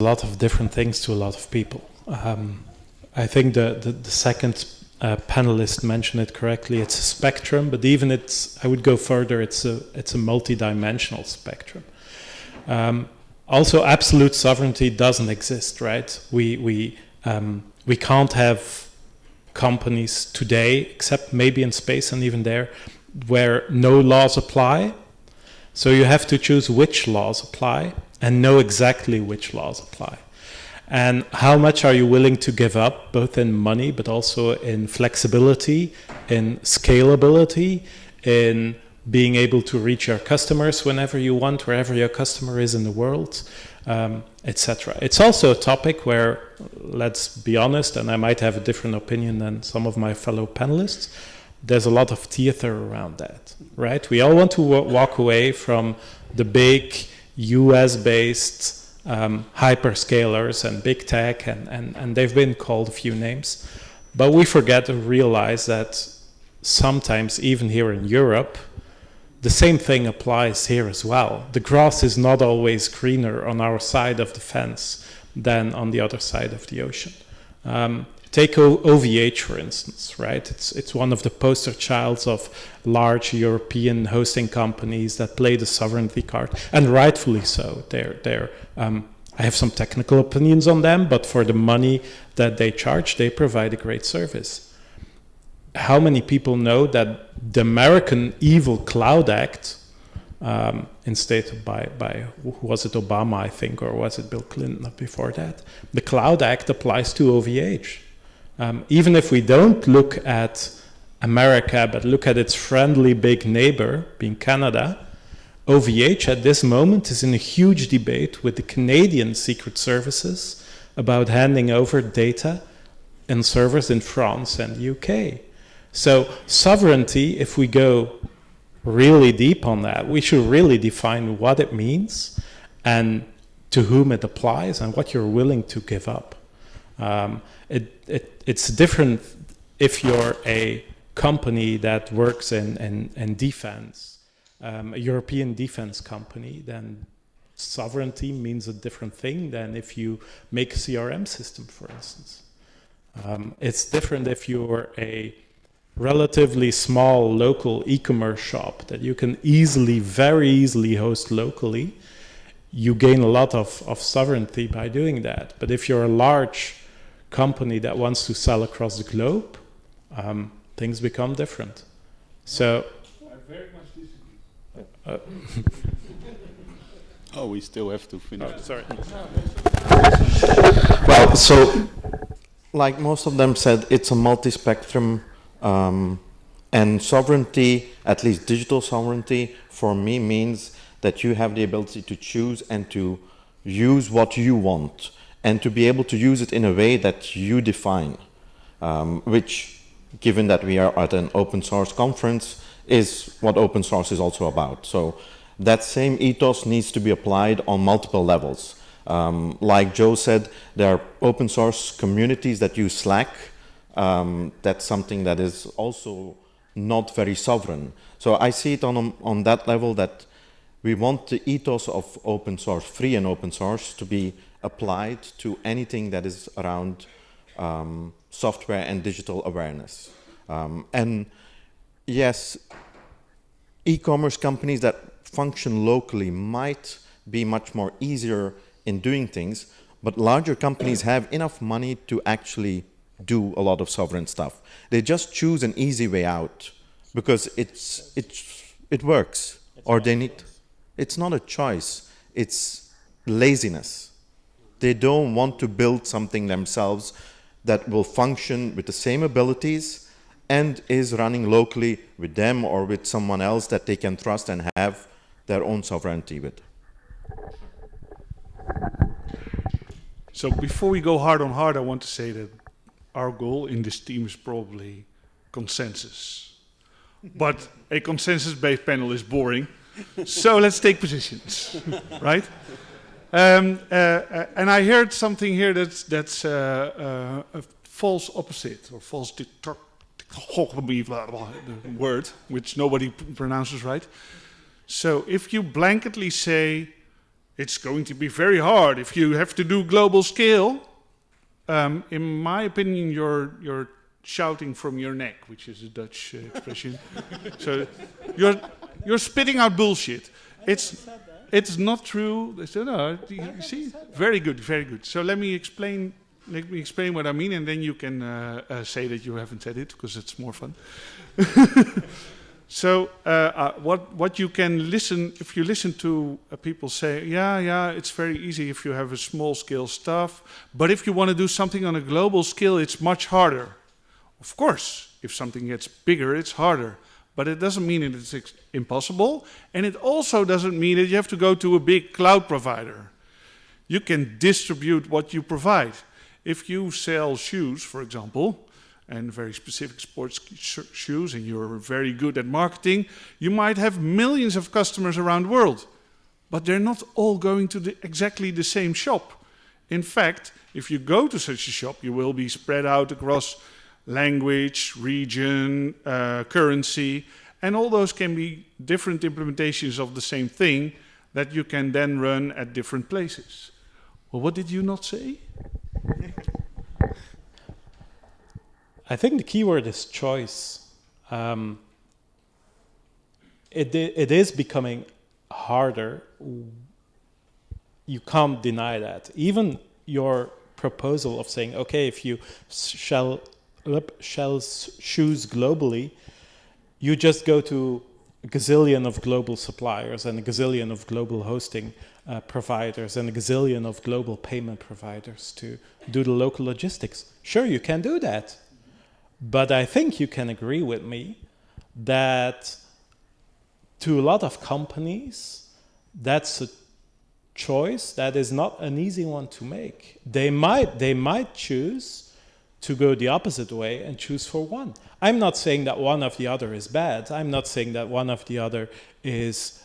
a lot of different things to a lot of people. I think the second panelist mentioned it correctly. It's a spectrum, but even I would go further. It's a multi-dimensional spectrum. Also, absolute sovereignty doesn't exist, right? We can't have companies today, except maybe in space and even there, where no laws apply. So you have to choose which laws apply and know exactly which laws apply. And how much are you willing to give up, both in money, but also in flexibility, in scalability, in being able to reach your customers whenever you want, wherever your customer is in the world, etc. It's also a topic where, let's be honest, and I might have a different opinion than some of my fellow panelists, there's a lot of theater around that, right? We all want to walk away from the big US-based hyperscalers and big tech, and they've been called a few names. But we forget to realize that sometimes, even here in Europe, the same thing applies here as well. The grass is not always greener on our side of the fence than on the other side of the ocean. Take OVH, for instance, right? It's one of the poster childs of large European hosting companies that play the sovereignty card, and rightfully so. I have some technical opinions on them, but for the money that they charge, they provide a great service. How many people know that the American Evil Cloud Act, instated by who was it, Obama, I think, or was it Bill Clinton before that? The Cloud Act applies to OVH. Even if we don't look at America, but look at its friendly big neighbor, being Canada, OVH at this moment is in a huge debate with the Canadian Secret Services about handing over data and servers in France and the UK. So sovereignty, if we go really deep on that, we should really define what it means and to whom it applies and what you're willing to give up. It's different if you're a company that works in defense, a European defense company, then sovereignty means a different thing than if you make a CRM system, for instance. It's different if you're a relatively small local e-commerce shop that you can very easily host locally. You gain a lot of sovereignty by doing that. But if you're a large company that wants to sell across the globe, things become different. So I very much disagree. Oh, we still have to finish. Oh, sorry. Well, so like most of them said, it's a multi-spectrum, and sovereignty, at least digital sovereignty, for me means that you have the ability to choose and to use what you want and to be able to use it in a way that you define, which, given that we are at an open source conference, is what open source is also about. So that same ethos needs to be applied on multiple levels. Like Joe said, there are open source communities that use Slack. That's something that is also not very sovereign. So I see it on that level, that we want the ethos of open source, free and open source, to be applied to anything that is around software and digital awareness. And yes, e-commerce companies that function locally might be much more easier in doing things, but larger companies have enough money to actually do a lot of sovereign stuff. They just choose an easy way out because it works, or they need. It's not a choice, it's laziness. They don't want to build something themselves that will function with the same abilities and is running locally with them or with someone else that they can trust and have their own sovereignty with. So before we go hard on hard, I want to say that our goal in this team is probably consensus. But a consensus-based panel is boring. So let's take positions, right? And I heard something here that's a false opposite, or false word, which nobody pronounces right. So if you blanketly say it's going to be very hard if you have to do global scale. In my opinion, you're shouting from your neck, which is a Dutch expression. So you're spitting out bullshit. It's not true. So no, you see, very good, very good. So let me explain what I mean, and then you can say that you haven't said it, because it's more fun. So what you can listen, if you listen to people say, yeah, it's very easy if you have a small scale stuff, but if you want to do something on a global scale, it's much harder. Of course, if something gets bigger, it's harder, but it doesn't mean that it's impossible, and it also doesn't mean that you have to go to a big cloud provider. You can distribute what you provide. If you sell shoes, for example, and very specific sports shoes, and you're very good at marketing, you might have millions of customers around the world, but they're not all going to exactly the same shop. In fact, if you go to such a shop, you will be spread out across language, region, currency, and all those can be different implementations of the same thing that you can then run at different places. Well, what did you not say? I think the key word is choice. It is becoming harder. You can't deny that. Even your proposal of saying, okay, if you sell shoes globally, you just go to a gazillion of global suppliers and a gazillion of global hosting providers and a gazillion of global payment providers to do the local logistics. Sure, you can do that. But I think you can agree with me that to a lot of companies, that's a choice that is not an easy one to make. They might choose to go the opposite way and choose for one. I'm not saying that one of the other is bad. I'm not saying that one of the other is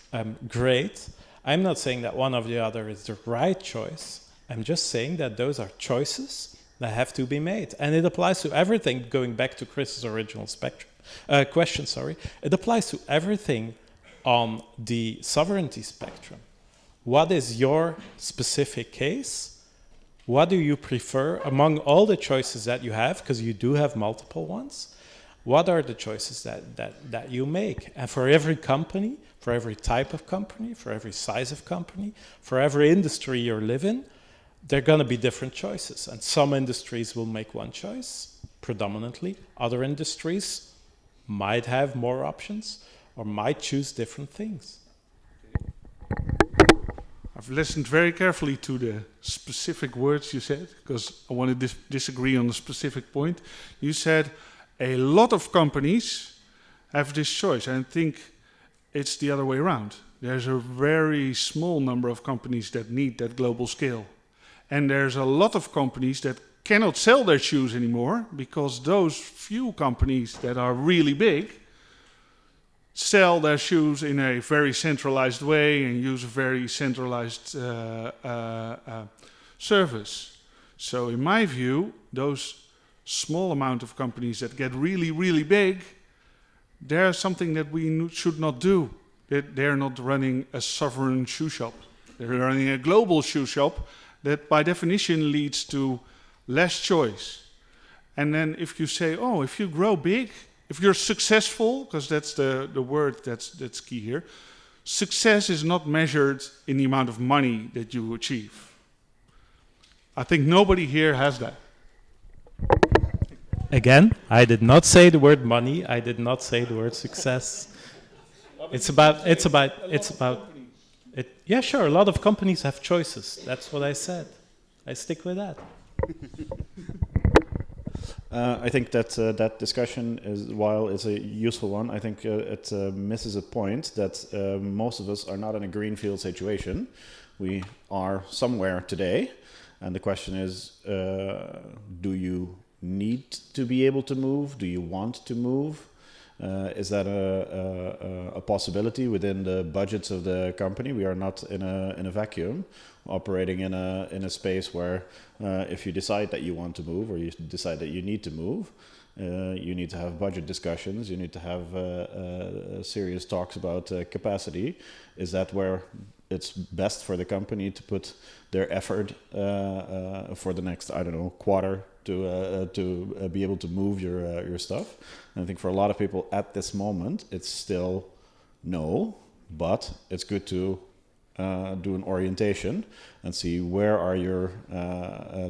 great. I'm not saying that one of the other is the right choice. I'm just saying that those are choices that have to be made. And it applies to everything, going back to Chris's original question, it applies to everything on the sovereignty spectrum. What is your specific case? What do you prefer among all the choices that you have, because you do have multiple ones? What are the choices that you make? And for every company, for every type of company, for every size of company, for every industry you live in, there are going to be different choices. And some industries will make one choice, predominantly. Other industries might have more options or might choose different things. I've listened very carefully to the specific words you said, because I want to disagree on a specific point. You said a lot of companies have this choice. And I think it's the other way around. There's a very small number of companies that need that global scale. And there's a lot of companies that cannot sell their shoes anymore because those few companies that are really big sell their shoes in a very centralized way and use a very centralized service. So in my view, those small amount of companies that get really, really big, they're something that we should not do. They're not running a sovereign shoe shop. They're running a global shoe shop that by definition leads to less choice. And then if you say, oh, if you grow big, if you're successful, because that's the word that's key here, success is not measured in the amount of money that you achieve. I think nobody here has that. Again, I did not say the word money. I did not say the word success. Yeah, sure. A lot of companies have choices. That's what I said. I stick with that. I think that that discussion, while it's a useful one, I think it misses a point that most of us are not in a greenfield situation. We are somewhere today, and the question is, do you need to be able to move? Do you want to move? Is that a possibility within the budgets of the company? We are not in a vacuum, operating in a space where if you decide that you want to move or you decide that you need to move, you need to have budget discussions. You need to have serious talks about capacity. Is that where it's best for the company to put their effort for the next, I don't know, quarter to be able to move your stuff. And I think for a lot of people at this moment, it's still no, but it's good to do an orientation and see where are your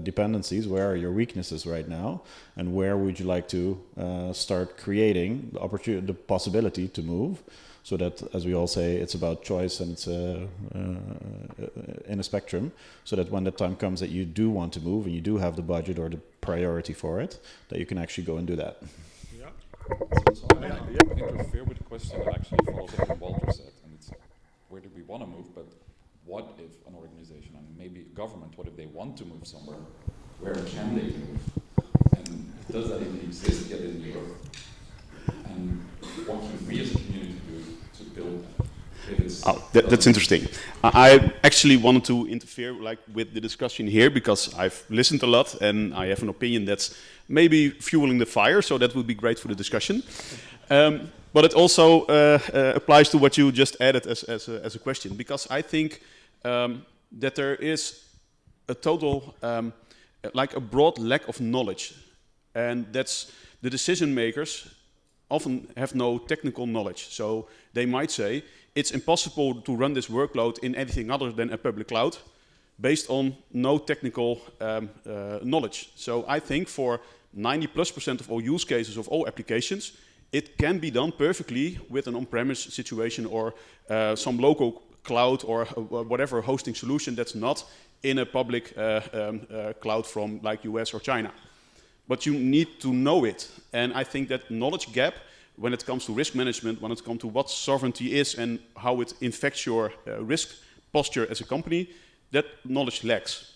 dependencies, where are your weaknesses right now, and where would you like to start creating the opportunity, the possibility to move, so that, as we all say, it's about choice and it's in a spectrum, so that when the time comes that you do want to move and you do have the budget or the priority for it, that you can actually go and do that. So I interfere with the question that actually follows up on Walter said, and it's where do we want to move, but what if an organization, and maybe a government, what if they want to move somewhere, where can they move? And does that even exist yet in Europe? And what can we as a community do to build that? That's interesting. I actually wanted to interfere with the discussion here because I've listened a lot and I have an opinion that's maybe fueling the fire, so that would be great for the discussion. But it also applies to what you just added as a question, because I think that there is a total, a broad lack of knowledge, and that's the decision makers often have no technical knowledge. So they might say, it's impossible to run this workload in anything other than a public cloud based on no technical knowledge. So I think for 90+% of all use cases of all applications, it can be done perfectly with an on-premise situation or some local cloud or whatever hosting solution that's not in a public cloud from like US or China. But you need to know it. And I think that knowledge gap, when it comes to risk management, when it comes to what sovereignty is and how it infects your risk posture as a company, that knowledge lacks.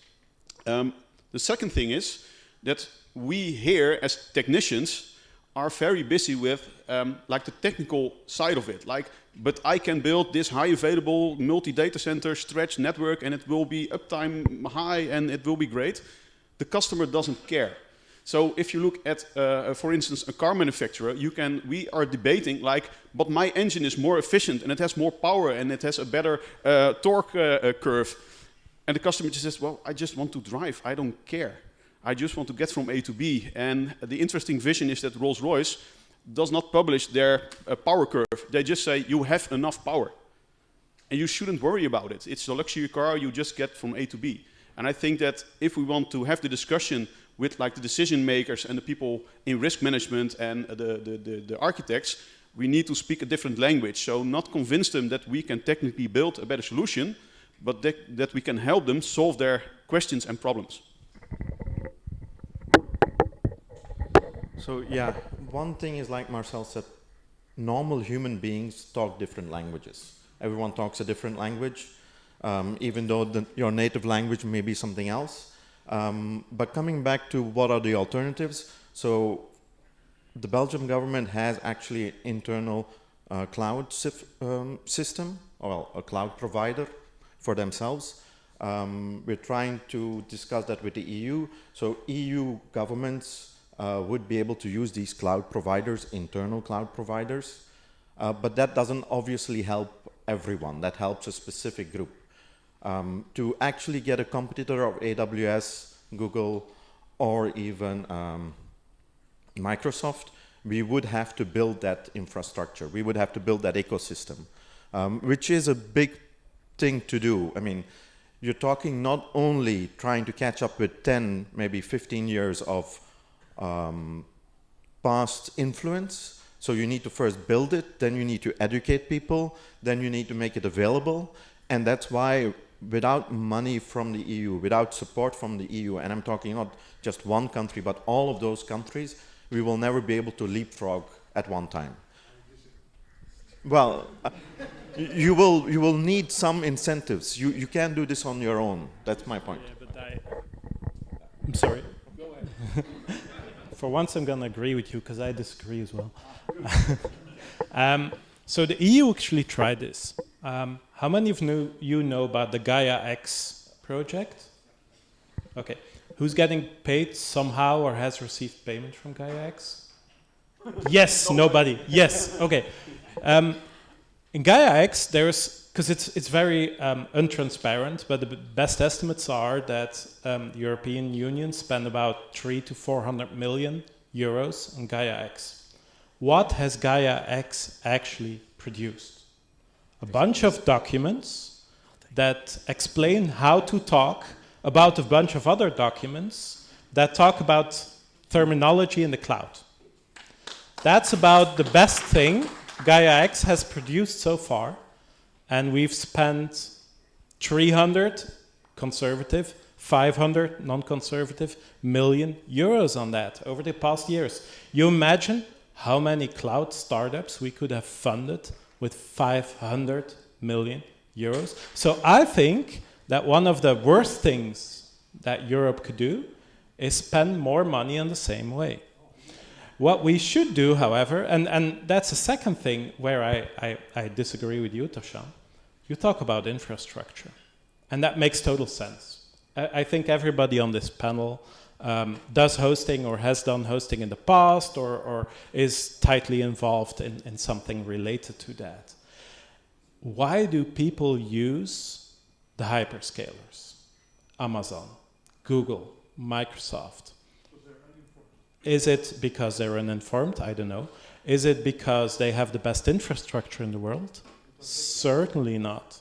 The second thing is that we here as technicians are very busy with the technical side of it. But I can build this high available multi-data center stretch network and it will be uptime high and it will be great. The customer doesn't care. So if you look at, for instance, a car manufacturer, we are debating but my engine is more efficient and it has more power and it has a better torque curve. And the customer just says, well, I just want to drive, I don't care. I just want to get from A to B. And the interesting vision is that Rolls-Royce does not publish their power curve. They just say, you have enough power. And you shouldn't worry about it. It's a luxury car, you just get from A to B. And I think that if we want to have the discussion with the decision makers and the people in risk management and the architects, we need to speak a different language. So not convince them that we can technically build a better solution, but that we can help them solve their questions and problems. So yeah, one thing is, like Marcel said, normal human beings talk different languages. Everyone talks a different language, even though your native language may be something else. But coming back to what are the alternatives, so the Belgian government has actually an internal cloud system, well, a cloud provider for themselves. We're trying to discuss that with the EU. So EU governments would be able to use these cloud providers, internal cloud providers, but that doesn't obviously help everyone. That helps a specific group. To actually get a competitor of AWS, Google, or even Microsoft, we would have to build that infrastructure. We would have to build that ecosystem, which is a big thing to do. I mean, you're talking not only trying to catch up with 10, maybe 15 years of past influence. So you need to first build it, then you need to educate people, then you need to make it available. And that's why without money from the EU, without support from the EU, and I'm talking not just one country, but all of those countries, we will never be able to leapfrog at one time. Well, you will need some incentives. You can't do this on your own. That's my point. Yeah, but I'm sorry. Go ahead. For once, I'm going to agree with you because I disagree as well. So the EU actually tried this. How many of you know about the Gaia X project? Okay. Who's getting paid somehow or has received payment from Gaia X? Yes, nobody. Yes, okay. In Gaia X, because it's very untransparent, but the best estimates are that the European Union spent about 300 to 400 million euros on Gaia X. What has Gaia X actually produced? A bunch of documents that explain how to talk about a bunch of other documents that talk about terminology in the cloud. That's about the best thing Gaia X has produced so far, and we've spent 300 conservative, 500 non-conservative million euros on that over the past years. You imagine how many cloud startups we could have funded with 500 million euros? So I think that one of the worst things that Europe could do is spend more money on the same way. What we should do, however, and that's the second thing where I disagree with you, Toshan. You talk about infrastructure, and that makes total sense. I think everybody on this panel does hosting or has done hosting in the past or is tightly involved in something related to that. Why do people use the hyperscalers? Amazon, Google, Microsoft. Is it because they're uninformed? I don't know. Is it because they have the best infrastructure in the world? Certainly not.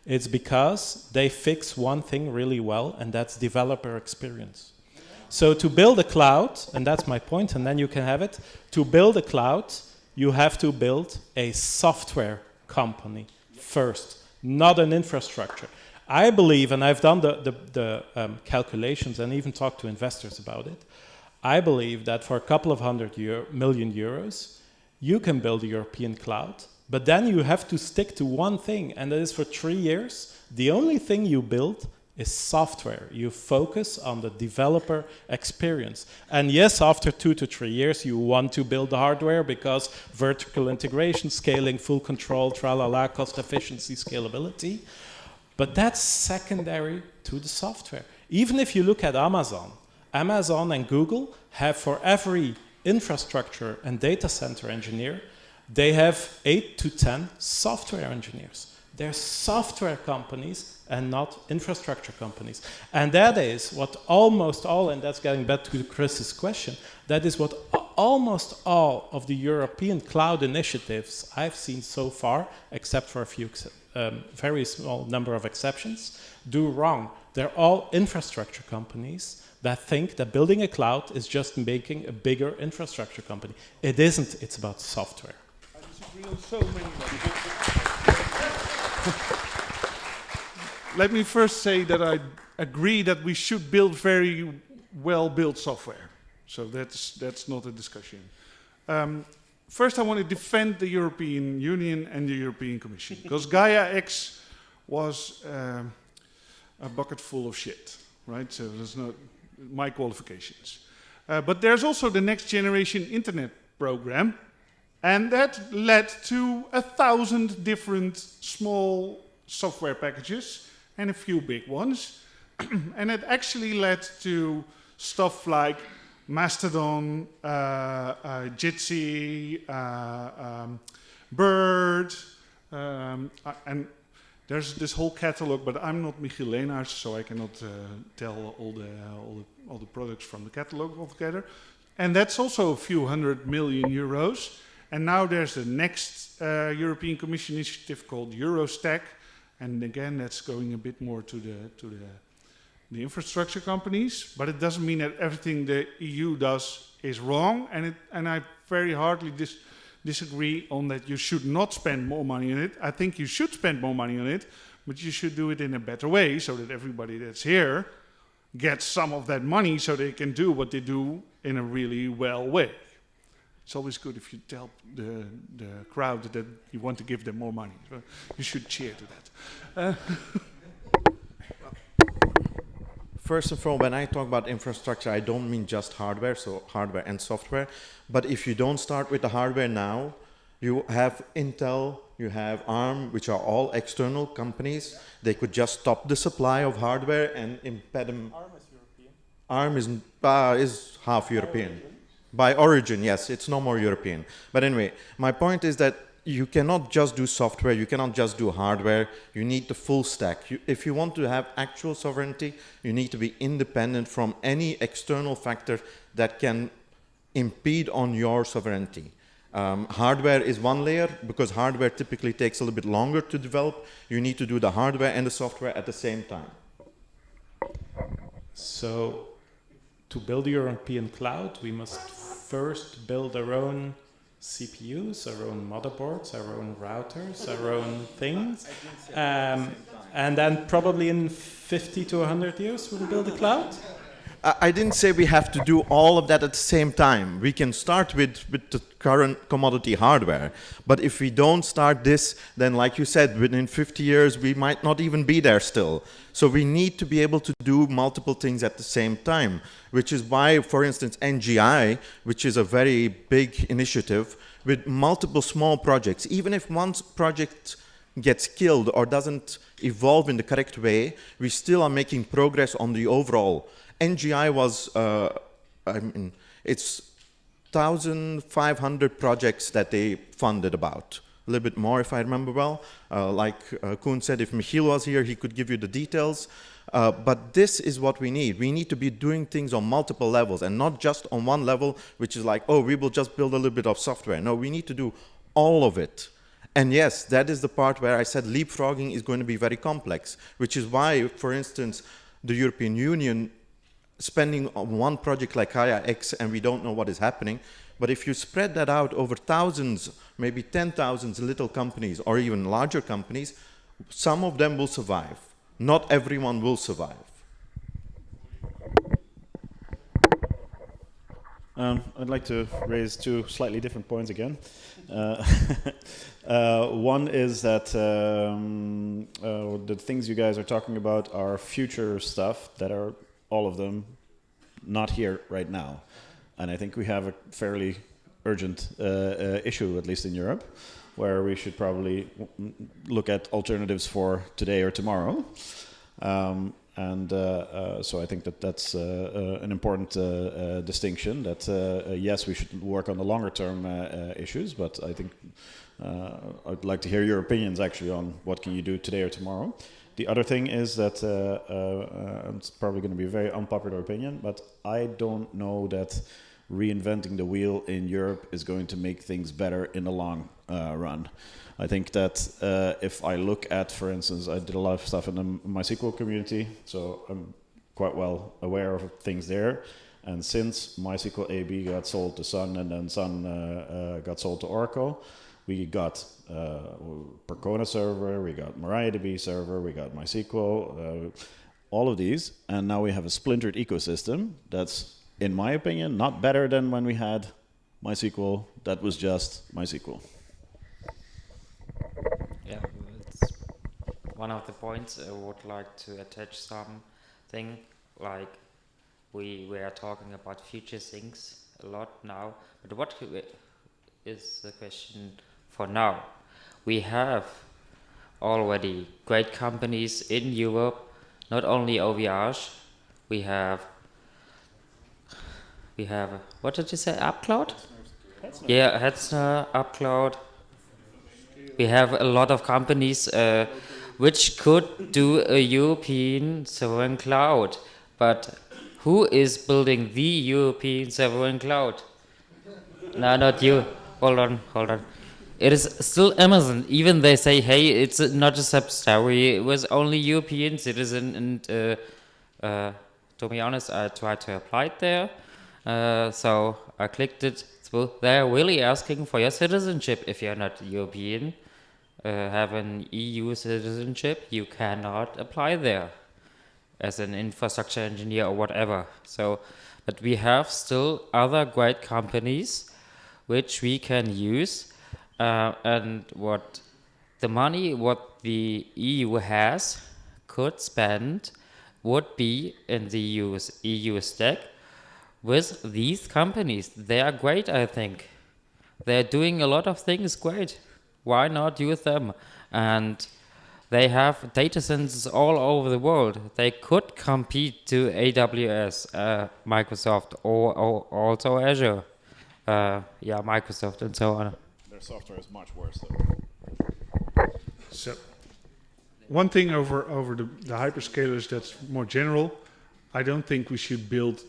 It's because they fix one thing really well, and that's developer experience. So to build a cloud, and that's my point, and then you can have it, to build a cloud, you have to build a software company first, not an infrastructure. I believe, and I've done the calculations and even talked to investors about it, I believe that for a couple of million euros, you can build a European cloud, but then you have to stick to one thing, and that is for 3 years. The only thing you build is software. You focus on the developer experience. And yes, after 2 to 3 years, you want to build the hardware because vertical integration, scaling, full control, tralala, cost efficiency, scalability. But that's secondary to the software. Even if you look at Amazon and Google have for every infrastructure and data center engineer, they have 8 to 10 software engineers. They're software companies and not infrastructure companies. And that is what almost all, and that's getting back to Chris's question, that is what almost all of the European cloud initiatives I've seen so far, except for a few very small number of exceptions, do wrong. They're all infrastructure companies that think that building a cloud is just making a bigger infrastructure company. It isn't, it's about software. I disagree on so many levels. Let me first say that I agree that we should build very well-built software. So that's not a discussion. First, I want to defend the European Union and the European Commission, because Gaia X was a bucket full of shit, right? So there's not my qualifications. But there's also the Next Generation Internet program, and that led to 1,000 different small software packages and a few big ones. And it actually led to stuff like Mastodon, Jitsi, Bird, and there's this whole catalog, but I'm not Michiel Leenaars, so I cannot tell all the products from the catalog altogether. And that's also a few hundred million euros. And now there's the next European Commission initiative called Eurostack, and again that's going a bit more to the infrastructure companies. But it doesn't mean that everything the EU does is wrong, and I very hardly disagree on that you should not spend more money on it. I think you should spend more money on it, but you should do it in a better way so that everybody that's here gets some of that money so they can do what they do in a really well way. It's always good if you tell the crowd that you want to give them more money. So you should cheer to that. First of all, when I talk about infrastructure, I don't mean just hardware, so hardware and software. But if you don't start with the hardware now, you have Intel, you have ARM, which are all external companies. They could just stop the supply of hardware and impede them. ARM is European. ARM is half European. By origin, yes, it's no more European. But anyway, my point is that you cannot just do software, you cannot just do hardware, you need the full stack. If you want to have actual sovereignty, you need to be independent from any external factor that can impede on your sovereignty. Hardware is one layer, because hardware typically takes a little bit longer to develop. You need to do the hardware and the software at the same time. So, to build a European cloud, we must first build our own CPUs, our own motherboards, our own routers, our own things. And then probably in 50 to 100 years, we'll build a cloud? I didn't say we have to do all of that at the same time. We can start with the current commodity hardware. But if we don't start this, then like you said, within 50 years, we might not even be there still. So we need to be able to do multiple things at the same time, which is why, for instance, NGI, which is a very big initiative with multiple small projects, even if one project gets killed or doesn't evolve in the correct way, we still are making progress on the overall. NGI was, it's 1,500 projects that they funded about. A little bit more if I remember well. Like Koen said, if Michiel was here, he could give you the details. But this is what we need. We need to be doing things on multiple levels and not just on one level, which is like, oh, we will just build a little bit of software. No, we need to do all of it. And yes, that is the part where I said leapfrogging is going to be very complex, which is why, for instance, the European Union spending on one project like Gaia X and we don't know what is happening. But if you spread that out over thousands, maybe 10,000 little companies or even larger companies, some of them will survive. Not everyone will survive. I'd like to raise two slightly different points again. One is that the things you guys are talking about are future stuff that are all of them not here right now. And I think we have a fairly urgent issue, at least in Europe, where we should probably look at alternatives for today or tomorrow. So I think that that's an important distinction, that yes, we should work on the longer term issues, but I think I'd like to hear your opinions actually on what can you do today or tomorrow. The other thing is that, it's probably going to be a very unpopular opinion, but I don't know that reinventing the wheel in Europe is going to make things better in the long run. I think that if I look at, for instance, I did a lot of stuff in the MySQL community, so I'm quite well aware of things there. And since MySQL AB got sold to Sun and then Sun got sold to Oracle, we got Percona server, we got MariaDB server, we got MySQL, all of these, and now we have a splintered ecosystem that's, in my opinion, not better than when we had MySQL that was just MySQL. Yeah, it's one of the points I would like to attach something, like we are talking about future things a lot now, but what is the question for now? We have already great companies in Europe, not only OVH, we have, what did you say, UpCloud? Yeah, Hetzner, UpCloud. We have a lot of companies which could do a European sovereign cloud, but who is building the European sovereign cloud? No, not you. Hold on. It is still Amazon. Even they say, hey, it's not a subsidiary. It was only European citizen. And to be honest, I tried to apply it there. So I clicked it. So they're really asking for your citizenship. If you're not European, have an EU citizenship, you cannot apply there as an infrastructure engineer or whatever. So, but we have still other great companies which we can use, and what the money what the EU has could spend would be in the EU stack with these companies. They are great, I think. They're doing a lot of things great. Why not use them? And they have data centers all over the world. They could compete to AWS, Microsoft, or also Azure. Microsoft and so on. They're software is much worse though. So, one thing over the hyperscalers that's more general, I don't think we should build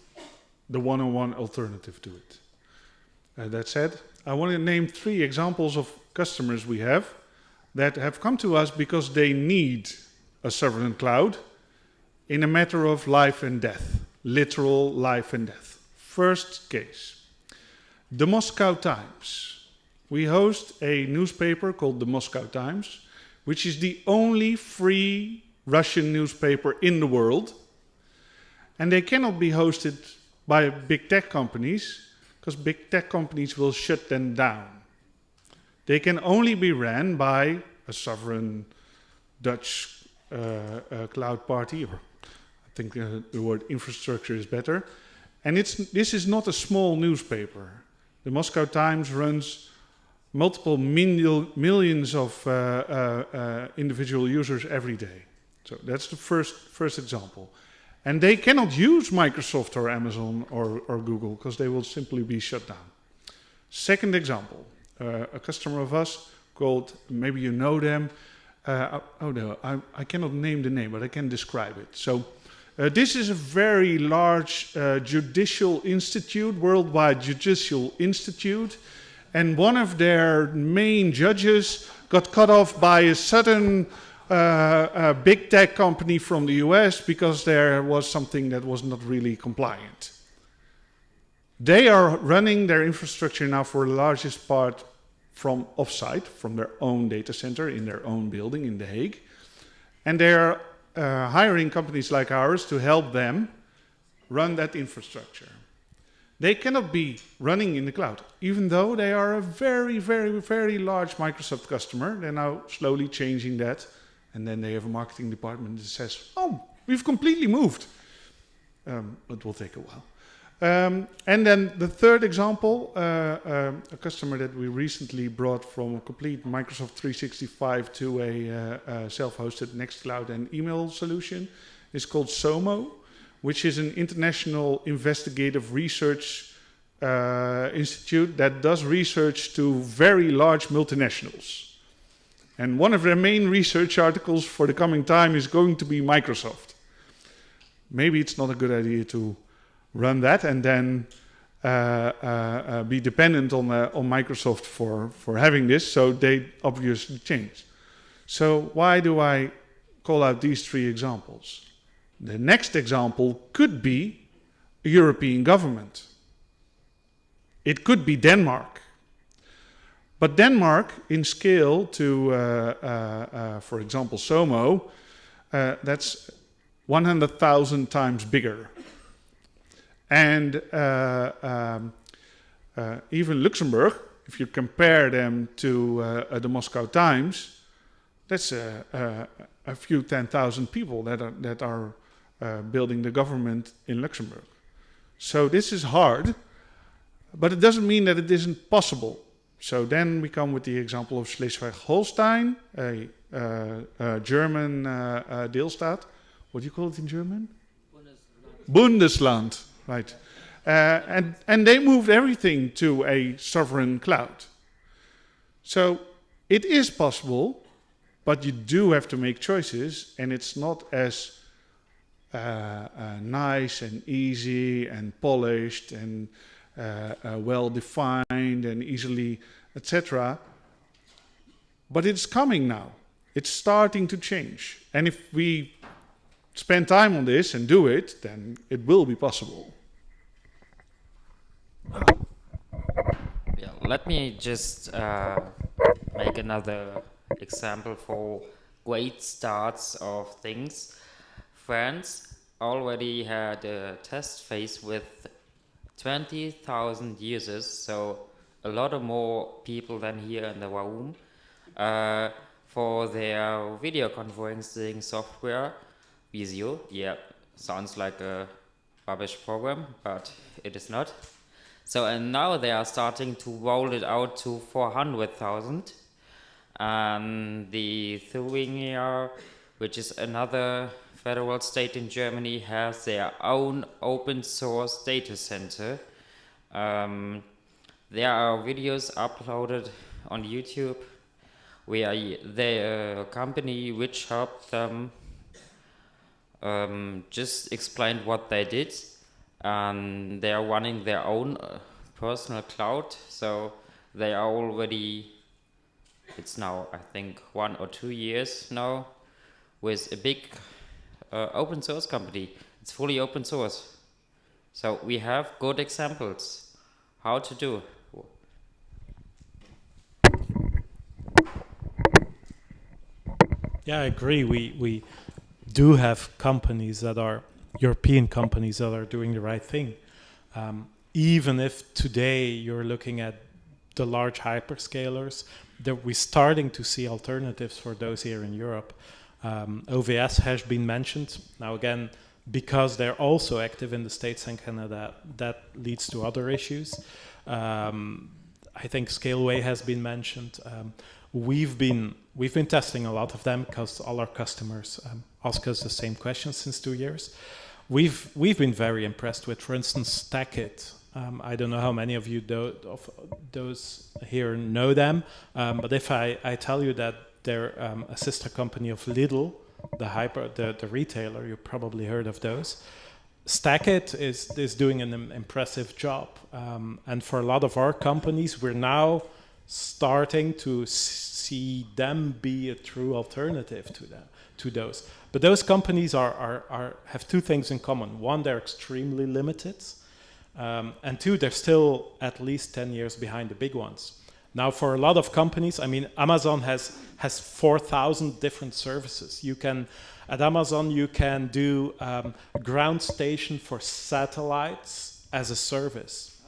the one-on-one alternative to it. That said, I want to name 3 examples of customers we have that have come to us because they need a sovereign cloud in a matter of life and death, literal life and death. First case, the Moscow Times. We host a newspaper called the Moscow Times, which is the only free Russian newspaper in the world. And they cannot be hosted by big tech companies, because big tech companies will shut them down. They can only be ran by a sovereign Dutch cloud party, or I think the word infrastructure is better. And this is not a small newspaper. The Moscow Times runs multiple millions of individual users every day. So that's the first example. And they cannot use Microsoft or Amazon or Google because they will simply be shut down. Second example, a customer of us called, maybe you know them, oh no, I cannot name the name, but I can describe it. So this is a very large judicial institute, worldwide judicial institute, and one of their main judges got cut off by a sudden big tech company from the US because there was something that was not really compliant. They are running their infrastructure now for the largest part from offsite, from their own data center in their own building in The Hague. And they're hiring companies like ours to help them run that infrastructure. They cannot be running in the cloud, even though they are a very, very, very large Microsoft customer. They're now slowly changing that. And then they have a marketing department that says, oh, we've completely moved. It will take a while. And then the third example, a customer that we recently brought from a complete Microsoft 365 to a self-hosted Nextcloud and email solution is called SOMO, which is an international investigative research institute that does research to very large multinationals. And one of their main research articles for the coming time is going to be Microsoft. Maybe it's not a good idea to run that and then be dependent on Microsoft for having this, so they obviously change. So why do I call out these 3 examples? The next example could be a European government. It could be Denmark. But Denmark, in scale to, for example, SOMO, that's 100,000 times bigger. And even Luxembourg, if you compare them to the Moscow Times, that's a few 10,000 people that are building the government in Luxembourg. So this is hard, but it doesn't mean that it isn't possible. So then we come with the example of Schleswig-Holstein, a German Deelstaat. What do you call it in German? Bundesland, right. And they moved everything to a sovereign cloud. So it is possible, but you do have to make choices, and it's not as nice and easy and polished and well-defined and easily, etc. But it's coming now. It's starting to change. And if we spend time on this and do it, then it will be possible. Yeah, let me just make another example for great starts of things. France already had a test phase with 20,000 users, so a lot of more people than here in the room, for their video conferencing software, Visio. Yeah, sounds like a rubbish program, but it is not. So, and now they are starting to roll it out to 400,000. And the Thuringia, which is another federal state in Germany, has their own open source data center. There are videos uploaded on YouTube. We are the company which helped them, just explained what they did, and they are running their own personal cloud. So they are already, it's now I think 1 or 2 years now, with a big open source company. It's fully open source. So we have good examples how to do. Yeah, I agree. We do have companies that are European companies that are doing the right thing. Even if today you're looking at the large hyperscalers, that we're starting to see alternatives for those here in Europe. OVS has been mentioned. Now again, because they're also active in the States and Canada, that leads to other issues. I think Scaleway has been mentioned. We've been testing a lot of them because all our customers ask us the same questions since 2 years. We've been very impressed with, for instance, StackIt. I don't know how many of you of those here know them, but if I tell you that they're a sister company of Lidl, the retailer, you probably heard of those. StackIt is doing an impressive job, and for a lot of our companies, we're now starting to see them be a true alternative to those. But those companies have two things in common. One, they're extremely limited, and two, they're still at least 10 years behind the big ones. Now, for a lot of companies, I mean, Amazon has 4,000 different services. At Amazon, you can do ground station for satellites as a service.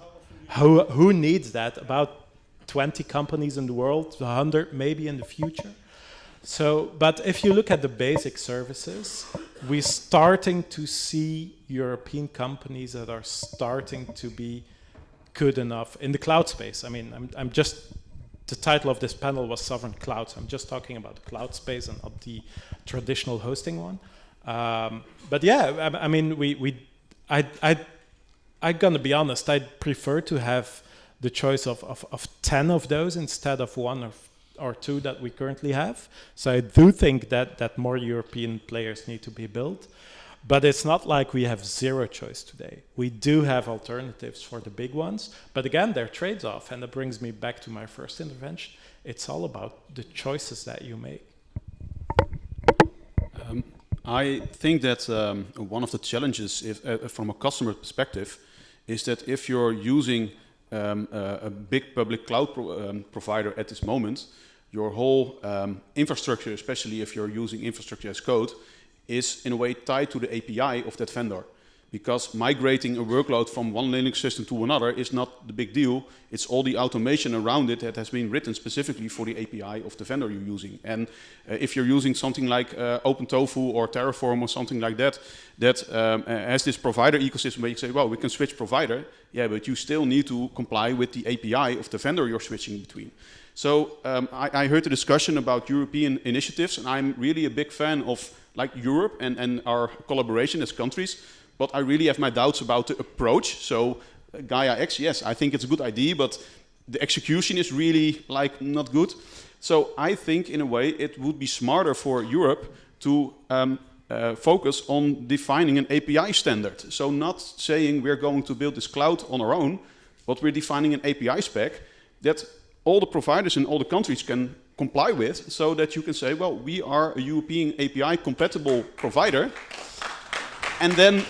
Who needs that? About 20 companies in the world, 100 maybe in the future. So, but if you look at the basic services, we're starting to see European companies that are starting to be good enough in the cloud space. I mean, the title of this panel was Sovereign Clouds. I'm just talking about the cloud space and not the traditional hosting one. But yeah, I mean, I'm gonna be honest, I'd prefer to have the choice of 10 of those instead of 1 or 2 that we currently have. So I do think that more European players need to be built. But it's not like we have zero choice today. We do have alternatives for the big ones. But again, they're trades-off. And that brings me back to my first intervention. It's all about the choices that you make. I think that one of the challenges from a customer perspective is that if you're using a big public cloud provider at this moment, your whole infrastructure, especially if you're using infrastructure as code, is in a way tied to the API of that vendor. Because migrating a workload from one Linux system to another is not the big deal. It's all the automation around it that has been written specifically for the API of the vendor you're using. And if you're using something like OpenTofu or Terraform or something like that, that has this provider ecosystem where you say, well, we can switch provider. Yeah, but you still need to comply with the API of the vendor you're switching between. So I heard the discussion about European initiatives, and I'm really a big fan of like Europe and our collaboration as countries, but I really have my doubts about the approach. So Gaia X, yes, I think it's a good idea, but the execution is really like not good. So I think in a way it would be smarter for Europe to focus on defining an API standard. So not saying we're going to build this cloud on our own, but we're defining an API spec that all the providers in all the countries can comply with, so that you can say, well, we are a European API compatible provider. And then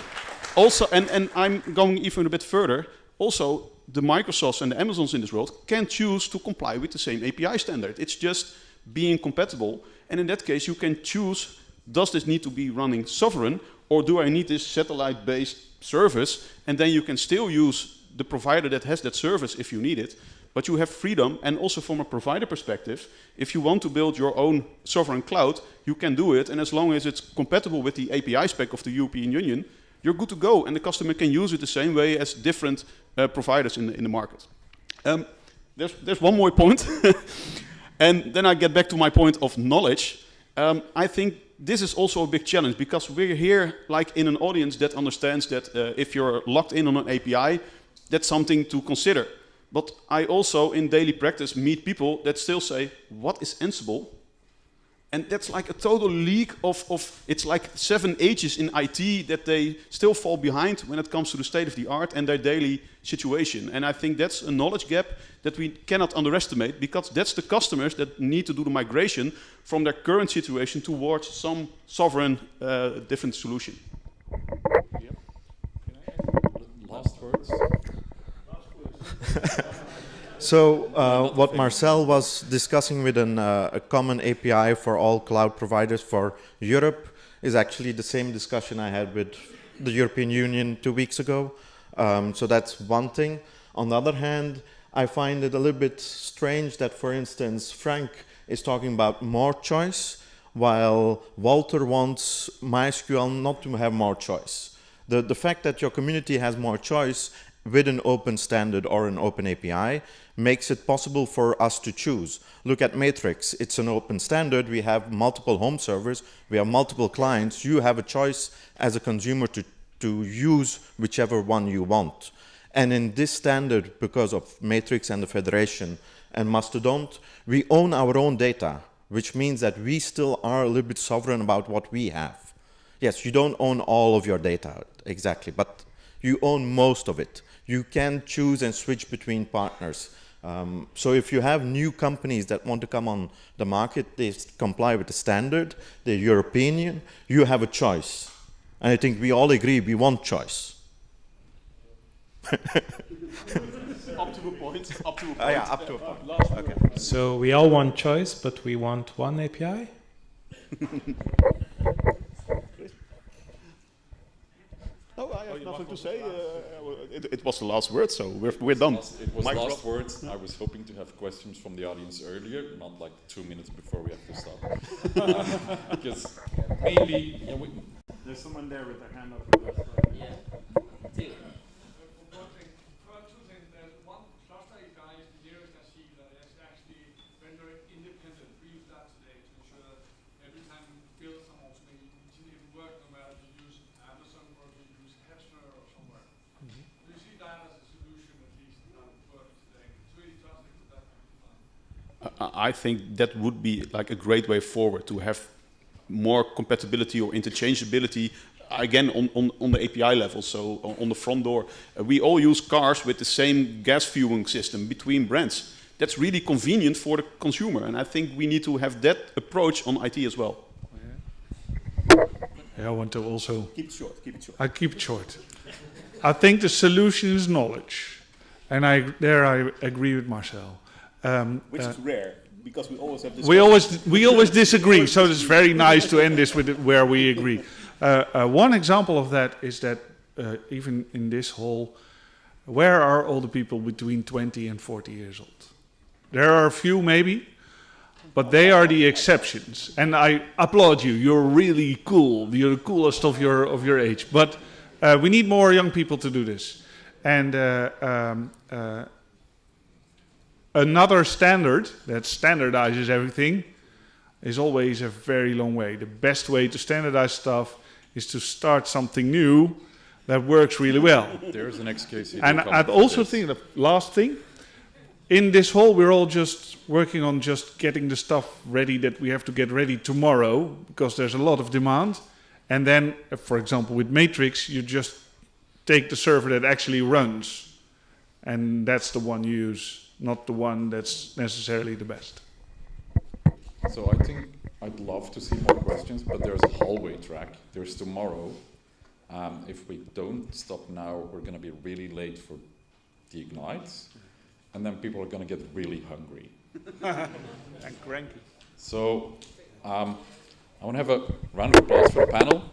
also, and I'm going even a bit further, also the Microsofts and the Amazons in this world can choose to comply with the same API standard. It's just being compatible. And in that case, you can choose, does this need to be running sovereign, or do I need this satellite-based service? And then you can still use the provider that has that service if you need it. But you have freedom, and also from a provider perspective, if you want to build your own sovereign cloud, you can do it, and as long as it's compatible with the API spec of the European Union, you're good to go, and the customer can use it the same way as different providers in the market. There's one more point, and then I get back to my point of knowledge. I think this is also a big challenge, because we're here like in an audience that understands that if you're locked in on an API, that's something to consider. But I also, in daily practice, meet people that still say, what is Ansible? And that's like a total leak of it's like 7 ages in IT that they still fall behind when it comes to the state of the art and their daily situation. And I think that's a knowledge gap that we cannot underestimate, because that's the customers that need to do the migration from their current situation towards some sovereign different solution. Yep. Last words. So what Marcel was discussing with a common API for all cloud providers for Europe is actually the same discussion I had with the European Union 2 weeks ago. So that's one thing. On the other hand, I find it a little bit strange that, for instance, Frank is talking about more choice, while Walter wants MySQL not to have more choice. The fact that your community has more choice with an open standard or an open API makes it possible for us to choose. Look at Matrix, it's an open standard, we have multiple home servers, we have multiple clients, you have a choice as a consumer to use whichever one you want. And in this standard, because of Matrix and the Federation and Mastodon, we own our own data, which means that we still are a little bit sovereign about what we have. Yes, you don't own all of your data, exactly, but you own most of it. You can choose and switch between partners. So if you have new companies that want to come on the market, they comply with the standard, they're European, you have a choice. And I think we all agree we want choice. Up to a point. Up to a point. Yeah, up to a point. Okay. So we all want choice, but we want one API? No, I have nothing to say. It was the last word, so we're done. It was last words. I was hoping to have questions from the audience earlier, not like 2 minutes before we have to stop. Because maybe... Yeah, There's someone there with their hand up. Yeah. I think that would be like a great way forward, to have more compatibility or interchangeability, again, on the API level, so on the front door. We all use cars with the same gas fueling system between brands. That's really convenient for the consumer, and I think we need to have that approach on IT as well. Yeah, I want to also... Keep it short, keep it short. I keep it short. I think the solution is knowledge. And I agree with Marcel. Which is rare, because we always have this... We always disagree, so it's very nice to end this with where we agree. One example of that is that even in this hall, where are all the people between 20 and 40 years old? There are a few maybe, but they are the exceptions. And I applaud you. You're really cool. You're the coolest of your age. But we need more young people to do this. And another standard that standardizes everything is always a very long way. The best way to standardize stuff is to start something new that works really well. There's an XKCD. And I'd also think the last thing, in this hall we're all just working on just getting the stuff ready that we have to get ready tomorrow, because there's a lot of demand. And then, for example, with Matrix, you just take the server that actually runs, and that's the one you use, not the one that's necessarily the best. So I think I'd love to see more questions, but there's a hallway track. There's tomorrow. If we don't stop now, we're going to be really late for the Ignites, and then people are going to get really hungry. And cranky. So I want to have a round of applause for the panel.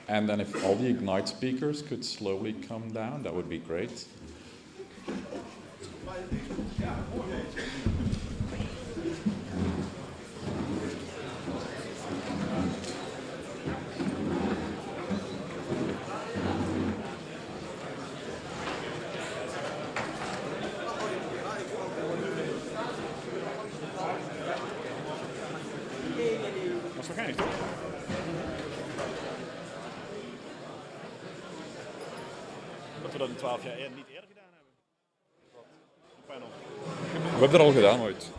And then if all the Ignite speakers could slowly come down, that would be great. is organisch, toch? Dat we dat in 12 jaar niet eerder gedaan hebben. Een panel. We hebben dat al gedaan ooit.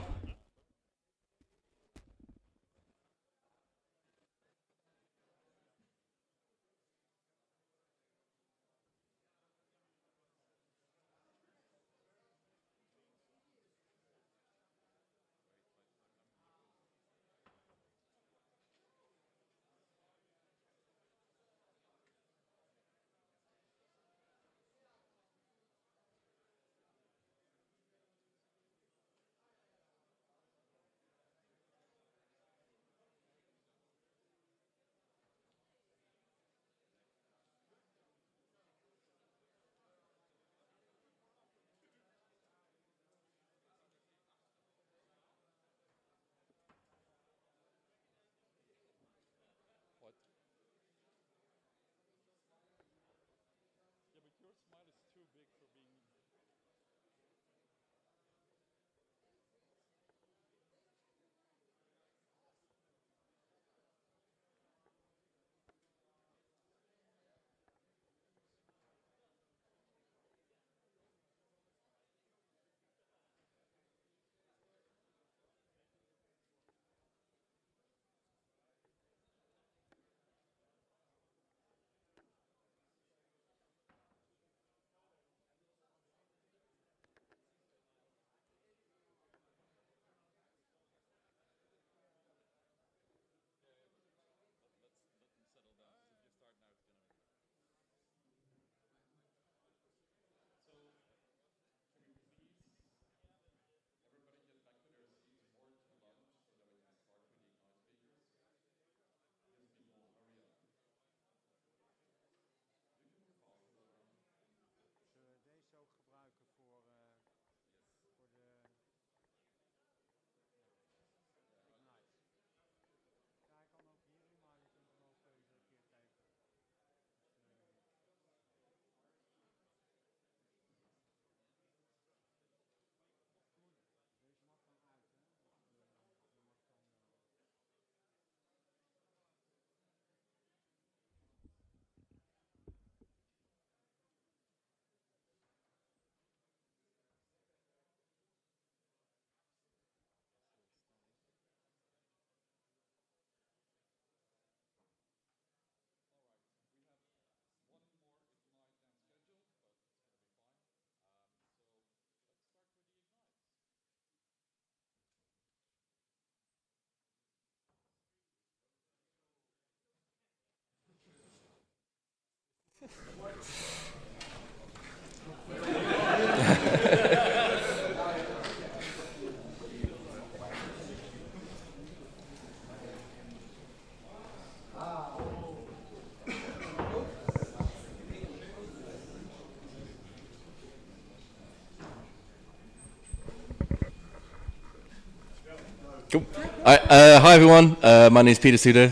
Cool. Hi everyone, my name is Peter Souter.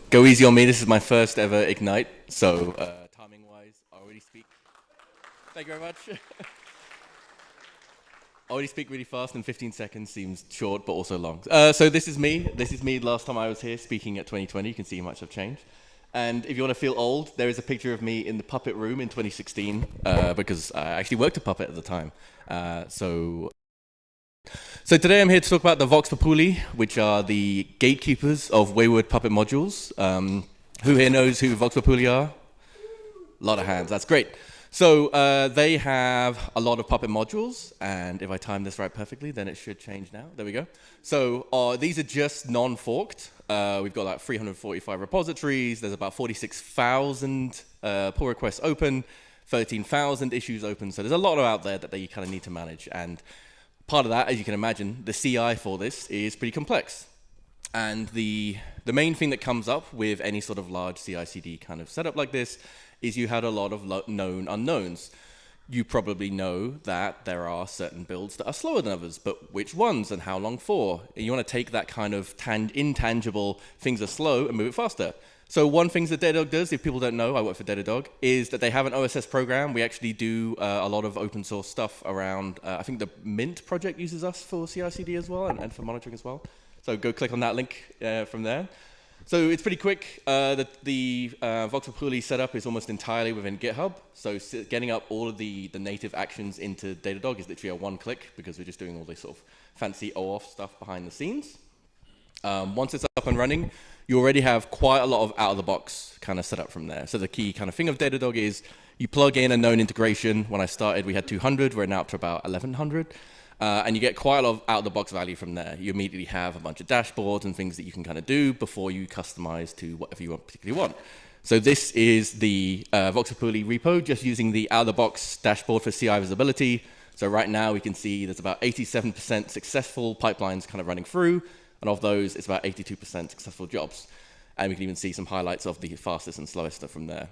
Go easy on me, this is my first ever Ignite, so timing wise, I already speak. Thank you very much. I already speak really fast and 15 seconds seems short but also long. So this is me last time I was here speaking at 2020, you can see how much I've changed. And if you want to feel old, there is a picture of me in the Puppet room in 2016, because I actually worked at Puppet at the time. So today I'm here to talk about the Vox Pupuli, which are the gatekeepers of wayward Puppet modules. Who here knows who Vox Pupuli are? A lot of hands, that's great. So they have a lot of Puppet modules, and if I time this right perfectly, then it should change now. There we go. So these are just non-forked. We've got like 345 repositories. There's about 46,000 pull requests open, 13,000 issues open. So there's a lot out there that you kind of need to manage. And part of that, as you can imagine, the CI for this is pretty complex. And the main thing that comes up with any sort of large CI/CD kind of setup like this is you had a lot of known unknowns. You probably know that there are certain builds that are slower than others, but which ones and how long for? And you want to take that kind of intangible things are slow and move it faster. So one thing that D.AUD does, if people don't know, I work for D.AUD, is that they have an OSS program. We actually do a lot of open source stuff around, I think the Mint project uses us for CI/CD as well and for monitoring as well. So go click on that link from there. So it's pretty quick. The Vox Pupuli setup is almost entirely within GitHub. So getting up all of the native actions into Datadog is literally a one-click because we're just doing all this sort of fancy OAuth stuff behind the scenes. Once it's up and running, you already have quite a lot of out-of-the-box kind of setup from there. So the key kind of thing of Datadog is you plug in a known integration. When I started, we had 200. We're now up to about 1,100. And you get quite a lot of out-of-the-box value from there. You immediately have a bunch of dashboards and things that you can kind of do before you customize to whatever you particularly want. So this is the Vox Pupuli repo, just using the out-of-the-box dashboard for CI visibility. So right now we can see there's about 87% successful pipelines kind of running through, and of those, it's about 82% successful jobs. And we can even see some highlights of the fastest and slowest stuff from there.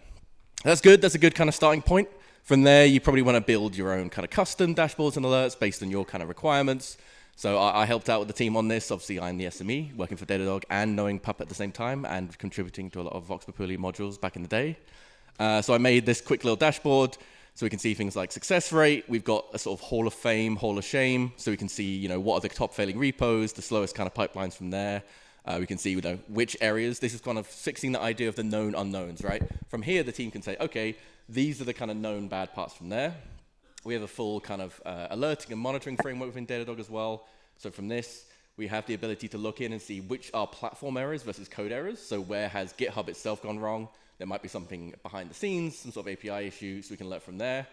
That's good. That's a good kind of starting point. From there, you probably want to build your own kind of custom dashboards and alerts based on your kind of requirements. So I helped out with the team on this. Obviously, I'm the SME, working for Datadog and knowing Pup at the same time and contributing to a lot of Vox Pupuli modules back in the day. So I made this quick little dashboard so we can see things like success rate. We've got a sort of Hall of Fame, Hall of Shame. So we can see, you know, what are the top failing repos, the slowest kind of pipelines from there. We can see, you know, which areas. This is kind of fixing the idea of the known unknowns, right? From here, the team can say, okay, these are the kind of known bad parts from there. We have a full kind of alerting and monitoring framework within Datadog as well. So from this, we have the ability to look in and see which are platform errors versus code errors. So where has GitHub itself gone wrong? There might be something behind the scenes, some sort of API issue, so we can alert from there.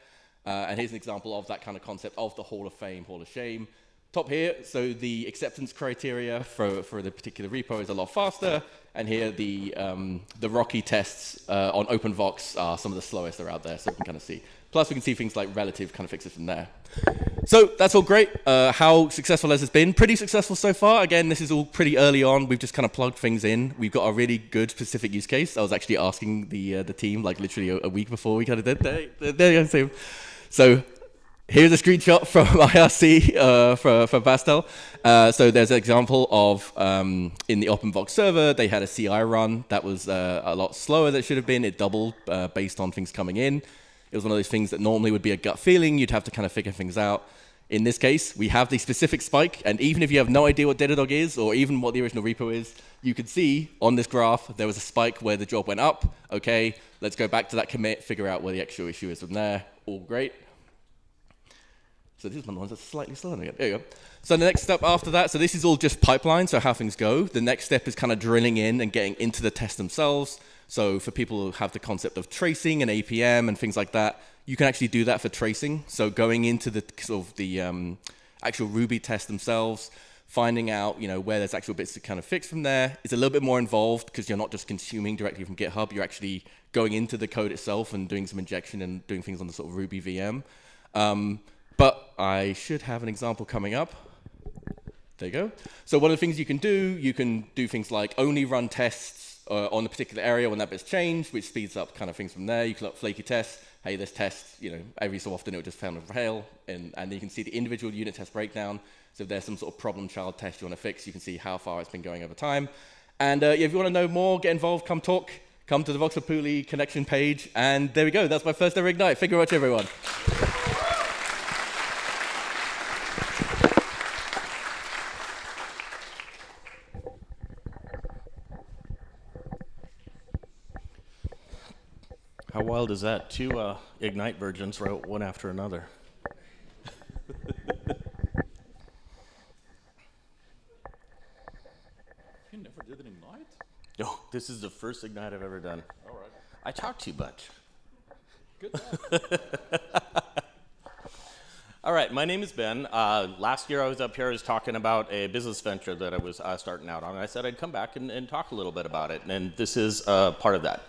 And here's an example of that kind of concept of the Hall of Fame, Hall of Shame. Top here, so the acceptance criteria for the particular repo is a lot faster. And here the Rocky tests on OpenVox are some of the slowest that are out there, so we can kind of see. Plus we can see things like relative kind of fixes from there. So that's all great. How successful has this been? Pretty successful so far. Again, this is all pretty early on. We've just kind of plugged things in. We've got a really good specific use case. I was actually asking the team like literally a week before we kind of did. There you go. So here's a screenshot from IRC for Bastel. So there's an example of in the OpenVox server, they had a CI run that was a lot slower than it should have been. It doubled based on things coming in. It was one of those things that normally would be a gut feeling. You'd have to kind of figure things out. In this case, we have the specific spike. And even if you have no idea what Datadog is or even what the original repo is, you can see on this graph, there was a spike where the job went up. OK, let's go back to that commit, figure out where the actual issue is from there. All great. So this is one of the ones that's slightly slower again. There you go. So the next step after that, so this is all just pipeline, so how things go. The next step is kind of drilling in and getting into the test themselves. So for people who have the concept of tracing and APM and things like that, you can actually do that for tracing. So going into the sort of the actual Ruby test themselves, finding out, you know, where there's actual bits to kind of fix from there. It's a little bit more involved because you're not just consuming directly from GitHub. You're actually going into the code itself and doing some injection and doing things on the sort of Ruby VM. But I should have an example coming up. There you go. So one of the things you can do things like only run tests on a particular area when that bit's changed, which speeds up kind of things from there. You can look flaky tests. Hey, this test, you know, every so often it would just fail and fail. And then you can see the individual unit test breakdown. So if there's some sort of problem child test you want to fix, you can see how far it's been going over time. And if you want to know more, get involved, come talk. Come to the Vox Pupuli connection page. And there we go. That's my first ever Ignite. Thank you very much, everyone. How wild is that? Two Ignite virgins wrote one after another. You never did an Ignite? No, this is the first Ignite I've ever done. All right. I talk too much. Good. All right, my name is Ben. Last year I was up here, I was talking about a business venture that I was starting out on. I said I'd come back and talk a little bit about it, and this is part of that.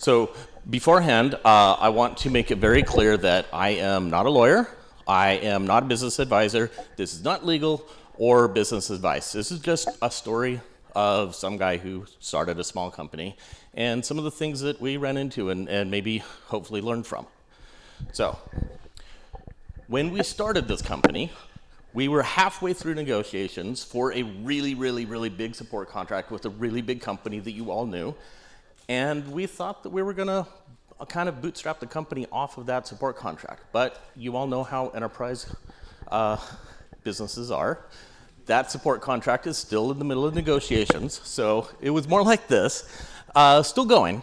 So beforehand, I want to make it very clear that I am not a lawyer. I am not a business advisor. This is not legal or business advice. This is just a story of some guy who started a small company and some of the things that we ran into and maybe hopefully learned from. So when we started this company, we were halfway through negotiations for a really, really, really big support contract with a really big company that you all knew. And we thought that we were going to kind of bootstrap the company off of that support contract. But you all know how enterprise businesses are. That support contract is still in the middle of negotiations, so it was more like this. Still going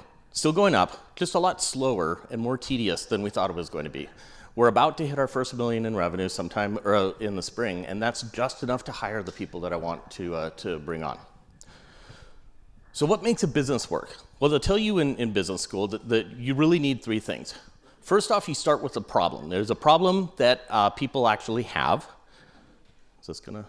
up, just a lot slower and more tedious than we thought it was going to be. We're about to hit our first $1 million in revenue sometime in the spring, and that's just enough to hire the people that I want to bring on. So what makes a business work? Well, they'll tell you in business school that you really need 3 things. First off, you start with a problem. There's a problem that people actually have. Is this gonna?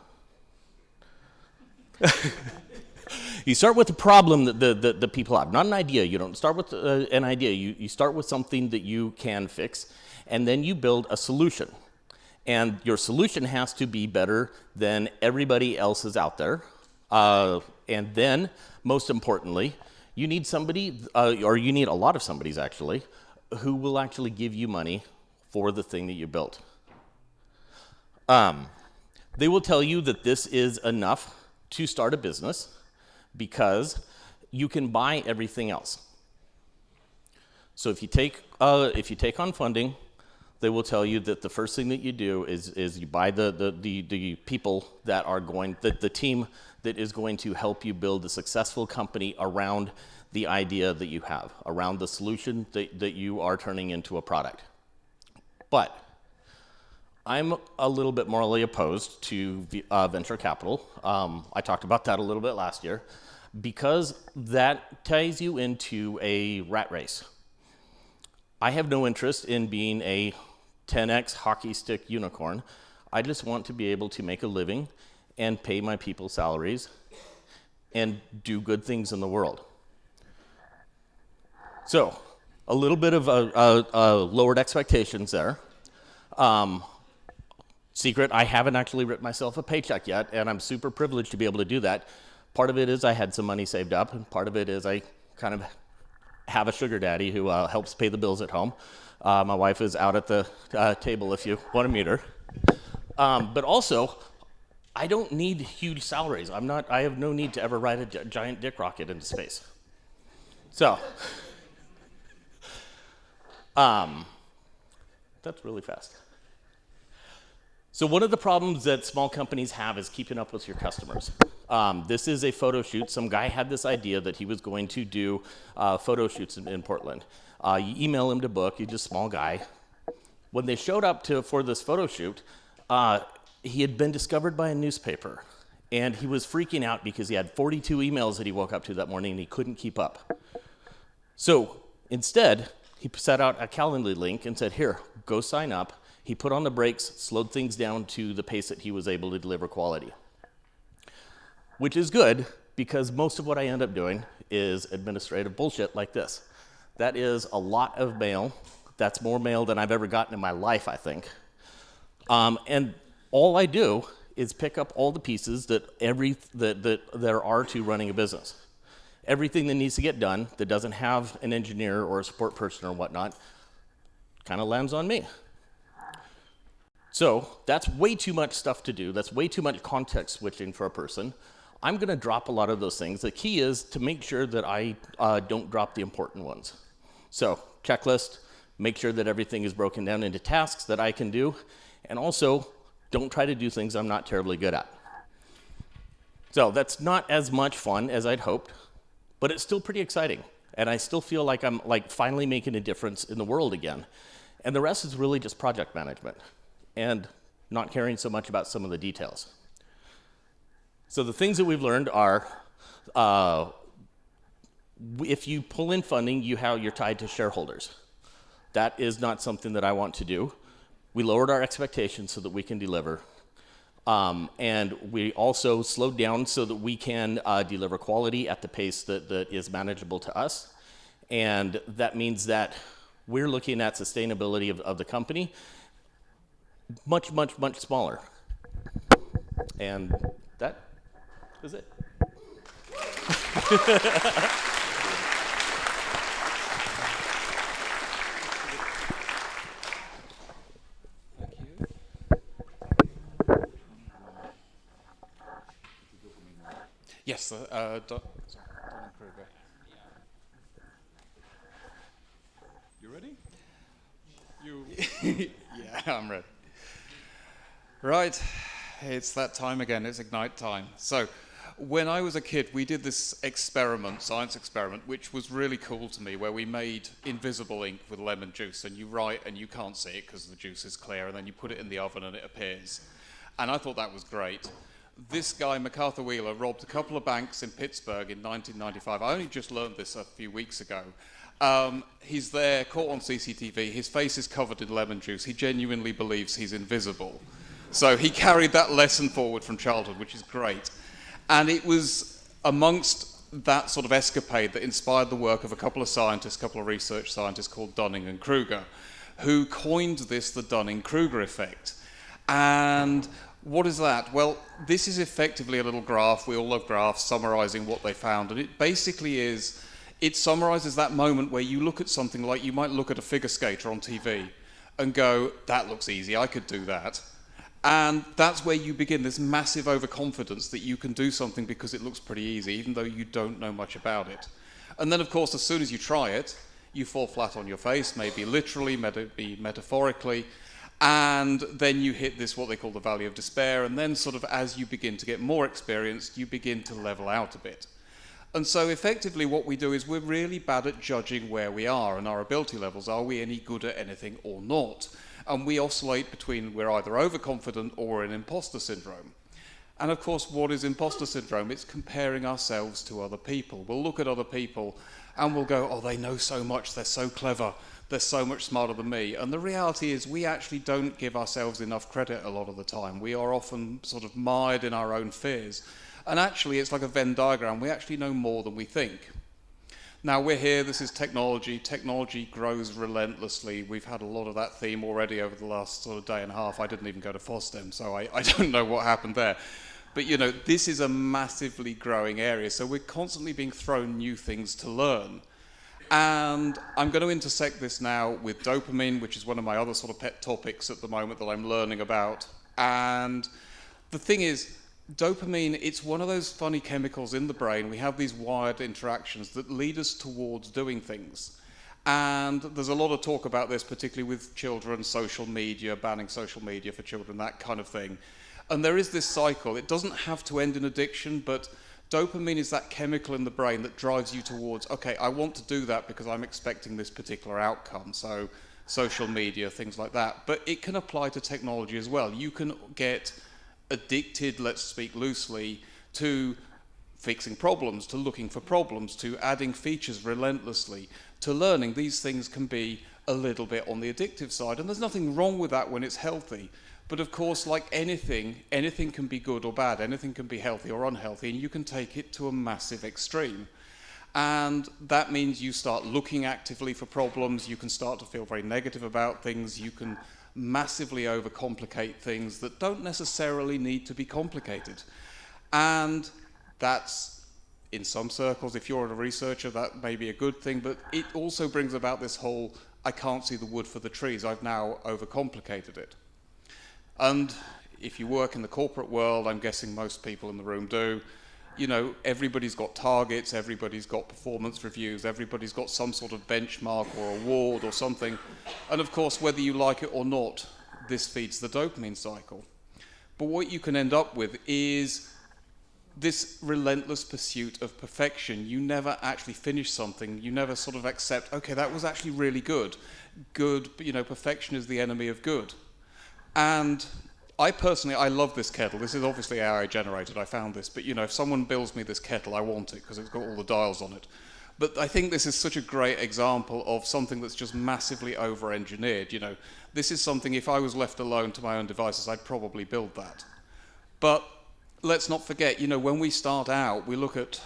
You start with the problem that the people have, not an idea. You don't start with an idea. You start with something that you can fix, and then you build a solution. And your solution has to be better than everybody else's out there. And then, most importantly, you need somebody, or you need a lot of somebody's actually, who will actually give you money for the thing that you built. They will tell you that this is enough to start a business because you can buy everything else. So if you take on funding, they will tell you that the first thing that you do is you buy the people that are going, the team that is going to help you build a successful company around the idea that you have, around the solution that you are turning into a product. But I'm a little bit morally opposed to venture capital. I talked about that a little bit last year because that ties you into a rat race. I have no interest in being a 10x hockey stick unicorn. I just want to be able to make a living and pay my people salaries and do good things in the world. So, a little bit of lowered expectations there. Secret, I haven't actually written myself a paycheck yet, and I'm super privileged to be able to do that. Part of it is I had some money saved up, and part of it is I kind of have a sugar daddy who helps pay the bills at home. My wife is out at the table if you want to meet her. But also, I don't need huge salaries. I have no need to ever ride a giant dick rocket into space. So, that's really fast. So one of the problems that small companies have is keeping up with your customers. This is a photo shoot. Some guy had this idea that he was going to do photo shoots in Portland. You email him to book, he's just a small guy. When they showed up for this photo shoot, he had been discovered by a newspaper. And he was freaking out because he had 42 emails that he woke up to that morning and he couldn't keep up. So instead, he set out a Calendly link and said, here, go sign up. He put on the brakes, slowed things down to the pace that he was able to deliver quality. Which is good, because most of what I end up doing is administrative bullshit like this. That is a lot of mail. That's more mail than I've ever gotten in my life, I think. And all I do is pick up all the pieces that there are to running a business. Everything that needs to get done that doesn't have an engineer or a support person or whatnot kind of lands on me. So that's way too much stuff to do. That's way too much context switching for a person. I'm going to drop a lot of those things. The key is to make sure that I don't drop the important ones. So checklist, make sure that everything is broken down into tasks that I can do, and also don't try to do things I'm not terribly good at. So that's not as much fun as I'd hoped, but it's still pretty exciting. And I still feel like I'm finally making a difference in the world again. And the rest is really just project management and not caring so much about some of the details. So the things that we've learned are, if you pull in funding, you're tied to shareholders. That is not something that I want to do. We lowered our expectations so that we can deliver. And we also slowed down so that we can deliver quality at the pace that is manageable to us. And that means that we're looking at sustainability of the company much, much, much smaller. And that is it. Yes, Dunning-Kruger. You ready? Yeah, I'm ready. Right. It's that time again, it's Ignite time. So, when I was a kid, we did this experiment, science experiment, which was really cool to me, where we made invisible ink with lemon juice, and you write and you can't see it because the juice is clear, and then you put it in the oven and it appears. And I thought that was great. This guy, MacArthur Wheeler, robbed a couple of banks in Pittsburgh in 1995. I only just learned this a few weeks ago. He's there, caught on CCTV. His face is covered in lemon juice. He genuinely believes he's invisible. So he carried that lesson forward from childhood, which is great. And it was amongst that sort of escapade that inspired the work of a couple of scientists, a couple of research scientists called Dunning-Kruger, who coined this the Dunning-Kruger effect. And what is that? Well, this is effectively a little graph. We all love graphs summarizing what they found. And it basically is, it summarizes that moment where you look at something like you might look at a figure skater on TV and go, that looks easy, I could do that. And that's where you begin this massive overconfidence that you can do something because it looks pretty easy, even though you don't know much about it. And then, of course, as soon as you try it, you fall flat on your face, maybe literally, maybe metaphorically, and then you hit this, what they call the valley of despair, and then sort of as you begin to get more experienced, you begin to level out a bit. And so effectively what we do is we're really bad at judging where we are and our ability levels. Are we any good at anything or not? And we oscillate between we're either overconfident or in imposter syndrome. And of course, what is imposter syndrome? It's comparing ourselves to other people. We'll look at other people and we'll go, oh, they know so much, they're so clever, they're so much smarter than me. And the reality is we actually don't give ourselves enough credit a lot of the time. We are often sort of mired in our own fears. And actually, it's like a Venn diagram. We actually know more than we think. Now we're here, this is technology. Technology grows relentlessly. We've had a lot of that theme already over the last sort of day and a half. I didn't even go to FOSDEM, so I don't know what happened there. But you know, this is a massively growing area, so we're constantly being thrown new things to learn. And I'm going to intersect this now with dopamine, which is one of my other sort of pet topics at the moment that I'm learning about. And the thing is, dopamine, it's one of those funny chemicals in the brain. We have these wired interactions that lead us towards doing things. And there's a lot of talk about this, particularly with children, social media, banning social media for children, that kind of thing. And there is this cycle. It doesn't have to end in addiction, but dopamine is that chemical in the brain that drives you towards, okay, I want to do that because I'm expecting this particular outcome. So social media, things like that. But it can apply to technology as well. You can get addicted, let's speak loosely, to fixing problems, to looking for problems, to adding features relentlessly, to learning. These things can be a little bit on the addictive side, and there's nothing wrong with that when it's healthy. But of course, like anything can be good or bad, anything can be healthy or unhealthy, and you can take it to a massive extreme. And that means you start looking actively for problems, you can start to feel very negative about things, you can massively overcomplicate things that don't necessarily need to be complicated. And that's, in some circles, if you're a researcher, that may be a good thing, but it also brings about this whole, I can't see the wood for the trees, I've now overcomplicated it. And if you work in the corporate world, I'm guessing most people in the room do, you know, everybody's got targets, everybody's got performance reviews, everybody's got some sort of benchmark or award or something. And of course, whether you like it or not, this feeds the dopamine cycle. But what you can end up with is this relentless pursuit of perfection. You never actually finish something. You never sort of accept, okay, that was actually really good. Good, you know, perfection is the enemy of good. And I personally, I love this kettle. This is obviously AI generated. I found this. But, you know, if someone builds me this kettle, I want it because it's got all the dials on it. But I think this is such a great example of something that's just massively over-engineered. You know, this is something, if I was left alone to my own devices, I'd probably build that. But let's not forget, you know, when we start out, we look at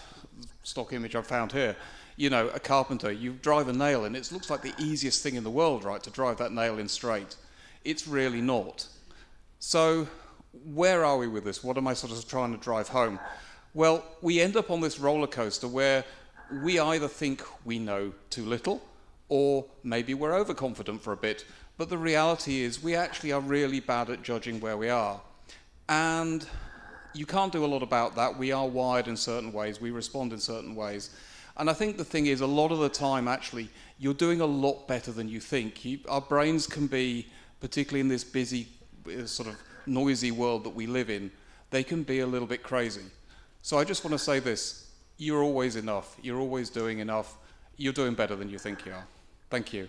stock image I've found here. You know, a carpenter, you drive a nail in, it looks like the easiest thing in the world, right, to drive that nail in straight. It's really not. So where are we with this? What am I sort of trying to drive home? Well, we end up on this roller coaster where we either think we know too little or maybe we're overconfident for a bit. But the reality is we actually are really bad at judging where we are. And you can't do a lot about that. We are wired in certain ways. We respond in certain ways. And I think the thing is, a lot of the time, actually, you're doing a lot better than you think. Our brains can be, particularly in this busy sort of noisy world that we live in, they can be a little bit crazy. So I just want to say this. You're always enough. You're always doing enough. You're doing better than you think you are. Thank you.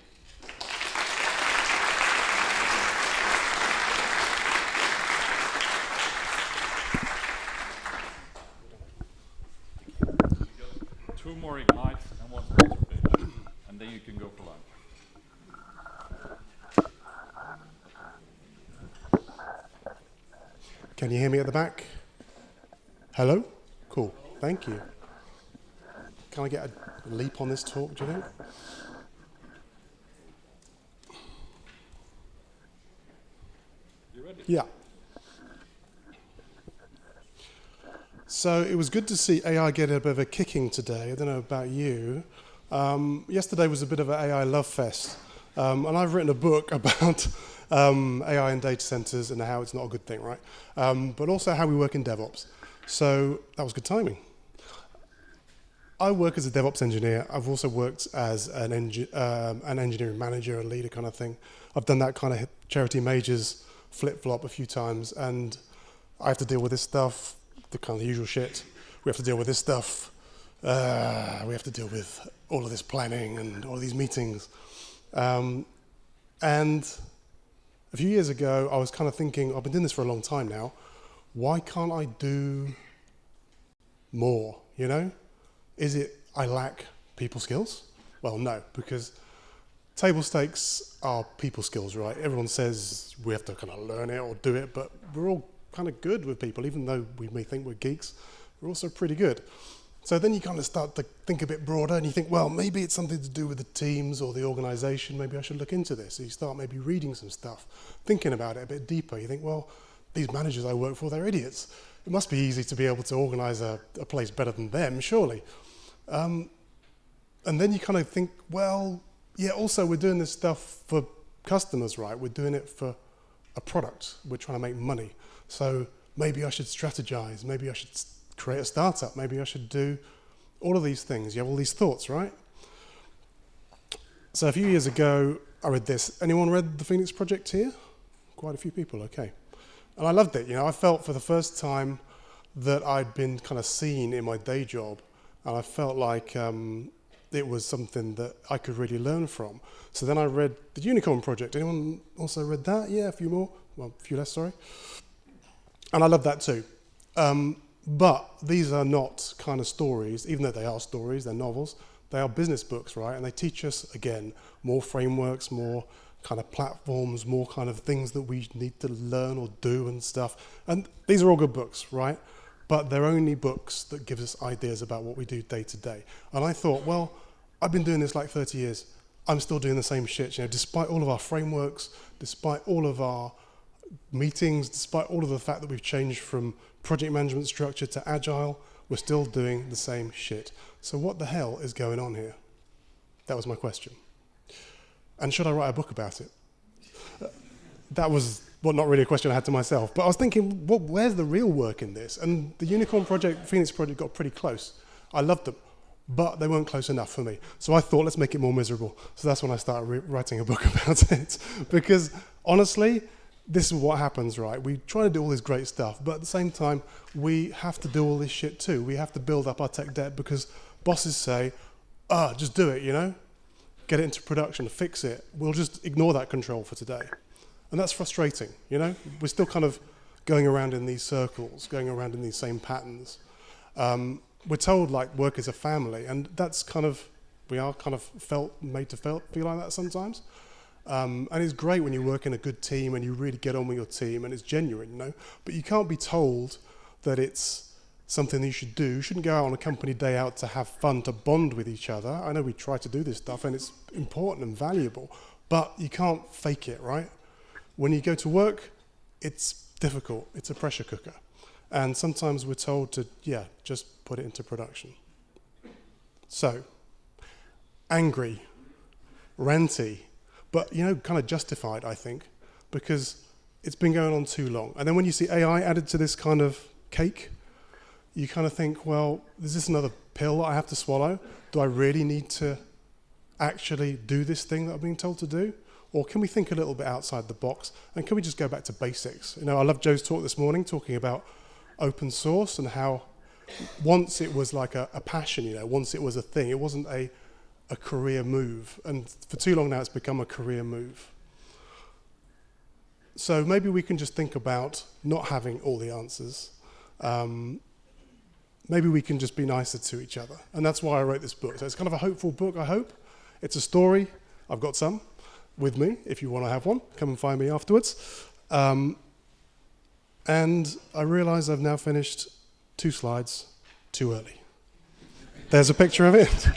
Two more ignites and one sponsor pitch, and then you can go for lunch. Can you hear me at the back? Hello? Cool. Thank you. Can I get a leap on this talk, do you think? You ready? Yeah. So it was good to see AI get a bit of a kicking today. I don't know about you. Yesterday was a bit of an AI love fest. And I've written a book about AI in data centers and how it's not a good thing, right? But also how we work in DevOps. So that was good timing. I work as a DevOps engineer. I've also worked as an engineering manager, a leader kind of thing. I've done that kind of charity majors flip-flop a few times, and I have to deal with this stuff, the kind of usual shit. We have to deal with this stuff. We have to deal with all of this planning and all of these meetings. And a few years ago, I was kind of thinking, I've been doing this for a long time now. Why can't I do more, you know? Is it I lack people skills? Well, no, because table stakes are people skills, right? Everyone says we have to kind of learn it or do it, but we're all kind of good with people, even though we may think we're geeks, we're also pretty good. So then you kind of start to think a bit broader and you think, well, maybe it's something to do with the teams or the organization. Maybe I should look into this. So you start maybe reading some stuff, thinking about it a bit deeper. You think, well, these managers I work for, they're idiots. It must be easy to be able to organize a place better than them, surely. And then you kind of think, well, yeah, also we're doing this stuff for customers, right? We're doing it for a product. We're trying to make money. So maybe I should strategize. Maybe I should create a startup. Maybe I should do all of these things. You have all these thoughts, right? So a few years ago, I read this. Anyone read The Phoenix Project here? Quite a few people, okay. And I loved it. You know, I felt for the first time that I'd been kind of seen in my day job, and I felt like it was something that I could really learn from. So then I read The Unicorn Project. Anyone also read that? Yeah, a few more. Well, a few less, sorry. And I love that too. But these are not kind of stories, even though they are stories, they're novels, they are business books, right? And they teach us, again, more frameworks, more kind of platforms, more kind of things that we need to learn or do and stuff. And these are all good books, right? But they're only books that give us ideas about what we do day to day. And I thought, well, I've been doing this like 30 years. I'm still doing the same shit, you know, despite all of our frameworks, despite all of our meetings, despite all of the fact that we've changed from project management structure to agile, we're still doing the same shit. So what the hell is going on here? That was my question. And should I write a book about it? That was, well, not really a question I had to myself, but I was thinking, well, where's the real work in this? And the Unicorn Project, Phoenix Project got pretty close. I loved them, but they weren't close enough for me. So I thought, let's make it more miserable. So that's when I started writing a book about it. Because honestly, this is what happens, right? We try to do all this great stuff, but at the same time, we have to do all this shit too. We have to build up our tech debt because bosses say, just do it, you know? Get it into production, fix it. We'll just ignore that control for today. And that's frustrating, you know? We're still kind of going around in these circles, going around in these same patterns. We're told like work is a family, and that's kind of, we are kind of made to feel like that sometimes. And it's great when you work in a good team and you really get on with your team and it's genuine, you know? But you can't be told that it's something that you should do. You shouldn't go out on a company day out to have fun, to bond with each other. I know we try to do this stuff and it's important and valuable, but you can't fake it, right? When you go to work, it's difficult. It's a pressure cooker. And sometimes we're told to, yeah, just put it into production. So, angry, ranty, but, you know, kind of justified, I think, because it's been going on too long. And then when you see AI added to this kind of cake, you kind of think, well, is this another pill that I have to swallow? Do I really need to actually do this thing that I'm being told to do? Or can we think a little bit outside the box? And can we just go back to basics? You know, I love Joe's talk this morning, talking about open source and how once it was like a passion, you know, once it was a thing, it wasn't a career move. And for too long now, it's become a career move. So maybe we can just think about not having all the answers. Maybe we can just be nicer to each other. And that's why I wrote this book. So it's kind of a hopeful book, I hope. It's a story. I've got some with me. If you want to have one, come and find me afterwards. And I realize I've now finished 2 slides too early. There's a picture of it.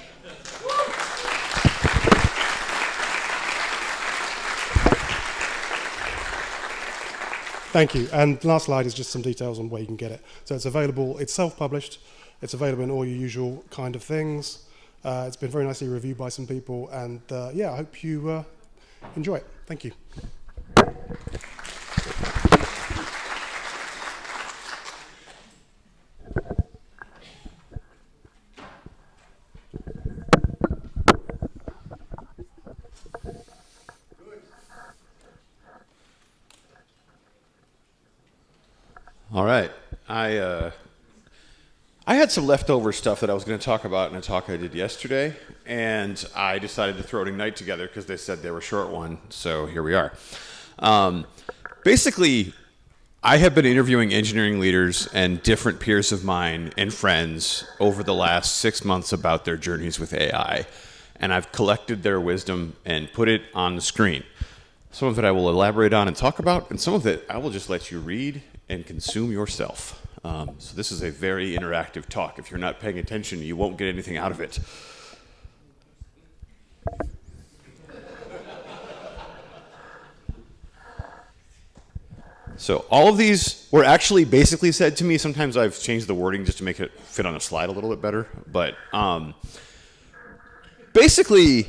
Thank you. And the last slide is just some details on where you can get it. So it's available, it's self-published, it's available in all your usual kind of things. It's been very nicely reviewed by some people, and yeah, I hope you enjoy it. Thank you. All right. I had some leftover stuff that I was going to talk about in a talk I did yesterday, and I decided to throw it Ignite together because they said they were a short one, so here we are. Basically, I have been interviewing engineering leaders and different peers of mine and friends over the last 6 months about their journeys with AI, and I've collected their wisdom and put it on the screen. Some of it I will elaborate on and talk about, and some of it I will just let you read and consume yourself. So this is a very interactive talk. If you're not paying attention, you won't get anything out of it. So all of these were actually basically said to me. Sometimes I've changed the wording just to make it fit on a slide a little bit better. But basically,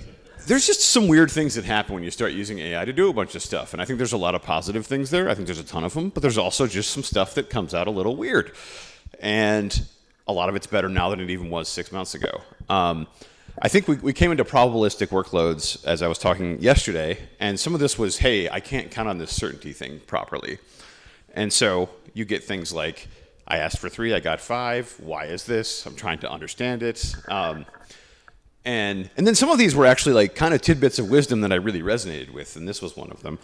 there's just some weird things that happen when you start using AI to do a bunch of stuff. And I think there's a lot of positive things there. I think there's a ton of them. But there's also just some stuff that comes out a little weird. And a lot of it's better now than it even was 6 months ago. I think we came into probabilistic workloads as I was talking yesterday. And some of this was, hey, I can't count on this certainty thing properly. And so you get things like, I asked for 3, I got 5. Why is this? I'm trying to understand it. And then some of these were actually like kind of tidbits of wisdom that I really resonated with, and this was one of them.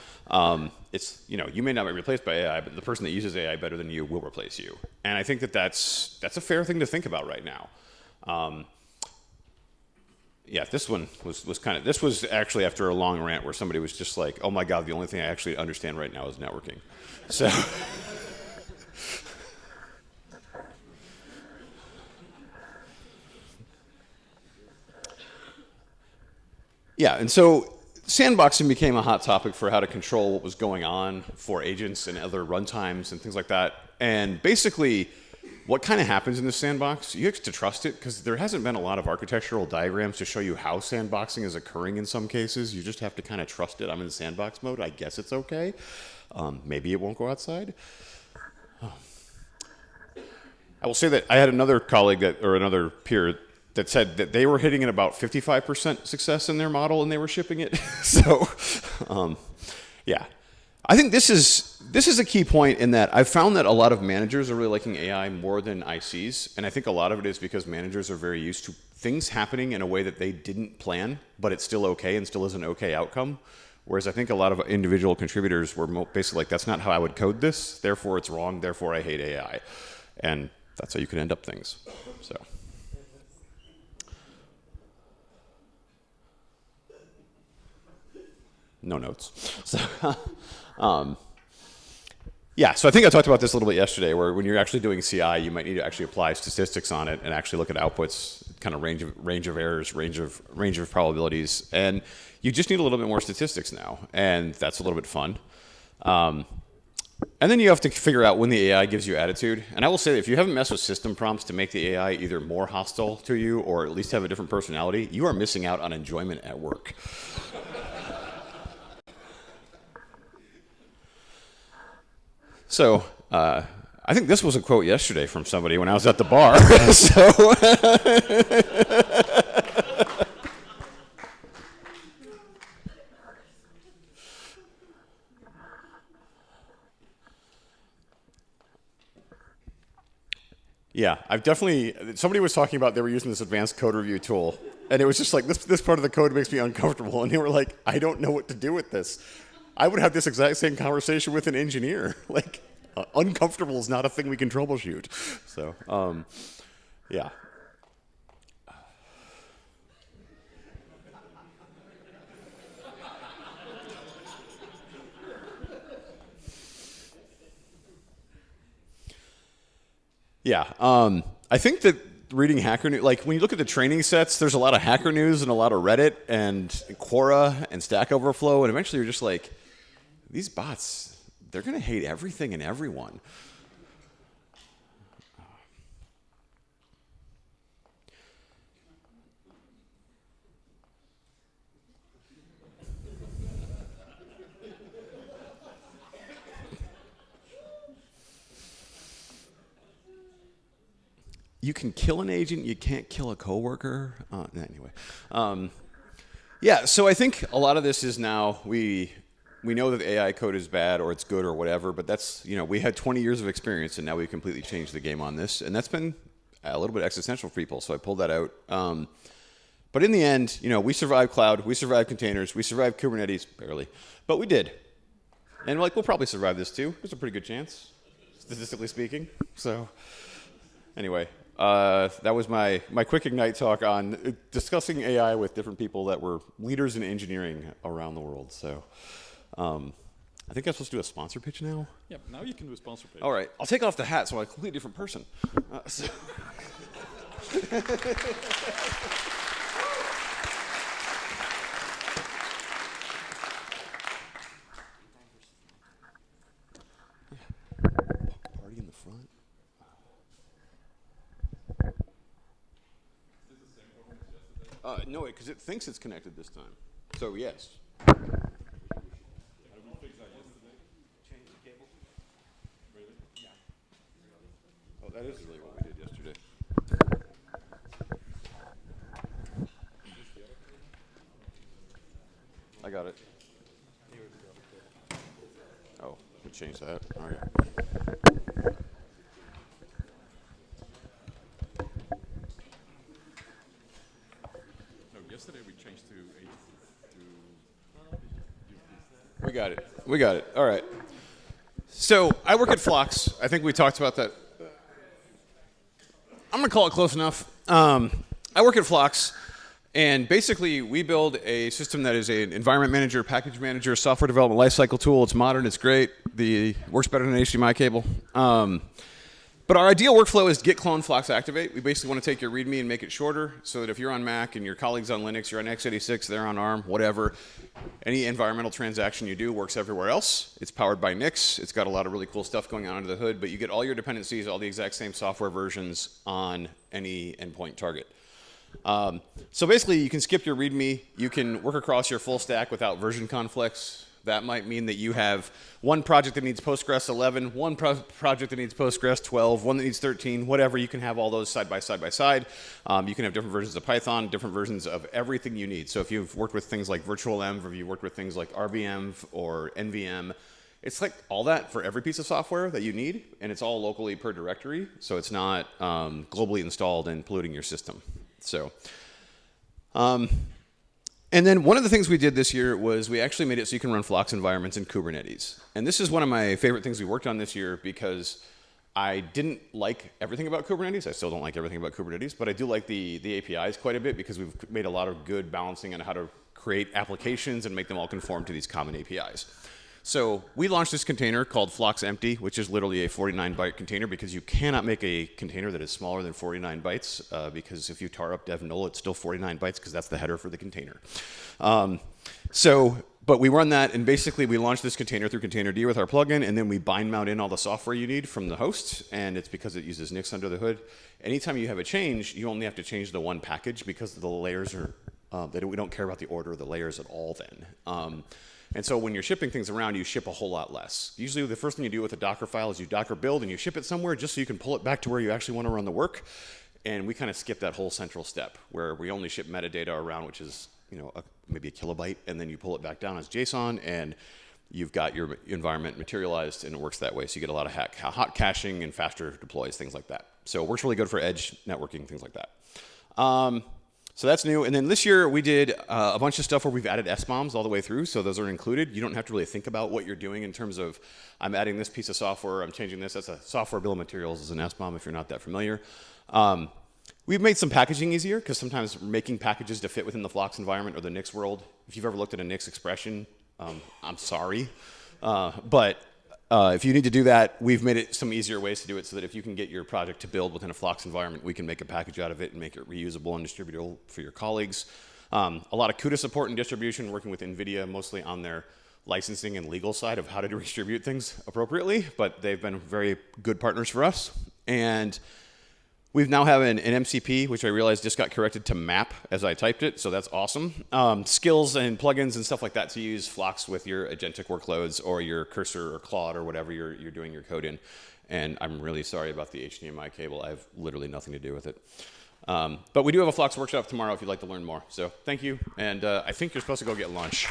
It's, you know, you may not be replaced by AI, but the person that uses AI better than you will replace you. And I think that that's a fair thing to think about right now. Yeah, this one was kind of, this was actually after a long rant where somebody was just like, oh my God, the only thing I actually understand right now is networking. So. Yeah, and so sandboxing became a hot topic for how to control what was going on for agents and other runtimes and things like that. And basically, what kind of happens in the sandbox, you have to trust it because there hasn't been a lot of architectural diagrams to show you how sandboxing is occurring in some cases. You just have to kind of trust it. I'm in sandbox mode. I guess it's okay. Maybe it won't go outside. I will say that I had another colleague or another peer that said that they were hitting at about 55% success in their model and they were shipping it. So, yeah. I think this is a key point in that I've found that a lot of managers are really liking AI more than ICs, and I think a lot of it is because managers are very used to things happening in a way that they didn't plan, but it's still okay and still is an okay outcome. Whereas I think a lot of individual contributors were basically like, that's not how I would code this, therefore it's wrong, therefore I hate AI. And that's how you can end up things. So. No notes. So, yeah, so I think I talked about this a little bit yesterday, where when you're actually doing CI, you might need to actually apply statistics on it and actually look at outputs, kind of range of errors, range of probabilities, and you just need a little bit more statistics now, and that's a little bit fun. And then you have to figure out when the AI gives you attitude. And I will say that if you haven't messed with system prompts to make the AI either more hostile to you or at least have a different personality, you are missing out on enjoyment at work. So I think this was a quote yesterday from somebody when I was at the bar. I've definitely, somebody was talking about they were using this advanced code review tool, and it was just like, this part of the code makes me uncomfortable, and they were like, I don't know what to do with this. I would have this exact same conversation with an engineer. Like, uncomfortable is not a thing we can troubleshoot. So, yeah. Yeah, I think that reading Hacker News, like when you look at the training sets, there's a lot of Hacker News and a lot of Reddit and Quora and Stack Overflow, and eventually you're just like, these bots, they're going to hate everything and everyone. You can kill an agent, you can't kill a coworker. Anyway, yeah. So I think a lot of this is now we know that AI code is bad or it's good or whatever, but that's, you know, we had 20 years of experience and now we've completely changed the game on this, and that's been a little bit existential for people. So I pulled that out. But in the end, you know, we survived cloud, we survived containers, we survived Kubernetes barely, but we did, and like we'll probably survive this too. There's a pretty good chance, statistically speaking. So anyway. That was my quick Ignite talk on discussing AI with different people that were leaders in engineering around the world. So I think I'm supposed to do a sponsor pitch now. Yeah, now you can do a sponsor pitch. All right, I'll take off the hat so I'm a completely different person. Party in the front. No, because it thinks it's connected this time. So yes. How did we fix that yesterday? Change the cable. Really? Yeah. Oh, that is really what we did yesterday. I got it. Oh, we changed that. All right. Yesterday we changed to We got it. We got it. All right. So I work at Phlox. I think we talked about that. I'm going to call it close enough. I work at Phlox, and basically we build a system that is an environment manager, package manager, software development lifecycle tool. It's modern. It's great. It works better than an HDMI cable. But our ideal workflow is git clone Phlox activate. We basically want to take your README and make it shorter so that if you're on Mac and your colleagues on Linux, you're on x86, they're on ARM, whatever, any environmental transaction you do works everywhere else. It's powered by Nix. It's got a lot of really cool stuff going on under the hood, but you get all your dependencies, all the exact same software versions on any endpoint target. So basically, you can skip your README. You can work across your full stack without version conflicts. That might mean that you have one project that needs Postgres 11, one project that needs Postgres 12, one that needs 13, whatever. You can have all those side by side by side. You can have different versions of Python, different versions of everything you need. So if you've worked with things like virtualenv, or if you've worked with things like RBM or NVM, it's like all that for every piece of software that you need, and it's all locally per directory, so it's not globally installed and polluting your system. So. And then one of the things we did this year was we actually made it so you can run Phlox environments in Kubernetes. And this is one of my favorite things we worked on this year because I didn't like everything about Kubernetes. I still don't like everything about Kubernetes, but I do like the APIs quite a bit because we've made a lot of good balancing on how to create applications and make them all conform to these common APIs. So we launched this container called Phlox Empty, which is literally a 49-byte container because you cannot make a container that is smaller than 49 bytes because if you tar up dev null, it's still 49 bytes because that's the header for the container. But we run that, and basically we launch this container through Containerd with our plugin, and then we bind mount in all the software you need from the host, and it's because it uses Nix under the hood. Anytime you have a change, you only have to change the one package because the layers are, we don't care about the order of the layers at all then. And so when you're shipping things around, you ship a whole lot less. Usually the first thing you do with a Docker file is you Docker build and you ship it somewhere just so you can pull it back to where you actually want to run the work. And we kind of skip that whole central step where we only ship metadata around, which is maybe a kilobyte, and then you pull it back down as JSON. And you've got your environment materialized, and it works that way. So you get a lot of hot caching and faster deploys, things like that. So it works really good for edge networking, things like that. So that's new. And then this year we did a bunch of stuff where we've added SBOMs all the way through. So those are included. You don't have to really think about what you're doing in terms of, I'm adding this piece of software, I'm changing this. That's a software bill of materials as an SBOM if you're not that familiar. We've made some packaging easier because sometimes making packages to fit within the Flux environment or the Nix world, if you've ever looked at a Nix expression, I'm sorry. But if you need to do that, we've made it some easier ways to do it so that if you can get your project to build within a Flux environment, we can make a package out of it and make it reusable and distributable for your colleagues. A lot of CUDA support and distribution, working with NVIDIA mostly on their licensing and legal side of how to distribute things appropriately, but they've been very good partners for us. And we now have an MCP, which I realized just got corrected to map as I typed it, so that's awesome. Skills and plugins and stuff like that to use Flux with your agentic workloads or your Cursor or Claude or whatever you're doing your code in. And I'm really sorry about the HDMI cable. I have literally nothing to do with it. But we do have a Flux workshop tomorrow if you'd like to learn more. So thank you, and I think you're supposed to go get lunch.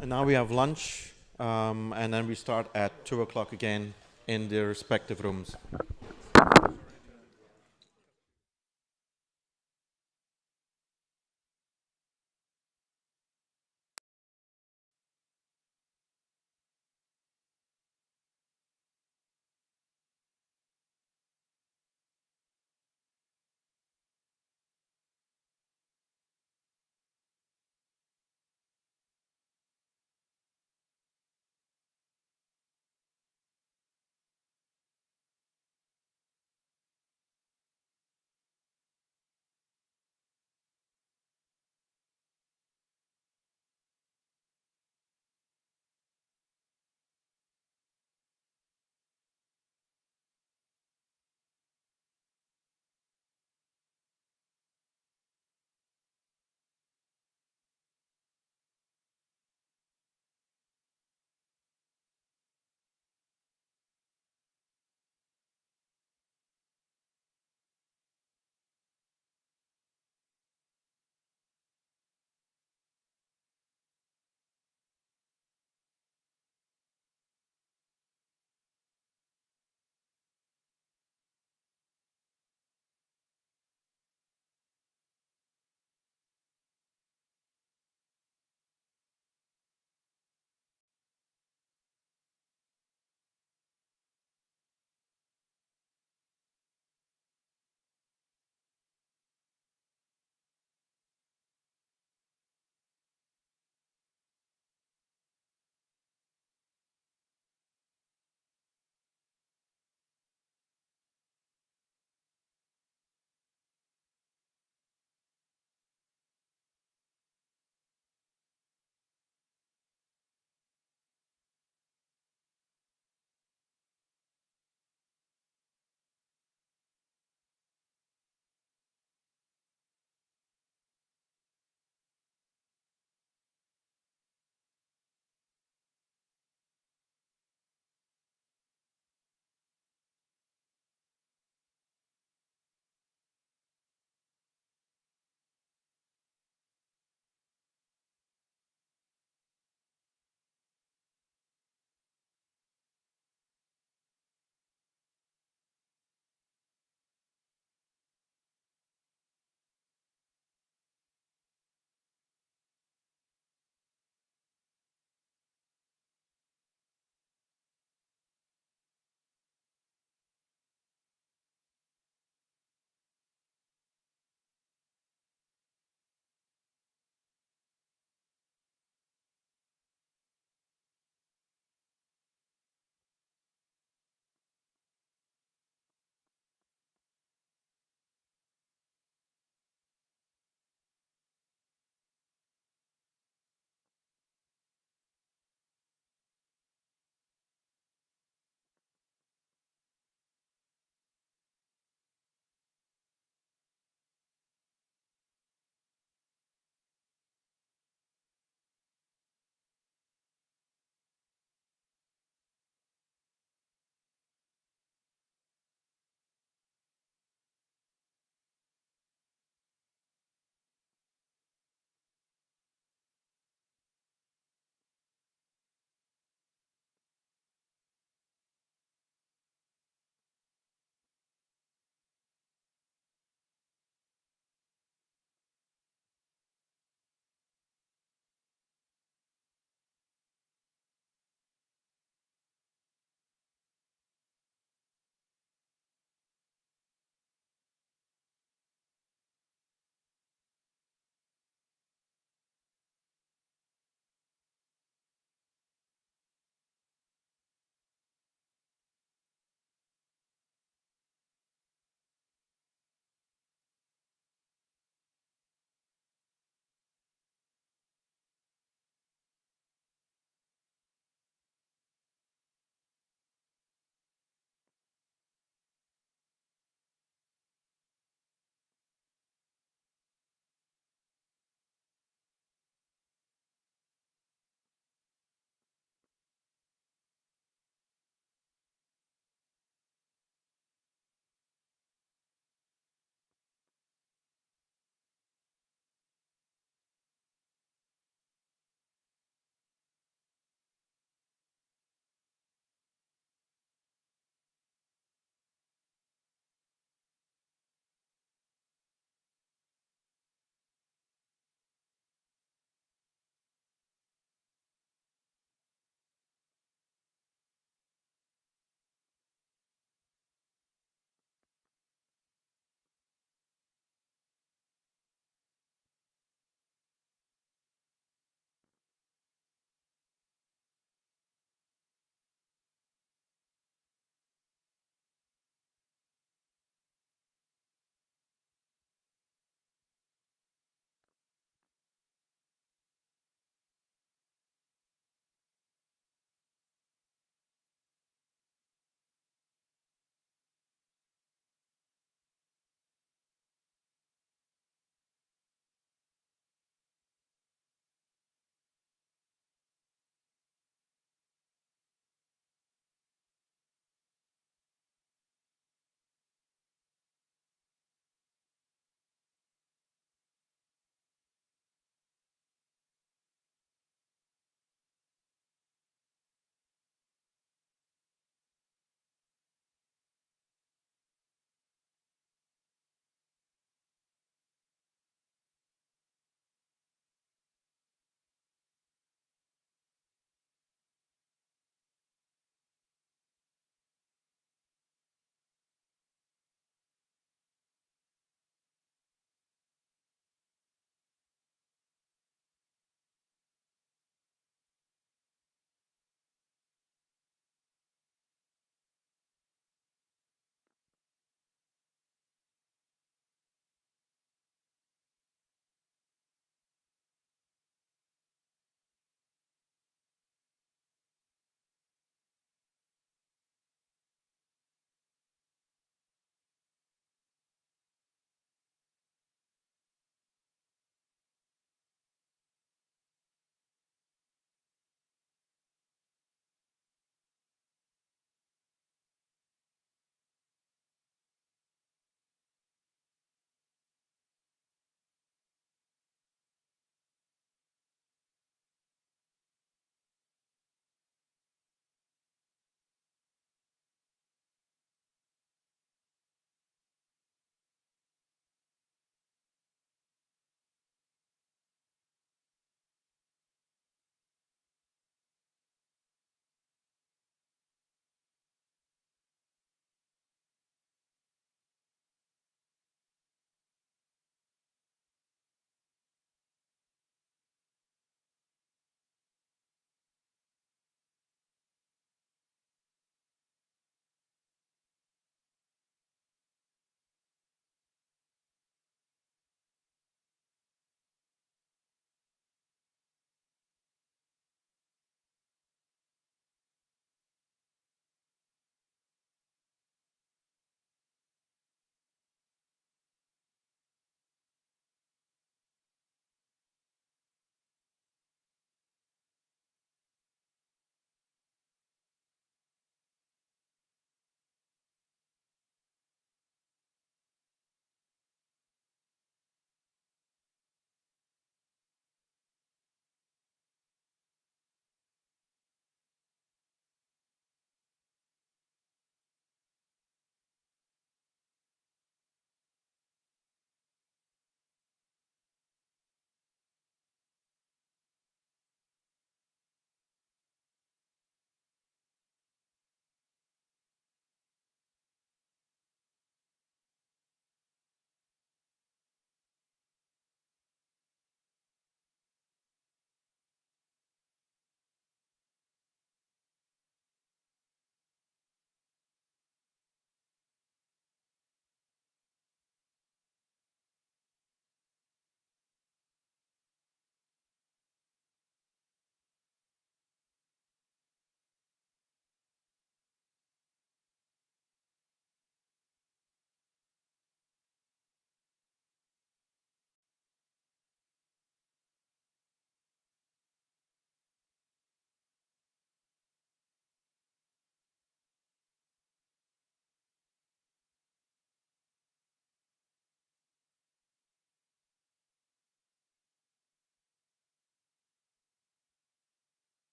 And now we have lunch. And then we start at 2 o'clock again in the respective rooms.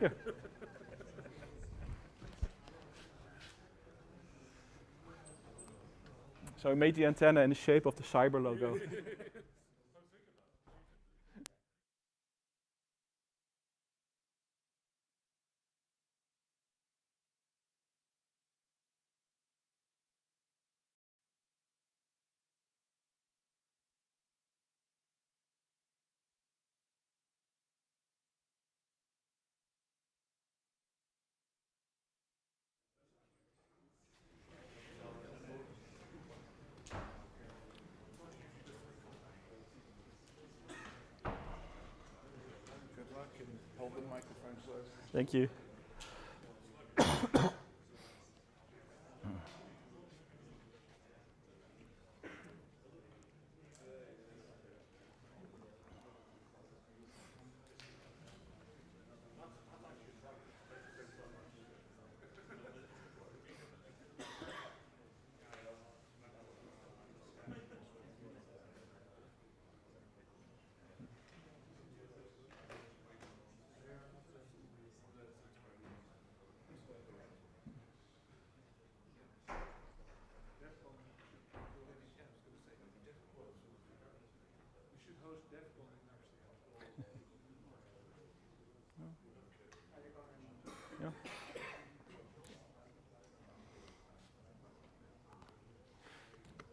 So I made the antenna in the shape of the cyber logo. Good luck and hold the microphone close. Thank you.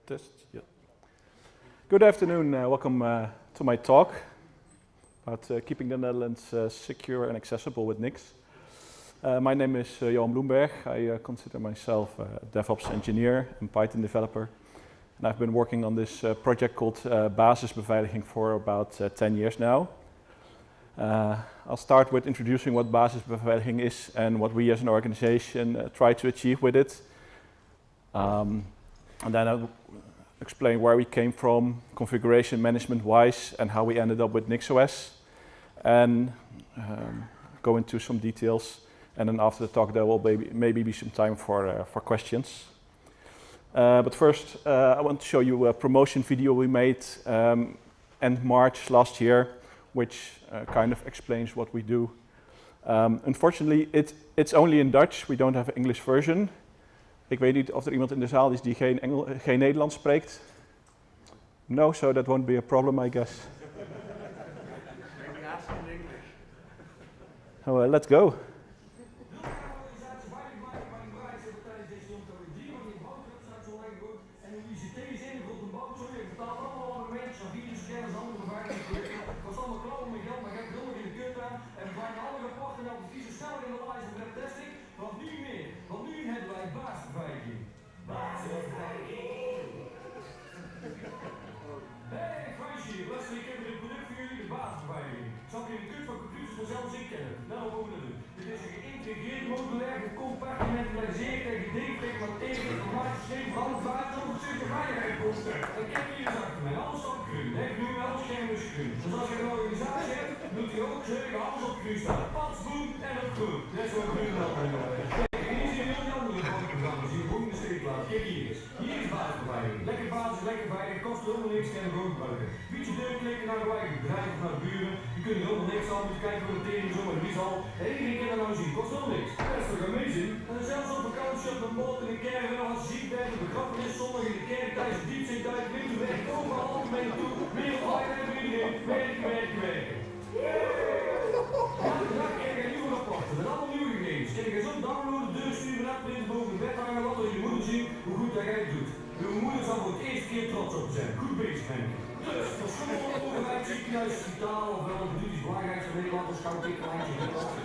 Test. Yeah. Good afternoon. Welcome to my talk about keeping the Netherlands secure and accessible with Nix. My name is Johan Bloemberg. I consider myself a DevOps engineer and Python developer. And I've been working on this project called Basisbeveiliging for about 10 years now. I'll start with introducing what Basisbeveiliging is and what we as an organization try to achieve with it. And then I'll explain where we came from, configuration management-wise, and how we ended up with NixOS. And go into some details. And then after the talk, there will maybe be some time for questions. But first, I want to show you a promotion video we made end March last year, which kind of explains what we do. Unfortunately, it's only in Dutch. We don't have an English version. Ik weet niet of er iemand in de zaal is die geen Nederlands spreekt. No, so that won't be a problem, I guess. Maybe ask in English. Oh, let's go. Ik heb hier gezegd, mijn alles op groen. Ik doe alles geen groen. Dus als je een organisatie hebt, moet je ook zeggen, alles op groen staan. Pas, boem en op groen. Dat is wat groen wel kan doen. Kijk, hier zie je heel die andere programma's die gewoon in de steek laten. Kijk hier eens. Hier is basisbeveiliging. Lekker basis, lekker veilig, kost helemaal niks, kan je gewoon gebruiken. Beetje deur klikken naar de eigen bedrijf of naar de buren. Je kunt er helemaal niks aan, moet je kijken voor de tering zo, maar wie zal. En iedereen kan dat nou zien, kost helemaal niks. Dat is toch amazing? En zelfs op vakantie, op een boot in de kerk, en als je ziek bent, op de begrafenis, zondag in de kerk, tijdens de diepzeeduik, winterwerk, overal algemeen naartoe. Wereldwijd voor iedereen, werken, werken, werken. Elke dag krijg je nieuwe rapporten met allemaal nieuwe gegevens. Kijk, je zo downloaden, deur sturen, printen boven de bed hangen, laten we je moeder zien hoe goed dat jij het doet. Je moeder zal voor het eerste keer trots op zijn. Goed bezig, denk ik. Dus, voor school, overheid, ziekenhuis, hospitaal of wel een iets belangrijks van Nederland, als schouw,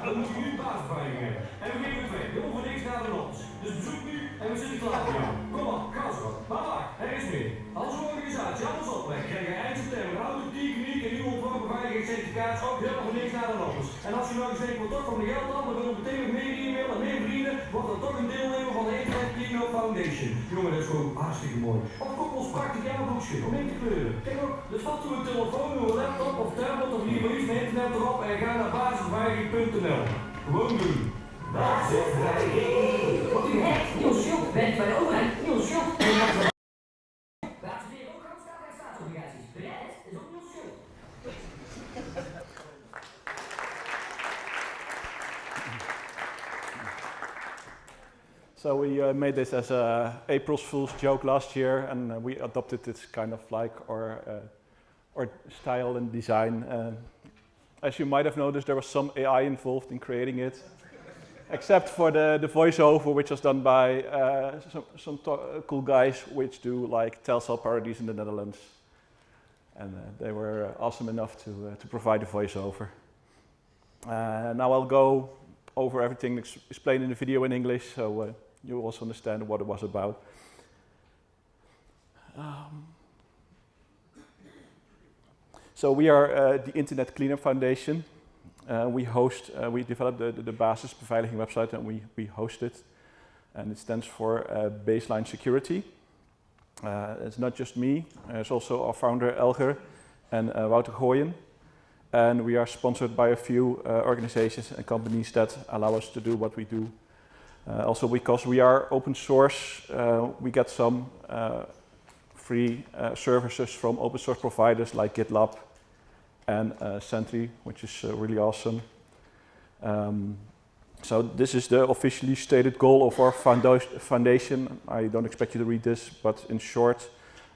dan moet je nu basisbeveiliging hebben. En we geven het weg, helemaal voor niks naar de ons. Dus bezoek nu en we zitten klaar voor jou. Kom op, ga zo. Maar wacht, er is meer. Als een organisatie alles opleggen, krijg je eind september authentiek, uniek en nieuw ontworpen beveiligingscertificaat ook helemaal voor niks naar de ons. En als je nou eens denkt, wat toch van de geld af, dan wil je meteen nog meer e-mail en meer vrienden, wordt dan toch een deelnemer van de Internet Foundation. Jongen, dat is gewoon hartstikke mooi. Of koop ons prakticaal boekje om in te kleuren. Kijk ook, dus vat uw telefoon, uw laptop of tablet of liever iets met internet erop en ga naar basisbeveiliging.nl. Gewoon doen. Basisbeveiliging. Wordt u hackt, nieuw schild, bent bij de overheid, nieuw schild. Baatsbeveiliging ook grootstaat en staatsobligaties. De rest is ook nieuw schild. So we made this as a April's Fool's joke last year, and we adopted this kind of like our style and design. As you might have noticed, there was some AI involved in creating it, except for the voiceover, which was done by some cool guys which do like Telcel parodies in the Netherlands. And they were awesome enough to provide the voiceover. Now I'll go over everything explained in the video in English, so you also understand what it was about. So we are the Internet Cleanup Foundation. We developed the basis beveiliging website, and we host it. And it stands for baseline security. It's not just me, it's also our founder Elger and Wouter Gooyen. And we are sponsored by a few organizations and companies that allow us to do what we do. Also because we are open source, we get some free services from open source providers like GitLab and Sentry, which is really awesome. So this is the officially stated goal of our foundation. I don't expect you to read this, but in short,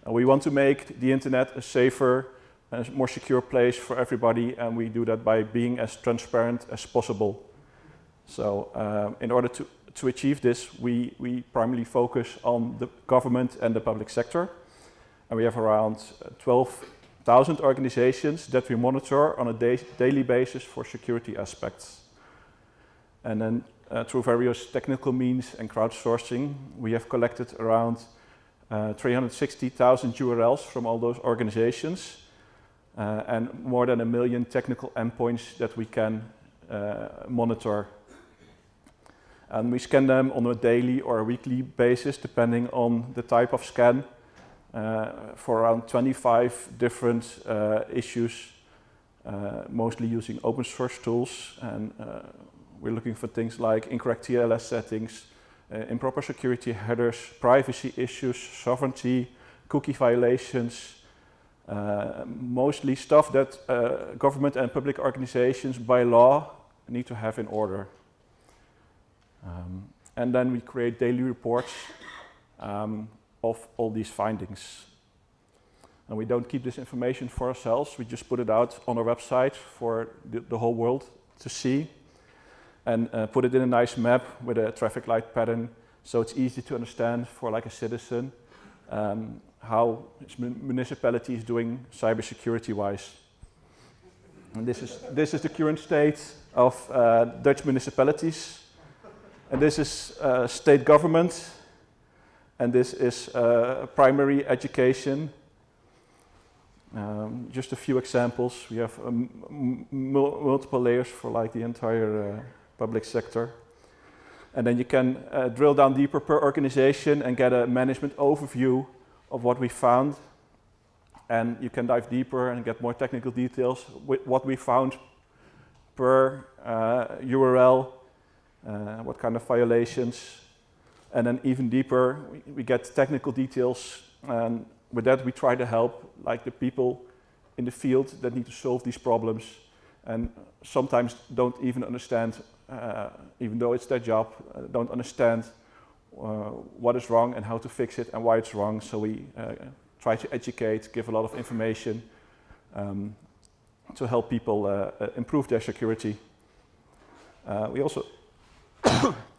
we want to make the internet a safer and more secure place for everybody, and we do that by being as transparent as possible. So in order to achieve this, we primarily focus on the government and the public sector. And we have around 12,000 organizations that we monitor on a daily basis for security aspects. And then through various technical means and crowdsourcing, we have collected around 360,000 URLs from all those organizations and more than 1 million technical endpoints that we can monitor. And we scan them on a daily or a weekly basis, depending on the type of scan, for around 25 different issues, mostly using open source tools. And we're looking for things like incorrect TLS settings, improper security headers, privacy issues, sovereignty, cookie violations, mostly stuff that government and public organizations by law need to have in order. And then we create daily reports of all these findings. And we don't keep this information for ourselves, we just put it out on our website for the whole world to see. And put it in a nice map with a traffic light pattern, so it's easy to understand for like a citizen how its municipality is doing cybersecurity-wise. And this is the current state of Dutch municipalities, and this is state government, and this is primary education. Just a few examples. We have multiple layers for like the entire public sector. And then you can drill down deeper per organization and get a management overview of what we found. And you can dive deeper and get more technical details with what we found per URL, what kind of violations. And then even deeper, we get technical details. And with that, we try to help like the people in the field that need to solve these problems and sometimes don't even understand, even though it's their job, don't understand what is wrong and how to fix it and why it's wrong. So we try to educate, give a lot of information to help people improve their security. We also,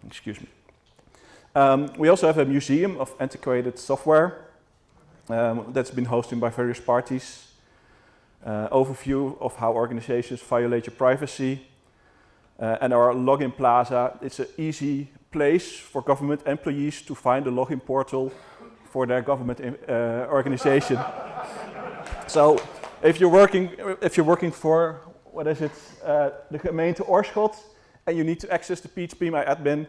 excuse me. We also have a museum of antiquated software that's been hosted by various parties. Overview of how organizations violate your privacy. And our login plaza, it's an easy place for government employees to find a login portal for their government organization. So if you're working for, what is it, the gemeente Oorschot, and you need to access the PHP-My-admin,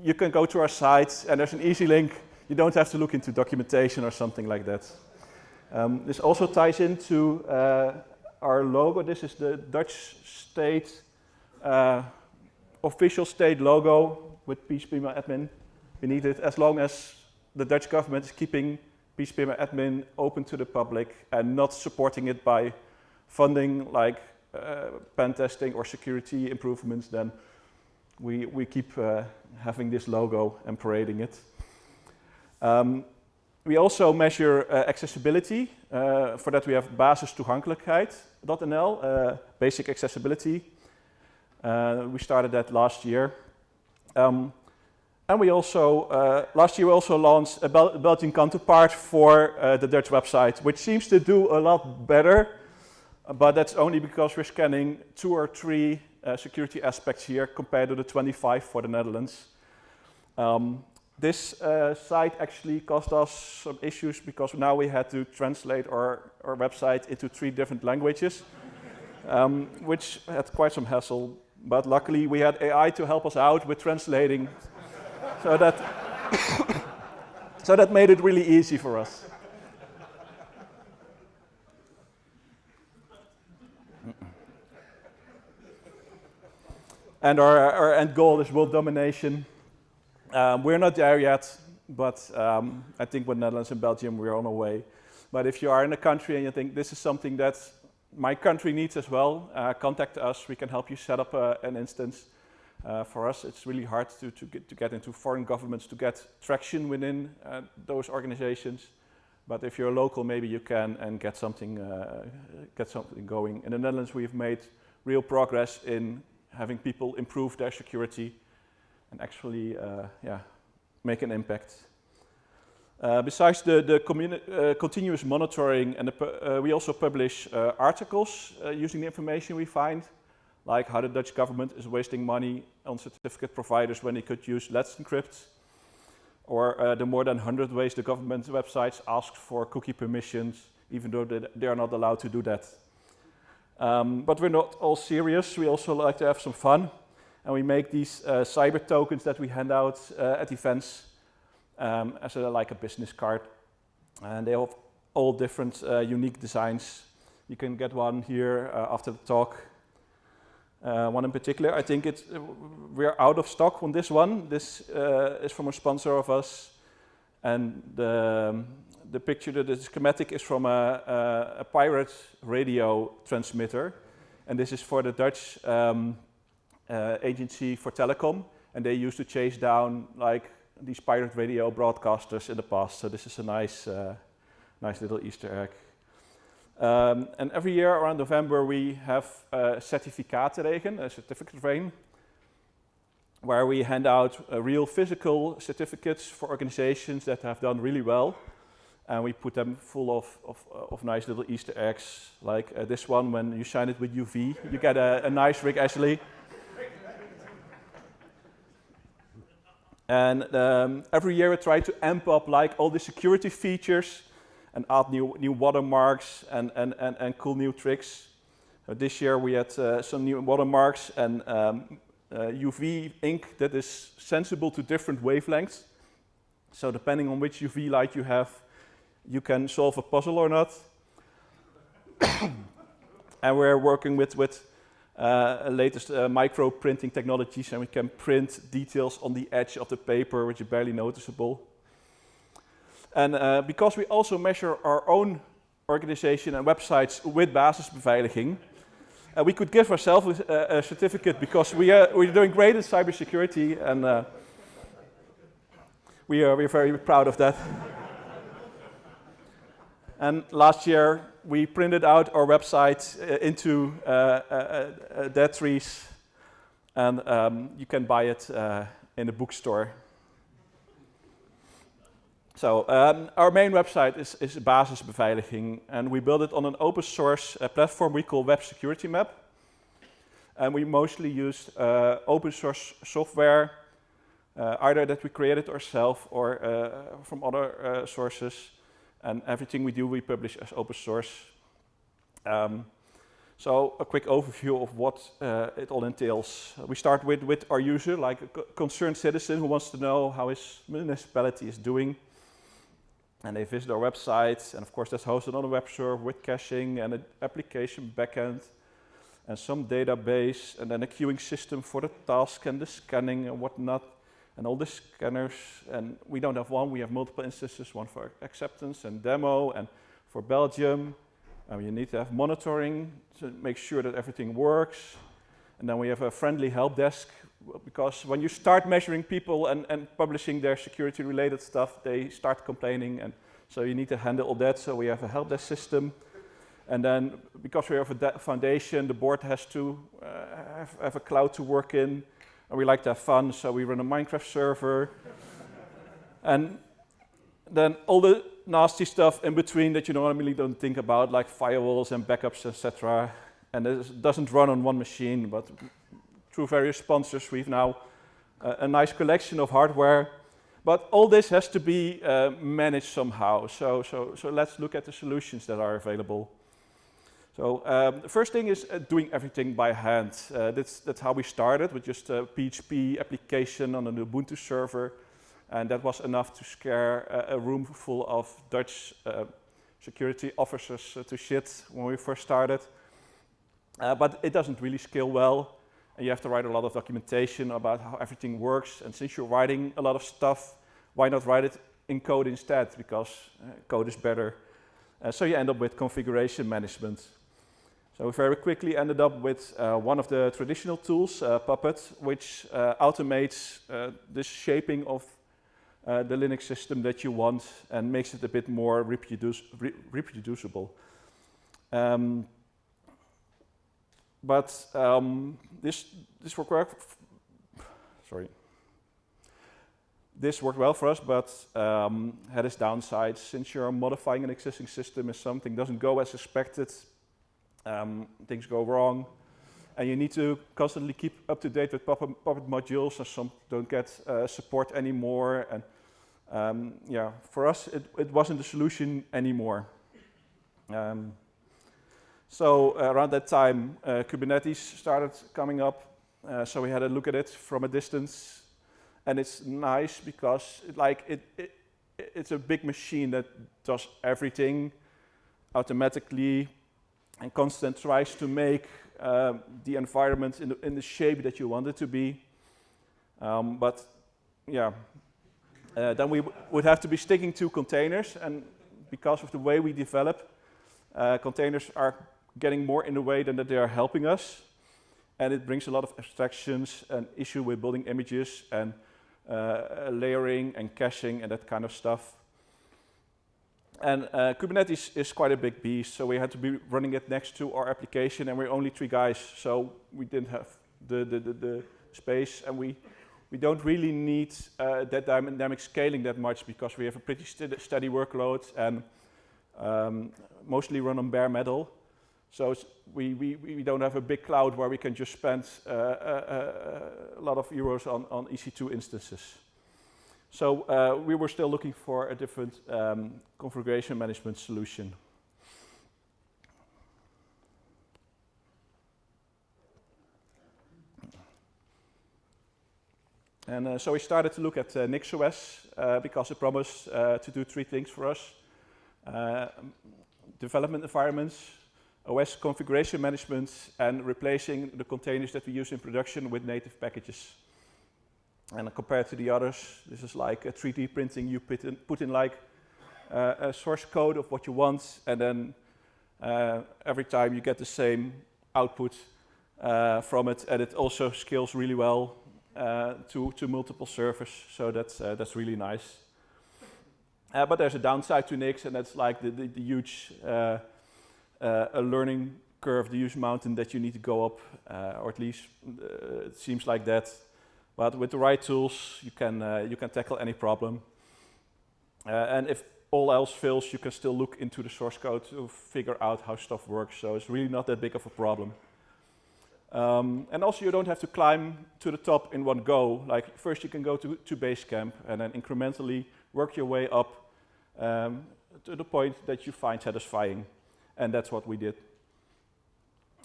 you can go to our site and there's an easy link. You don't have to look into documentation or something like that. This also ties into our logo. This is the Dutch state, official state logo with PHP-My-admin beneath it, as long as the Dutch government is keeping PHP-My-admin open to the public and not supporting it by funding like pen testing or security improvements, then we keep having this logo and parading it. We also measure accessibility. For that we have basistoegankelijkheid.nl, basic accessibility. We started that last year. And we also, last year we also launched a Belgian counterpart for the Dutch website, which seems to do a lot better, but that's only because we're scanning 2 or 3 security aspects here compared to the 25 for the Netherlands. This site actually caused us some issues because now we had to translate our website into 3 different languages, which had quite some hassle. But luckily we had AI to help us out with translating, so that so that made it really easy for us. And our end goal is world domination. We're not there yet, but I think with Netherlands and Belgium we're on our way. But if you are in a country and you think this is something that my country needs as well, contact us. We can help you set up an instance. For us, it's really hard to get into foreign governments to get traction within those organizations. But if you're local, maybe you can and get something going. In the Netherlands, we've made real progress in having people improve their security and actually make an impact. Besides the continuous monitoring, and we also publish articles using the information we find, like how the Dutch government is wasting money on certificate providers when they could use Let's Encrypt, or the more than 100 ways the government websites ask for cookie permissions, even though they are not allowed to do that. But we're not all serious. We also like to have some fun, and we make these cyber tokens that we hand out at events as like a business card, and they have all different unique designs. You can get one here after the talk. One in particular, I think we're out of stock on this one. This is from a sponsor of us, and the picture, the schematic is from a pirate radio transmitter, and this is for the Dutch agency for telecom, and they used to chase down like these pirate radio broadcasters in the past. So this is a nice little Easter egg. And every year around November we have a certificatenregen, a certificate rain, where we hand out real physical certificates for organizations that have done really well, and we put them full of nice little Easter eggs, like this one. When you shine it with UV, you get a nice rig, Ashley. And every year we try to amp up like all the security features and add new watermarks and cool new tricks. This year we had some new watermarks and UV ink that is sensible to different wavelengths. So depending on which UV light you have, you can solve a puzzle or not. And we're working with latest micro printing technologies, and we can print details on the edge of the paper which are barely noticeable. And because we also measure our own organization and websites with basisbeveiliging, we could give ourselves a certificate because we're doing great in cybersecurity, and we're very proud of that. And last year we printed out our website into dead trees, and you can buy it in a bookstore. So our main website is basisbeveiliging, and we built it on an open source platform we call Web Security Map. And we mostly used open source software, either that we created ourselves or from other sources. And everything we do, we publish as open source. So a quick overview of what it all entails. We start with our user, like a concerned citizen who wants to know how his municipality is doing. And they visit our website, and of course that's hosted on a web server with caching and an application backend and some database, and then a queuing system for the task and the scanning and whatnot, and all the scanners. And we don't have one, we have multiple instances, one for acceptance and demo, and for Belgium. You need to have monitoring to make sure that everything works. And then we have a friendly help desk because when you start measuring people and publishing their security-related stuff, they start complaining, and so you need to handle all that. So we have a help desk system, and then because we have a foundation, the board has to have a cloud to work in, and we like to have fun, so we run a Minecraft server, and then all the nasty stuff in between that you normally don't think about, like firewalls and backups, etc. And it doesn't run on one machine, but through various sponsors, we've now a nice collection of hardware. But all this has to be managed somehow. So let's look at the solutions that are available. So the first thing is doing everything by hand. That's how we started, with just a PHP application on an Ubuntu server. And that was enough to scare a room full of Dutch security officers to shit when we first started. But it doesn't really scale well. And you have to write a lot of documentation about how everything works. And since you're writing a lot of stuff, why not write it in code instead? Because code is better. So you end up with configuration management. So we very quickly ended up with one of the traditional tools, Puppet, which automates the shaping of the Linux system that you want and makes it a bit more reproducible. But this worked well. Sorry. This worked well for us, but had its downsides. Since you're modifying an existing system, if something doesn't go as expected, things go wrong, and you need to constantly keep up to date with Puppet modules, or some don't get support anymore. And yeah, for us, it wasn't a solution anymore. So around that time, Kubernetes started coming up. So we had a look at it from a distance, and it's nice because it's a big machine that does everything automatically and constantly tries to make the environment in the shape that you want it to be. But yeah, then we would have to be sticking to containers, and because of the way we develop, containers are getting more in the way than that they are helping us, and it brings a lot of abstractions, an issue with building images and layering and caching and that kind of stuff. And Kubernetes is quite a big beast, so we had to be running it next to our application, and we're only 3 guys, so we didn't have the space, and we don't really need that dynamic scaling that much because we have a pretty steady workload and mostly run on bare metal. So we don't have a big cloud where we can just spend a lot of euros on EC2 instances. So we were still looking for a different configuration management solution. And so we started to look at NixOS because it promised to do 3 things for us. Development environments, OS configuration management, and replacing the containers that we use in production with native packages. And compared to the others, this is like a 3D printing. You put in like a source code of what you want, and then every time you get the same output from it, and it also scales really well to multiple servers. So that's really nice. But there's a downside to Nix, and that's like the huge a learning curve, the huge mountain that you need to go up, or at least it seems like that. But with the right tools, you can tackle any problem. And if all else fails, you can still look into the source code to figure out how stuff works. So it's really not that big of a problem. And also, you don't have to climb to the top in one go. Like first, you can go to base camp, and then incrementally work your way up to the point that you find satisfying. And that's what we did.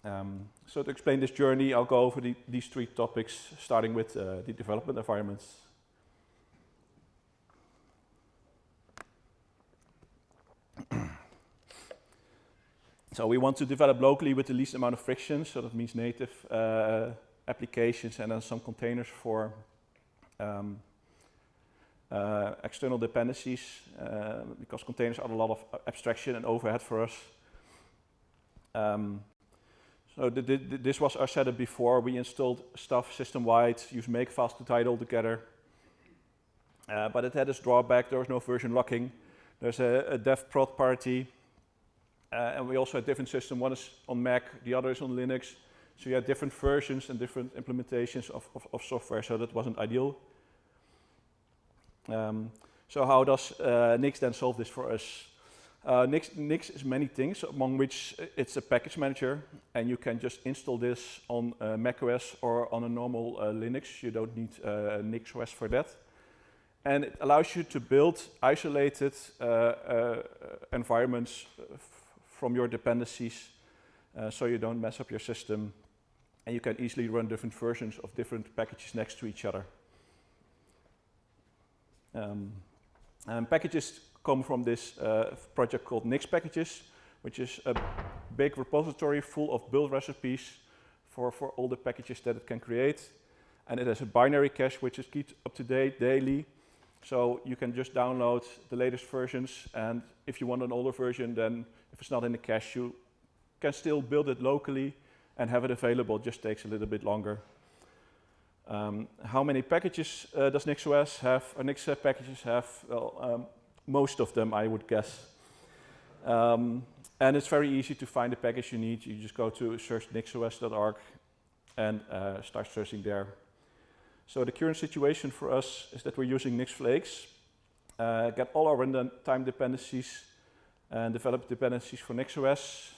So to explain this journey, I'll go over these 3 topics, starting with the development environments. So we want to develop locally with the least amount of friction, so that means native applications and then some containers for external dependencies, because containers are a lot of abstraction and overhead for us. So So this was our setup before. We installed stuff system-wide, used Makefiles to tie it all together. But it had this drawback, there was no version locking. There's a dev prod party, and we also had different systems. One is on Mac, the other is on Linux. So you had different versions and different implementations of software, so that wasn't ideal. So how does Nix then solve this for us? Nix is many things, among which it's a package manager, and you can just install this on macOS or on a normal Linux. You don't need NixOS for that. And it allows you to build isolated environments from your dependencies, so you don't mess up your system. And you can easily run different versions of different packages next to each other. And packages come from this project called Nix Packages, which is a big repository full of build recipes for all the packages that it can create. And it has a binary cache, which is kept up to date daily. So you can just download the latest versions, and if you want an older version, then if it's not in the cache, you can still build it locally and have it available. It just takes a little bit longer. How many packages does NixOS have, or Nix packages have? Well, most of them, I would guess. And it's very easy to find the package you need. You just go to search nixos.org and start searching there. So the current situation for us is that we're using Nix Flakes, get all our runtime dependencies and develop dependencies for NixOS.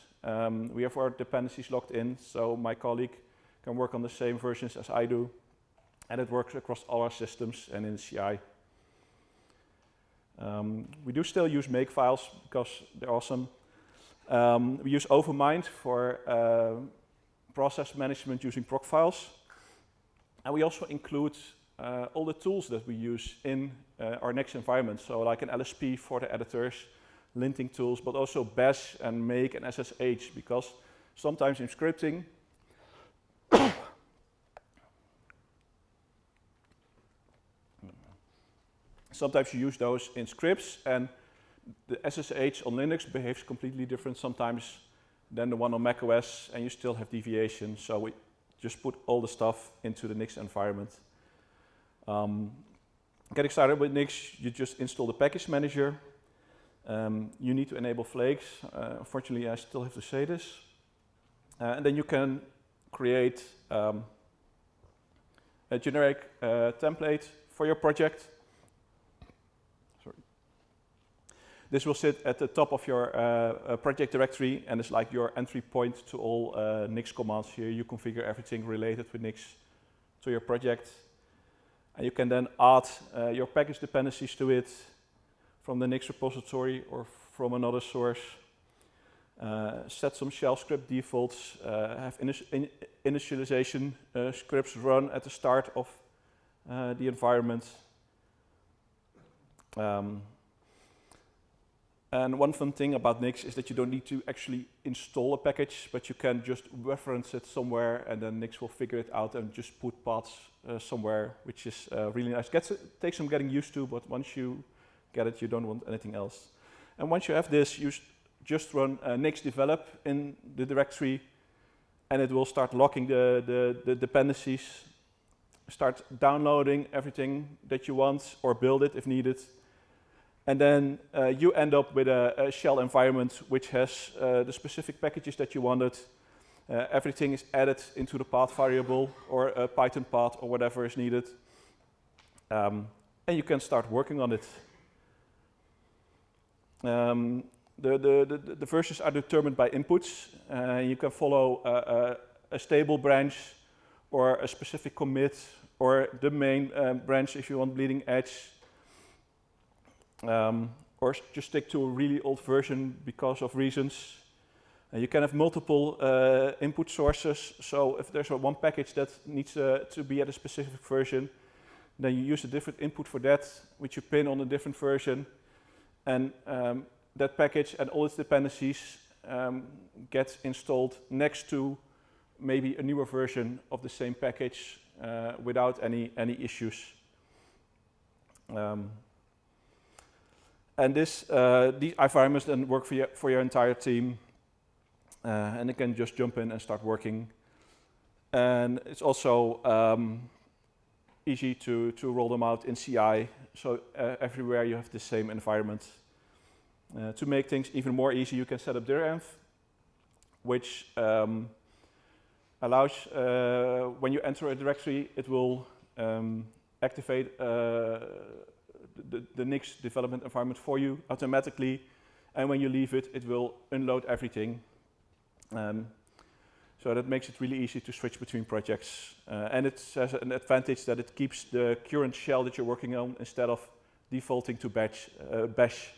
We have our dependencies locked in, so my colleague can work on the same versions as I do, and it works across all our systems and in CI. We do still use Makefiles because they're awesome. We use Overmind for process management using proc files. And we also include all the tools that we use in our Nix environment. So like an LSP for the editors, linting tools, but also bash and make and SSH, because sometimes in scripting, sometimes you use those in scripts, and the SSH on Linux behaves completely different sometimes than the one on macOS, and you still have deviation. So we just put all the stuff into the Nix environment. Getting started with Nix, you just install the package manager. You need to enable Flakes. Unfortunately, I still have to say this. And then you can create a generic template for your project. Sorry. This will sit at the top of your project directory, and it's like your entry point to all Nix commands. Here you configure everything related with Nix to your project. And you can then add your package dependencies to it from the Nix repository or from another source. Set some shell script defaults, have initialization scripts run at the start of the environment. And one fun thing about Nix is that you don't need to actually install a package, but you can just reference it somewhere, and then Nix will figure it out and just put paths somewhere, which is really nice. Takes some getting used to, but once you get it, you don't want anything else. And once you have this, you just run Nix develop in the directory, and it will start locking the dependencies, start downloading everything that you want, or build it if needed. And then you end up with a shell environment which has the specific packages that you wanted. Everything is added into the path variable or a Python path or whatever is needed. And you can start working on it. The versions are determined by inputs. You can follow a stable branch or a specific commit or the main branch if you want bleeding edge. Or just stick to a really old version because of reasons. You can have multiple input sources, so if there's one package that needs to be at a specific version, then you use a different input for that, which you pin on a different version, and that package and all its dependencies get installed next to maybe a newer version of the same package without any issues. And these environments then work for your entire team. and it can just jump in and start working. And it's also easy to roll them out in CI, so everywhere you have the same environment. To make things even more easy, you can set up dir-env, which allows, when you enter a directory, it will activate the Nix development environment for you automatically, and when you leave it, it will unload everything. So that makes it really easy to switch between projects. And it has an advantage that it keeps the current shell that you're working on instead of defaulting to bash,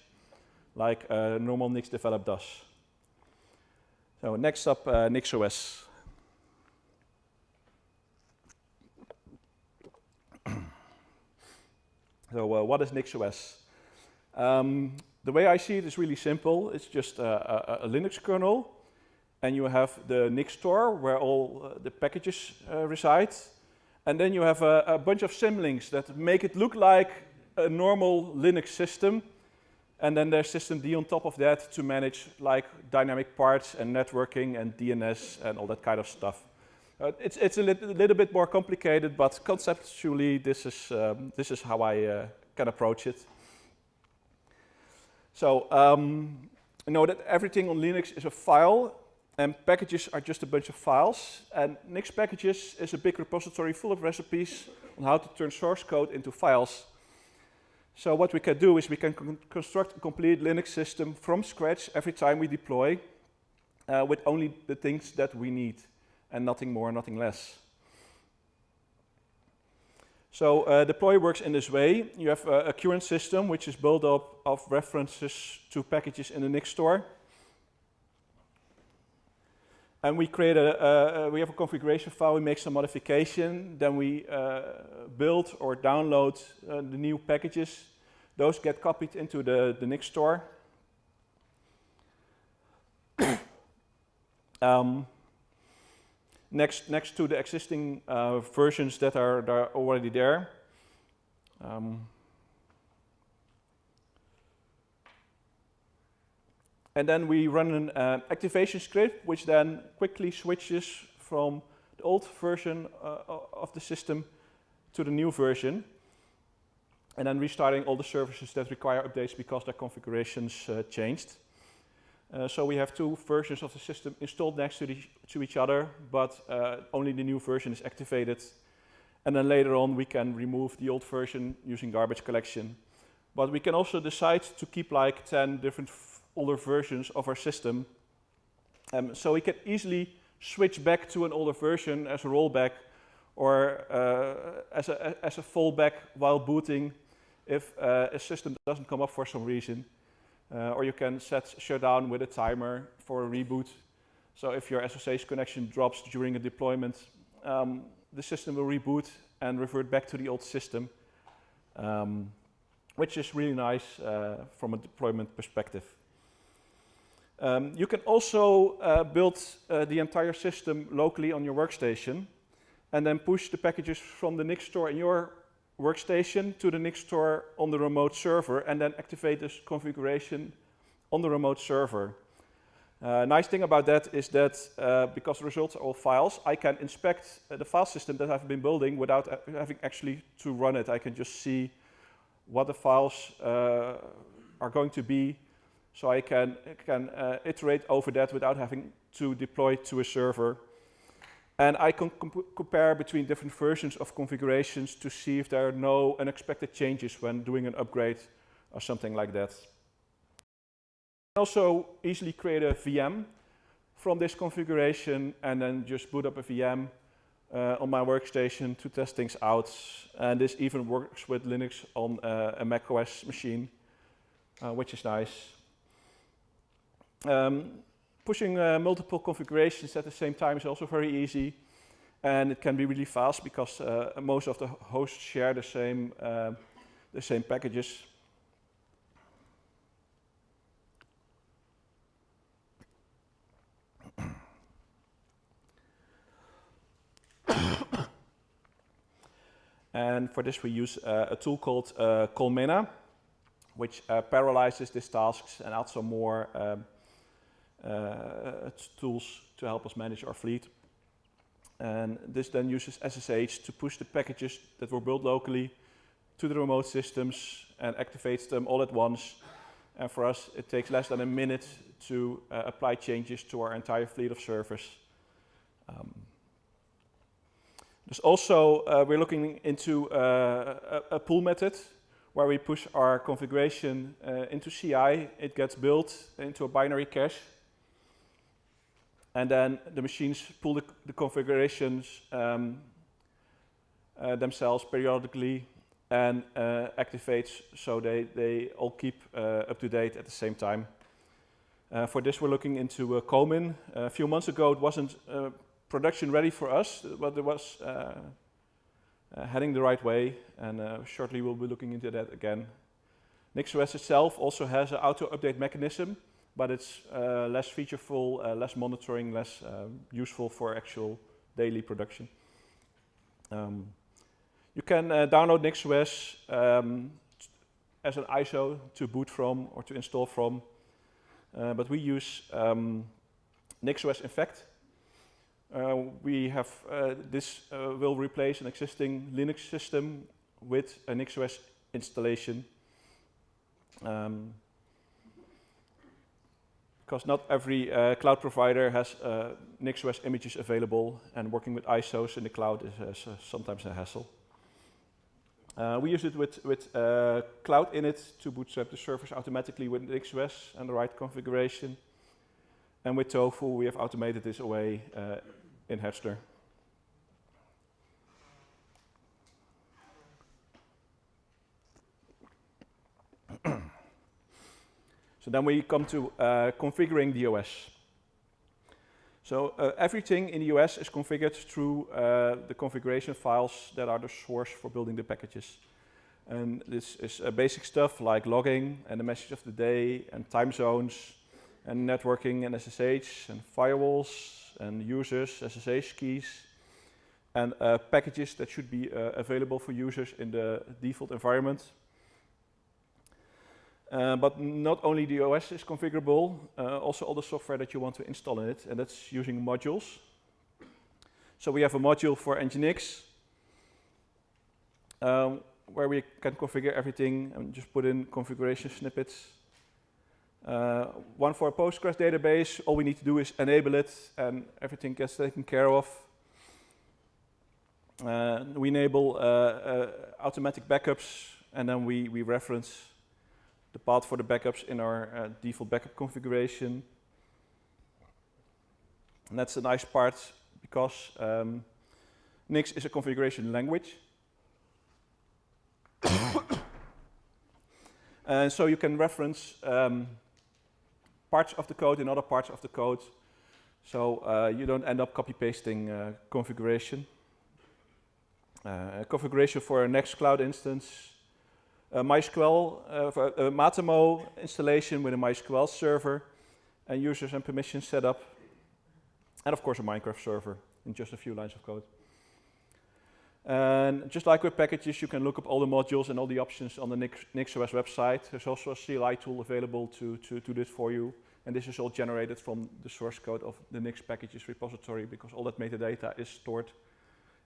like normal Nix develop does. So next up, NixOS. So what is NixOS? The way I see it is really simple. It's just a Linux kernel, and you have the Nix store where all the packages reside, and then you have a bunch of symlinks that make it look like a normal Linux system, and then there's systemd on top of that to manage like dynamic parts and networking and DNS and all that kind of stuff. It's a little bit more complicated, but conceptually this is how I can approach it. So know that everything on Linux is a file, and packages are just a bunch of files. And Nix packages is a big repository full of recipes on how to turn source code into files. So what we can do is we can construct a complete Linux system from scratch every time we deploy with only the things that we need, and nothing more, nothing less. So deploy works in this way. You have a current system, which is built up of references to packages in the Nix store. And we create we have a configuration file, we make some modification, then we build or download the new packages. Those get copied into the Nix store. Next to the existing versions that are already there. And then we run an activation script, which then quickly switches from the old version of the system to the new version, and then restarting all the services that require updates because their configurations changed. So we have two versions of the system installed next to each other, but only the new version is activated. And then later on we can remove the old version using garbage collection. But we can also decide to keep like 10 different older versions of our system. So we can easily switch back to an older version as a rollback or as a fallback while booting if a system doesn't come up for some reason. Or you can set shutdown with a timer for a reboot. So if your SSH connection drops during a deployment, the system will reboot and revert back to the old system, which is really nice from a deployment perspective. You can also build the entire system locally on your workstation and then push the packages from the Nix store in your workstation to the Nix store on the remote server and then activate this configuration on the remote server. Nice thing about that is that because the results are all files, I can inspect the file system that I've been building without having actually to run it. I can just see what the files are going to be, so I can iterate over that without having to deploy to a server. And I can compare between different versions of configurations to see if there are no unexpected changes when doing an upgrade or something like that. I can also easily create a VM from this configuration and then just boot up a VM on my workstation to test things out. And this even works with Linux on a macOS machine, which is nice. Pushing multiple configurations at the same time is also very easy, and it can be really fast because most of the hosts share the same packages. And for this we use a tool called Colmena, which parallelizes these tasks and adds some more tools to help us manage our fleet. And this then uses SSH to push the packages that were built locally to the remote systems and activates them all at once. And for us, it takes less than a minute to apply changes to our entire fleet of servers. There's also, we're looking into a pull method where we push our configuration into CI. It gets built into a binary cache. And then the machines pull the configurations themselves periodically and activates so they all keep up to date at the same time. For this, we're looking into Comin. A few months ago, it wasn't production ready for us, but it was heading the right way, and shortly we'll be looking into that again. NixOS itself also has an auto-update mechanism, but it's less featureful, less monitoring, less useful for actual daily production. You can download NixOS as an ISO to boot from or to install from, but we use NixOS Infect. We have this will replace an existing Linux system with a NixOS installation. Because not every cloud provider has NixOS images available, and working with ISOs in the cloud is sometimes a hassle. We use it with Cloud Init to bootstrap the servers automatically with NixOS and the right configuration. And with Tofu, we have automated this away in Hatchler. So then we come to configuring the OS. So everything in the OS is configured through the configuration files that are the source for building the packages. And this is basic stuff like logging and the message of the day and time zones and networking and SSH and firewalls and users, SSH keys, and packages that should be available for users in the default environment. But not only the OS is configurable, also all the software that you want to install in it, and that's using modules. So we have a module for Nginx, where we can configure everything and just put in configuration snippets. One for a Postgres database, all we need to do is enable it and everything gets taken care of. We enable automatic backups, and then we reference the path for the backups in our default backup configuration. And that's a nice part because Nix is a configuration language. And so you can reference parts of the code in other parts of the code. So you don't end up copy-pasting configuration. Configuration for a Nextcloud instance. MySQL, Matemo installation with a MySQL server, and users and permissions set up, and of course a Minecraft server in just a few lines of code. And just like with packages, you can look up all the modules and all the options on the NixOS website. There's also a CLI tool available to do this for you, and this is all generated from the source code of the Nix packages repository, because all that metadata is stored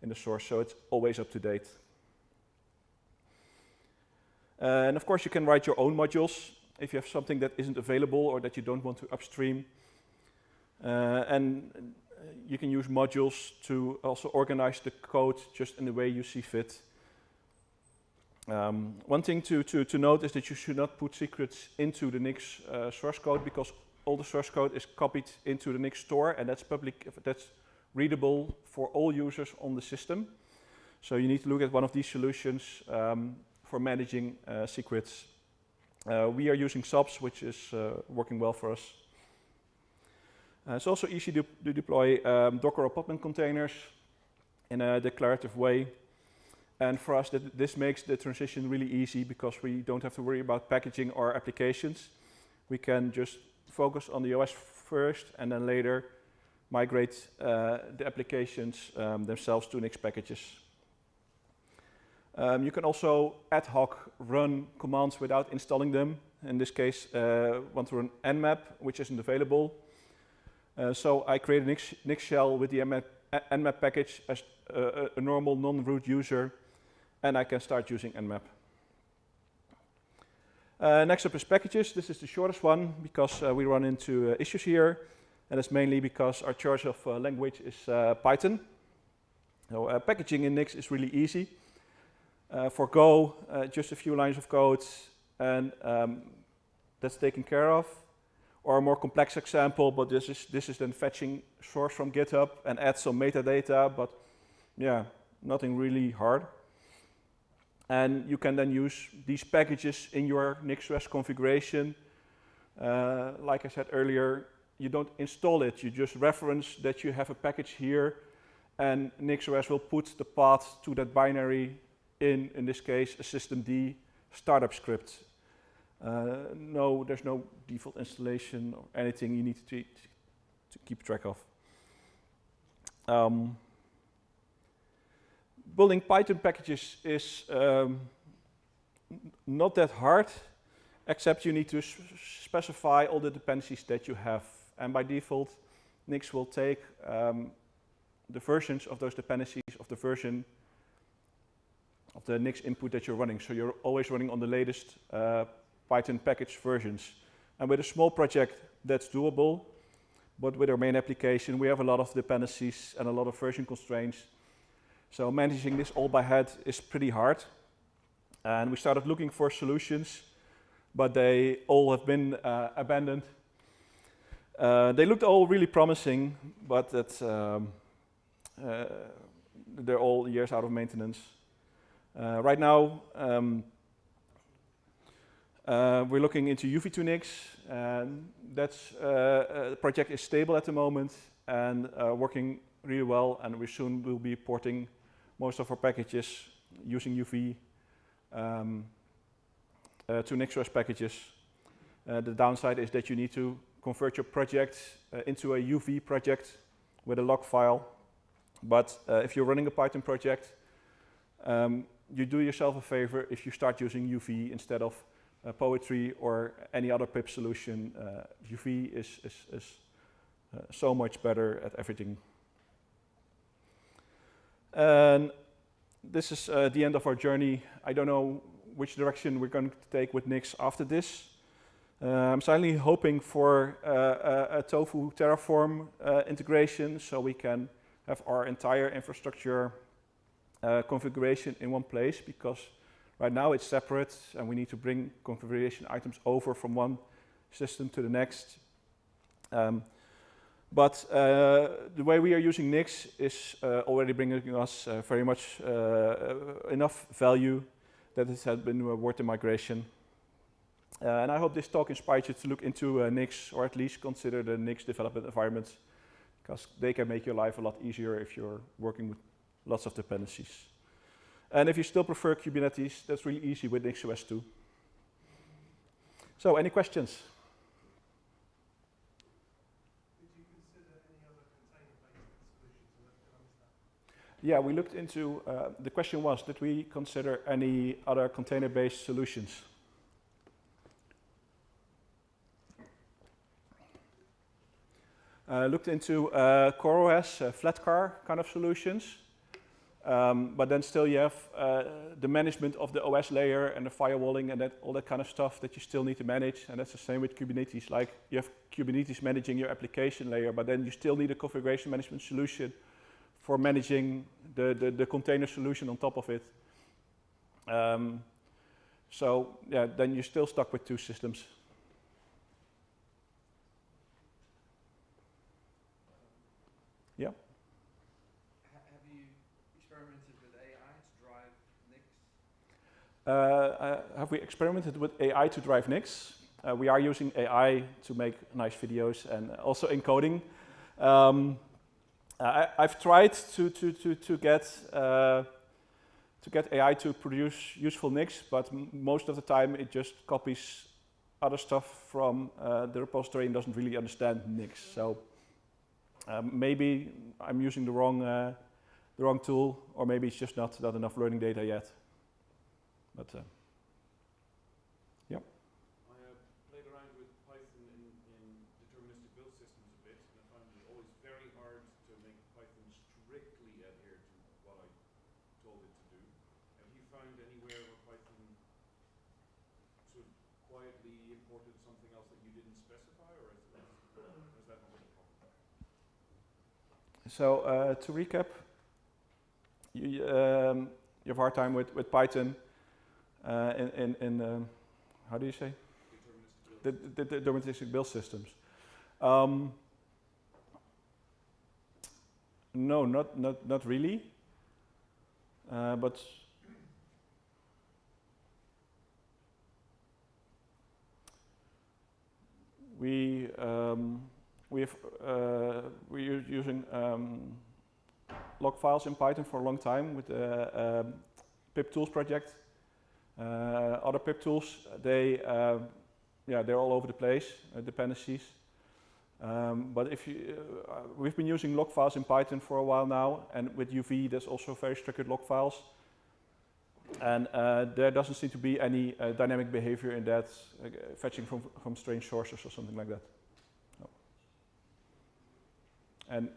in the source, so it's always up to date. And of course, you can write your own modules if you have something that isn't available or that you don't want to upstream. And you can use modules to also organize the code just in the way you see fit. One thing to note is that you should not put secrets into the Nix source code, because all the source code is copied into the Nix store, and that's public, that's readable for all users on the system. So you need to look at one of these solutions for managing secrets. We are using subs, which is working well for us. It's also easy to deploy Docker or Podman containers in a declarative way. And for us, this makes the transition really easy, because we don't have to worry about packaging our applications. We can just focus on the OS first, and then later migrate the applications themselves to Nix packages. You can also ad hoc run commands without installing them. In this case, want to run nmap, which isn't available. So I create a Nix shell with the nmap package as a normal non-root user, and I can start using nmap. Next up is packages. This is the shortest one because we run into issues here, and it's mainly because our choice of language is Python. So packaging in Nix is really easy. For Go, just a few lines of code, and that's taken care of. Or a more complex example, but this is then fetching source from GitHub and add some metadata, but yeah, nothing really hard. And you can then use these packages in your NixOS configuration. Like I said earlier, you don't install it, you just reference that you have a package here, and NixOS will put the path to that binary in this case, a systemd startup script. No, there's no default installation or anything you need to keep track of. Building Python packages is not that hard, except you need to specify all the dependencies that you have. And by default, Nix will take the versions of those dependencies of the version of the Nix input that you're running. So you're always running on the latest Python package versions. And with a small project, that's doable. But with our main application, we have a lot of dependencies and a lot of version constraints. So managing this all by head is pretty hard. And we started looking for solutions, but they all have been abandoned. They looked all really promising, but they're all years out of maintenance. Right now, we're looking into UV2Nix, and the project is stable at the moment and working really well, and we soon will be porting most of our packages using UV to NixOS packages. The downside is that you need to convert your project into a UV project with a log file. But if you're running a Python project, you do yourself a favor if you start using UV instead of Poetry or any other pip solution. UV is so much better at everything. And this is the end of our journey. I don't know which direction we're going to take with Nix after this. I'm silently hoping for a Tofu Terraform integration so we can have our entire infrastructure configuration in one place, because right now it's separate and we need to bring configuration items over from one system to the next. But the way we are using Nix is already bringing us very much enough value that it has been worth the migration. And I hope this talk inspires you to look into Nix, or at least consider the Nix development environment, because they can make your life a lot easier if you're working with lots of dependencies. And if you still prefer Kubernetes, that's really easy with NixOS too. So, any questions? Did you consider any other container-based solutions? Yeah, we looked into, the question was, did we consider any other container-based solutions? Looked into CoreOS, Flatcar kind of solutions. But then still you have the management of the OS layer and the firewalling and all that kind of stuff that you still need to manage. And that's the same with Kubernetes. Like you have Kubernetes managing your application layer, but then you still need a configuration management solution for managing the container solution on top of it. So yeah, then you're still stuck with two systems. Yeah. Have you experimented with AI to drive Nix? Have we experimented with AI to drive Nix? We are using AI to make nice videos and also encoding. I've tried to get AI to produce useful Nix, but most of the time it just copies other stuff from the repository and doesn't really understand Nix. So maybe I'm using the wrong tool, or maybe it's just not enough learning data yet. But yeah. I played around with Python in deterministic build systems a bit, and I found find anywhere where Python sort of quietly imported something else that you didn't specify, or is that not a problem? So to recap, you have a hard time with Python in how do you say? The deterministic build systems. No, not really. But we're using log files in Python for a long time with the pip tools project. Other pip tools, they're all over the place, dependencies. But if we've been using log files in Python for a while now, and with UV there's also very structured log files. And there doesn't seem to be any dynamic behavior in that, fetching from strange sources or something like that. No.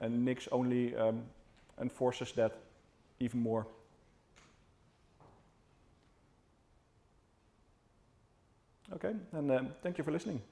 And Nix only enforces that even more. Okay, and thank you for listening.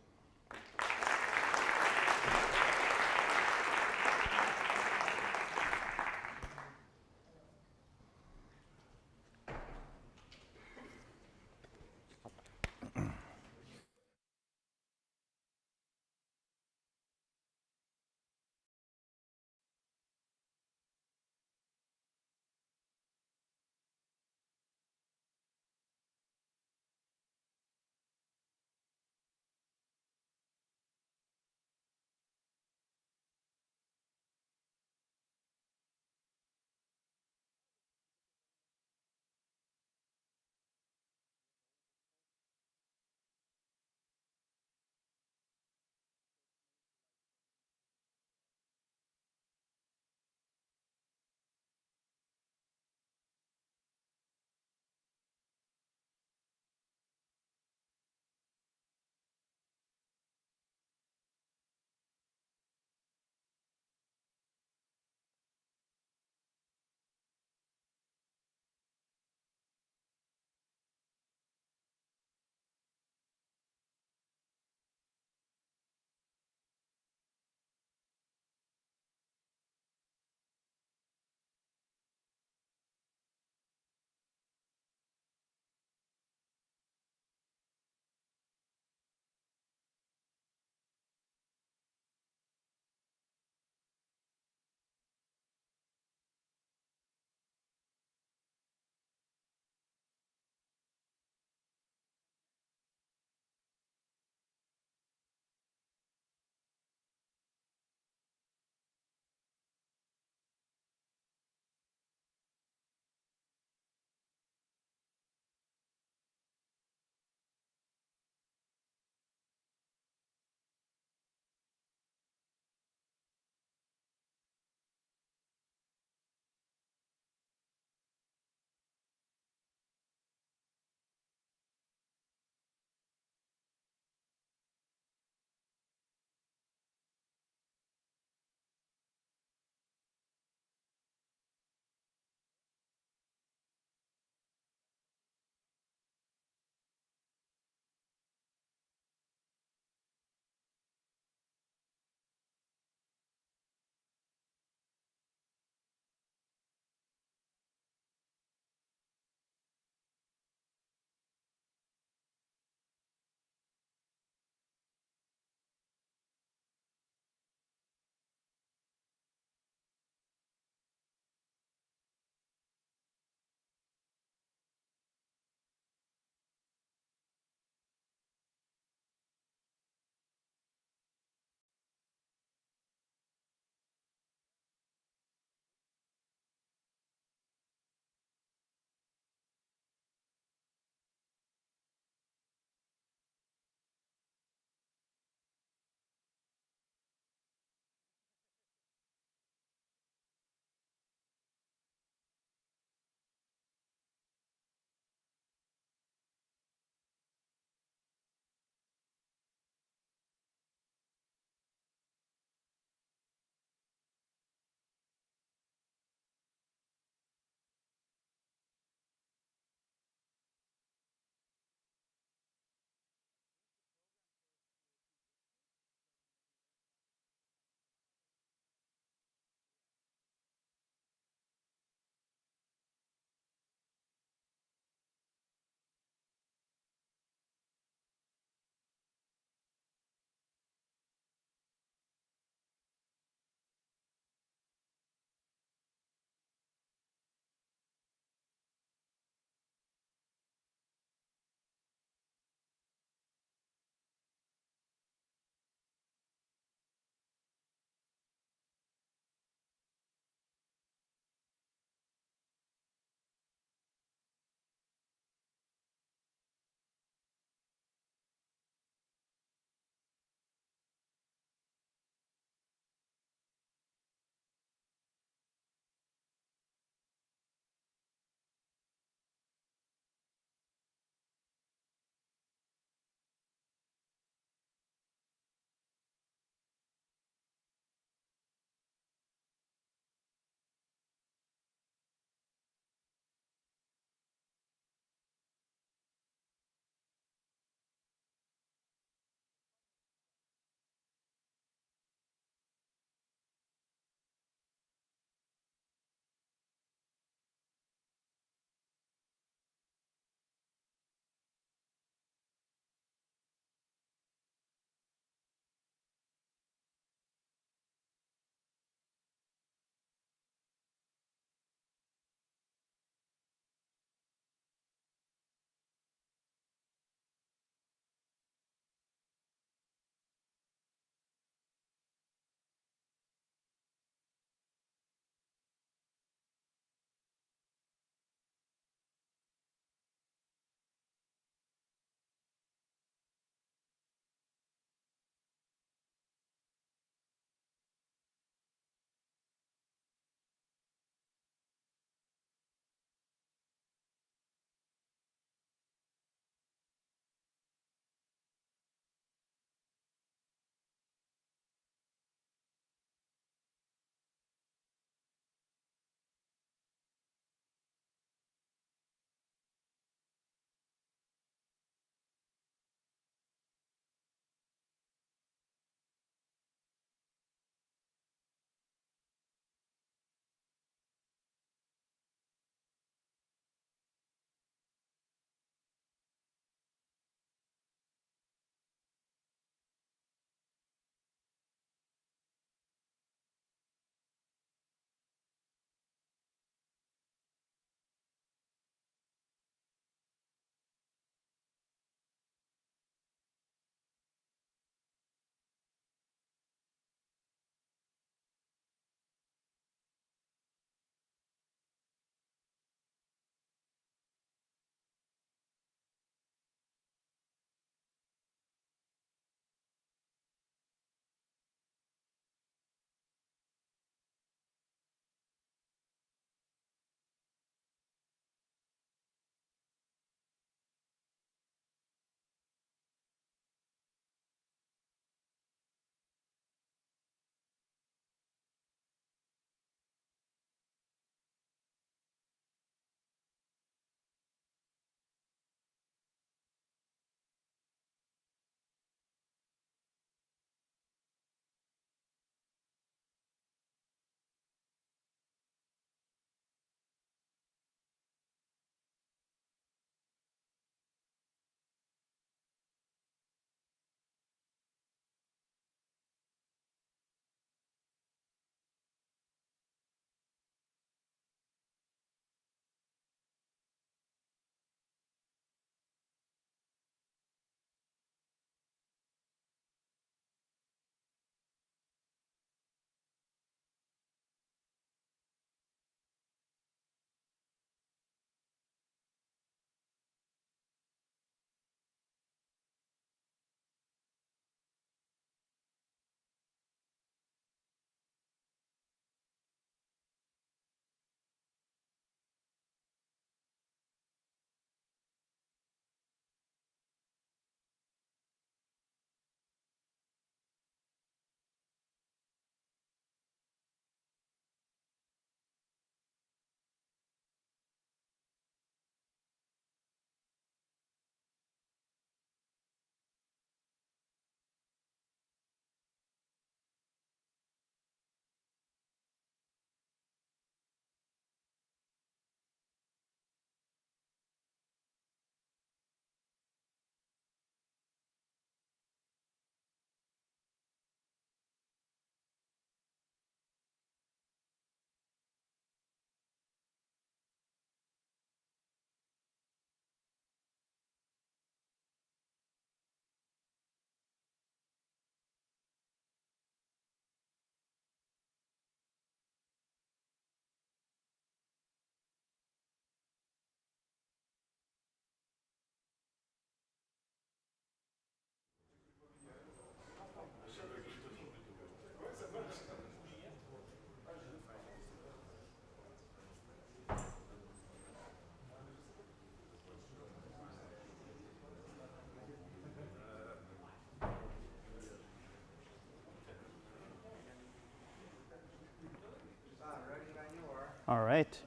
All right.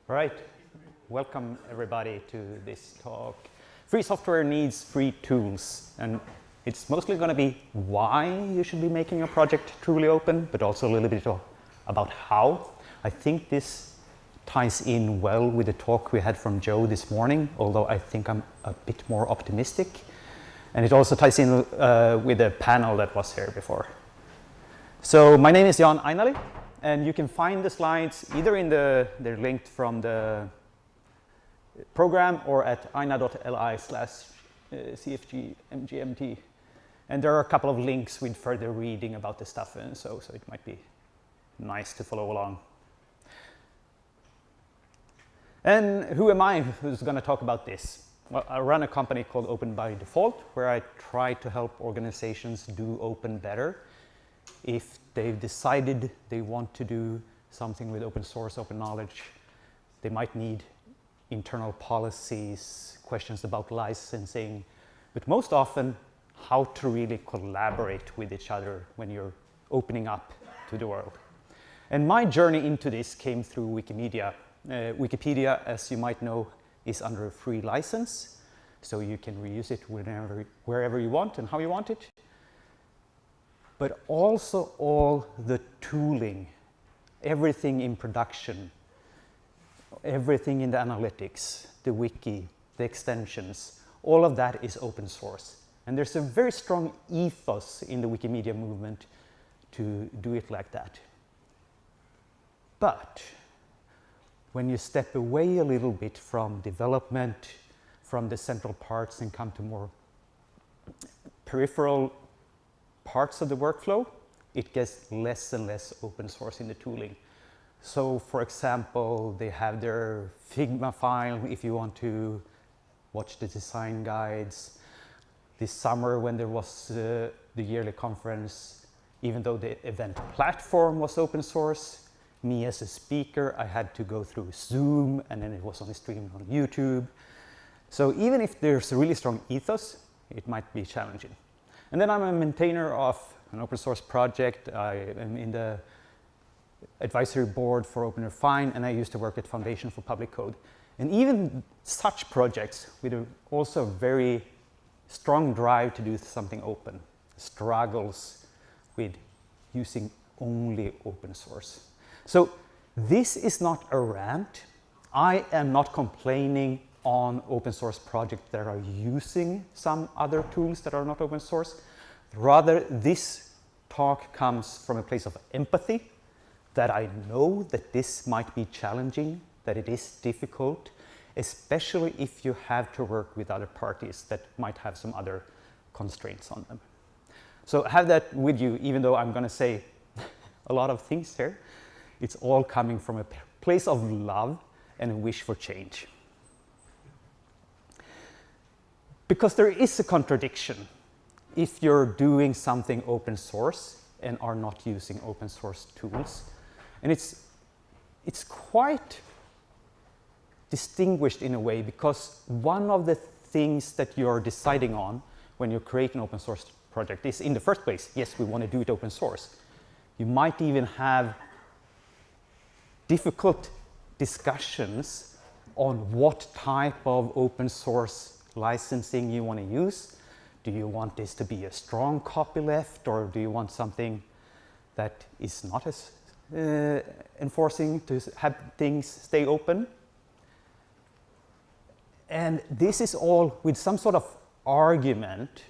Right. Welcome everybody to this talk. Free software needs free tools, and it's mostly going to be why you should be making a project truly open, but also a little bit about how. I think this ties in well with the talk we had from Joe this morning, although I think I'm a bit more optimistic. And it also ties in with the panel that was here before. So my name is Johan Ainali, and you can find the slides either in they're linked from the program or at aina.li/cfgmgmt. And there are a couple of links with further reading about the stuff, and so it might be nice to follow along. And who am I who's going to talk about this? Well, I run a company called Open by Default, where I try to help organizations do open better. If they've decided they want to do something with open source, open knowledge, they might need internal policies, questions about licensing, but most often how to really collaborate with each other when you're opening up to the world. And my journey into this came through Wikimedia. Wikipedia, as you might know, is under a free license, so you can reuse it wherever you want and how you want it. But also all the tooling, everything in production, everything in the analytics, the wiki, the extensions, all of that is open source. And there's a very strong ethos in the Wikimedia movement to do it like that. But when you step away a little bit from development, from the central parts, and come to more peripheral parts of the workflow, it gets less and less open source in the tooling. So for example, they have their Figma file if you want to watch the design guides. This summer when there was the yearly conference, even though the event platform was open source, me as a speaker, I had to go through Zoom, and then it was only streamed on YouTube. So even if there's a really strong ethos, it might be challenging. And then I'm a maintainer of an open source project. I am in the advisory board for OpenRefine, and I used to work at Foundation for Public Code. And even such projects with also very strong drive to do something open struggles with using only open source. So this is not a rant. I am not complaining on open source projects that are using some other tools that are not open source. Rather, this talk comes from a place of empathy, that I know that this might be challenging, that it is difficult, especially if you have to work with other parties that might have some other constraints on them. So have that with you, even though I'm going to say a lot of things here. It's all coming from a place of love and a wish for change. Because there is a contradiction if you're doing something open source and are not using open source tools. And it's quite distinguished in a way, because one of the things that you're deciding on when you create an open source project is, in the first place, yes, we want to do it open source. You might even have difficult discussions on what type of open source licensing you want to use. Do you want this to be a strong copyleft, or do you want something that is not as enforcing to have things stay open? And this is all with some sort of argument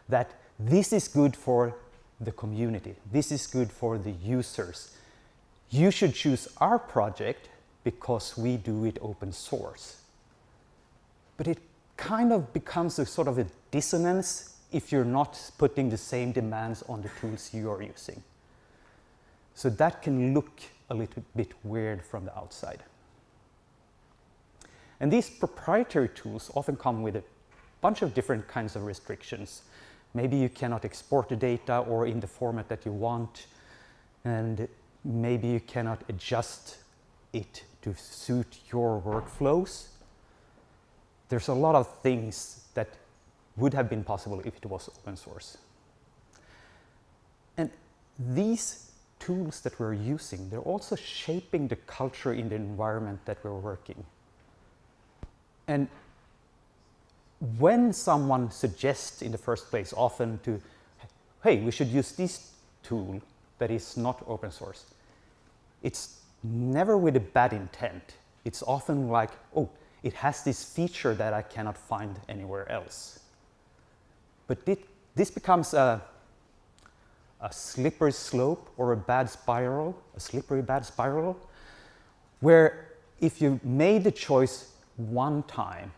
that this is good for the community, this is good for the users. You should choose our project because we do it open source. But it kind of becomes a sort of a dissonance if you're not putting the same demands on the tools you are using. So that can look a little bit weird from the outside. And these proprietary tools often come with a bunch of different kinds of restrictions. Maybe you cannot export the data or in the format that you want, and maybe you cannot adjust it to suit your workflows. There's a lot of things that would have been possible if it was open source. And these tools that we're using, they're also shaping the culture in the environment that we're working. And when someone suggests in the first place often to, hey, we should use this tool that is not open source, it's never with a bad intent. It's often like, oh, it has this feature that I cannot find anywhere else. But this becomes a slippery slope or a bad spiral, a slippery bad spiral, where if you made the choice one time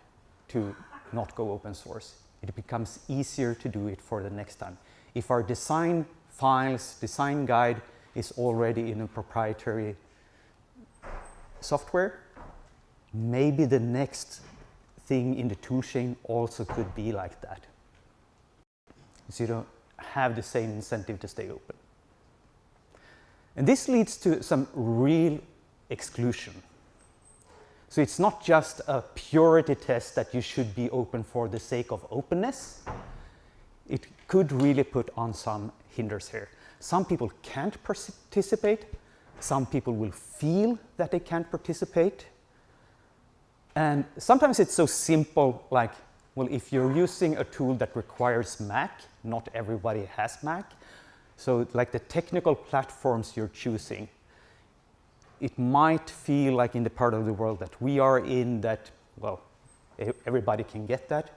to not go open source, it becomes easier to do it for the next time. If our design files, design guide is already in a proprietary software, maybe the next thing in the toolchain also could be like that. So you don't have the same incentive to stay open. And this leads to some real exclusion. So it's not just a purity test that you should be open for the sake of openness. It could really put on some hinders here. Some people can't participate. Some people will feel that they can't participate. And sometimes it's so simple, like, well, if you're using a tool that requires Mac, not everybody has Mac. So like the technical platforms you're choosing, it might feel like in the part of the world that we are in that, well, everybody can get that.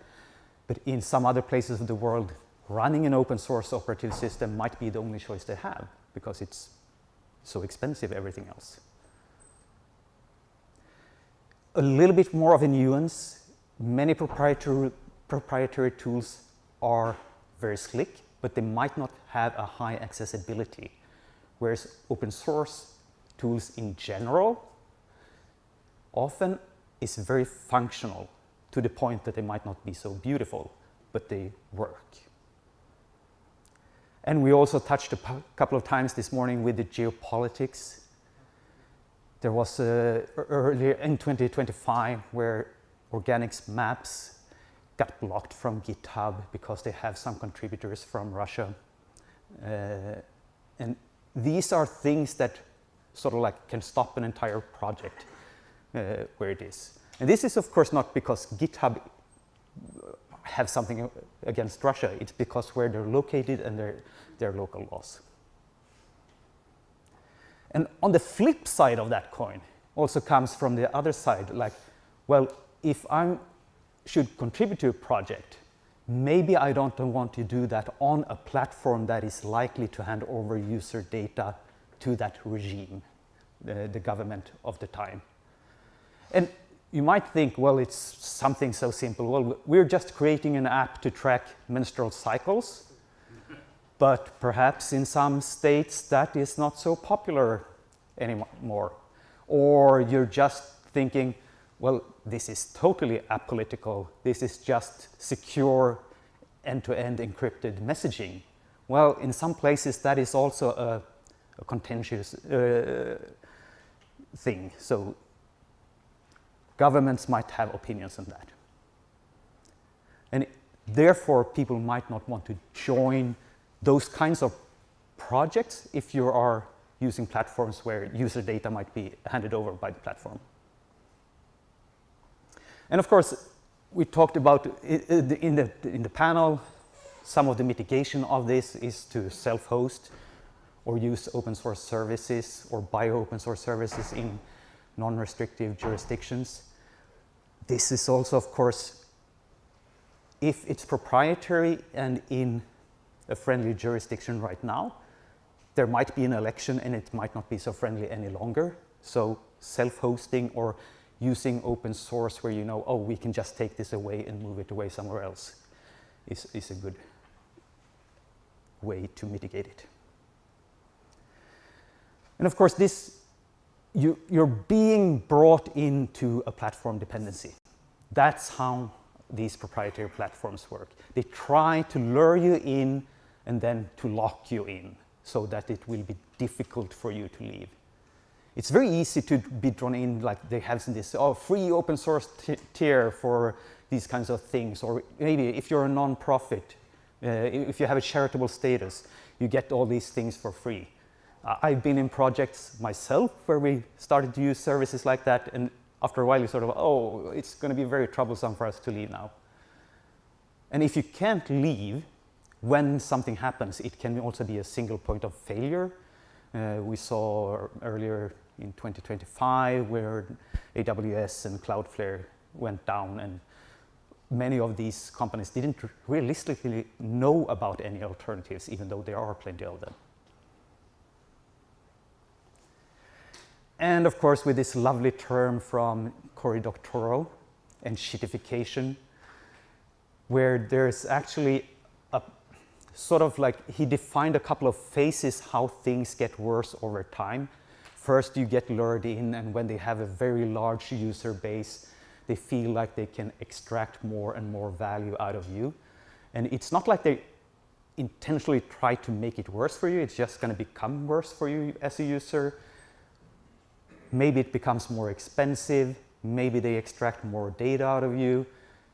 But in some other places of the world, running an open source operating system might be the only choice they have because it's so expensive, everything else. A little bit more of a nuance. Many proprietary tools are very slick, but they might not have a high accessibility, whereas open source tools in general often is very functional to the point that they might not be so beautiful, but they work. And we also touched a couple of times this morning with the geopolitics. There was earlier in 2025 where organics maps got blocked from GitHub because they have some contributors from Russia. And these are things that sort of like can stop an entire project where it is. And this is of course not because GitHub have something against Russia, it's because where they're located and their local laws. And on the flip side of that coin also comes from the other side, like, well, if I should contribute to a project, maybe I don't want to do that on a platform that is likely to hand over user data to that regime, the government of the time. And you might think, well, it's something so simple. Well, we're just creating an app to track menstrual cycles. But perhaps in some states that is not so popular anymore. Or you're just thinking, well, this is totally apolitical. This is just secure end-to-end encrypted messaging. Well, in some places that is also a contentious thing. So governments might have opinions on that. And therefore, people might not want to join those kinds of projects if you are using platforms where user data might be handed over by the platform. And of course, we talked about in the panel, some of the mitigation of this is to self-host or use open source services or buy open source services in non-restrictive jurisdictions. This is also, of course, if it's proprietary and in a friendly jurisdiction right now, there might be an election and it might not be so friendly any longer. So self-hosting or using open source where you know, oh, we can just take this away and move it away somewhere else is a good way to mitigate it. And of course, this you're being brought into a platform dependency. That's how these proprietary platforms work. They try to lure you in and then to lock you in so that it will be difficult for you to leave. It's very easy to be drawn in, like they have this free open source tier for these kinds of things, or maybe if you're a non-profit, if you have a charitable status, you get all these things for free. I've been in projects myself where we started to use services like that, and after a while you sort of, oh, it's going to be very troublesome for us to leave now. And if you can't leave, when something happens, it can also be a single point of failure. We saw earlier in 2025 where AWS and Cloudflare went down, and many of these companies didn't realistically know about any alternatives, even though there are plenty of them. And of course, with this lovely term from Cory Doctorow, shitification, where there's actually a sort of like, he defined a couple of phases how things get worse over time. First, you get lured in, and when they have a very large user base, they feel like they can extract more and more value out of you. And it's not like they intentionally try to make it worse for you, it's just going to become worse for you as a user. Maybe it becomes more expensive, maybe they extract more data out of you,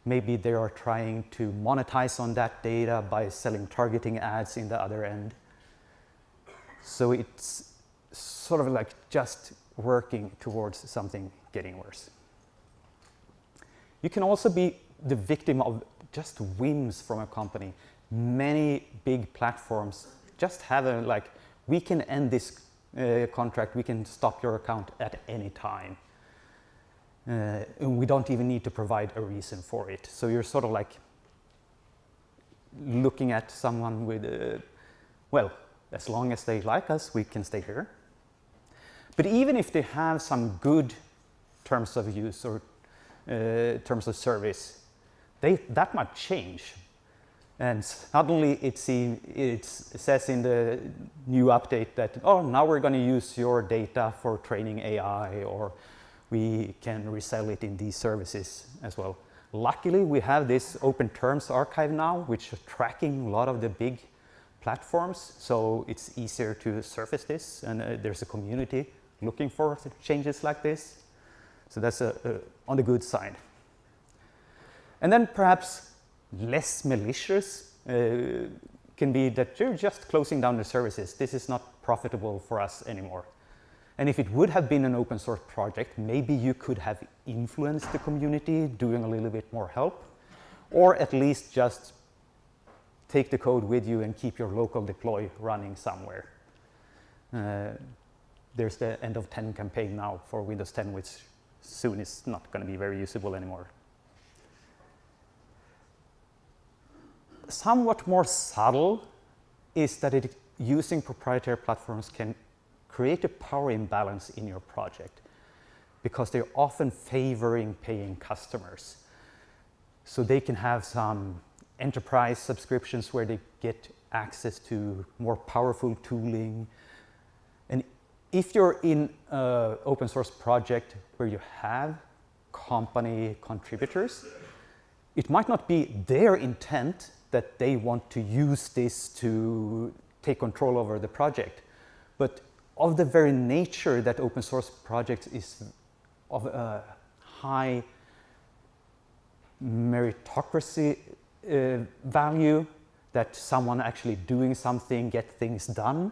maybe they are trying to monetize on that data by selling targeting ads in the other end. So it's sort of like just working towards something getting worse. You can also be the victim of just whims from a company. Many big platforms just have a like, we can end this contract, we can stop your account at any time. And we don't even need to provide a reason for it. So you're sort of like looking at someone with, well, as long as they like us, we can stay here. But even if they have some good terms of use or terms of service, that might change. And suddenly it says in the new update that, oh, now we're going to use your data for training AI, or we can resell it in these services as well. Luckily, we have this open terms archive now, which is tracking a lot of the big platforms, so it's easier to surface this, and there's a community looking for changes like this. So that's on the good side. And then perhaps less malicious can be that you're just closing down the services. This is not profitable for us anymore. And if it would have been an open source project, maybe you could have influenced the community, doing a little bit more help, or at least just take the code with you and keep your local deploy running somewhere. There's the end of 10 campaign now for Windows 10, which soon is not going to be very usable anymore. Somewhat more subtle is that using proprietary platforms can create a power imbalance in your project, because they're often favoring paying customers. So they can have some enterprise subscriptions where they get access to more powerful tooling. And if you're in an open source project where you have company contributors, it might not be their intent that they want to use this to take control over the project, but of the very nature that open source projects is of a high meritocracy value, that someone actually doing something, get things done,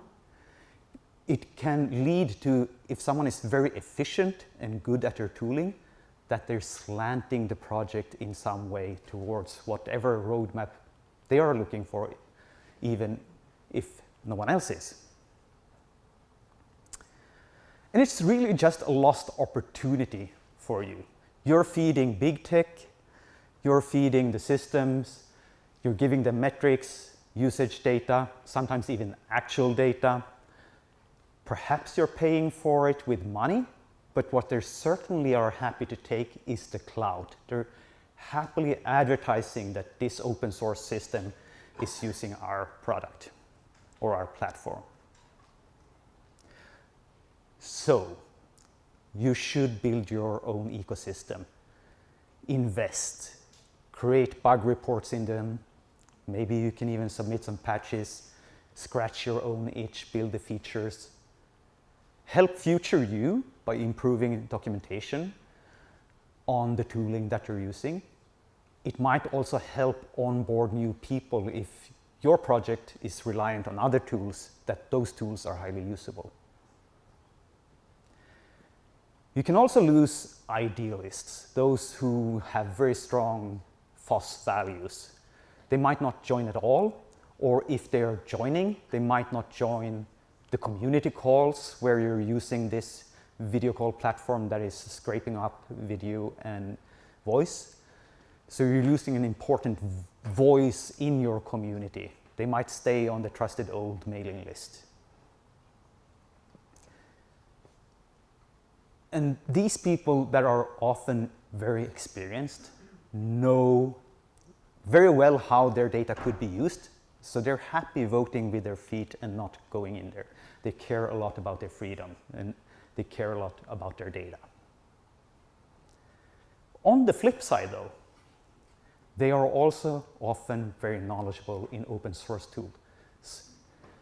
it can lead to, if someone is very efficient and good at their tooling, that they're slanting the project in some way towards whatever roadmap they are looking for, even if no one else is. And it's really just a lost opportunity for you. You're feeding big tech, you're feeding the systems, you're giving them metrics, usage data, sometimes even actual data. Perhaps you're paying for it with money, but what they certainly are happy to take is the cloud. They're happily advertising that this open source system is using our product or our platform. So you should build your own ecosystem. Invest, create bug reports in them. Maybe you can even submit some patches, scratch your own itch, build the features. Help future you by improving documentation on the tooling that you're using. It might also help onboard new people if your project is reliant on other tools, that those tools are highly usable. You can also lose idealists, those who have very strong FOSS values. They might not join at all, or if they're joining, they might not join the community calls where you're using this video call platform that is scraping up video and voice. So you're losing an important voice in your community. They might stay on the trusted old mailing list. And these people that are often very experienced know very well how their data could be used, so they're happy voting with their feet and not going in there. They care a lot about their freedom and they care a lot about their data. On the flip side though, they are also often very knowledgeable in open source tools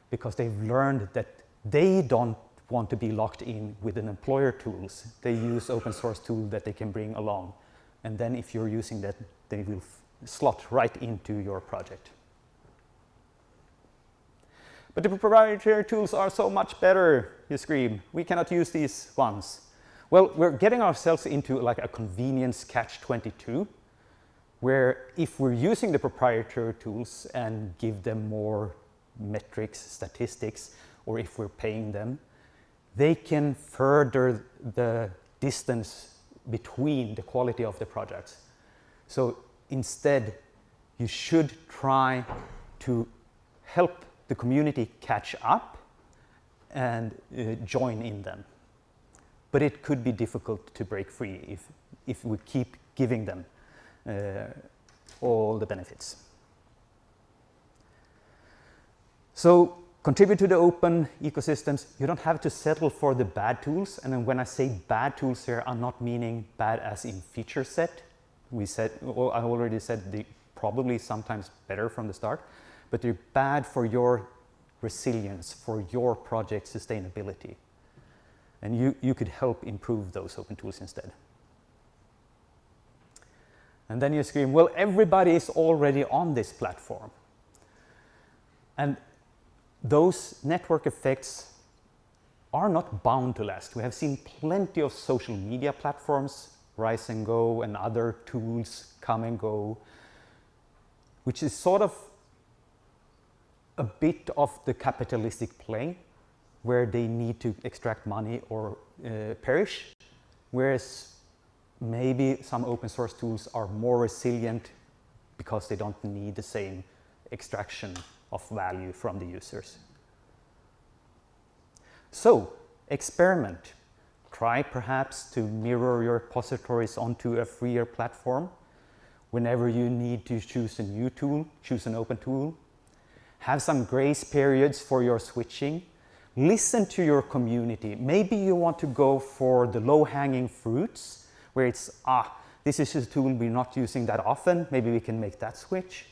because they've learned that they don't want to be locked in with an employer tools. They use open source tool that they can bring along. And then if you're using that, they will slot right into your project. But the proprietary tools are so much better, you scream. We cannot use these ones. Well, we're getting ourselves into like a convenience catch-22, where if we're using the proprietary tools and give them more metrics, statistics, or if we're paying them, they can further the distance between the quality of the projects. So instead, you should try to help the community catch up and join in them. But it could be difficult to break free if we keep giving them all the benefits. So contribute to the open ecosystems. You don't have to settle for the bad tools. And then when I say bad tools here, I'm not meaning bad as in feature set. I already said they probably sometimes better from the start, but they're bad for your resilience, for your project sustainability. And you could help improve those open tools instead. And then you scream, well, everybody is already on this platform. And those network effects are not bound to last. We have seen plenty of social media platforms rise and go, and other tools come and go, which is sort of a bit of the capitalistic play, where they need to extract money or perish, whereas maybe some open source tools are more resilient because they don't need the same extraction of value from the users. So, experiment. Try perhaps to mirror your repositories onto a freer platform. Whenever you need to choose a new tool, choose an open tool. Have some grace periods for your switching. Listen to your community. Maybe you want to go for the low-hanging fruits, where it's, this is a tool we're not using that often, maybe we can make that switch.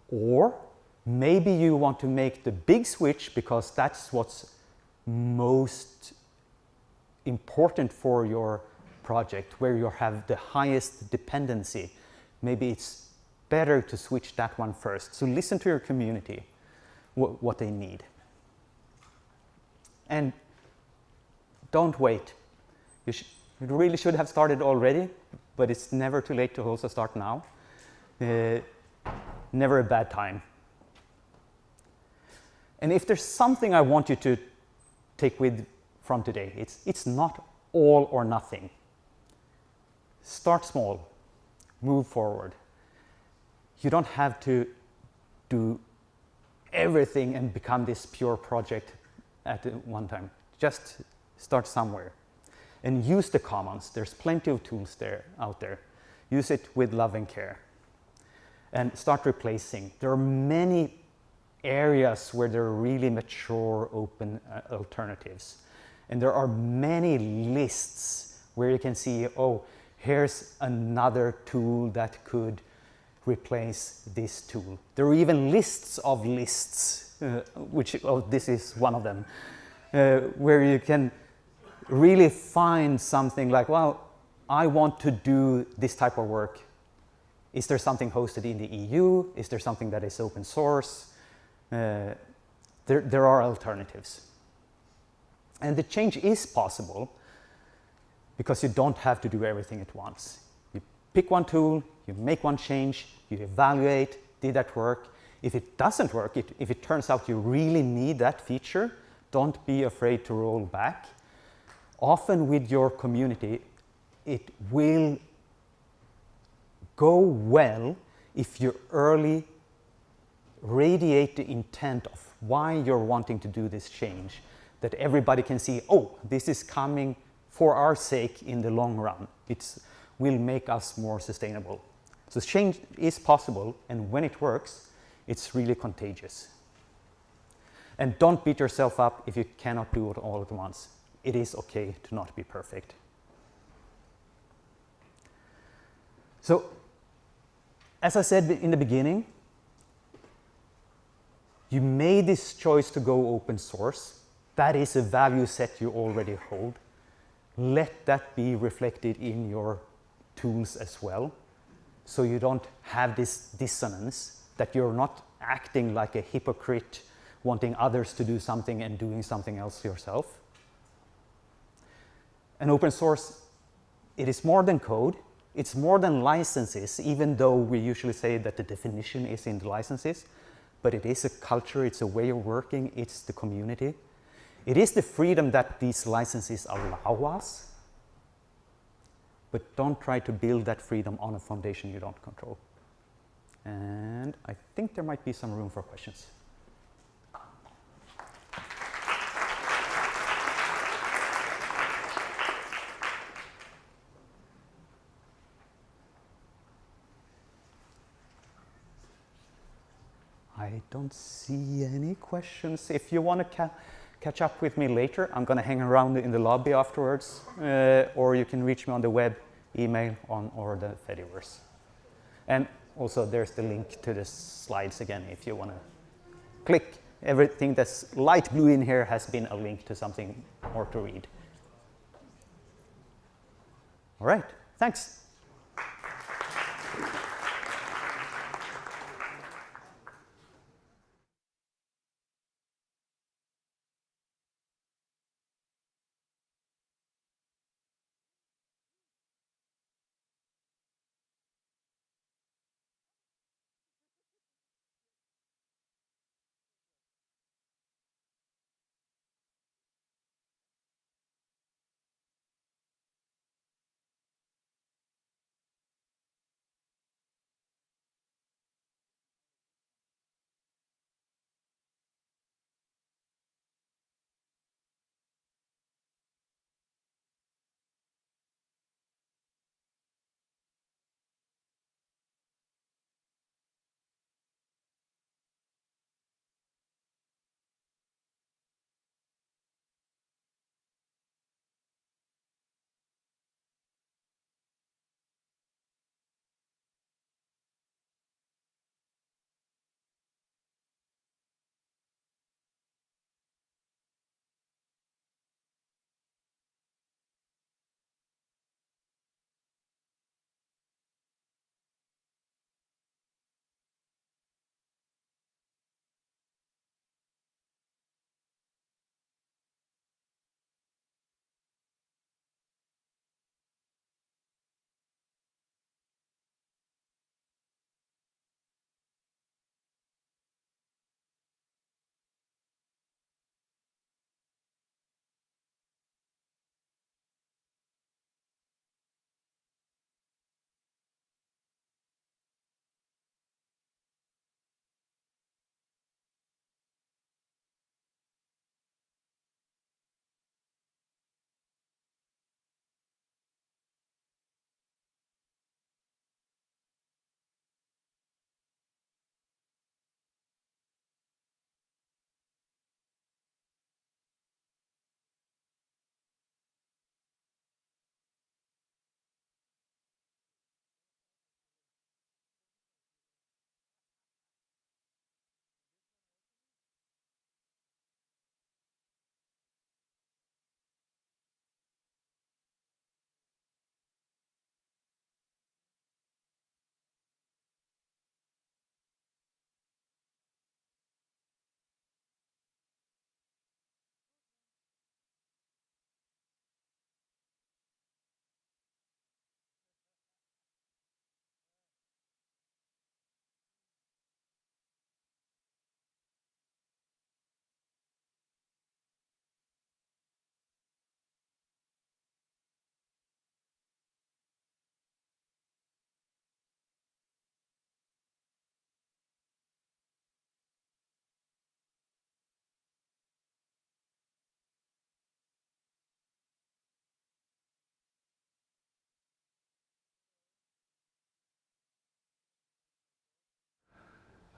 Or maybe you want to make the big switch because that's what's most important for your project, where you have the highest dependency. Maybe it's better to switch that one first. So listen to your community, what they need. And don't wait. You really should have started already, but it's never too late to also start now. Never a bad time. And if there's something I want you to take with from today, it's not all or nothing. Start small, move forward. You don't have to do everything and become this pure project at one time. Just start somewhere and use the commons. There's plenty of tools out there. Use it with love and care and start replacing. There are many areas where there are really mature open alternatives, and there are many lists where you can see, oh, here's another tool that could replace this tool. There are even lists of lists, this is one of them, where you can really find something like, well, I want to do this type of work. Is there something hosted in the EU? Is there something that is open source? there are alternatives. And the change is possible because you don't have to do everything at once. You pick one tool, you make one change, you evaluate, did that work? If it doesn't work, if it turns out you really need that feature, don't be afraid to roll back. Often with your community, it will go well if you early radiate the intent of why you're wanting to do this change, that everybody can see, oh, this is coming for our sake in the long run. It will make us more sustainable. So change is possible, and when it works, it's really contagious. And don't beat yourself up if you cannot do it all at once. It is okay to not be perfect. So, as I said in the beginning, you made this choice to go open source. That is a value set you already hold. Let that be reflected in your tools as well, so you don't have this dissonance, that you're not acting like a hypocrite, wanting others to do something and doing something else yourself. And open source, it is more than code. It's more than licenses, even though we usually say that the definition is in the licenses. But it is a culture, it's a way of working, it's the community. It is the freedom that these licenses allow us. But don't try to build that freedom on a foundation you don't control. And I think there might be some room for questions. I don't see any questions. If you want to catch up with me later, I'm going to hang around in the lobby afterwards, or you can reach me on the web, email, or the Fediverse. And also there's the link to the slides again if you want to click. Everything that's light blue in here has been a link to something more to read. All right, thanks.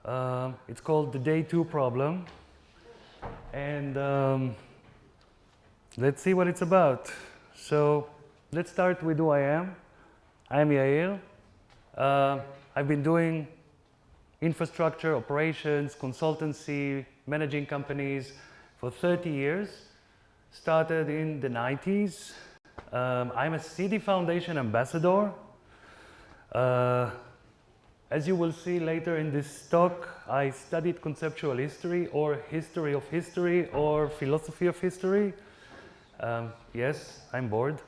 It's called the day 2 problem. And let's see what it's about. So let's start with who I am. I'm Yair. I've been doing infrastructure, operations, consultancy, managing companies for 30 years. Started in the 90s. I'm a City Foundation ambassador. As you will see later in this talk, I studied conceptual history or history of history or philosophy of history. Yes, I'm bored.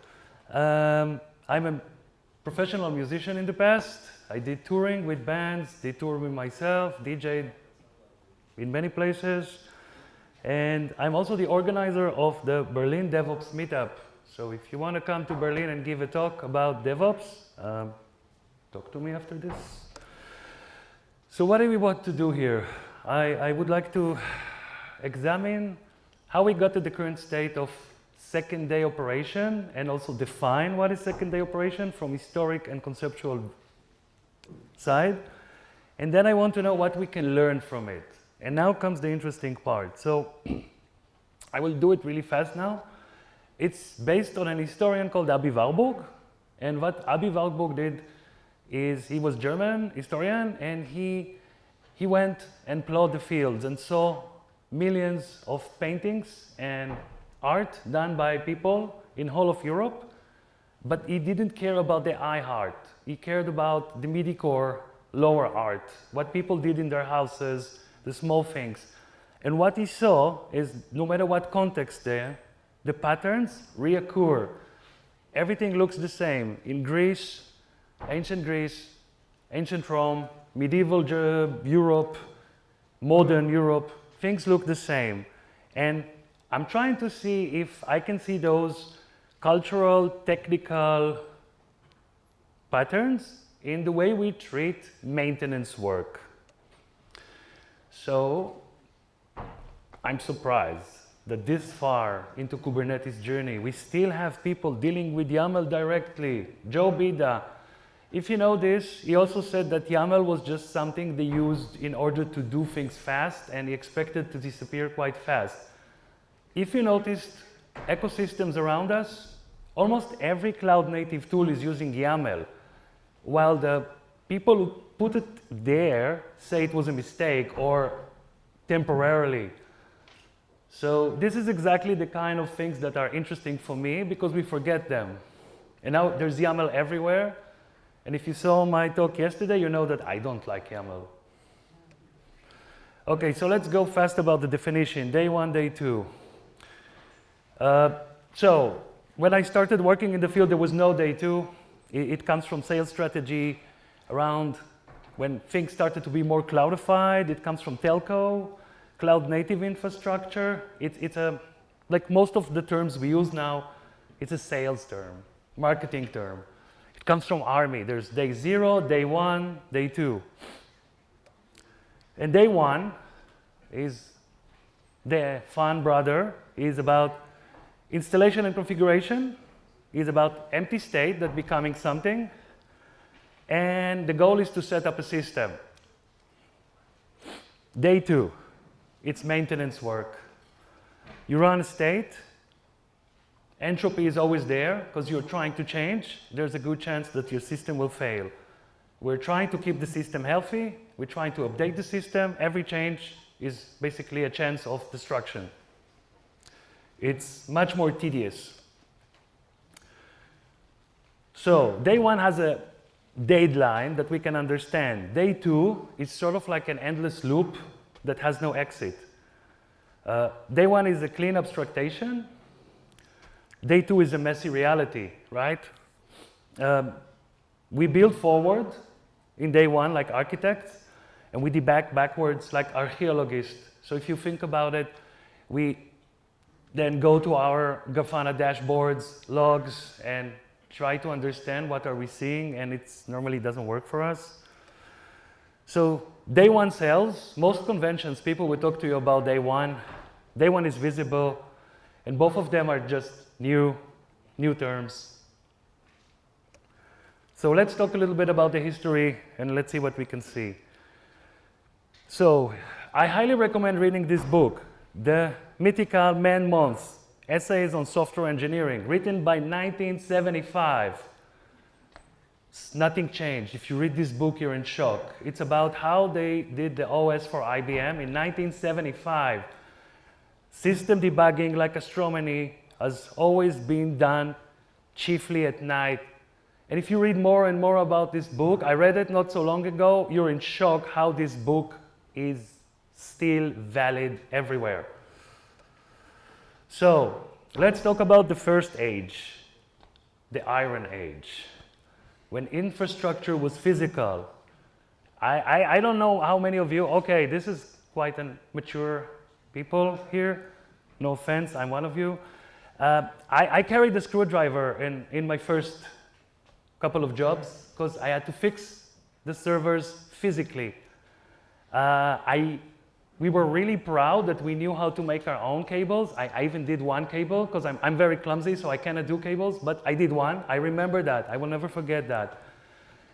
I'm a professional musician in the past. I did touring with bands, did tour with myself, DJed in many places. And I'm also the organizer of the Berlin DevOps meetup. So if you want to come to Berlin and give a talk about DevOps, talk to me after this. So what do we want to do here? I would like to examine how we got to the current state of second day operation and also define what is second day operation from historic and conceptual side. And then I want to know what we can learn from it. And now comes the interesting part. So I will do it really fast now. It's based on an historian called Abi Warburg. And what Abi Warburg did is he was German historian, and he went and plowed the fields and saw millions of paintings and art done by people in whole of Europe, but he didn't care about the eye art. He cared about the midi-core lower art, what people did in their houses, the small things. And what he saw is no matter what context there, the patterns reoccur. Everything looks the same in Greece, ancient Rome, medieval Europe, modern Europe, things look the same. And I'm trying to see if I can see those cultural, technical patterns in the way we treat maintenance work. So I'm surprised that this far into Kubernetes journey, we still have people dealing with YAML directly. Joe Bida, if you know this, he also said that YAML was just something they used in order to do things fast, and he expected to disappear quite fast. If you noticed ecosystems around us, almost every cloud native tool is using YAML, while the people who put it there say it was a mistake or temporarily. So this is exactly the kind of things that are interesting for me because we forget them. And now there's YAML everywhere. And if you saw my talk yesterday, you know that I don't like YAML. Okay, so let's go fast about the definition. Day 1, day 2. So when I started working in the field, there was no day 2. It comes from sales strategy around when things started to be more cloudified. It comes from telco, cloud native infrastructure. It's a, like most of the terms we use now, it's a sales term, marketing term. It comes from Army. There's day 0, day 1, day 2. And day 1 is the fun brother, is about installation and configuration, is about empty state that becoming something, and the goal is to set up a system. Day 2, it's maintenance work. You run a state, entropy is always there because you're trying to change. There's a good chance that your system will fail. We're trying to keep the system healthy. We're trying to update the system. Every change is basically a chance of destruction. It's much more tedious. So day 1 has a deadline that we can understand. Day 2 is sort of like an endless loop that has no exit. Day 1 is a clean abstraction. Day 2 is a messy reality, right? We build forward in day 1 like architects, and we debug backwards like archaeologists. So if you think about it, we then go to our Grafana dashboards, logs, and try to understand what are we seeing, and it normally doesn't work for us. So day 1 sells. Most conventions, people will talk to you about day 1. Day 1 is visible, and both of them are just new terms. So let's talk a little bit about the history, and let's see what we can see. So I highly recommend reading this book, The Mythical Man-Month, Essays on Software Engineering, written by 1975. Nothing changed. If you read this book, you're in shock. It's about how they did the OS for IBM in 1975. System debugging, like astronomy, has always been done chiefly at night. And if you read more and more about this book, I read it not so long ago, you're in shock how this book is still valid everywhere. So, let's talk about the first age, the Iron Age, when infrastructure was physical. I don't know how many of you, okay, this is quite a mature people here. No offense, I'm one of you. I carried the screwdriver in my first couple of jobs because I had to fix the servers physically. We were really proud that we knew how to make our own cables. I even did one cable because I'm very clumsy, so I cannot do cables, but I did one. I remember that. I will never forget that.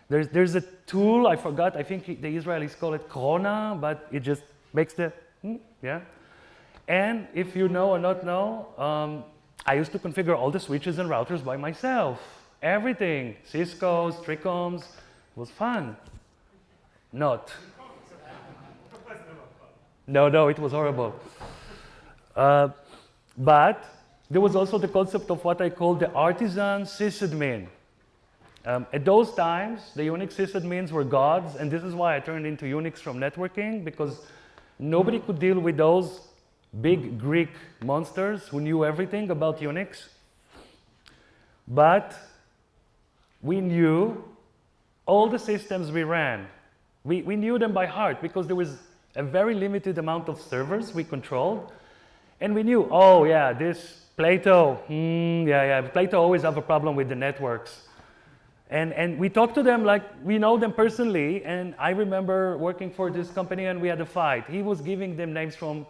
There's a tool, I forgot, I think the Israelis call it Krona, but it just makes the, yeah. And if you know or not know, I used to configure all the switches and routers by myself. Everything, Cisco's, Tricoms, it was fun. Not. No, it was horrible. But there was also the concept of what I call the artisan sysadmin. At those times, the Unix sysadmins were gods, and this is why I turned into Unix from networking, because nobody could deal with those big Greek monsters who knew everything about Unix. But we knew all the systems we ran. We knew them by heart because there was a very limited amount of servers we controlled. And we knew, oh yeah, this Plato, Plato always have a problem with the networks. And we talked to them like we know them personally. And I remember working for this company and we had a fight. He was giving them names from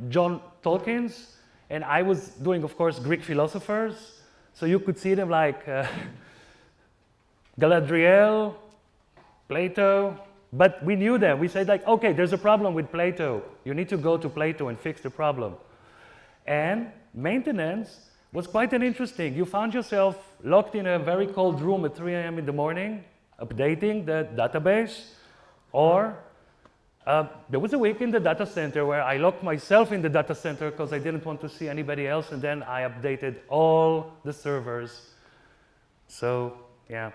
John Tolkien's, and I was doing, of course, Greek philosophers. So you could see them like Galadriel, Plato, but we knew them. We said like, okay, there's a problem with Plato. You need to go to Plato and fix the problem. And maintenance was quite an interesting. You found yourself locked in a very cold room at 3 a.m. in the morning, updating the database, or there was a week in the data center where I locked myself in the data center because I didn't want to see anybody else, and then I updated all the servers. So, yeah.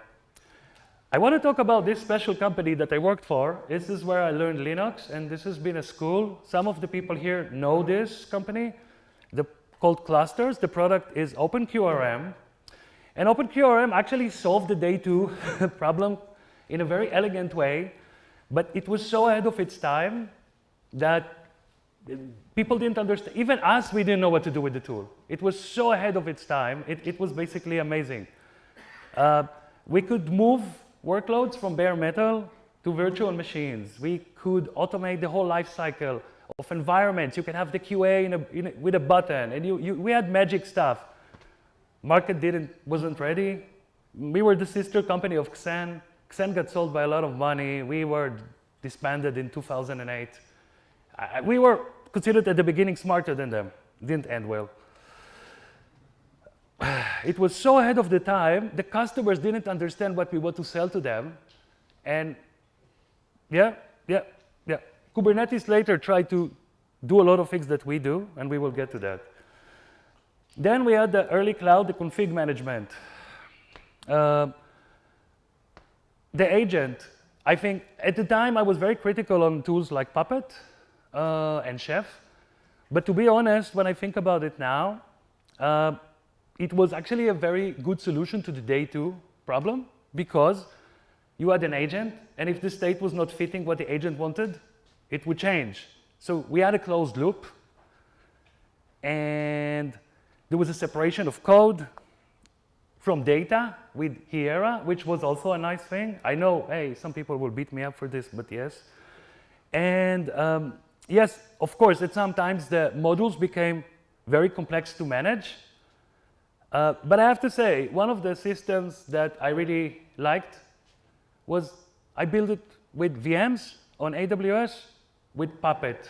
I want to talk about this special company that I worked for. This is where I learned Linux, and this has been a school. Some of the people here know this company. Called Clusters. The product is OpenQRM. And OpenQRM actually solved the D.AUD problem in a very elegant way, but it was so ahead of its time that people didn't understand. Even us, we didn't know what to do with the tool. It was so ahead of its time. It was basically amazing. We could move workloads from bare metal to virtual machines. We could automate the whole life cycle of environments. You can have the QA with a button, and we had magic stuff. Market wasn't ready. We were the sister company of Xen. Xen got sold by a lot of money. We were disbanded in 2008. We were considered at the beginning smarter than them. Didn't end well. It was so ahead of the time, the customers didn't understand what we want to sell to them. And yeah. Kubernetes later tried to do a lot of things that we do, and we will get to that. Then we had the early cloud, the config management. The agent, I think at the time I was very critical on tools like Puppet and Chef. But to be honest, when I think about it now, it was actually a very good solution to the D.AUD problem, because you had an agent, and if the state was not fitting what the agent wanted, it would change. So we had a closed loop, and there was a separation of code from data with Yair, which was also a nice thing. I know, hey, some people will beat me up for this, but yes. And yes, of course, sometimes the modules became very complex to manage. But I have to say, one of the systems that I really liked was I built it with VMs on AWS, with Puppet.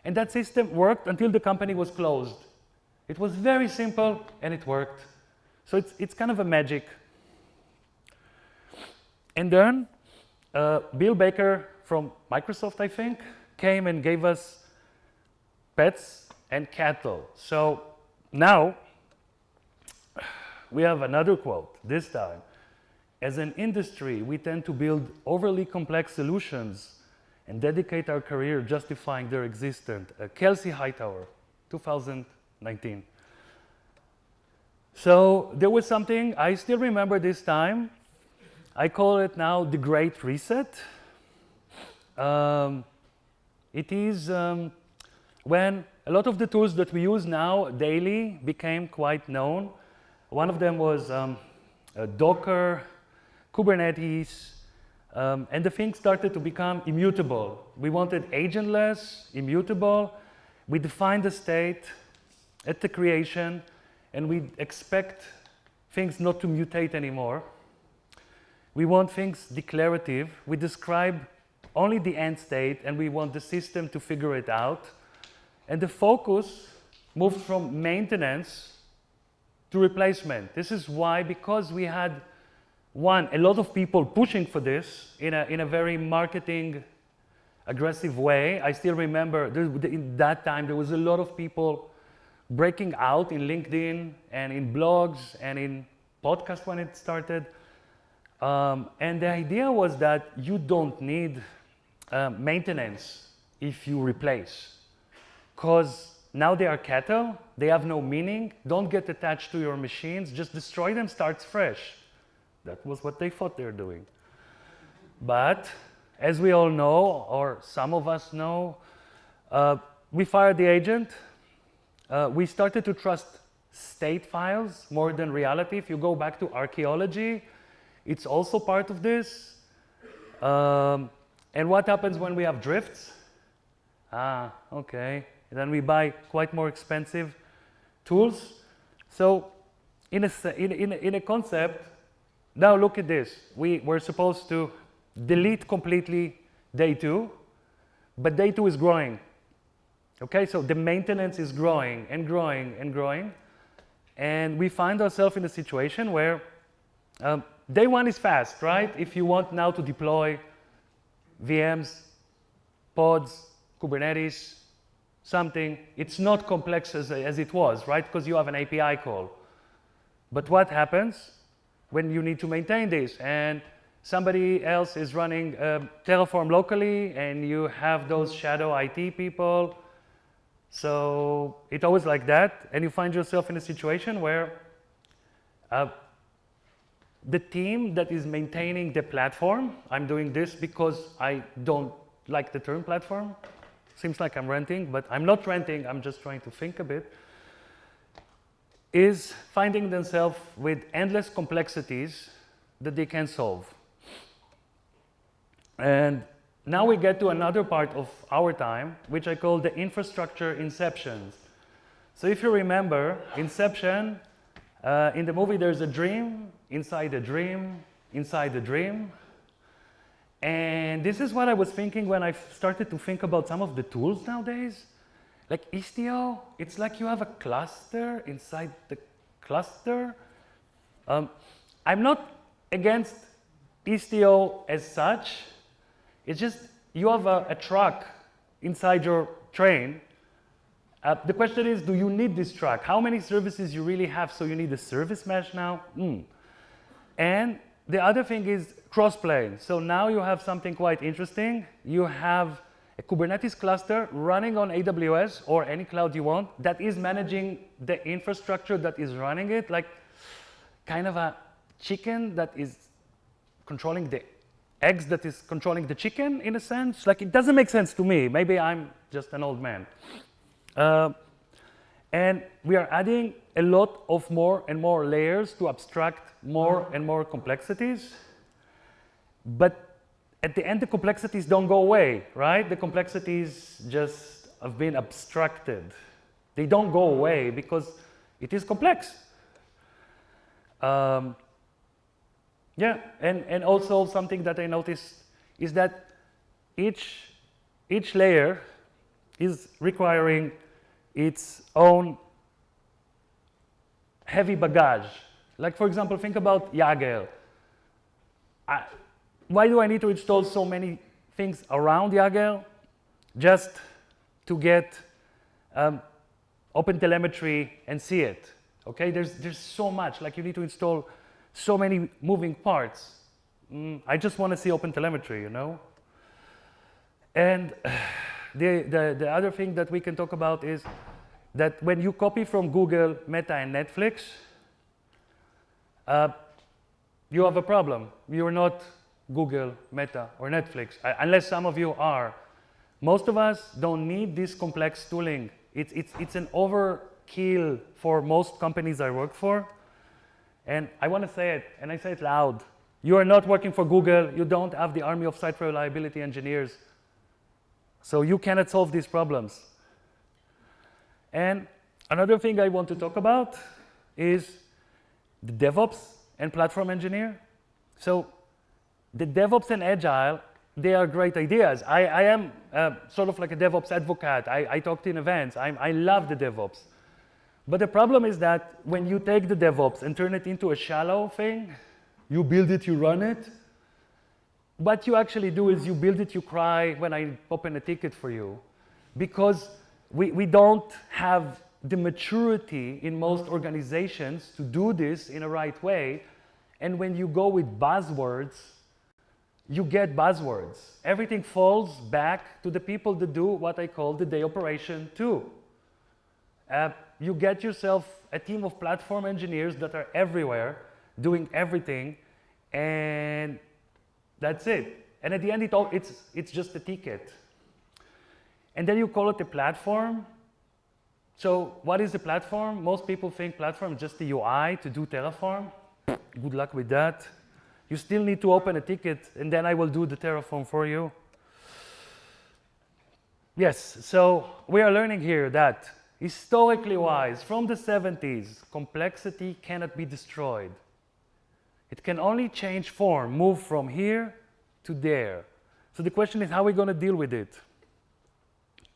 And that system worked until the company was closed. It was very simple and it worked. So it's kind of a magic. And then Bill Baker from Microsoft, I think, came and gave us pets and cattle. So now we have another quote this time. As an industry, we tend to build overly complex solutions and dedicate our career justifying their existence. Kelsey Hightower, 2019. So there was something, I still remember this time. I call it now the Great Reset. It is when a lot of the tools that we use now daily became quite known. One of them was Docker, Kubernetes, and the thing started to become immutable. We wanted agentless, immutable. We defined the state at the creation, and we expect things not to mutate anymore. We want things declarative. We describe only the end state, and we want the system to figure it out. And the focus moved from maintenance to replacement. This is why, because we had a lot of people pushing for this in a very marketing aggressive way. I still remember in that time there was a lot of people breaking out in LinkedIn and in blogs and in podcasts when it started. And the idea was that you don't need maintenance if you replace, because now they are cattle, they have no meaning, don't get attached to your machines, just destroy them, starts fresh. That was what they thought they were doing. But as we all know, or some of us know, we fired the agent. We started to trust state files more than reality. If you go back to archaeology, it's also part of this. And what happens when we have drifts? Okay. And then we buy quite more expensive tools. So in a concept, now look at this. We were supposed to delete completely day 2, but day 2 is growing. Okay, so the maintenance is growing and growing and growing. And we find ourselves in a situation where day 1 is fast, right? If you want now to deploy VMs, pods, Kubernetes, something, it's not complex as it was, right? Because you have an API call. But what happens when you need to maintain this and somebody else is running Terraform locally and you have those shadow IT people? So it's always like that, and you find yourself in a situation where the team that is maintaining the platform, I'm doing this because I don't like the term platform. Seems like I'm ranting, but I'm not ranting, I'm just trying to think a bit, is finding themselves with endless complexities that they can solve. And now we get to another part of our time, which I call the infrastructure inceptions. So if you remember, Inception, in the movie there's a dream, inside a dream, inside a dream. And this is what I was thinking when I started to think about some of the tools nowadays. Like Istio, it's like you have a cluster inside the cluster. I'm not against Istio as such. It's just you have a truck inside your train. The question is, do you need this truck? How many services you really have, so you need a service mesh now? And the other thing is crossplay. So now you have something quite interesting. You have a Kubernetes cluster running on AWS or any cloud you want that is managing the infrastructure that is running it, like kind of a chicken that is controlling the eggs that is controlling the chicken, in a sense. Like, it doesn't make sense to me. Maybe I'm just an old man. And we are adding a lot of more and more layers to abstract more and more complexities. But at the end, the complexities don't go away, right? The complexities just have been abstracted. They don't go away because it is complex. Yeah, and also something that I noticed is that each each layer is requiring its own heavy baggage. Like, for example, think about Yair. Why do I need to install so many things around Yair? Just to get OpenTelemetry and see it. Okay, there's so much. Like, you need to install so many moving parts. I just want to see OpenTelemetry, you know. And the other thing that we can talk about is that when you copy from Google, Meta, and Netflix, you have a problem. You're not Google, Meta, or Netflix, unless some of you are. Most of us don't need this complex tooling. It's an overkill for most companies I work for. And I want to say it, and I say it loud. You are not working for Google. You don't have the army of site reliability engineers. So you cannot solve these problems. And another thing I want to talk about is the DevOps and platform engineer. So the DevOps and Agile, they are great ideas. I am sort of like a DevOps advocate. I talked in events. I love the DevOps. But the problem is that when you take the DevOps and turn it into a shallow thing, you build it, you run it. What you actually do is you build it, you cry when I open a ticket for you. Because we don't have the maturity in most organizations to do this in a right way. And when you go with buzzwords, you get buzzwords. Everything falls back to the people that do what I call the day operation too. You get yourself a team of platform engineers that are everywhere, doing everything, and that's it. And at the end, it's just a ticket. And then you call it a platform. So what is a platform? Most people think platform is just the UI to do Terraform. Good luck with that. You still need to open a ticket, and then I will do the Terraform for you. Yes, so we are learning here that historically wise, from the 70s, complexity cannot be destroyed. It can only change form, move from here to there. So the question is, how are we going to deal with it?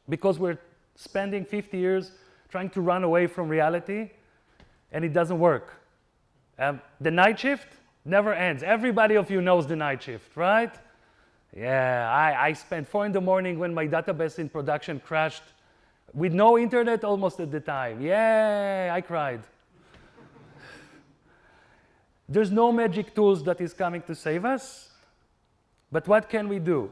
Because we're spending 50 years trying to run away from reality, and it doesn't work. The night shift never ends. Everybody of you knows the night shift, right? Yeah, I spent 4 in the morning when my database in production crashed with no internet almost at the time. Yeah, I cried. There's no magic tools that is coming to save us, but what can we do?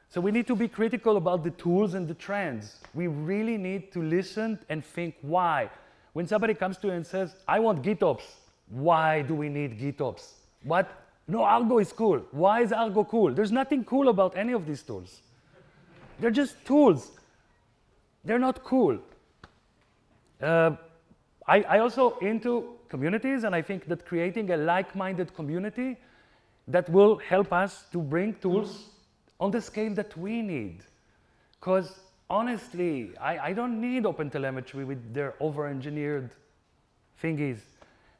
So we need to be critical about the tools and the trends. We really need to listen and think why. When somebody comes to you and says, I want GitOps, why do we need GitOps? What? No, Argo is cool. Why is Argo cool? There's nothing cool about any of these tools. They're just tools. They're not cool. I also into communities, and I think that creating a like-minded community that will help us to bring tools on the scale that we need. Because honestly, I don't need OpenTelemetry with their over-engineered thingies,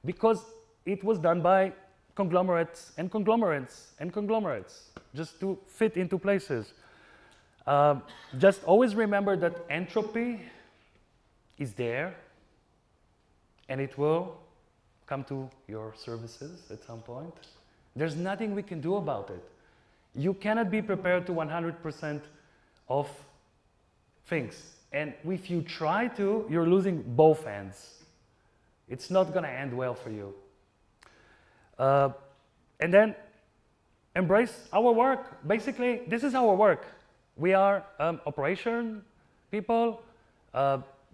because it was done by conglomerates and conglomerates and conglomerates just to fit into places. Just always remember that entropy is there, and it will come to your services at some point. There's nothing we can do about it. You cannot be prepared to 100% of things. And if you try to, you're losing both ends. It's not going to end well for you. And then embrace our work. Basically, this is our work. We are operation people.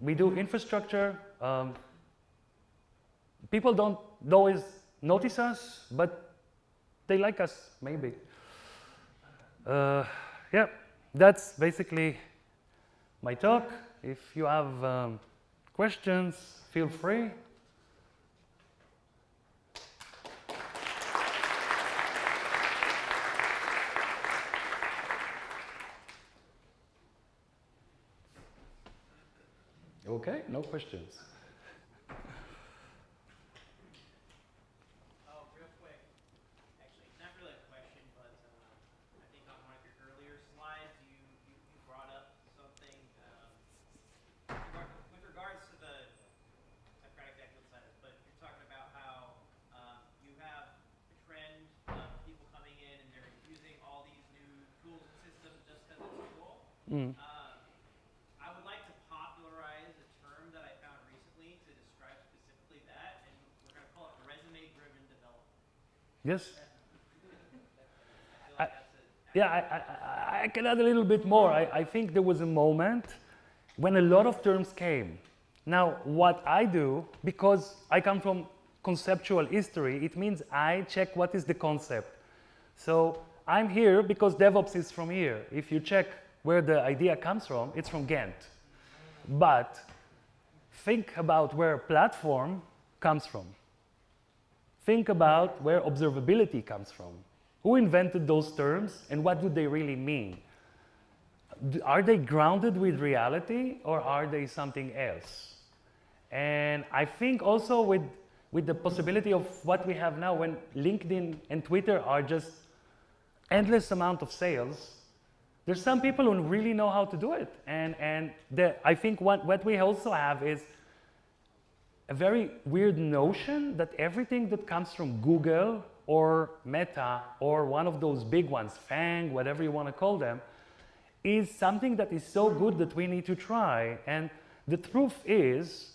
We do infrastructure. People don't always notice us, but they like us, maybe. Yeah, that's basically my talk. If you have questions, feel free. Okay, no questions. Not really a question, but I think on one of your earlier slides, you brought Mm. I would like to popularize a term that I found recently to describe specifically that, and we're going to call it resume-driven development. Yes. I can add a little bit more. I think there was a moment when a lot of terms came. Now, what I do, because I come from conceptual history, it means I check what is the concept. So I'm here because DevOps is from here. If you check where the idea comes from, it's from Ghent. But think about where platform comes from. Think about where observability comes from. Who invented those terms and what do they really mean? Are they grounded with reality or are they something else? And I think also with the possibility of what we have now, when LinkedIn and Twitter are just endless amount of sales, there's some people who really know how to do it. And I think what we also have is a very weird notion that everything that comes from Google or Meta or one of those big ones, FANG, whatever you want to call them, is something that is so good that we need to try. And the truth is,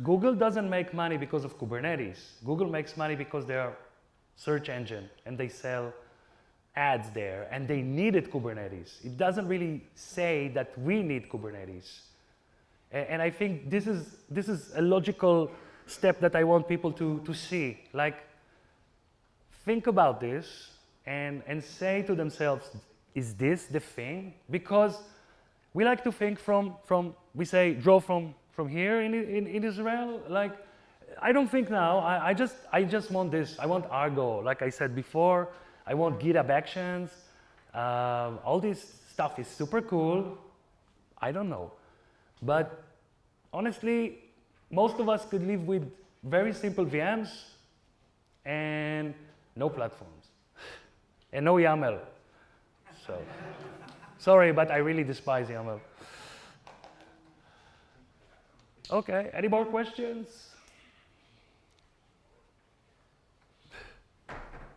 Google doesn't make money because of Kubernetes. Google makes money because they're search engine and they sell ads there and they needed Kubernetes. It doesn't really say that we need Kubernetes. And I think this is a logical step that I want people to see. Like, think about this and say to themselves, is this the thing? Because we like to think we say, draw from here in Israel. Like, I don't think now, I just want this. I want Argo, like I said before. I want GitHub Actions. All this stuff is super cool. I don't know. But honestly, most of us could live with very simple VMs and no platforms and no YAML. So, sorry, but I really despise YAML. Okay, any more questions?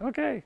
Okay.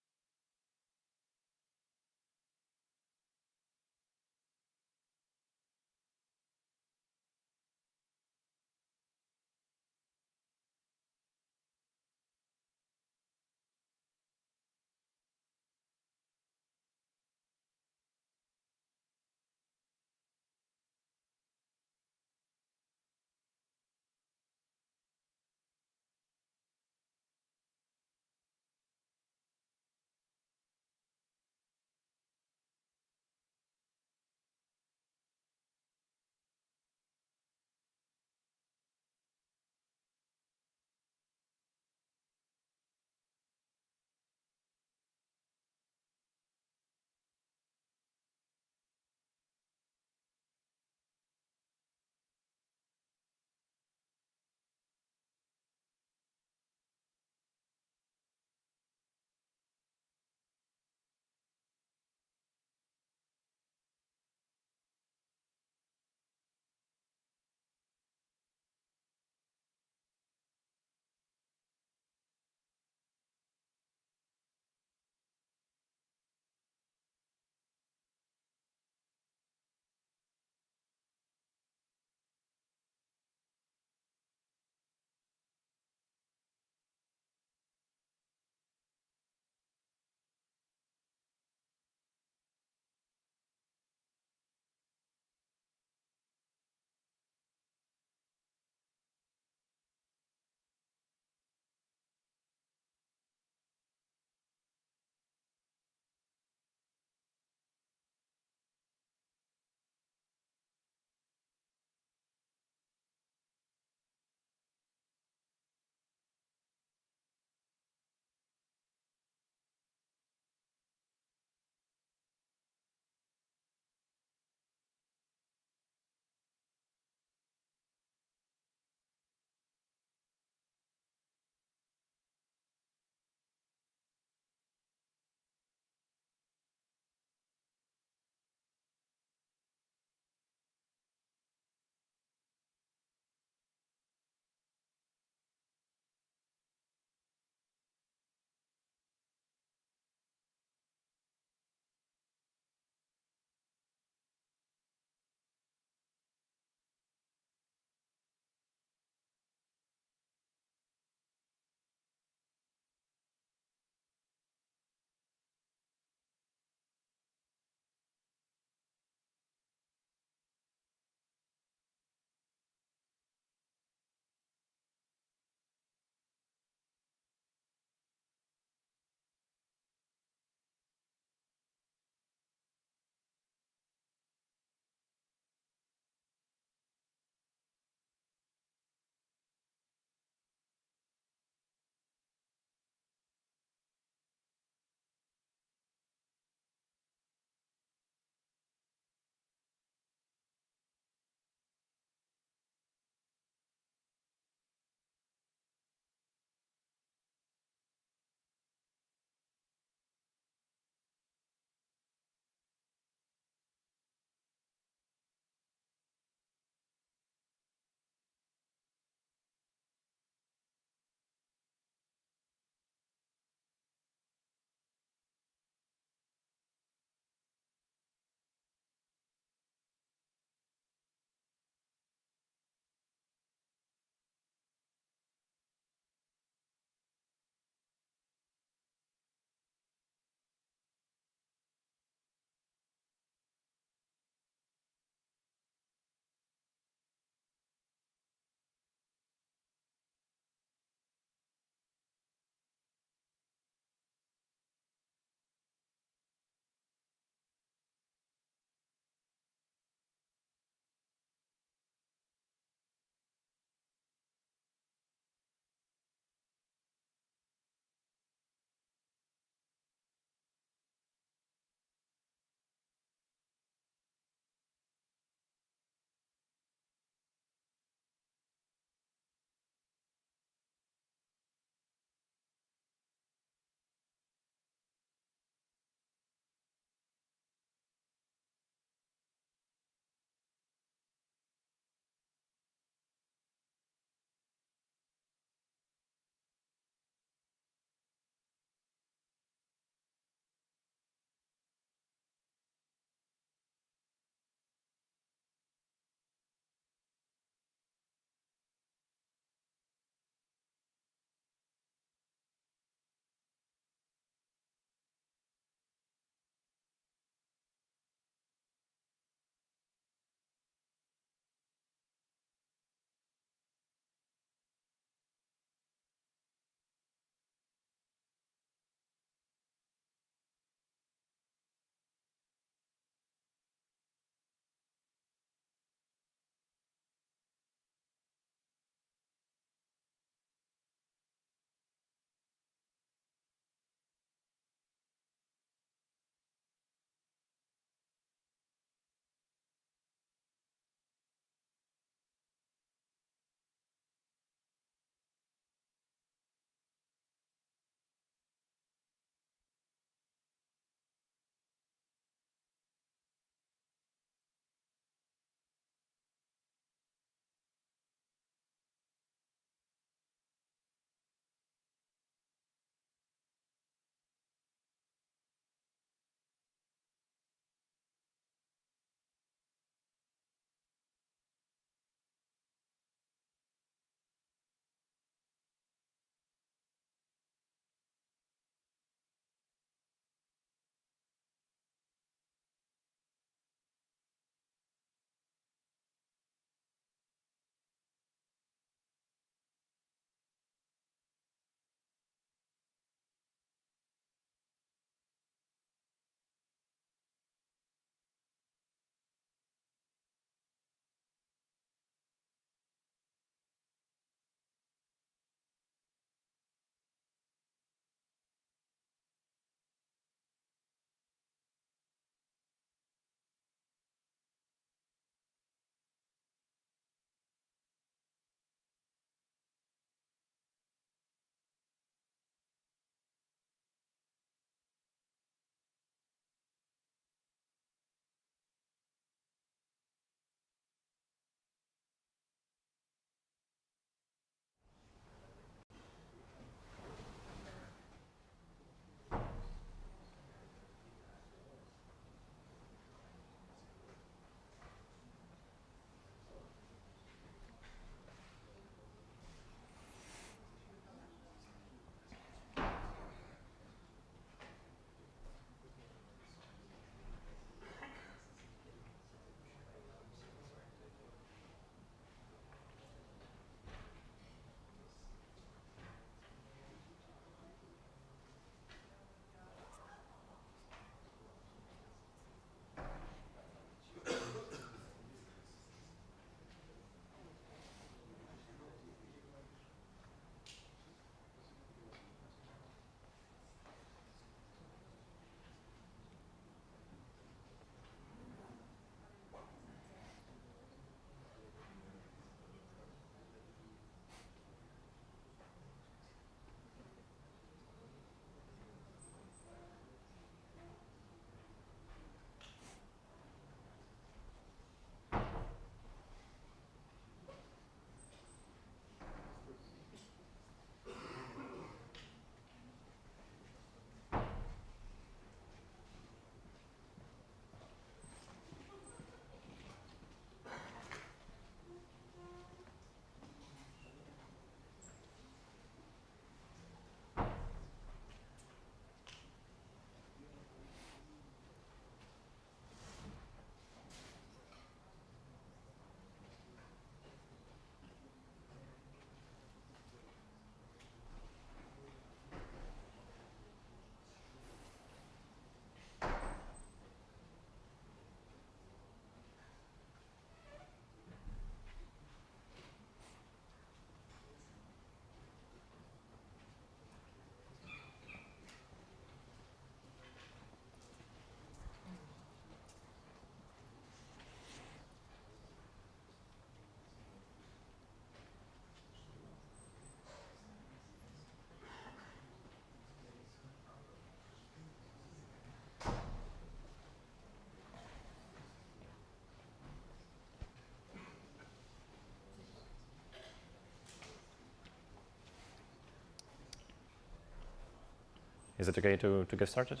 Is it okay to get started?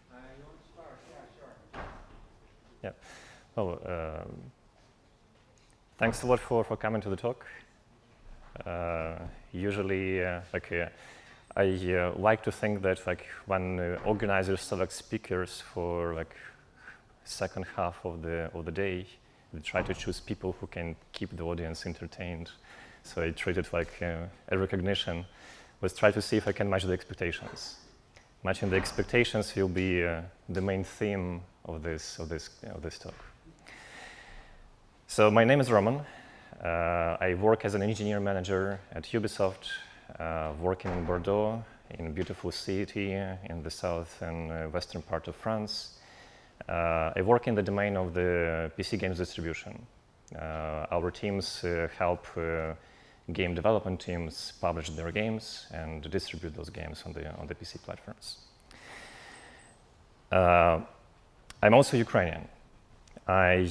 You want to start? Yeah, sure. Yeah. Well, thanks a lot for coming to the talk. Usually, I like to think that when organizers select speakers for second half of the day, they try to choose people who can keep the audience entertained. So I treat it like a recognition. Was try to see if I can match the expectations. Matching the expectations will be the main theme of this talk. So my name is Roman. I work as an engineer manager at Ubisoft, working in Bordeaux, in a beautiful city in the south and western part of France. I work in the domain of the PC games distribution. Our teams help game development teams publish their games and distribute those games on the PC platforms. I'm also Ukrainian. I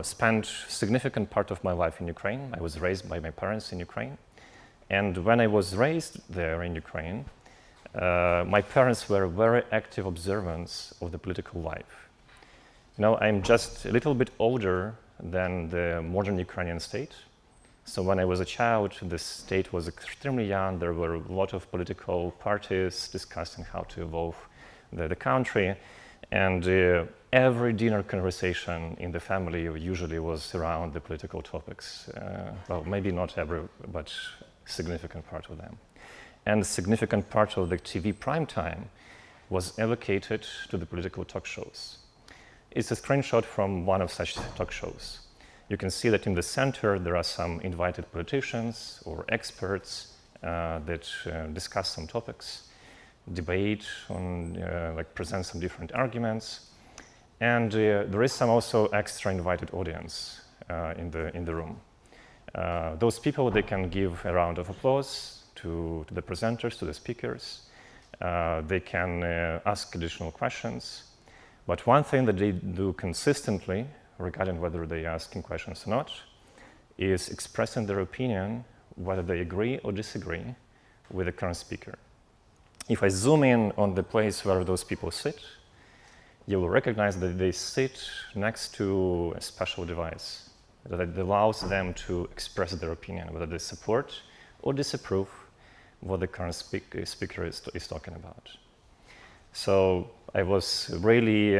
spent significant part of my life in Ukraine. I was raised by my parents in Ukraine. And when I was raised there in Ukraine, my parents were very active observants of the political life. Now, I'm just a little bit older than the modern Ukrainian state. So when I was a child, the state was extremely young. There were a lot of political parties discussing how to evolve the country. And every dinner conversation in the family usually was around the political topics. Well, maybe not every, but significant part of them. And a significant part of the TV prime time was allocated to the political talk shows. It's a screenshot from one of such talk shows. You can see that in the center there are some invited politicians or experts that discuss some topics, debate on, present some different arguments, and there is some also extra invited audience in the room. Those people, they can give a round of applause to the presenters, to the speakers. They can ask additional questions. But one thing that they do consistently, regarding whether they are asking questions or not, is expressing their opinion, whether they agree or disagree with the current speaker. If I zoom in on the place where those people sit, you will recognize that they sit next to a special device that allows them to express their opinion, whether they support or disapprove what the current speaker is talking about. So I was really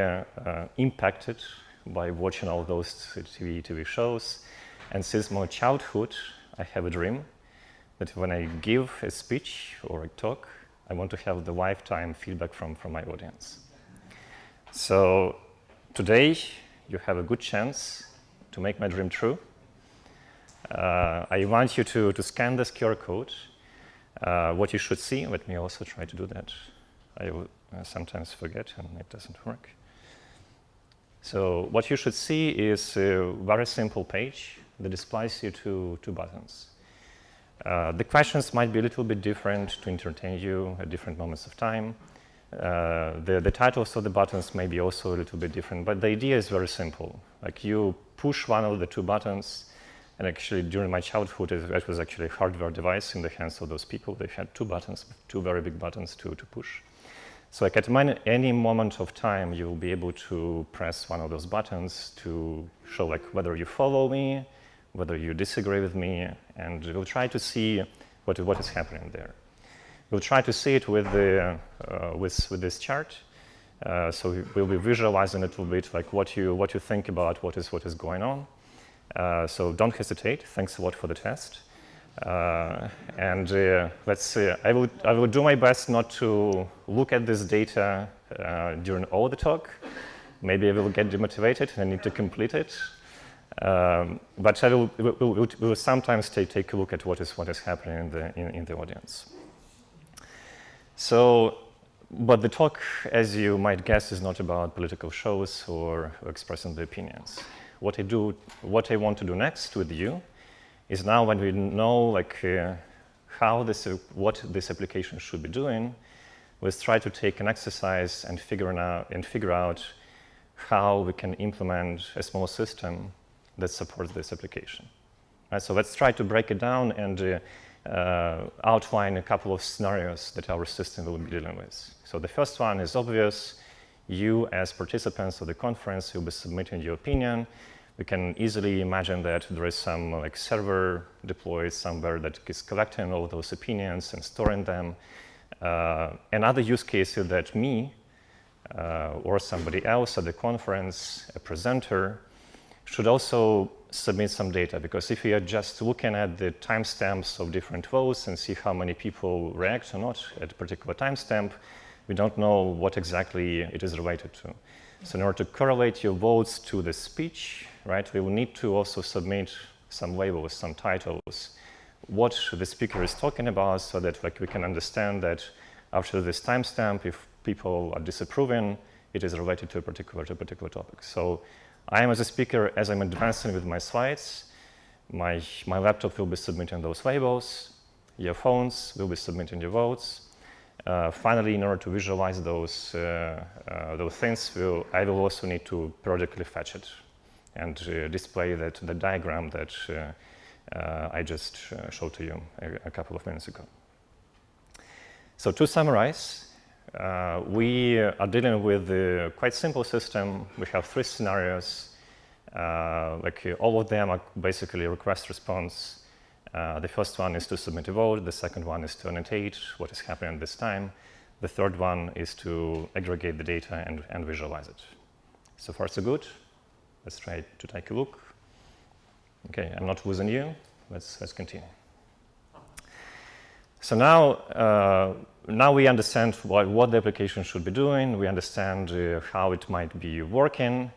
impacted by watching all those TV shows. And since my childhood, I have a dream that when I give a speech or a talk, I want to have the lifetime feedback from my audience. So today, you have a good chance to make my dream true. I want you to scan this QR code. What you should see, let me also try to do that. I will sometimes forget and it doesn't work. So what you should see is a very simple page that displays you two buttons. The questions might be a little bit different to entertain you at different moments of time. The titles of the buttons may be also a little bit different, but the idea is very simple. Like you push one of the two buttons, and actually during my childhood, it was actually a hardware device in the hands of those people. They had two buttons, two very big buttons to push. So like at any moment of time, you will be able to press one of those buttons to show like whether you follow me, whether you disagree with me, and we'll try to see what is happening there. We'll try to see it with this chart. So we'll be visualizing a little bit like what you think about what is going on. So don't hesitate. Thanks a lot for the test. Let's see. I will do my best not to look at this data during all the talk. Maybe I will get demotivated and I need to complete it. But we'll sometimes take a look at what is happening in the audience. So, but the talk, as you might guess, is not about political shows or expressing the opinions. What I want to do next with you is now when we know what this application should be doing, let's try to take an exercise and figure out how we can implement a small system that supports this application. Right, so let's try to break it down and outline a couple of scenarios that our system will be dealing with. So the first one is obvious. You, as participants of the conference, will be submitting your opinion. We can easily imagine that there is some like server deployed somewhere that is collecting all those opinions and storing them. Another use case is that me or somebody else at the conference, a presenter, should also submit some data, because if we are just looking at the timestamps of different votes and see how many people react or not at a particular timestamp, we don't know what exactly it is related to. So in order to correlate your votes to the speech, right, we will need to also submit some labels, some titles, what the speaker is talking about, so that like we can understand that after this timestamp, if people are disapproving, it is related to a particular topic. So I am, as a speaker, as I'm advancing with my slides, my laptop will be submitting those labels, your phones will be submitting your votes. Finally, in order to visualize those things, I will also need to periodically fetch it and display the diagram that I just showed to you a couple of minutes ago. So to summarize, we are dealing with a quite simple system. We have 3 scenarios. All of them are basically request response. The first one is to submit a vote. The second one is to annotate what is happening at this time. The third one is to aggregate the data and visualize it. So far, so good. Let's try to take a look. Okay, I'm not losing you. Let's continue. So now we understand what the application should be doing. We understand how it might be working.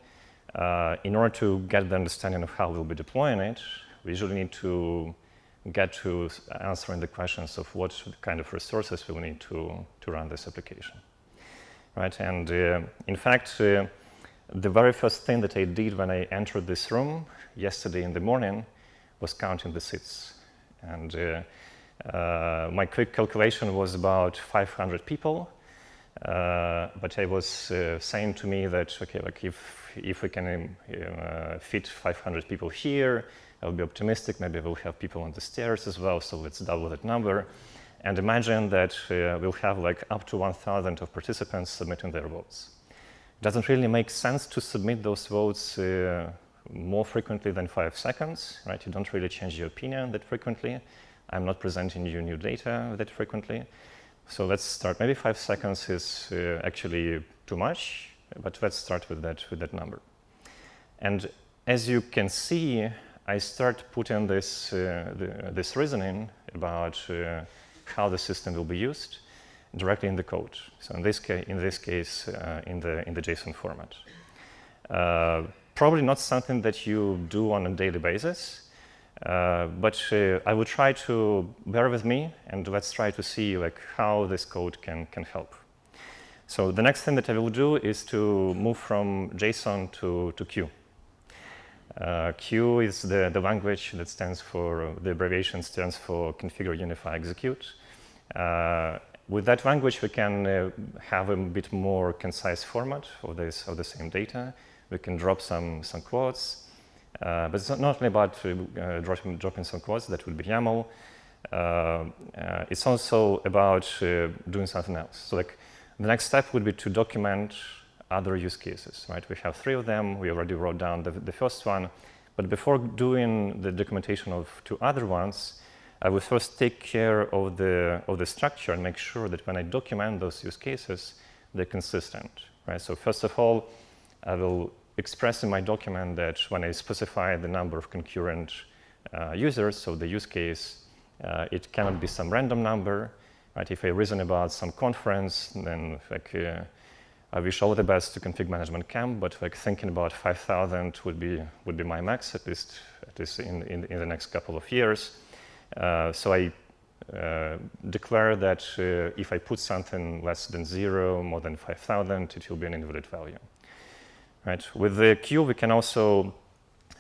In order to get the understanding of how we'll be deploying it, we usually need to get to answering the questions of what kind of resources we will need to run this application. Right? And in fact, the very first thing that I did when I entered this room yesterday in the morning was counting the seats. And my quick calculation was about 500 people. But I was saying to me that, okay, like if we can fit 500 people here, I'll be optimistic. Maybe we'll have people on the stairs as well, so let's double that number. And imagine that we'll have like up to 1,000 of participants submitting their votes. It doesn't really make sense to submit those votes more frequently than 5 seconds, right? You don't really change your opinion that frequently. I'm not presenting you new data that frequently. So let's start. Maybe 5 seconds is actually too much, but let's start with that number. And as you can see, I start putting this reasoning about how the system will be used directly in the code. So in this case, in the JSON format. Probably not something that you do on a daily basis, but I would try to bear with me, and let's try to see like how this code can help. So the next thing that I will do is to move from JSON to Q. Q is the language that stands for, the abbreviation stands for configure, unify, execute. With that language, we can have a bit more concise format of the same data. We can drop some quotes, but it's not only about dropping some quotes. That would be YAML. It's also about doing something else. So like the next step would be to document other use cases, right? We have 3 of them. We already wrote down the first one. But before doing the documentation of 2 other ones, I will first take care of the structure and make sure that when I document those use cases, they're consistent, right? So first of all, I will express in my document that when I specify the number of concurrent users, so the use case, it cannot be some random number, right? If I reason about some conference, then like I wish all the best to config management camp, but like thinking about 5,000 would be my max, at least in the next couple of years. So I declare that if I put something less than 0, more than 5,000, it will be an invalid value. Right? With the Q, we can also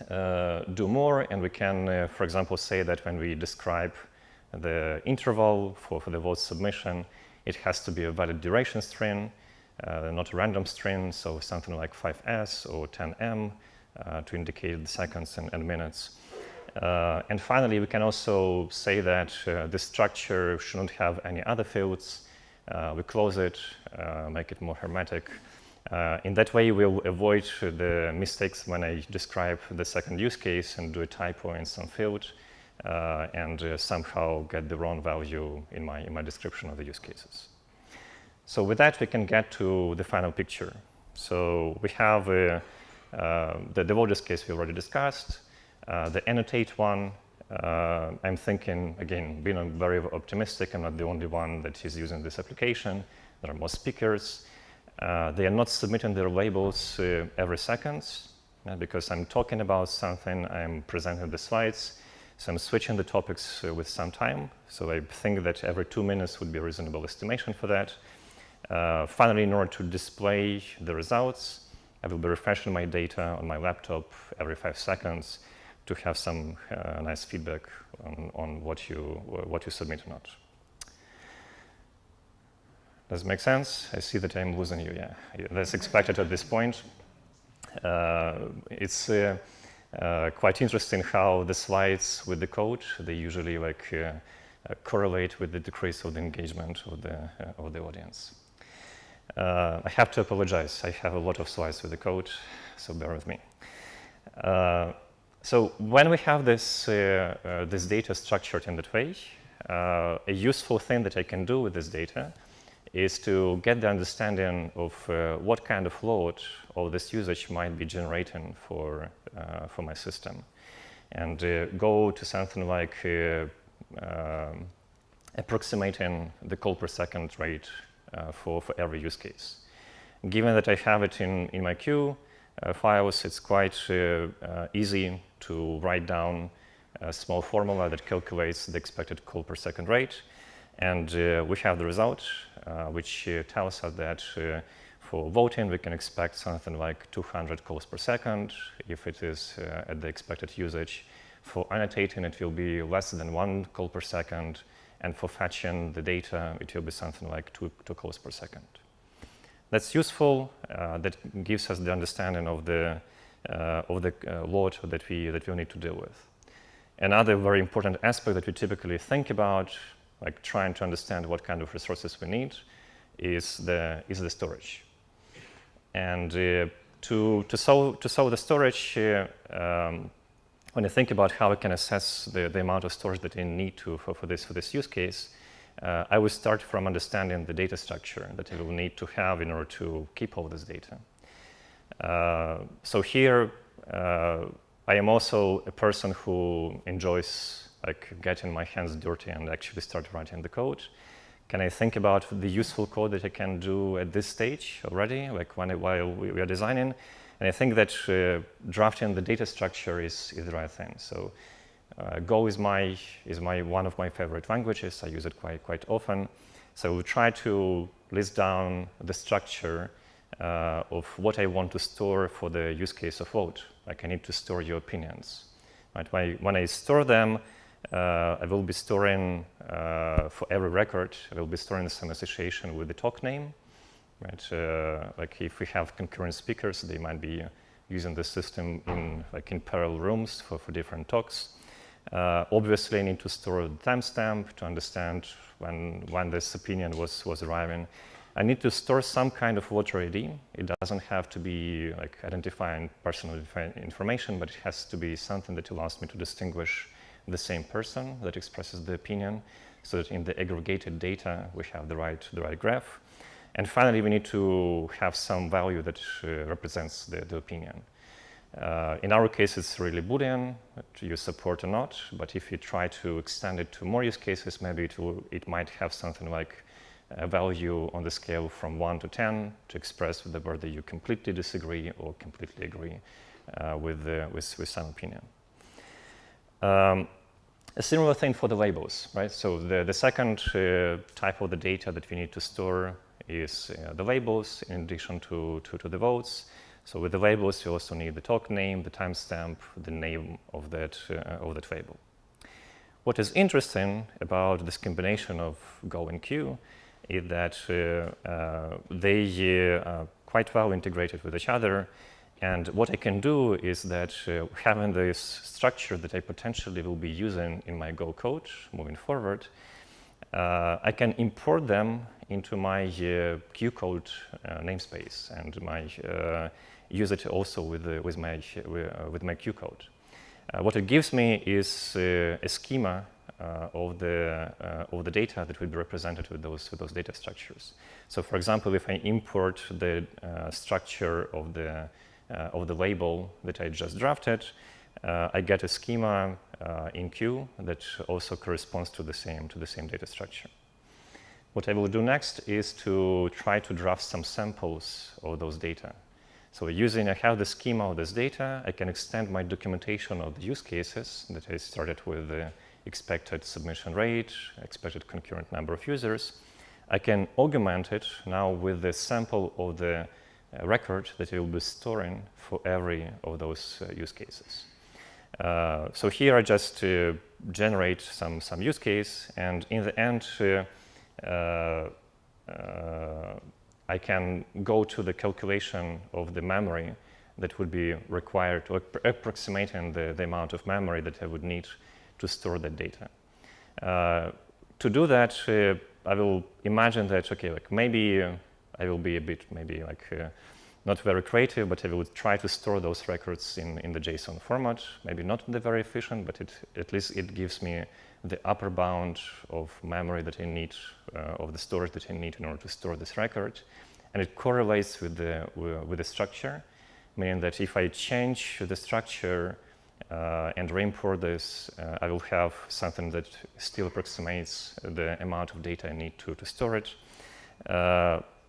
do more, and we can, for example, say that when we describe the interval for the vote submission, it has to be a valid duration string, not a random string, so something like 5s or 10m to indicate the seconds and minutes. And finally, we can also say that the structure shouldn't have any other fields. We close it, make it more hermetic. In that way, we'll avoid the mistakes when I describe the second use case and do a typo in some field and somehow get the wrong value in my description of the use cases. So with that, we can get to the final picture. So we have the voters case we already discussed. The annotate one, I'm thinking, again, being very optimistic, I'm not the only one that is using this application. There are more speakers. They are not submitting their labels every second because I'm talking about something, I'm presenting the slides, so I'm switching the topics with some time. So I think that every 2 minutes would be a reasonable estimation for that. Finally, in order to display the results, I will be refreshing my data on my laptop every 5 seconds to have some nice feedback on what you submit or not. Does it make sense? I see that I'm losing you. Yeah, that's expected at this point. It's quite interesting how the slides with the code, they usually correlate with the decrease of the engagement of the audience. I have to apologize. I have a lot of slides with the code, so bear with me. So when we have this data structured in that way, a useful thing that I can do with this data is to get the understanding of what kind of load all this usage might be generating for my system, and go to something like approximating the call per second rate for every use case. Given that I have it in my queue files, it's quite easy to write down a small formula that calculates the expected call per second rate. And we have the result, which tells us that for voting, we can expect something like 200 calls per second if it is at the expected usage. For annotating, it will be less than 1 call per second. And for fetching the data, it will be something like 2 calls per second. That's useful. That gives us the understanding of the load that we need to deal with. Another very important aspect that we typically think about, like trying to understand what kind of resources we need, is the storage. And to solve the storage, when I think about how I can assess the amount of storage that I need for this use case, I will start from understanding the data structure that I will need to have in order to keep all this data. So here, I am also a person who enjoys getting my hands dirty and actually start writing the code. Can I think about the useful code that I can do at this stage already, while we are designing? And I think that drafting the data structure is the right thing. So Go is one of my favorite languages. I use it quite often. So we try to list down the structure of what I want to store for the use case of vote. Like I need to store your opinions. Right? When I store them, I will be storing for every record. I will be storing some association with the talk name. Right? Like if we have concurrent speakers, they might be using the system in parallel rooms for different talks. Obviously, I need to store the timestamp to understand when this opinion was arriving. I need to store some kind of voter ID. It doesn't have to be identifying personal information, but it has to be something that allows me to distinguish the same person that expresses the opinion, so that in the aggregated data we have the right graph. And finally, we need to have some value that represents the opinion. In our case, it's really Boolean, to use support or not. But if you try to extend it to more use cases, maybe it might have something like a value on the scale from 1 to 10 to express whether you completely disagree or completely agree with some opinion. A similar thing for the labels, right? So the second type of the data that we need to store is the labels in addition to the votes. So with the labels, you also need the talk name, the timestamp, the name of that label. What is interesting about this combination of Go and Q is that they are quite well integrated with each other, And what I can do is that having this structure that I potentially will be using in my Go code moving forward, I can import them into my Q code namespace and use it also with my Q code. What it gives me is a schema of the data that will be represented with those data structures. So, for example, if I import the structure of the label that I just drafted, I get a schema in Q that also corresponds to the same data structure. What I will do next is to try to draft some samples of those data. So I have the schema of this data, I can extend my documentation of the use cases that I started with the expected submission rate, expected concurrent number of users. I can augment it now with the sample of the record that I will be storing for every of those use cases. So here I just generate some use case, and in the end I can go to the calculation of the memory that would be required, or approximating the amount of memory that I would need to store that data. To do that, I will imagine that, okay, like maybe I will be a bit not very creative, but I will try to store those records in the JSON format. Maybe not very efficient, but at least it gives me the upper bound of memory that I need, of the storage that I need in order to store this record. And it correlates with the structure, meaning that if I change the structure and re-import this, I will have something that still approximates the amount of data I need to store it.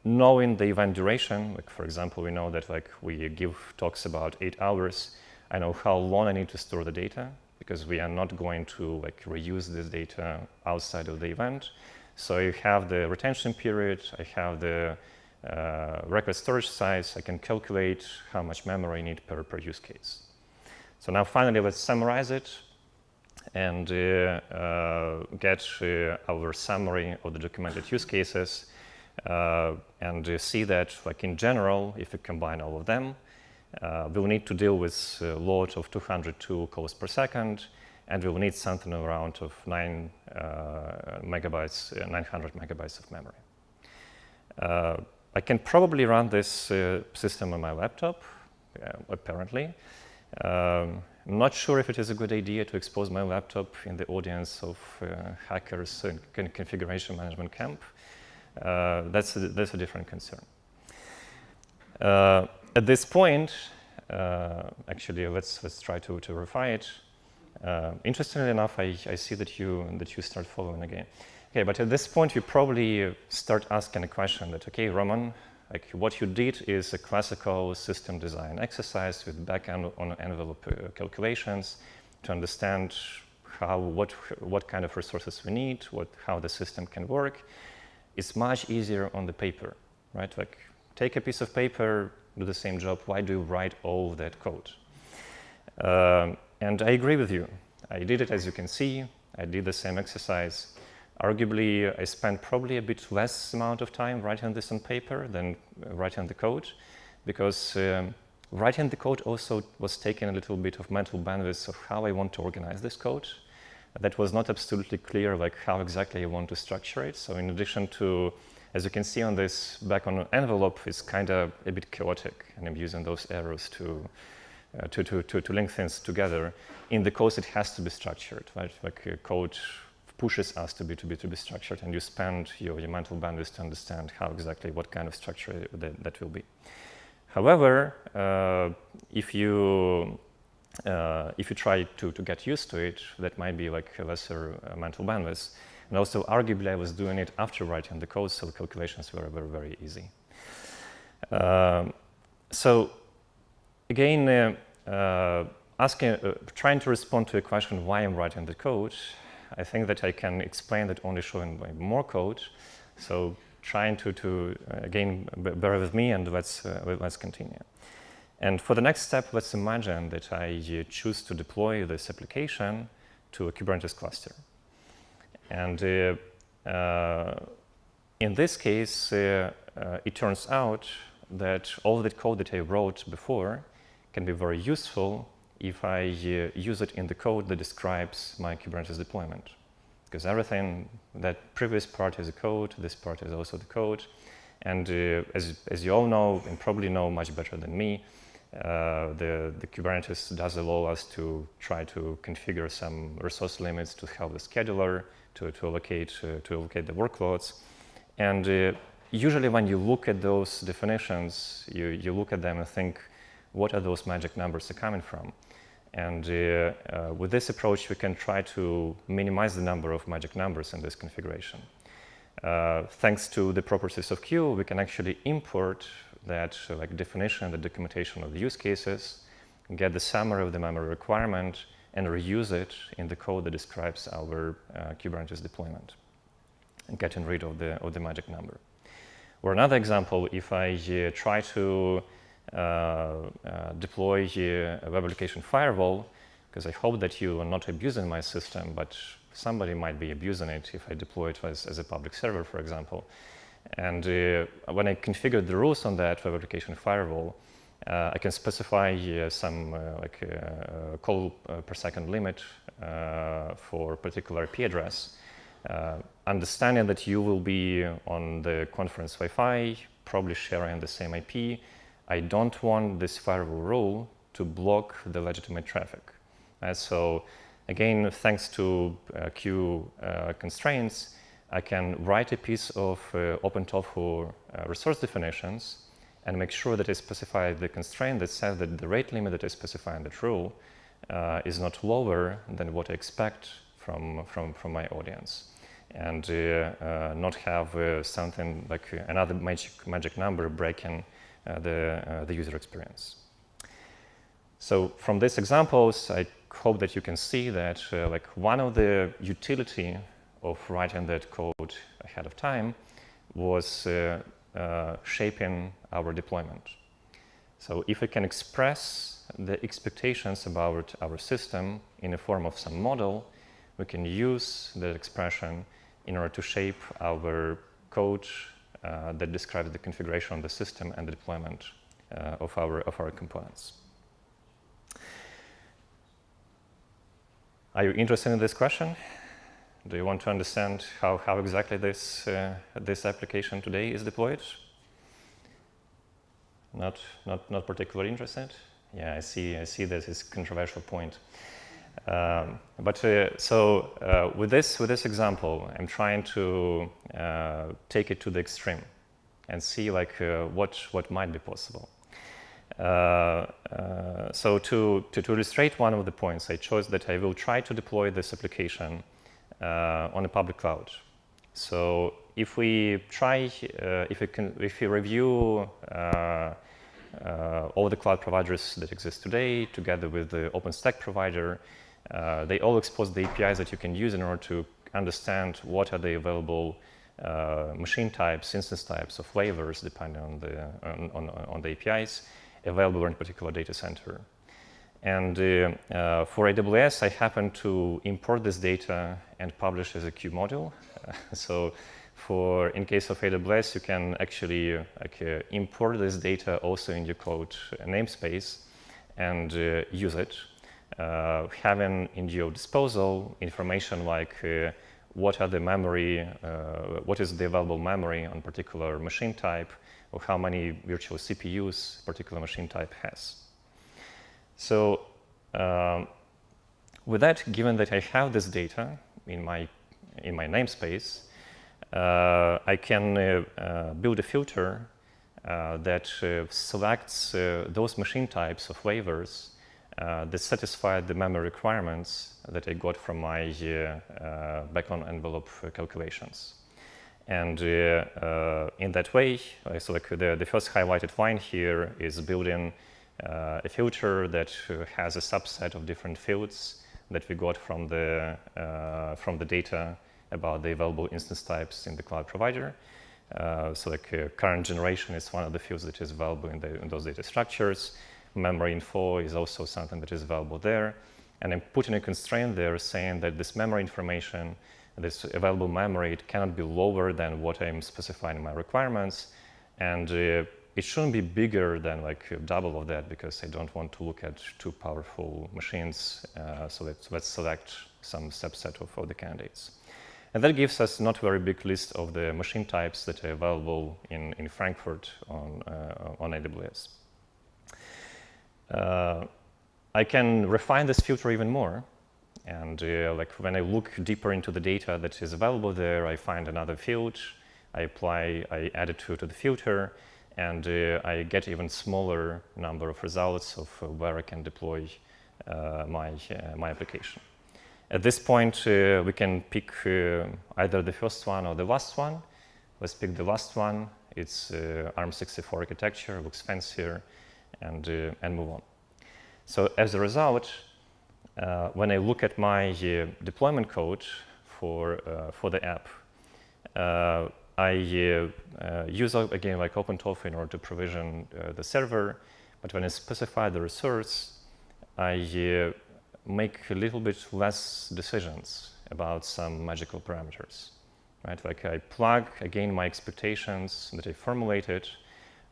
Knowing the event duration, like for example, we know that we give talks about 8 hours. I know how long I need to store the data, because we are not going to reuse this data outside of the event. So I have the retention period, I have the record storage size, I can calculate how much memory I need per use case. So now finally let's summarize it and get our summary of the documented use cases and see that in general, if we combine all of them, we'll need to deal with a load of 202 calls per second, and we'll need something around of 900 megabytes of memory. I can probably run this system on my laptop, apparently. I'm not sure if it is a good idea to expose my laptop in the audience of hackers and configuration management camp. That's a different concern. At this point, actually, let's try to verify it. Interestingly enough, I see that you start following again. Okay, but at this point, you probably start asking a question that, okay, Roman, what you did is a classical system design exercise with back-end on envelope calculations to understand what kind of resources we need, how the system can work. It's much easier on the paper, right? Take a piece of paper, do the same job. Why do you write all that code? And I agree with you. I did it, as you can see. I did the same exercise. Arguably, I spent probably a bit less amount of time writing this on paper than writing the code, because writing the code also was taking a little bit of mental bandwidth of how I want to organize this code. That was not absolutely clear, how exactly I want to structure it. So in addition to, as you can see on this back on envelope, it's kind of a bit chaotic, and I'm using those arrows to link things together. In the code, it has to be structured, right? Code pushes us to be structured, and you spend your mental bandwidth to understand how exactly what kind of structure that will be. However, if you try to get used to it, that might be a lesser mental bandwidth. And also, arguably, I was doing it after writing the code, so the calculations were very, very easy. So again, trying to respond to a question why I'm writing the code, I think that I can explain that only showing more code. So trying to again, bear with me, and let's continue. And for the next step, let's imagine that I choose to deploy this application to a Kubernetes cluster. And in this case, it turns out that all that code that I wrote before can be very useful if I use it in the code that describes my Kubernetes deployment. Because everything, that previous part is a code, this part is also the code. And as you all know, and probably know much better than me, the Kubernetes does allow us to try to configure some resource limits to help the scheduler to allocate the workloads. And usually when you look at those definitions, you look at them and think, what are those magic numbers coming from? And with this approach, we can try to minimize the number of magic numbers in this configuration. Thanks to the properties of Q, we can actually import that definition, the documentation of the use cases, get the summary of the memory requirement, and reuse it in the code that describes our Kubernetes deployment, and getting rid of the magic number. Or another example, if I try to deploy a web application firewall, because I hope that you are not abusing my system, but somebody might be abusing it if I deploy it as a public server, for example. And when I configure the rules on that web application firewall, I can specify some call per second limit for a particular IP address. Understanding that you will be on the conference Wi-Fi, probably sharing the same IP, I don't want this firewall rule to block the legitimate traffic. So again, thanks to Q constraints, I can write a piece of OpenTofu resource definitions and make sure that I specify the constraint that says that the rate limit that I specify in that rule is not lower than what I expect from my audience, and not have something like another magic number breaking the user experience. So from these examples, I hope that you can see that one of the utility of writing that code ahead of time was shaping our deployment. So if we can express the expectations about our system in the form of some model, we can use that expression in order to shape our code that describes the configuration of the system and the deployment of our components. Are you interested in this question? Do you want to understand how exactly this application today is deployed? Not particularly interested? Yeah, I see that it's a controversial point. With this example, I'm trying to take it to the extreme and see what might be possible. So to illustrate one of the points, I chose that I will try to deploy this application on a public cloud. So if we try, if we review all the cloud providers that exist today, together with the OpenStack provider, they all expose the APIs that you can use in order to understand what are the available machine types, instance types of flavors, depending on the APIs available in a particular data center. And for AWS, I happen to import this data and publish as a Q module. So in case of AWS, you can actually import this data also in your code namespace and use it. Having in your disposal information like what are the memory, what is the available memory on particular machine type, or how many virtual CPUs a particular machine type has. So with that, given that I have this data in my namespace, I can build a filter that selects those machine types of flavors that satisfy the memory requirements that I got from my background envelope calculations. And in that way, so the first highlighted line here is building a filter that has a subset of different fields that we got from the data about the available instance types in the cloud provider. So current generation is one of the fields that is available in those data structures. Memory info is also something that is available there. And I'm putting a constraint there saying that this memory information, this available memory, it cannot be lower than what I'm specifying in my requirements. And it shouldn't be bigger than like double of that, because I don't want to look at too powerful machines. So let's select some subset of the candidates. And that gives us not very big list of the machine types that are available in Frankfurt on AWS. I can refine this filter even more. And like when I look deeper into the data that is available there, I find another field, I add it to the filter, and I get even smaller number of results of where I can deploy my application. At this point, we can pick either the first one or the last one. Let's pick the last one. It's ARM64 architecture, looks fancier, and move on. So as a result, when I look at my deployment code for the app, I use again like OpenTOF in order to provision the server. But when I specify the resource, I make a little bit less decisions about some magical parameters, right? Like I plug again my expectations that I formulated.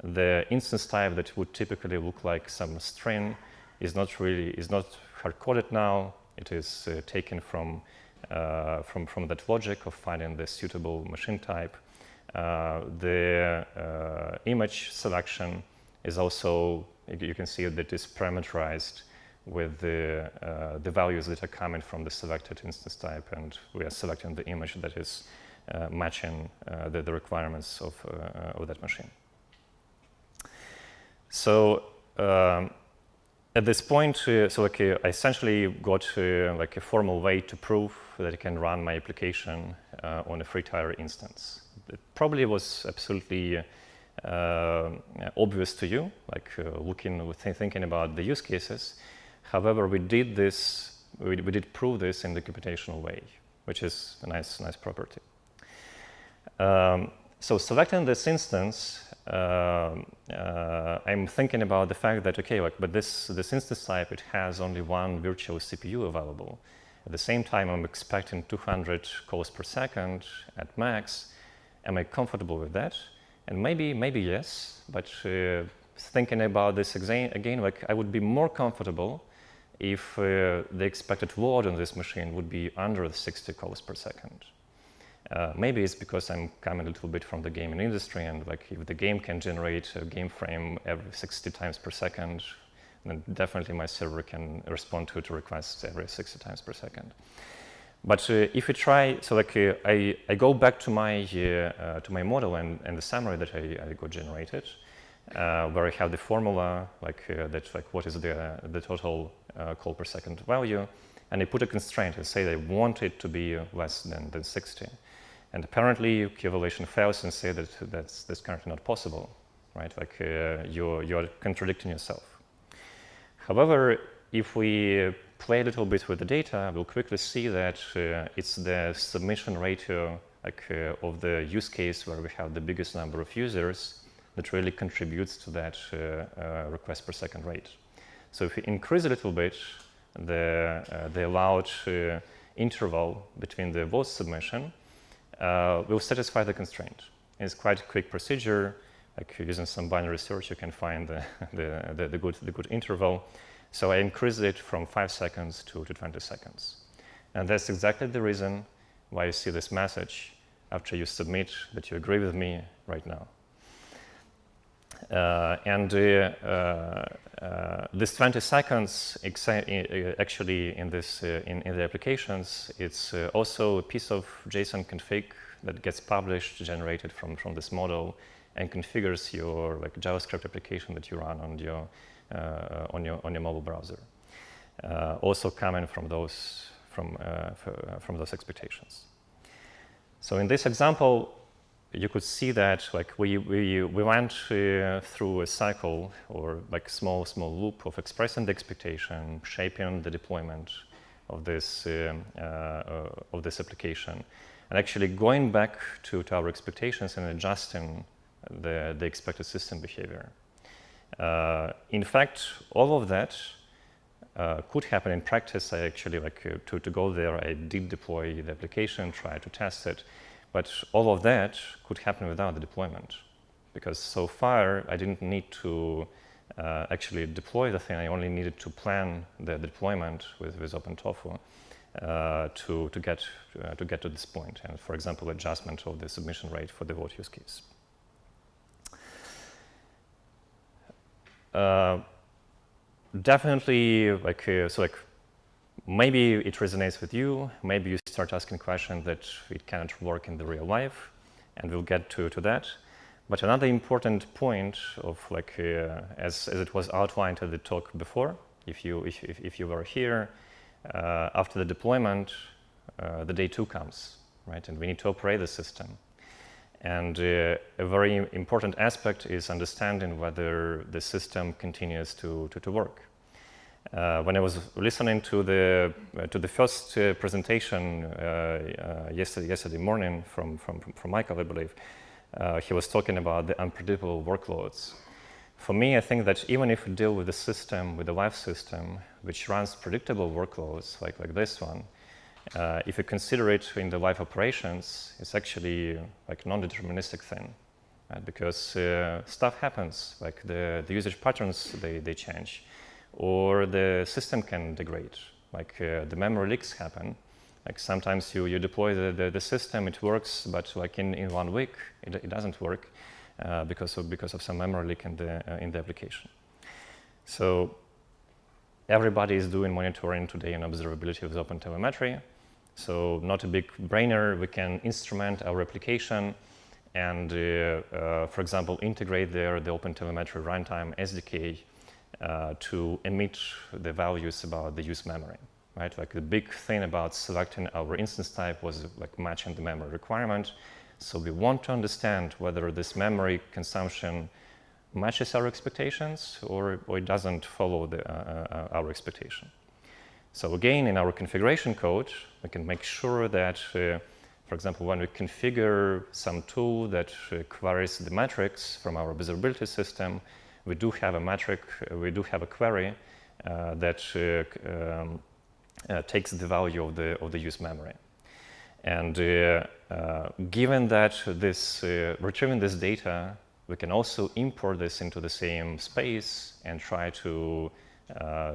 The instance type that would typically look like some string is not hard-coded now. It is taken from that logic of finding the suitable machine type. The image selection is also, you can see that it is parameterized with the values that are coming from the selected instance type, and we are selecting the image that is matching the requirements of that machine. So at this point, so like I essentially got like a formal way to prove that I can run my application on a free tier instance. It probably was absolutely obvious to you, like thinking about the use cases. However, we did prove this in the computational way, which is a nice property. So selecting this instance, I'm thinking about the fact that, okay, like, but this instance type, it has only one virtual CPU available. At the same time, I'm expecting 200 calls per second at max. Am I comfortable with that? And maybe yes, but thinking about this again, like I would be more comfortable if the expected load on this machine would be under the 60 calls per second. Maybe it's because I'm coming a little bit from the gaming industry, and like if the game can generate a game frame every 60 times per second, then definitely my server can respond to requests every 60 times per second. But if we try, so like I go back to my model and the summary that I got generated, where I have the formula like that, like what is the total call per second value, and I put a constraint and say I want it to be less than 60. And apparently, Q-evaluation fails and say that that's currently not possible, right? Like you're contradicting yourself. However, if we play a little bit with the data, we'll quickly see that it's the submission ratio of the use case where we have the biggest number of users that really contributes to that request per second rate. So if we increase a little bit the allowed interval between the vote submission, will satisfy the constraint. It's quite a quick procedure. Like using some binary search, you can find the good interval. So I increased it from 5 seconds to 20 seconds. And that's exactly the reason why you see this message after you submit that you agree with me right now. This 20 seconds actually in the applications, it's also a piece of JSON config that gets published, generated from this model, and configures your like JavaScript application that you run on your mobile browser. Also coming from those expectations. So in this example, you could see that like we went through a cycle or like small loop of expressing the expectation, shaping the deployment of this application, and actually going back to our expectations and adjusting the expected system behavior. In fact, all of that could happen in practice. I actually to go there, I did deploy the application, try to test it. But all of that could happen without the deployment. because so far I didn't need to actually deploy the thing. I only needed to plan the deployment with OpenTofu to get to this point, and for example, adjustment of the submission rate for the vote use case. Definitely, maybe it resonates with you. Maybe you start asking questions that it cannot work in the real life, and we'll get to that. But another important point of as it was outlined at the talk before, if you were here, after the deployment, the day 2 comes, right? And we need to operate the system. And a very important aspect is understanding whether the system continues to work. When I was listening to the first presentation yesterday morning from Michael, I believe, he was talking about the unpredictable workloads. For me, I think that even if we deal with a system, with a live system, which runs predictable workloads like this one, if you consider it in the live operations, it's actually like non-deterministic thing, right? Because stuff happens, like the usage patterns, they change, or the system can degrade, like the memory leaks happen. Like sometimes you deploy the system, it works, but like in 1 week, it doesn't work because of some memory leak in the application. So everybody is doing monitoring today and observability with OpenTelemetry. So not a big brainer, we can instrument our application and, for example, integrate there the OpenTelemetry runtime SDK to emit the values about the use memory, right? Like the big thing about selecting our instance type was like matching the memory requirement. So we want to understand whether this memory consumption matches our expectations or it doesn't follow our expectation. So again, in our configuration code, we can make sure that, for example, when we configure some tool that queries the metrics from our observability system, we do have a metric, we do have a query that takes the value of the use memory. And given that retrieving this data, we can also import this into the same space and try to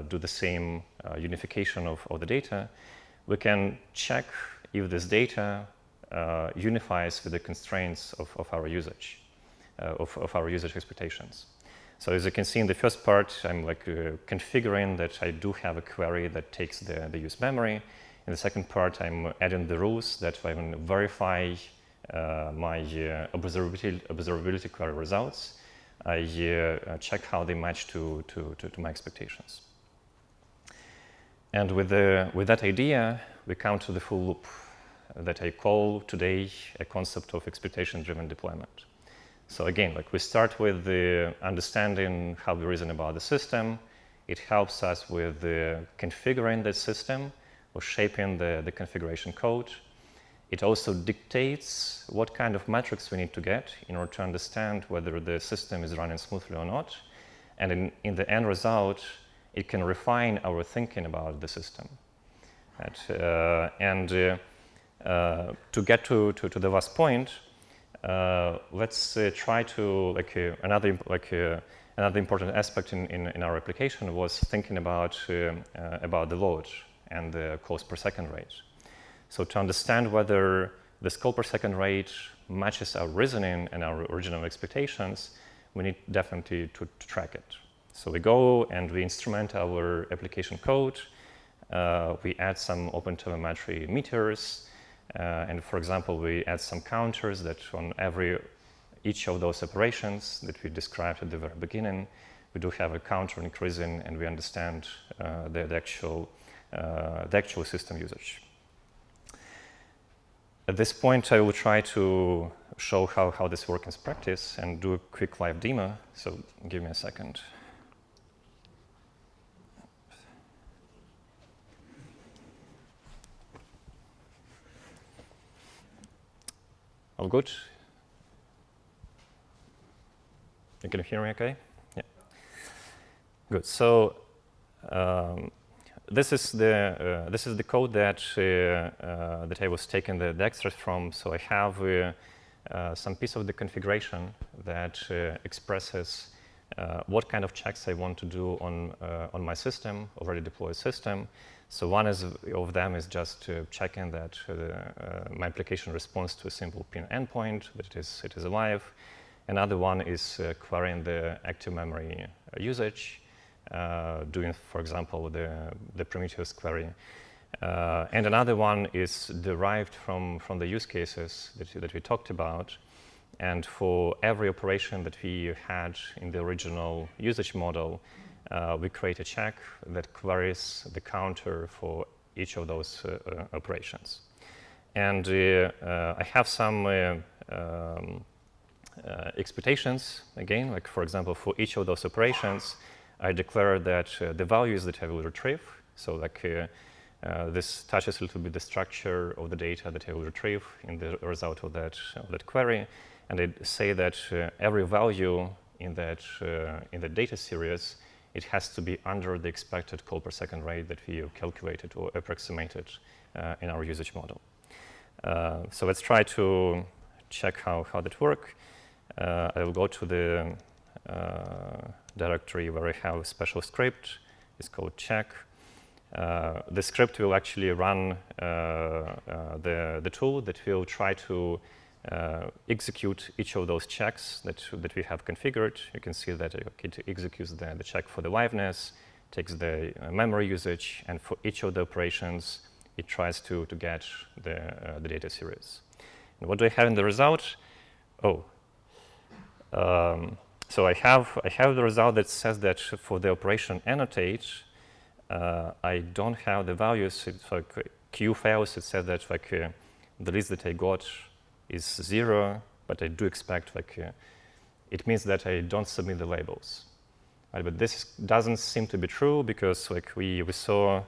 do the same unification of the data. We can check if this data unifies with the constraints of our usage, of our usage expectations. So as you can see in the first part, I'm configuring that I do have a query that takes the use memory. In the second part, I'm adding the rules that I can verify my observability query results. I check how they match to my expectations. And with that idea, we come to the full loop that I call today a concept of expectation-driven deployment. So again, we start with the understanding how we reason about the system. It helps us with configuring the system or shaping the configuration code. It also dictates what kind of metrics we need to get in order to understand whether the system is running smoothly or not. And in the end result, it can refine our thinking about the system. To get to the last point, let's try to another important aspect in our application was thinking about the load and the calls per second rate. So to understand whether the call per second rate matches our reasoning and our original expectations, we need definitely to track it. So we go and we instrument our application code. We add some OpenTelemetry meters. And for example, we add some counters that on each of those operations that we described at the very beginning, we do have a counter increasing and we understand the actual system usage. At this point, I will try to show how this works in practice and do a quick live demo. So give me a second. All good? You can hear me okay? Yeah. Good. So this is the code that I was taking the extras from. So I have some piece of the configuration that expresses what kind of checks I want to do on my system, already deployed system. So one of them is just checking that my application responds to a simple pin endpoint, that it is alive. Another one is querying the active memory usage, doing, for example, the Prometheus query. And another one is derived from the use cases that we talked about. And for every operation that we had in the original usage model, we create a check that queries the counter for each of those operations. And I have some expectations, again, like for example, for each of those operations, I declare that the values that I will retrieve, so like this touches a little bit the structure of the data that I will retrieve in the result of that query, and I say that every value in that data series, it has to be under the expected call per second rate that we calculated or approximated in our usage model. So let's try to check how that works. I will go to the directory where I have a special script. It's called check. The script will actually run the tool that will try to execute each of those checks that we have configured. You can see that it executes the check for the liveness, takes the memory usage, and for each of the operations, it tries to get the data series. And what do I have in the result? So I have the result that says that for the operation annotate, I don't have the values. It's like Q fails. It says that like the list that I got is 0, but I do expect like it means that I don't submit the labels. Right? But this doesn't seem to be true because like we saw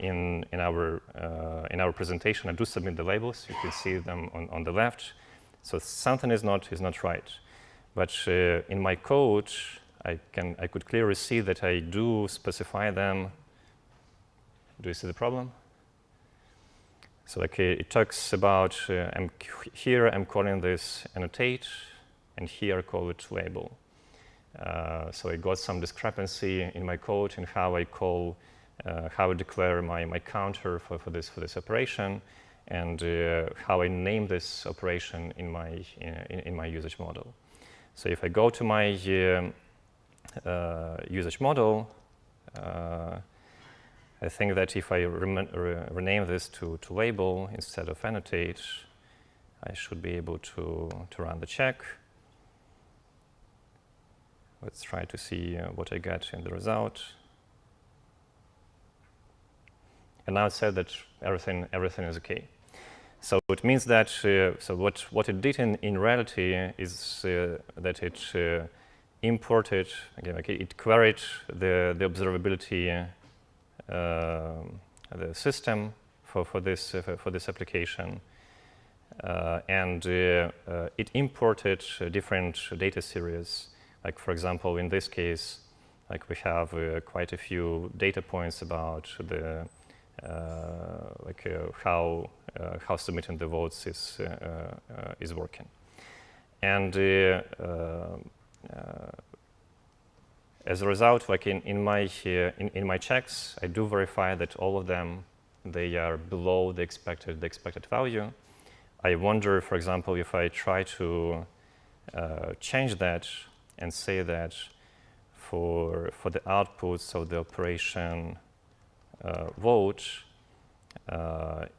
in our presentation, I do submit the labels. You can see them on the left. So something is not right. But in my code, I could clearly see that I do specify them. Do you see the problem? So like it talks about here I'm calling this annotate, and here I call it label. So I got some discrepancy in my code in how I call, how I declare my counter for this operation, and how I name this operation in my usage model. So if I go to my usage model, I think that if I rename this to label instead of annotate, I should be able to run the check. Let's try to see what I get in the result. And now it said that everything is okay. So it means that so what it did in reality is that it imported, again, like it queried the observability the system for this application, and it imported different data series. Like for example, in this case, like we have quite a few data points about the how submitting the votes is working, and as a result, like in my checks, I do verify that all of them they are below the expected value. I wonder, for example, if I try to change that and say that for the outputs of the operation vote,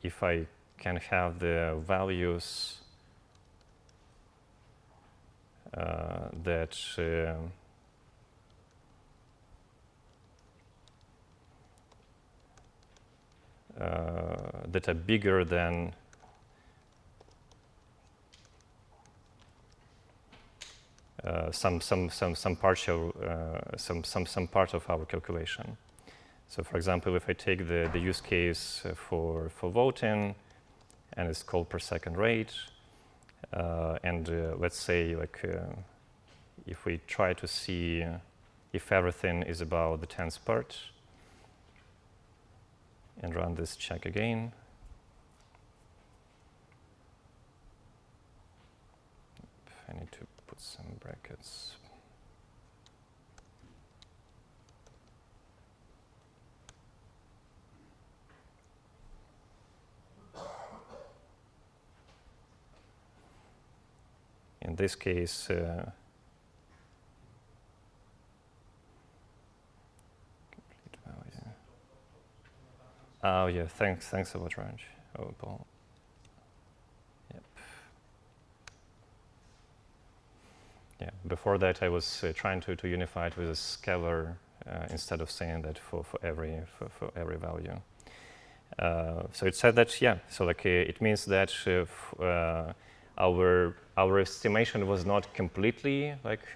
if I can have the values that that are bigger than some partial some part of our calculation. So, for example, if I take the use case for voting, and it's called per second rate, and let's say like if we try to see if everything is about the 10th part, and run this check again. need to put some brackets. In this case, complete value. Oh yeah, thanks a lot, Raj. Oh, Paul. Yep. Yeah. Before that, I was trying to unify it with a scalar instead of saying that for every value. So it said that So like it means that our estimation was not completely like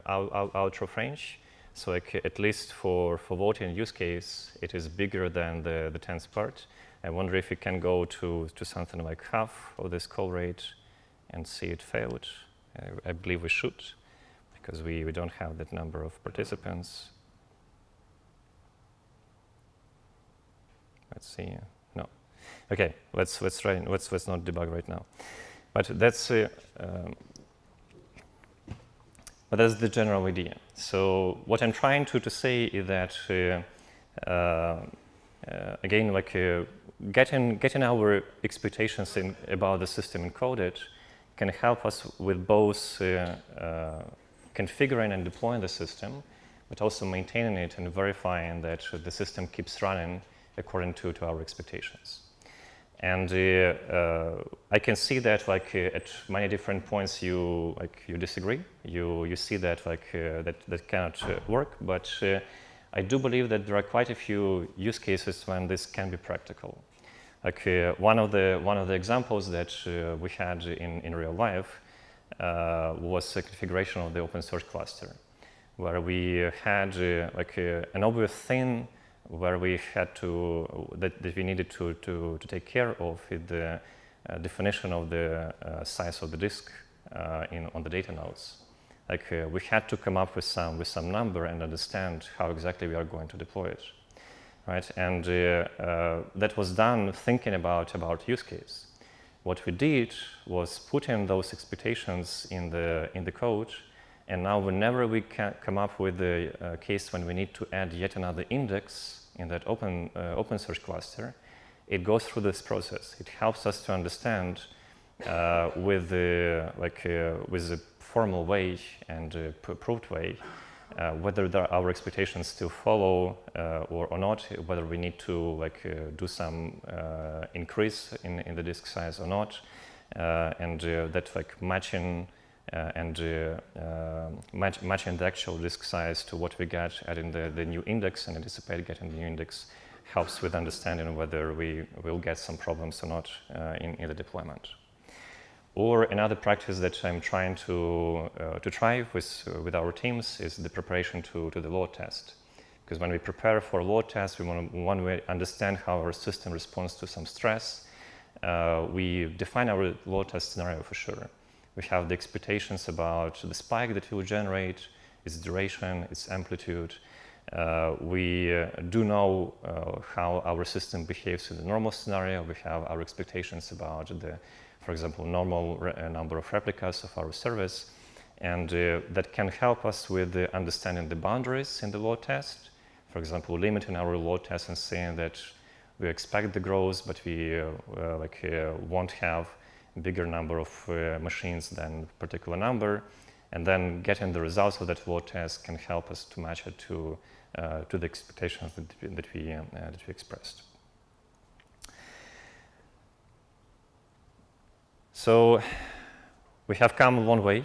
out of range. So like at least for voting use case, it is bigger than the 10th part. I wonder if we can go to something like half of this call rate and see it failed. I believe we should, because we don't have that number of participants. Let's see. No. Okay. Let's try. Let's not debug right now. But that's the general idea. So what I'm trying to say is that again, like getting our expectations about the system encoded can help us with both configuring and deploying the system, but also maintaining it and verifying that the system keeps running according to our expectations. And I can see that like at many different points you disagree. You see that like that cannot work. But I do believe that there are quite a few use cases when this can be practical. Like one of the examples that we had in real life was a configuration of the open source cluster, where we had an obvious thing where we had that we needed to take care of with the definition of the size of the disk on the data nodes. Like we had to come up with some number and understand how exactly we are going to deploy it, right? And that was done thinking about use case. What we did was put in those expectations in the code. And now whenever we can come up with a case when we need to add yet another index in that open source cluster, it goes through this process. It helps us to understand with the formal way and proved way whether our expectations still follow or not, whether we need to do some increase in the disk size or not, and that matching matching the actual disk size to what we get, adding the new index and anticipate getting the new index helps with understanding whether we will get some problems or not in the deployment. Or another practice that I'm trying to try with our teams is the preparation to the load test. Because when we prepare for a load test, we want to understand how our system responds to some stress. We define our load test scenario for sure. We have the expectations about the spike that it will generate, its duration, its amplitude. We do know how our system behaves in the normal scenario. We have our expectations about for example, normal number of replicas of our service. And that can help us with understanding the boundaries in the load test. For example, limiting our load test and saying that we expect the growth, but we won't have a bigger number of machines than a particular number. And then getting the results of that load test can help us to match it to the expectations that we expressed. So we have come a long way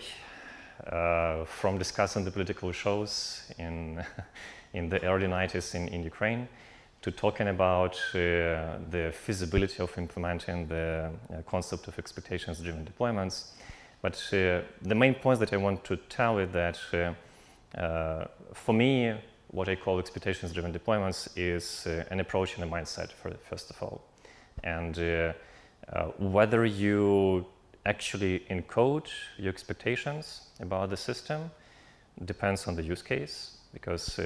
from discussing the political shows in the early 90s in Ukraine to talking about the feasibility of implementing the concept of expectations-driven deployments. But the main point that I want to tell is that for me, what I call expectations-driven deployments is an approach and a mindset, first of all. And whether you actually encode your expectations about the system depends on the use case, because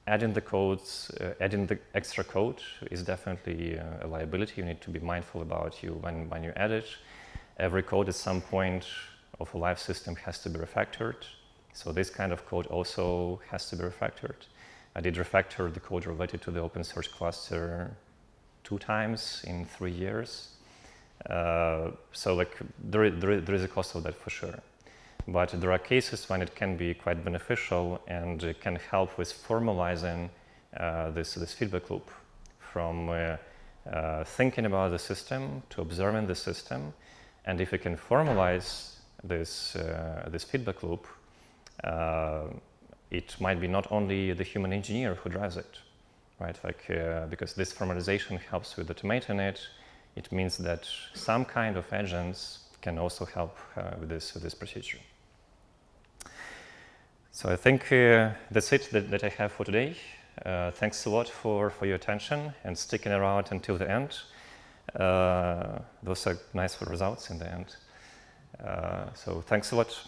adding the extra code is definitely a liability. You need to be mindful about when you add it. Every code at some point of a live system has to be refactored. So this kind of code also has to be refactored. I did refactor the code related to the open source cluster 2 times in 3 years. So like there is a cost of that for sure. But there are cases when it can be quite beneficial and it can help with formalizing this feedback loop from thinking about the system to observing the system. And if you can formalize this feedback loop, it might be not only the human engineer who drives it, right? Like, because this formalization helps with automating it. It means that some kind of agents can also help with this procedure. So I think that's it that I have for today. Thanks a lot for your attention and sticking around until the end. Those are nice results in the end. So thanks a lot.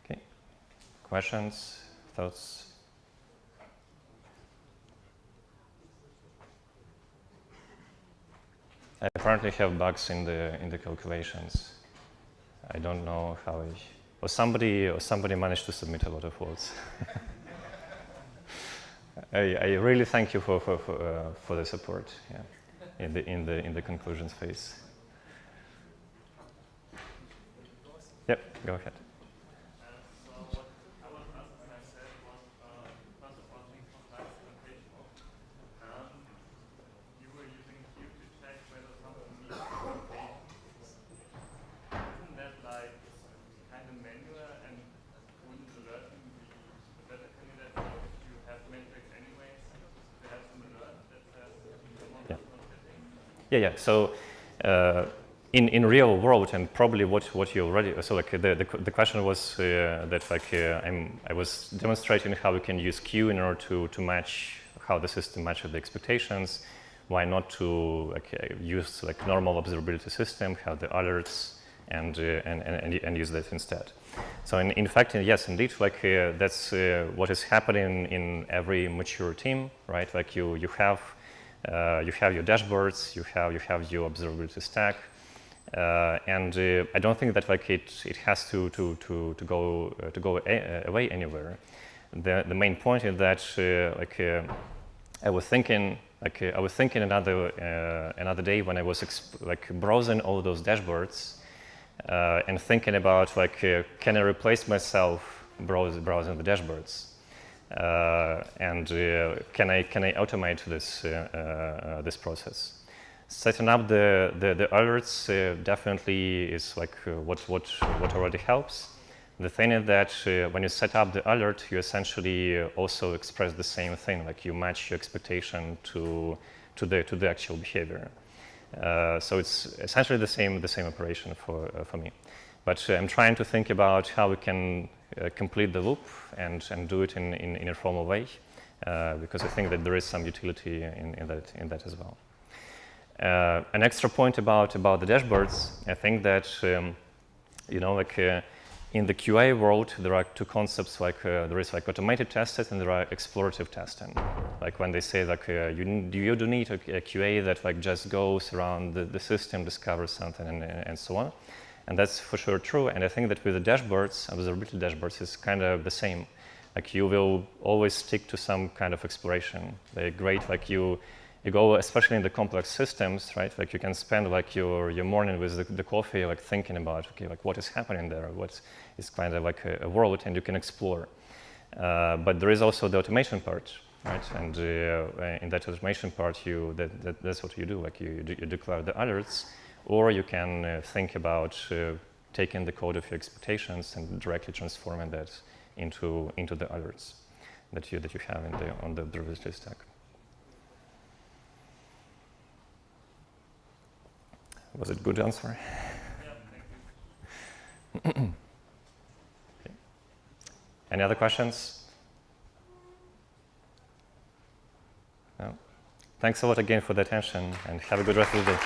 Okay. Questions, thoughts? I apparently have bugs in the calculations. I don't know how or somebody managed to submit a lot of votes. I really thank you for the support, yeah, in the conclusions phase. Yep, go ahead. Yeah. So in real world, and probably what you already like the question was that like I was demonstrating how we can use Q in order to match how the system matches the expectations. Why not to use like normal observability system, have the alerts, and use that instead. So in fact, yes, indeed, like that's what is happening in every mature team, right? Like you have your dashboards, you have your observability stack, and I don't think that like it has to go away anywhere. The main point is that I was thinking another day when I was browsing all those dashboards and thinking about can I replace myself browsing the dashboards. And can I automate this process? Setting up the alerts definitely is what already helps. The thing is that when you set up the alert, you essentially also express the same thing, like you match your expectation to the actual behavior. So it's essentially the same operation for me. But I'm trying to think about how we can complete the loop and do it in a formal way, because I think that there is some utility in that as well. An extra point about the dashboards, I think that in the QA world there are 2 concepts, there is automated testing and there are explorative testing. Like when they say you do need a QA that just goes around the system, discovers something and so on. And that's for sure true. And I think that with the dashboards, observability dashboards, is kind of the same. Like you will always stick to some kind of exploration. They're great. Like you go, especially in the complex systems, right? Like you can spend your morning with the coffee, thinking about what is happening there, what is kind of like a world, and you can explore. But there is also the automation part, right? And in that automation part, that's what you do. Like you declare the alerts. Or you can think about taking the code of your expectations and directly transforming that into the alerts that you have on the observability stack. Was it a good answer? Yeah, thank you. Okay. Any other questions? No? Thanks a lot again for the attention, and have a good rest of the day.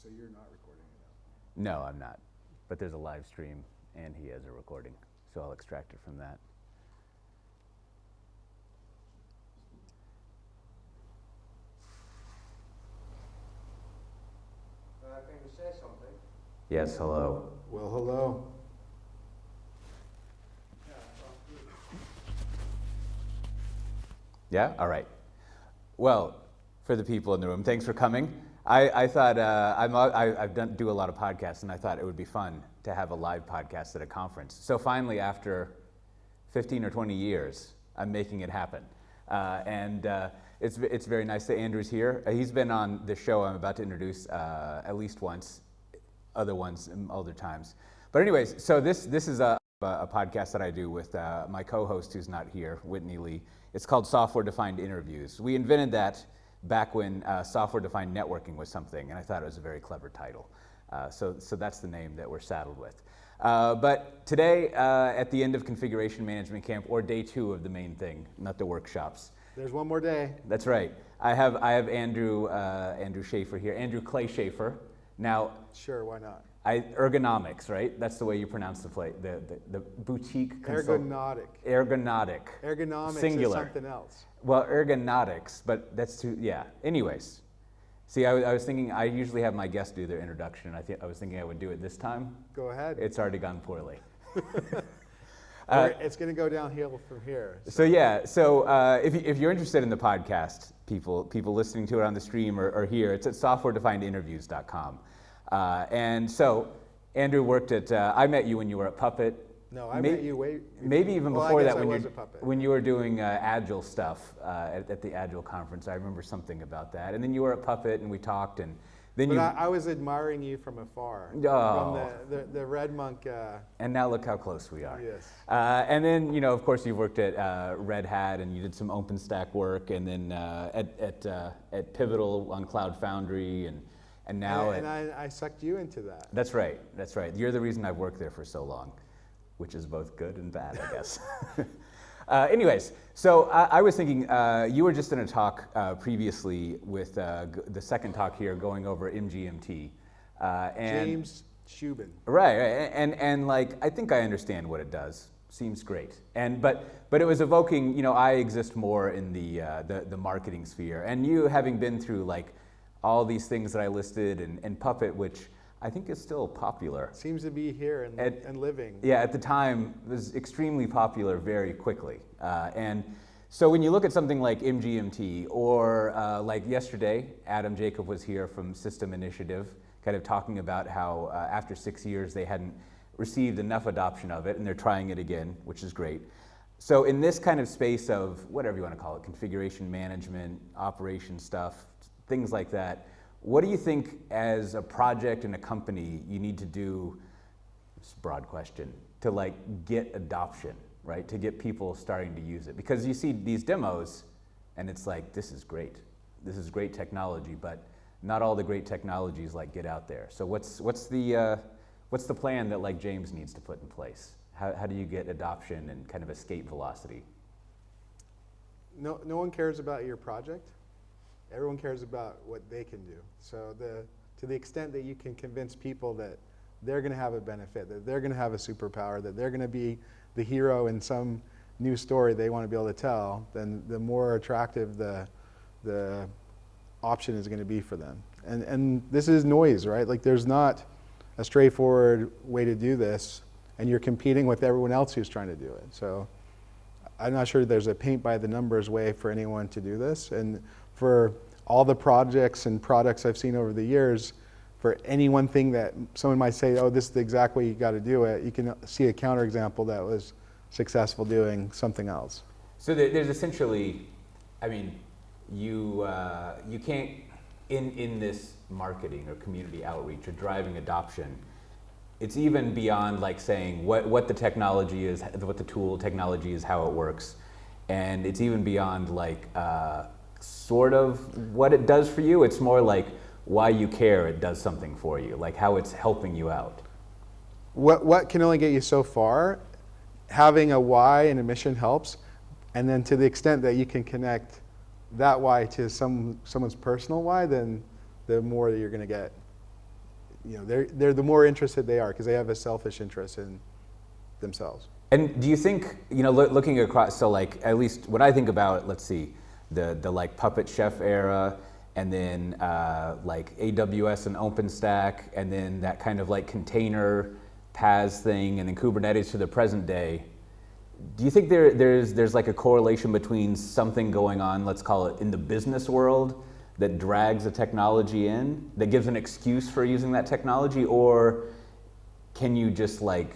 So you're not recording it now? No, I'm not. But there's a live stream and he has a recording. So I'll extract it from that. Can you say something? Yes, hello. Well, hello. Yeah? All right. Well, for the people in the room, thanks for coming. I thought, do a lot of podcasts, and I thought it would be fun to have a live podcast at a conference. So finally, after 15 or 20 years, I'm making it happen. It's very nice that Andrew's here. He's been on the show I'm about to introduce at least once, other times. But anyways, so this is a podcast that I do with my co-host who's not here, Whitney Lee. It's called Software-Defined Interviews. We invented that back when software-defined networking was something, and I thought it was a very clever title. So that's the name that we're saddled with. But today, at the end of Configuration Management Camp, or day 2 of the main thing, not the workshops. There's one more day. That's right. I have Andrew Shafer here, Andrew Clay Shafer. Now, sure, why not? Ergonomics, right? That's the way you pronounce the boutique consult. Ergonomic. Ergonomics Singular. Is something else. Well, ergonomics, but that's too, yeah. Anyways, see, I was thinking, I usually have my guests do their introduction. I was thinking I would do it this time. Go ahead. It's already gone poorly. It's going to go downhill from here. So yeah, if you're interested in the podcast, people listening to it on the stream or here, it's at softwaredefinedinterviews.com. And so Andrew worked at, I met you when you were at Puppet. No, I met you maybe even before that when you were doing Agile stuff at the Agile conference. I remember something about that. And then you were at Puppet and we talked, and then I was admiring you from afar, from the Red Monk. And now look how close we are. Yes. And then, of course, you worked at Red Hat and you did some OpenStack work, and then at Pivotal on Cloud Foundry, and now I sucked you into that. That's right. That's right. You're the reason I've worked there for so long, which is both good and bad, I guess. Anyways, so I was thinking, you were just in a talk previously with the second talk here going over MGMT. James Shubin. Right, and like, I think I understand what it does. Seems great. But it was evoking, I exist more in the marketing sphere. And you having been through like all these things that I listed and Puppet, which I think is still popular. Seems to be here and living. Yeah, at the time, it was extremely popular very quickly. And so when you look at something like MGMT, or like yesterday, Adam Jacob was here from System Initiative, kind of talking about how after 6 years they hadn't received enough adoption of it, and they're trying it again, which is great. So in this kind of space of whatever you want to call it, configuration management, operation stuff, things like that, what do you think as a project and a company you need to do, it's a broad question, to like get adoption, right? To get people starting to use it? Because you see these demos and it's like, this is great. This is great technology, but not all the great technologies like get out there. So what's the plan that like James needs to put in place? How do you get adoption and kind of escape velocity? No one cares about your project. Everyone cares about what they can do. So to the extent that you can convince people that they're going to have a benefit, that they're going to have a superpower, that they're going to be the hero in some new story they want to be able to tell, then the more attractive the option is going to be for them. And this is noise, right? Like there's not a straightforward way to do this, and you're competing with everyone else who's trying to do it. So I'm not sure there's a paint by the numbers way for anyone to do this. And for all the projects and products I've seen over the years, for any one thing that someone might say, oh, this is the exact way you got to do it, you can see a counterexample that was successful doing something else. So there's essentially, I mean, you can't, in this marketing or community outreach or driving adoption, it's even beyond like saying what the technology is, what the tool technology is, how it works. And it's even beyond like sort of what it does for you. It's more like why you care it does something for you, like how it's helping you out. What can only get you so far? Having a why and a mission helps. And then to the extent that you can connect that why to someone's personal why, then the more that you're going to get they're the more interested they are because they have a selfish interest in themselves. And do you think, looking across, so like, at least when I think about, let's see, the like Puppet Chef era, and then like AWS and OpenStack, and then that kind of like container PaaS thing, and then Kubernetes to the present day, do you think there's like a correlation between something going on, let's call it in the business world, that drags the technology in, that gives an excuse for using that technology, or can you just like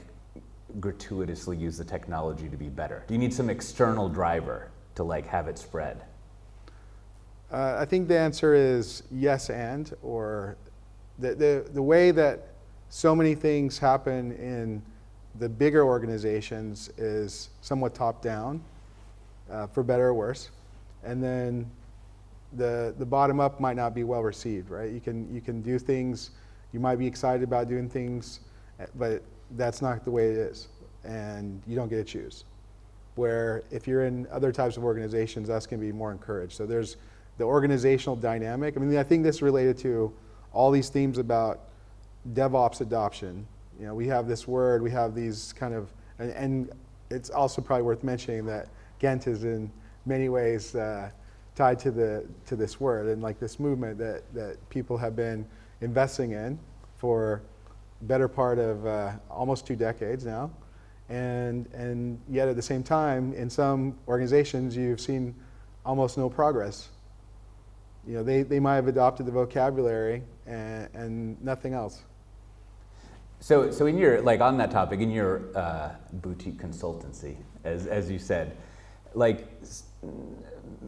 gratuitously use the technology to be better? Do you need some external driver to like have it spread? I think the answer is yes or the way that so many things happen in the bigger organizations is somewhat top down, for better or worse, and then the bottom up might not be well received, right? You can do things, you might be excited about doing things, but that's not the way it is, and you don't get to choose. Where if you're in other types of organizations, that's going to be more encouraged. So there's the organizational dynamic. I mean, I think this related to all these themes about DevOps adoption. We have this word, we have these kind of, and it's also probably worth mentioning that Ghent is in many ways tied to this word and like this movement that people have been investing in for better part of almost 2 decades now. And yet at the same time, in some organizations, you've seen almost no progress. They might have adopted the vocabulary and nothing else. So in your, like on that topic, in your boutique consultancy, as you said, like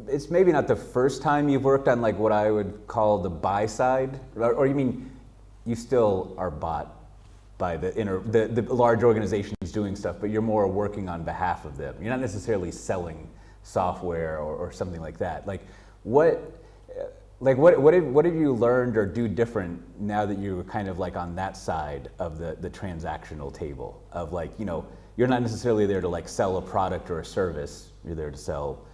it's maybe not the first time you've worked on like what I would call the buy side, or you mean you still are bought by the large organizations doing stuff, but you're more working on behalf of them. You're not necessarily selling software or something like that. Like what have you learned or do different now that you're kind of like on that side of the transactional table of like, you're not necessarily there to like sell a product or a service, you're there to sell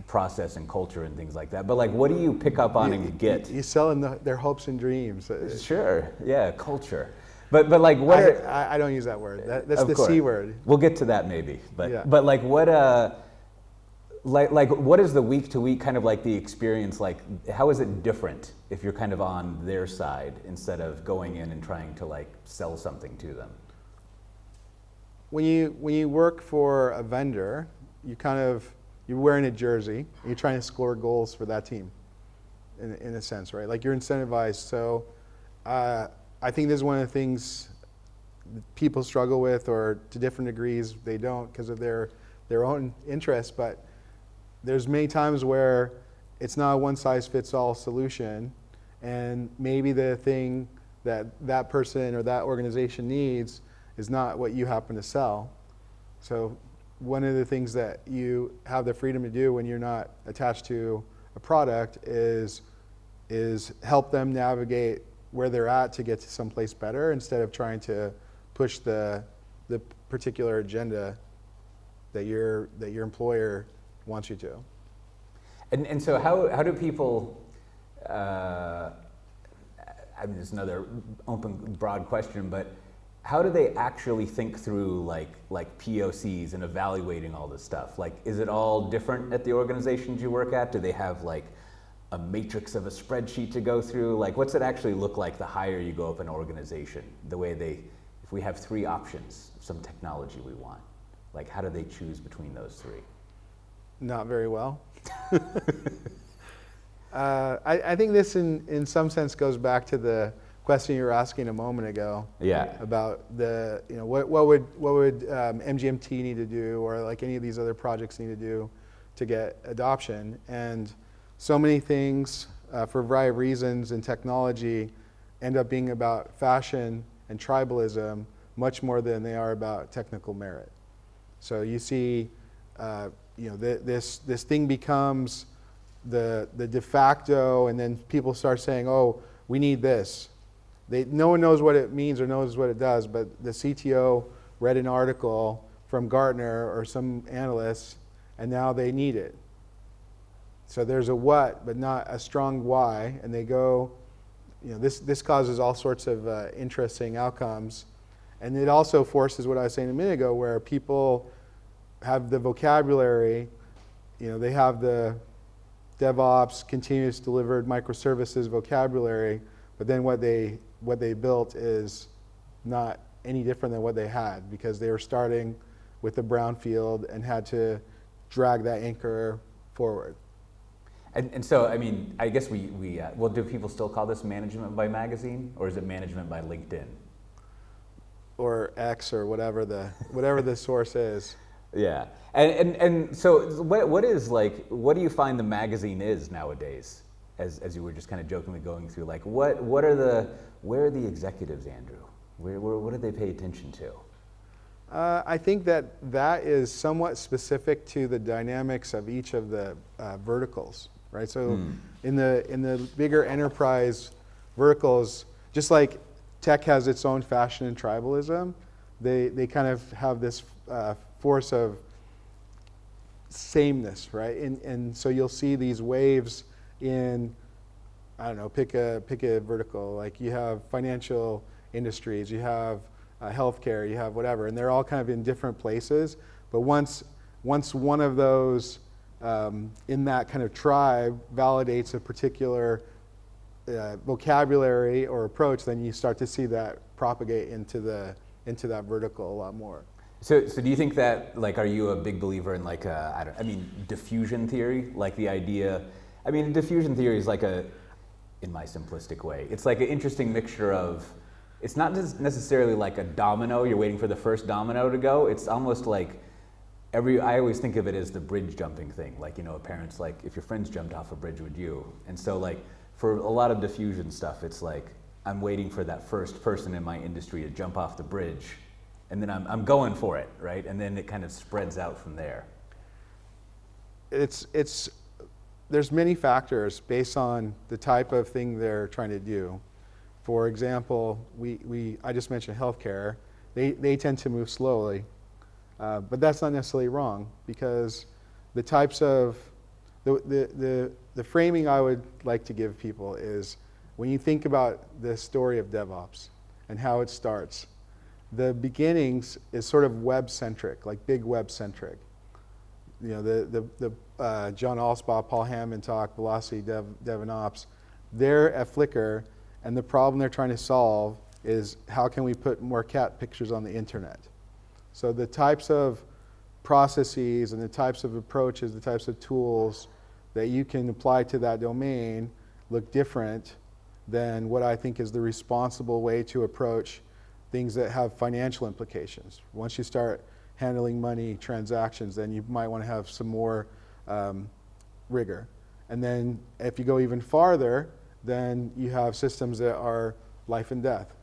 process and culture and things like that. But like, what do you pick up on and get? You sell in their hopes and dreams. Sure, yeah, culture. But like what? I don't use that word. That's the C word. We'll get to that maybe. But yeah. But like what like what is the week to week kind of like the experience like? How is it different if you're kind of on their side instead of going in and trying to like sell something to them? When you work for a vendor, you're wearing a jersey. And you're trying to score goals for that team, in a sense, right? Like you're incentivized. So I think this is one of the things people struggle with, or to different degrees they don't because of their own interests. But there's many times where it's not a one-size-fits-all solution, and maybe the thing that person or that organization needs is not what you happen to sell. So one of the things that you have the freedom to do when you're not attached to a product is help them navigate where they're at to get to someplace better, instead of trying to push the particular agenda that your employer wants you to. And so how do people, I mean, it's another open, broad question, but how do they actually think through like POCs and evaluating all this stuff? Like, is it all different at the organizations you work at? Do they have like a matrix of a spreadsheet to go through? Like, what's it actually look like the higher you go up an organization? The way if we have 3 options, some technology we want, like how do they choose between those 3? Not very well. I think this in some sense goes back to the question you were asking a moment ago. Yeah. About what would MGMT need to do, or like any of these other projects need to do to get adoption. And so many things, for a variety of reasons in technology, end up being about fashion and tribalism much more than they are about technical merit. So you see, this thing becomes the de facto, and then people start saying, "Oh, we need this." No one knows what it means or knows what it does, but the CTO read an article from Gartner or some analysts, and now they need it. So there's a what, but not a strong why, and they go this causes all sorts of interesting outcomes. And it also forces what I was saying a minute ago, where people have the vocabulary, they have the DevOps, continuous delivered microservices vocabulary, but then what they built is not any different than what they had, because they were starting with the brownfield and had to drag that anchor forward. And so, I mean, I guess well, do people still call this management by magazine, or is it management by LinkedIn? Or X, or whatever the source is. Yeah, and so what do you find the magazine is nowadays? As you were just kind of jokingly going through, like where are the executives, Andrew? What do they pay attention to? I think that is somewhat specific to the dynamics of each of the verticals, right? So in the bigger enterprise verticals, just like tech has its own fashion and tribalism, they kind of have this force of sameness, right? And so you'll see these waves in, I don't know, pick a vertical. Like you have financial industries, you have healthcare, you have whatever, and they're all kind of in different places. But once one of those in that kind of tribe validates a particular vocabulary or approach, then you start to see that propagate into that vertical a lot more. So do you think that, like, are you a big believer in like diffusion theory? Like the idea, diffusion theory is like in my simplistic way, it's like an interesting mixture of, it's not just necessarily like a domino, you're waiting for the first domino to go. It's almost like I always think of it as the bridge jumping thing. Like, parents, like, if your friends jumped off a bridge, would you? And so like, for a lot of diffusion stuff, it's like, I'm waiting for that first person in my industry to jump off the bridge, and then I'm going for it, right? And then it kind of spreads out from there. There's many factors based on the type of thing they're trying to do. For example, I just mentioned healthcare. They tend to move slowly, but that's not necessarily wrong, because the types of the framing I would like to give people is, when you think about the story of DevOps and how it starts, the beginnings is sort of web-centric, like big web-centric. The John Allspaw, Paul Hammond talk, Velocity, Dev and Ops, they're at Flickr, and the problem they're trying to solve is, how can we put more cat pictures on the internet? So the types of processes and the types of approaches, the types of tools that you can apply to that domain look different than what I think is the responsible way to approach things that have financial implications. Once you start handling money transactions, then you might want to have some more rigor. And then if you go even farther, then you have systems that are life and death,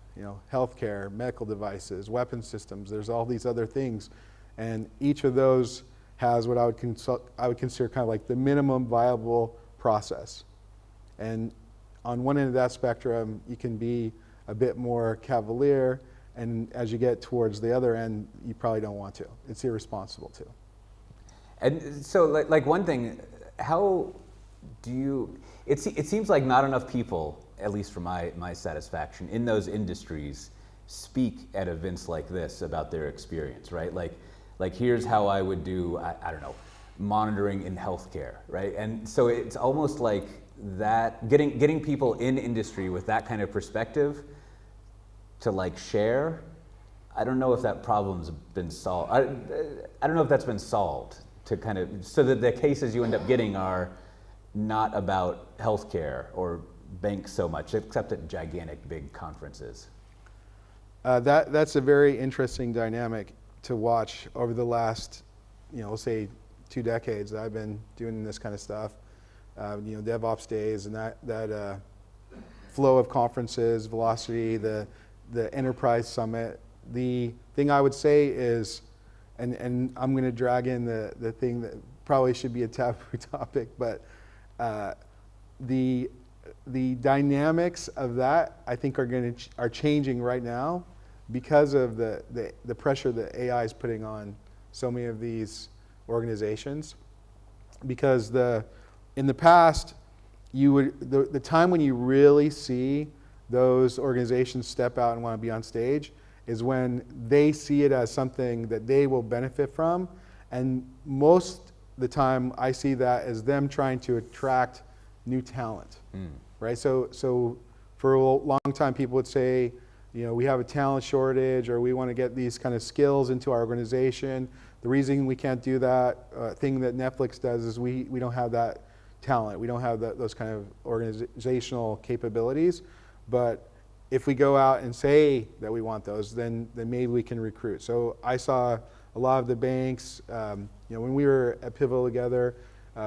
healthcare, medical devices, weapon systems. There's all these other things, and each of those has what I would consider kind of like the minimum viable process. And on one end of that spectrum, you can be a bit more cavalier, and as you get towards the other end, you probably don't want to. It's irresponsible to. And so, like one thing, how do you? It seems like not enough people, at least for my satisfaction, in those industries, speak at events like this about their experience, right? Like here's how I would do, I don't know, monitoring in healthcare, right? And so it's almost like that, getting people in industry with that kind of perspective to like share. I don't know if that problem's been solved. I don't know if that's been solved, to kind of, so that the cases you end up getting are not about healthcare or banks so much, except at gigantic big conferences. That's a very interesting dynamic to watch over the last, we'll say 2 decades that I've been doing this kind of stuff. DevOps days and that flow of conferences, Velocity, the enterprise summit. The thing I would say is, and I'm going to drag in the thing that probably should be a taboo topic, but the dynamics of that, I think, are changing right now because of the pressure that AI is putting on so many of these organizations. Because in the past, the time when you really see those organizations step out and want to be on stage is when they see it as something that they will benefit from. And most of the time I see that as them trying to attract new talent, right? So for a long time people would say, you know, we have a talent shortage, or we want to get these kind of skills into our organization. The reason we can't do that thing that Netflix does is we don't have that talent. We don't have those kind of organizational capabilities. But if we go out and say that we want those, then maybe we can recruit. So I saw a lot of the banks, you know, when we were at Pivotal together,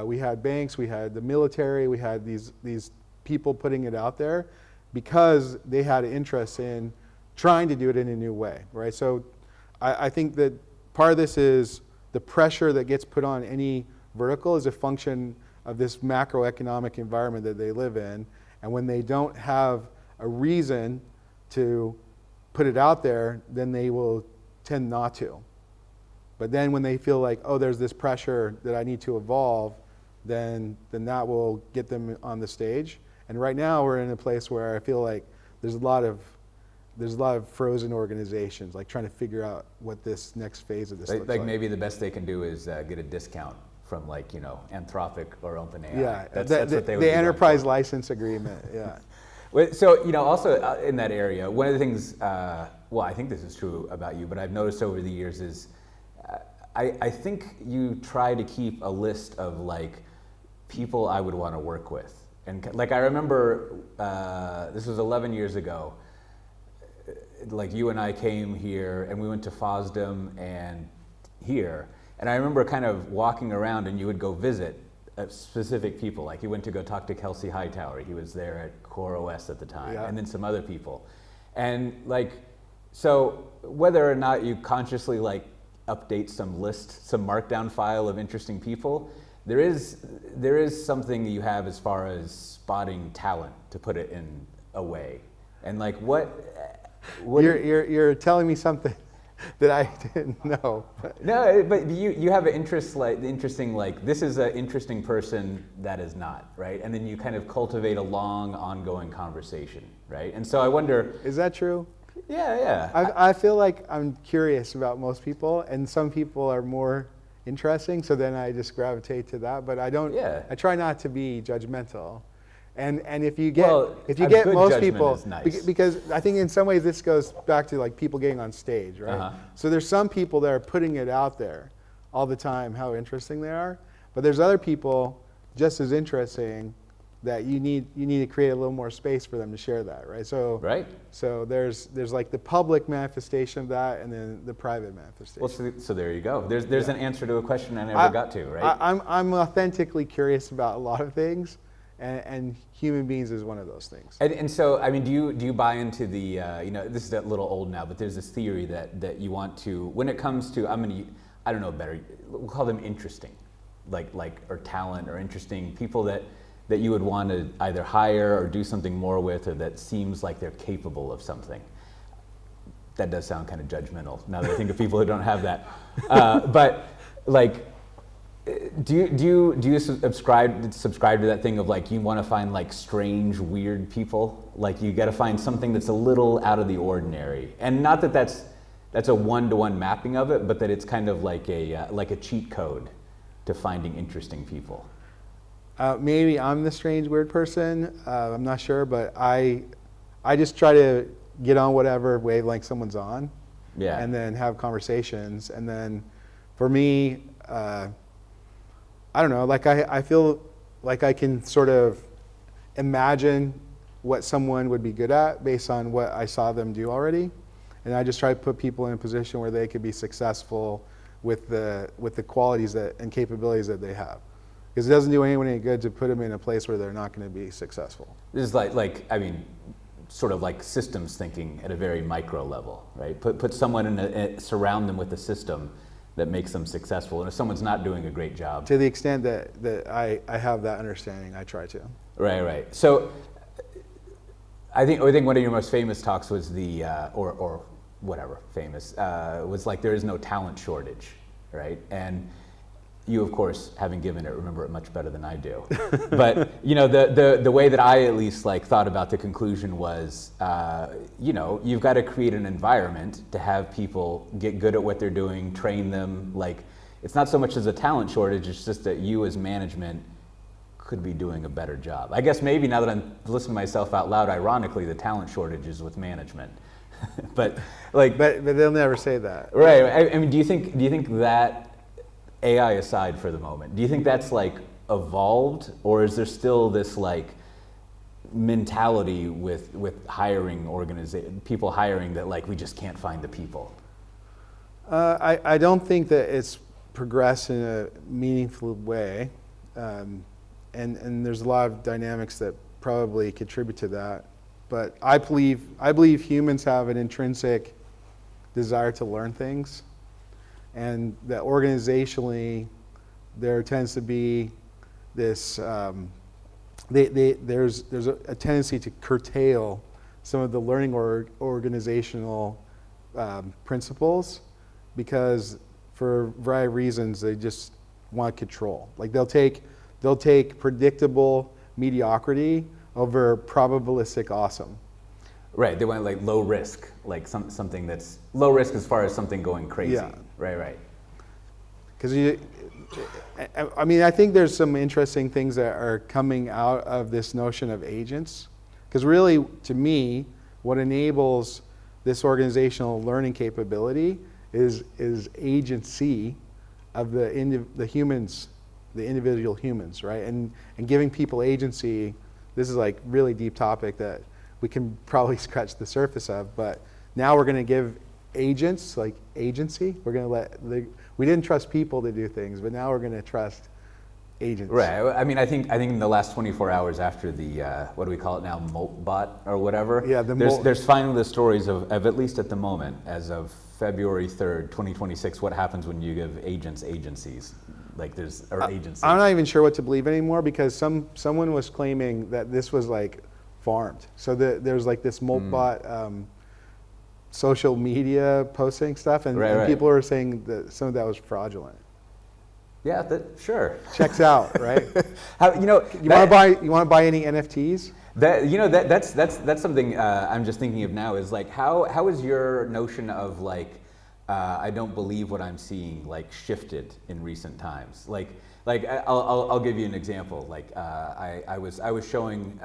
we had banks, we had the military, we had these people putting it out there because they had an interest in trying to do it in a new way, right? So I think that part of this is the pressure that gets put on any vertical is a function of this macroeconomic environment that they live in. And when they don't have a reason to put it out there, then they will tend not to. But then when they feel like, oh, there's this pressure that I need to evolve, then that will get them on the stage. And right now we're in a place where I feel like there's a lot of frozen organizations, like trying to figure out what this next phase of this looks like. Maybe the best they can do is get a discount from, like, you know, Anthropic or OpenAI. Yeah, that's what they would the be enterprise license agreement, yeah. So, you know, also in that area, one of the things, well, I think this is true about you, but I've noticed over the years is, I think you try to keep a list of, like, people I would want to work with. And, like, I remember, this was 11 years ago, like, you and I came here and we went to FOSDEM and here, and I remember kind of walking around and you would go visit specific people. Like, you went to go talk to Kelsey Hightower. He was there at Core OS at the time, and then some other people. And, like, so whether or not you consciously, like, update some list, some markdown file of interesting people, there is something you have as far as spotting talent, to put it in a way. And, like, what you're telling me something that I didn't know. No, but you have an interest, like, interesting, like, this is an interesting person that is not, right? And then you kind of cultivate a long, ongoing conversation, right? And so I wonder, is that true? Yeah. I feel like I'm curious about most people, and some people are more interesting, so then I just gravitate to that. But I don't. Yeah. I try not to be judgmental. And if you get most people, nice. Because I think in some ways this goes back to, like, people getting on stage, right? So there's some people that are putting it out there all the time, how interesting they are, but there's other people just as interesting that you need to create a little more space for them to share that, right? So So there's like the public manifestation of that, and then the private manifestation. Well, so there you go. There's an answer to a question I never got to, right? I'm authentically curious about a lot of things. And human beings is one of those things. And so, I mean, do you buy into the, you know, this is a little old now, but there's this theory that you want to, when it comes to, I don't know better, we'll call them interesting, like or talent or interesting people that you would want to either hire or do something more with, or that seems like they're capable of something. That does sound kind of judgmental now that I think of people who don't have that. But, like, do you subscribe to that thing of, like, you want to find, like, strange, weird people? Like, you got to find something that's a little out of the ordinary, and not that that's a one-to-one mapping of it, but that it's kind of like a cheat code to finding interesting people. Maybe I'm the strange, weird person. I'm not sure, but I just try to get on whatever wavelength someone's on, and then have conversations. And then, for me, I don't know, like, I feel like I can sort of imagine what someone would be good at based on what I saw them do already. And I just try to put people in a position where they could be successful with the qualities and capabilities that they have. Because it doesn't do anyone any good to put them in a place where they're not going to be successful. This is like I mean, sort of like systems thinking at a very micro level, right? Put someone surround them with a system that makes them successful. And if someone's not doing a great job, to the extent that I have that understanding, I try to. Right. So I think one of your most famous talks was the or whatever famous was like, there is no talent shortage, right? And You, of course, having given it, remember it much better than I do. But you know, the way that I at least like thought about the conclusion was, you know, you've got to create an environment to have people get good at what they're doing, train them. Like, it's not so much as a talent shortage; it's just that you, as management, could be doing a better job. I guess maybe now that I'm listening to myself out loud, ironically, the talent shortage is with management. but they'll never say that. Right. I mean, do you think that, AI aside for the moment, do you think that's like evolved, or is there still this like mentality with hiring people hiring that like we just can't find the people? I don't think that it's progressed in a meaningful way, and there's a lot of dynamics that probably contribute to that. But I believe humans have an intrinsic desire to learn things, and that organizationally there tends to be this there's a tendency to curtail some of the learning organizational principles, because for a variety of reasons they just want control. Like they'll take predictable mediocrity over probabilistic awesome. Right, they want like low risk, like something that's low risk as far as something going crazy. Yeah. Right. Because I mean, I think there's some interesting things that are coming out of this notion of agents. Because really, to me, what enables this organizational learning capability is agency of the humans, the individual humans, right? And giving people agency. This is like really deep topic that we can probably scratch the surface of, but now we're going to give agents like agency. We're going to we didn't trust people to do things, but now we're going to trust agents. Right. I mean, I think in the last 24 hours after the what do we call it now, Moltbot or whatever. Yeah. There's finally the stories of at least at the moment, as of February 3rd, 2026, what happens when you give agents agencies. Like agencies. I'm not even sure what to believe anymore, because someone was claiming that this was like farmed. So there's like this Moltbot social media posting stuff, and people are saying that some of that was fraudulent. Yeah, sure. Checks out, right? You want to buy any NFTs? That's something I'm just thinking of now. Is like how is your notion of like I don't believe what I'm seeing like shifted in recent times? Like I'll give you an example. Like I was showing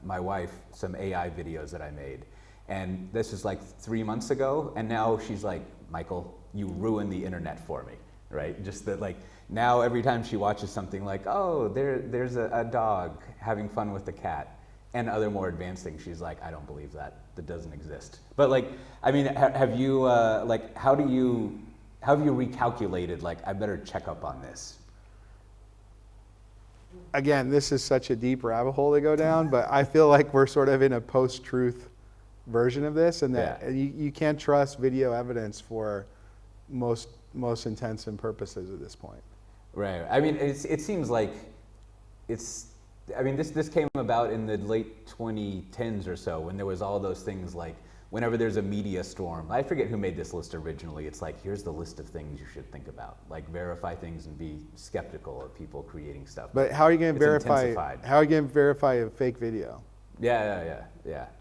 my wife some AI videos that I made, and this is like 3 months ago, and now she's like, Michael, you ruined the internet for me, right? Just that like now every time she watches something like, oh, there's a dog having fun with the cat, and other more advanced things, she's like, I don't believe that doesn't exist. But like, I mean, have you like how have you recalculated like I better check up on this? Again, this is such a deep rabbit hole to go down, but I feel like we're sort of in a post-truth version of this, and that you can't trust video evidence for most intents and purposes at this point. Right. I mean, it seems like I mean, this came about in the late 2010s or so, when there was all those things like, whenever there's a media storm, I forget who made this list originally, it's like, here's the list of things you should think about. Like, verify things and be skeptical of people creating stuff. But how are you going to verify? How are you going to verify a fake video? Yeah.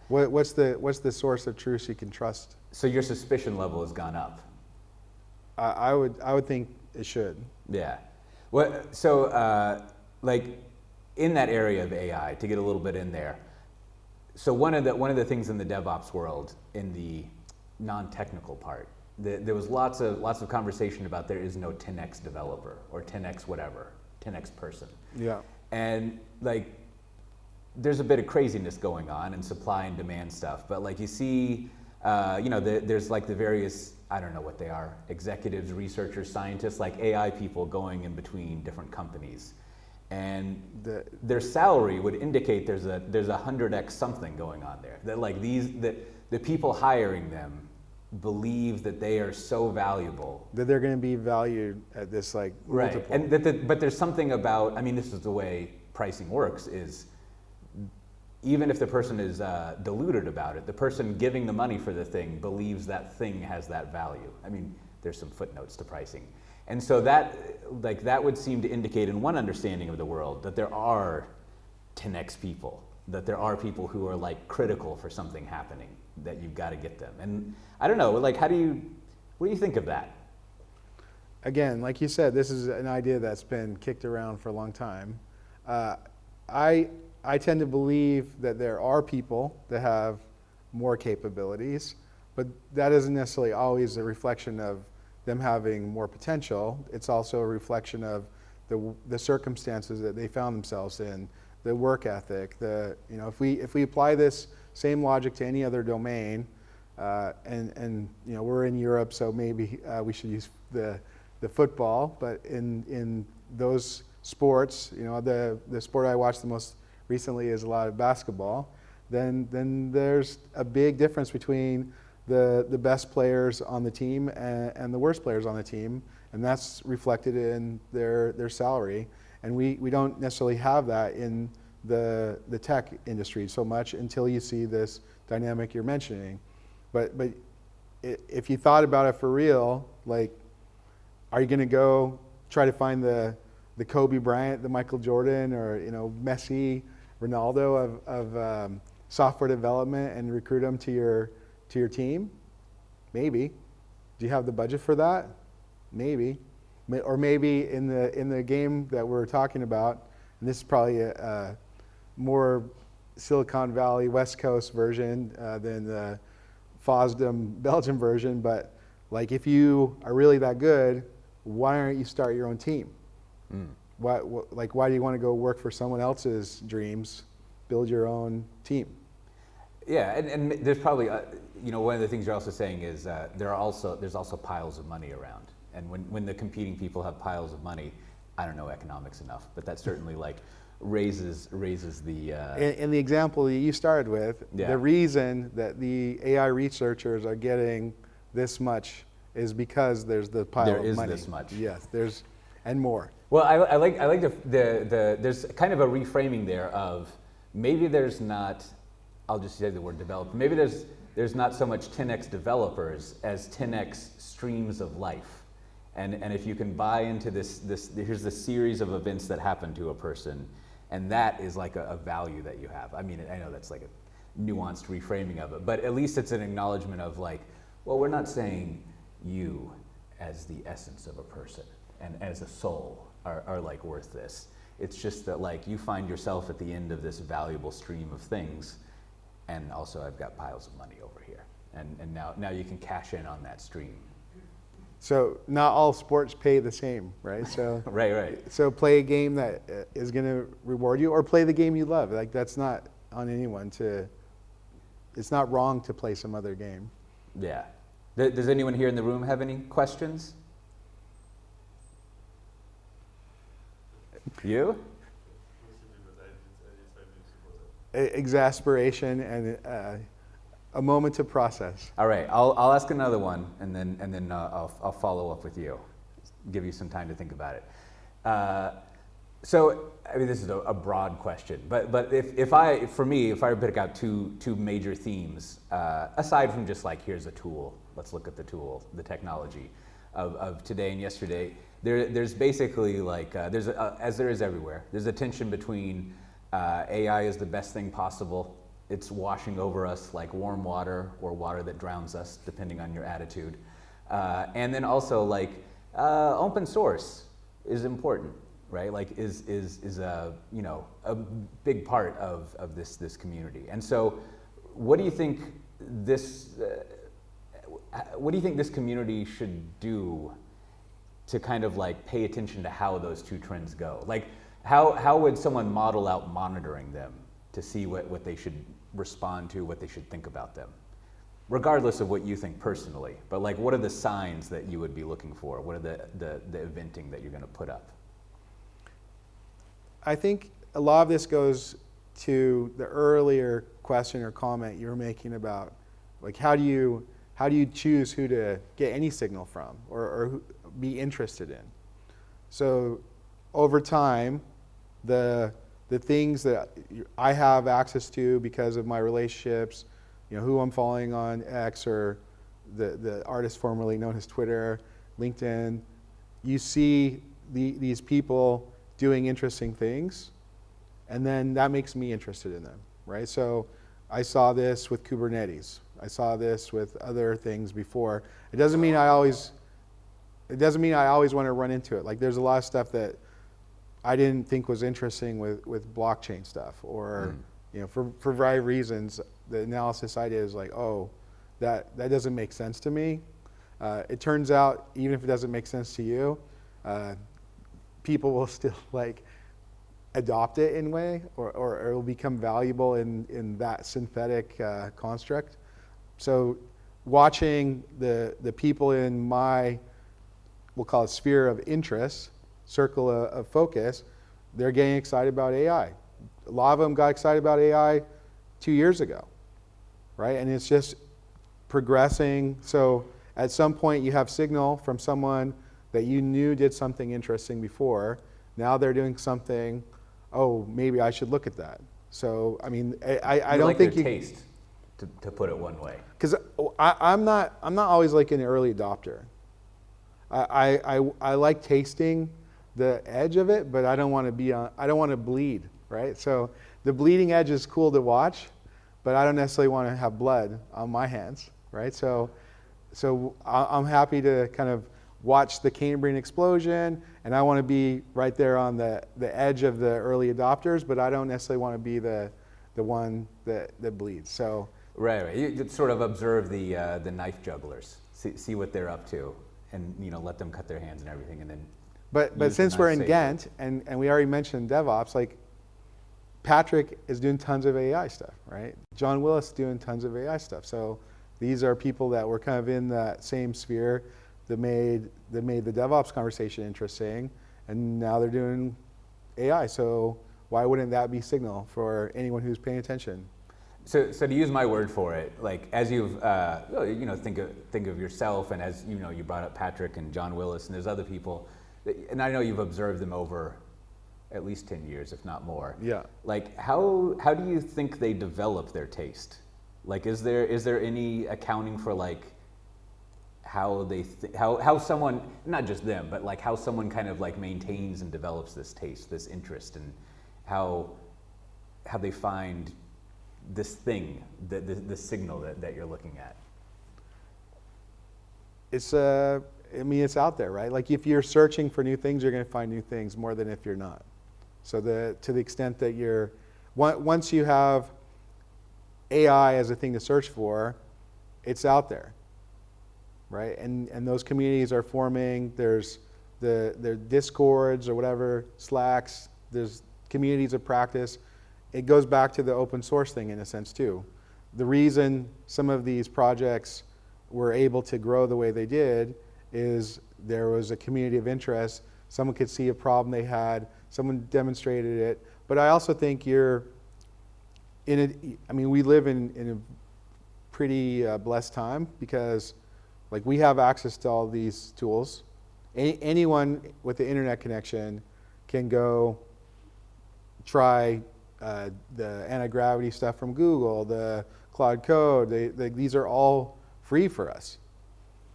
What's the source of truth you can trust? So your suspicion level has gone up. I would think it should. Yeah. So like in that area of AI, to get a little bit in there. So one of the things in the DevOps world, in the non-technical part, there was lots of conversation about there is no 10x developer or 10x whatever, 10x person. Yeah. And like, there's a bit of craziness going on and supply and demand stuff, but like you see, there's like the various, I don't know what they are, executives, researchers, scientists, like AI people going in between different companies. And their salary would indicate there's a 100x something going on there. That like the people hiring them believe that they are so valuable that they're going to be valued at this like multiple. Right. And but there's something about, I mean, this is the way pricing works, is even if the person is deluded about it, the person giving the money for the thing believes that thing has that value. I mean, there's some footnotes to pricing. And so that, like, that would seem to indicate in one understanding of the world that there are 10x people, that there are people who are like critical for something happening, that you've got to get them. And I don't know, like, what do you think of that? Again, like you said, this is an idea that's been kicked around for a long time. I tend to believe that there are people that have more capabilities, but that isn't necessarily always a reflection of them having more potential. It's also a reflection of the circumstances that they found themselves in, the work ethic. If we apply this same logic to any other domain, and we're in Europe, so maybe we should use the football, but in those sports, the sport I watched the most recently is a lot of basketball, then there's a big difference between the best players on the team and the worst players on the team, and that's reflected in their salary. And we don't necessarily have that in the tech industry so much until you see this dynamic you're mentioning. But if you thought about it for real, like, are you going to go try to find the Kobe Bryant, the Michael Jordan, or Messi, Ronaldo of software development and recruit them to your team? Maybe. Do you have the budget for that? Maybe. Or maybe in the game that we're talking about, and this is probably a more Silicon Valley West Coast version than the FOSDEM Belgium version, but like, if you are really that good, why aren't you start your own team? Why do you want to go work for someone else's dreams? Build your own team. Yeah, and there's probably, one of the things you're also saying is there's also piles of money around. And when the competing people have piles of money, I don't know economics enough, but that certainly like raises the... In the example that you started with, the reason that the AI researchers are getting this much is because there's the pile of money. There is this much. Yes, and more. Well, I like there's kind of a reframing there of maybe there's not, I'll just say the word developer, maybe there's not so much 10x developers as 10x streams of life. And if you can buy into this, here's the series of events that happen to a person, and that is like a value that you have. I mean, I know that's like a nuanced reframing of it, but at least it's an acknowledgement of like, well, we're not saying you as the essence of a person and as a soul are like worth this. It's just that like you find yourself at the end of this valuable stream of things, and also I've got piles of money over here, and now you can cash in on that stream. So not all sports pay the same, right? So right. So play a game that is going to reward you, or play the game you love. Like, that's not on anyone to. It's not wrong to play some other game. Yeah. Does anyone here in the room have any questions? You? Exasperation and a moment to process. All right, I'll ask another one, and then I'll follow up with you, give you some time to think about it. So, I mean, this is a broad question, but if I were to pick out two major themes, aside from just like, here's a tool, let's look at the tool, the technology of today and yesterday, there's basically like, as there is everywhere, there's a tension between AI is the best thing possible. It's washing over us like warm water or water that drowns us, depending on your attitude. And then also like open source is important, right? Like is a big part of this community. And so, what do you think this community should do to kind of like pay attention to how those two trends go? Like, how would someone model out monitoring them to see what they should respond to, what they should think about them, regardless of what you think personally? But like, what are the signs that you would be looking for? What are the eventing that you're going to put up? I think a lot of this goes to the earlier question or comment you were making about, like, how do you choose who to get any signal from or be interested in? So over time, the things that I have access to because of my relationships, who I'm following on X or the artist formerly known as Twitter, LinkedIn, you see these people doing interesting things, and then that makes me interested in them, right? So I saw this with Kubernetes. I saw this with other things before. It doesn't mean I always want to run into it. Like there's a lot of stuff that I didn't think was interesting with blockchain stuff, or you know, for a variety of reasons, the analysis I did is like, oh, that doesn't make sense to me. It turns out, even if it doesn't make sense to you, people will still like adopt it in a way, or it will become valuable in that synthetic construct. So watching the people in my, we'll call it sphere of interest, circle of focus, they're getting excited about AI. A lot of them got excited about AI 2 years ago, right? And it's just progressing. So at some point you have signal from someone that you knew did something interesting before. Now they're doing something, oh, maybe I should look at that. So, I mean, I don't like think their you... taste, to put it one way. Because I'm not always like an early adopter. I like tasting the edge of it, but I don't want to be on, I don't want to bleed, right? So the bleeding edge is cool to watch, but I don't necessarily want to have blood on my hands, right? So I'm happy to kind of watch the Cambrian explosion, and I want to be right there on the edge of the early adopters, but I don't necessarily want to be the one that bleeds. So right. You sort of observe the knife jugglers, see what they're up to, and you know, let them cut their hands and everything, and then. But since we're in Ghent, and we already mentioned DevOps, like Patrick is doing tons of AI stuff, right? John Willis is doing tons of AI stuff. So these are people that were kind of in that same sphere that made the DevOps conversation interesting, and now they're doing AI. So why wouldn't that be signal for anyone who's paying attention? So to use my word for it, like as you've you know, think of yourself, and as you know, you brought up Patrick and John Willis, and there's other people, and I know you've observed them over at least 10 years, if not more. Yeah. Like how do you think they develop their taste? Like is there any accounting for like how they how someone, not just them, but like how someone kind of like maintains and develops this taste, this interest, and how they find this thing, the signal that you're looking at? It's I mean, it's out there, right? Like if you're searching for new things, you're going to find new things more than if you're not. So to the extent that you're, once you have AI as a thing to search for, it's out there, right? And those communities are forming. There's the Discords or whatever, Slacks. There's communities of practice. It goes back to the open source thing in a sense too. The reason some of these projects were able to grow the way they did is there was a community of interest. Someone could see a problem they had, someone demonstrated it. But I also think you're in a, I mean, we live in a pretty blessed time because like we have access to all these tools. Anyone with the internet connection can go try the anti-gravity stuff from Google, the Cloud Code. These are all free for us.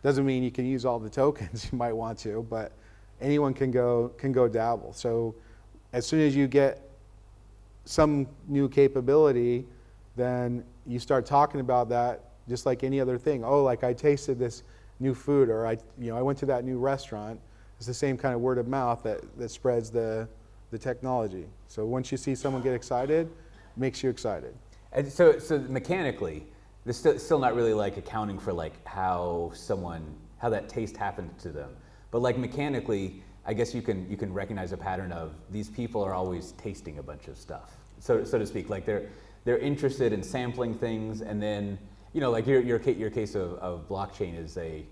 Doesn't mean you can use all the tokens you might want to, but anyone can go dabble. So as soon as you get some new capability, then you start talking about that just like any other thing. Oh, like I tasted this new food, or I went to that new restaurant. It's the same kind of word of mouth that spreads the technology. So once you see someone get excited, it makes you excited. And so mechanically, there's still not really like accounting for like how that taste happened to them. But like mechanically, I guess you can recognize a pattern of these people are always tasting a bunch of stuff, so to speak. Like they're interested in sampling things, and then you know, like your case of blockchain is a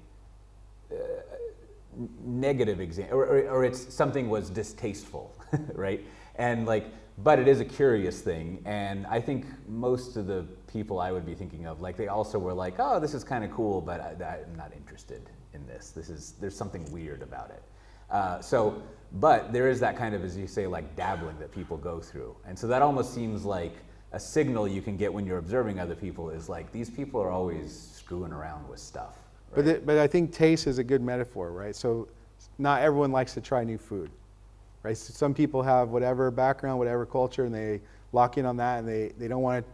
negative example, or it's something was distasteful, right? And like, but it is a curious thing, and I think most of the people I would be thinking of, like they also were like, oh, this is kind of cool, but I'm not interested in this. There's something weird about it. But there is that kind of, as you say, like dabbling that people go through, and so that almost seems like a signal you can get when you're observing other people is like these people are always screwing around with stuff. Right? But I think taste is a good metaphor, right? So not everyone likes to try new food, right? So some people have whatever background, whatever culture, and they lock in on that, and they don't want to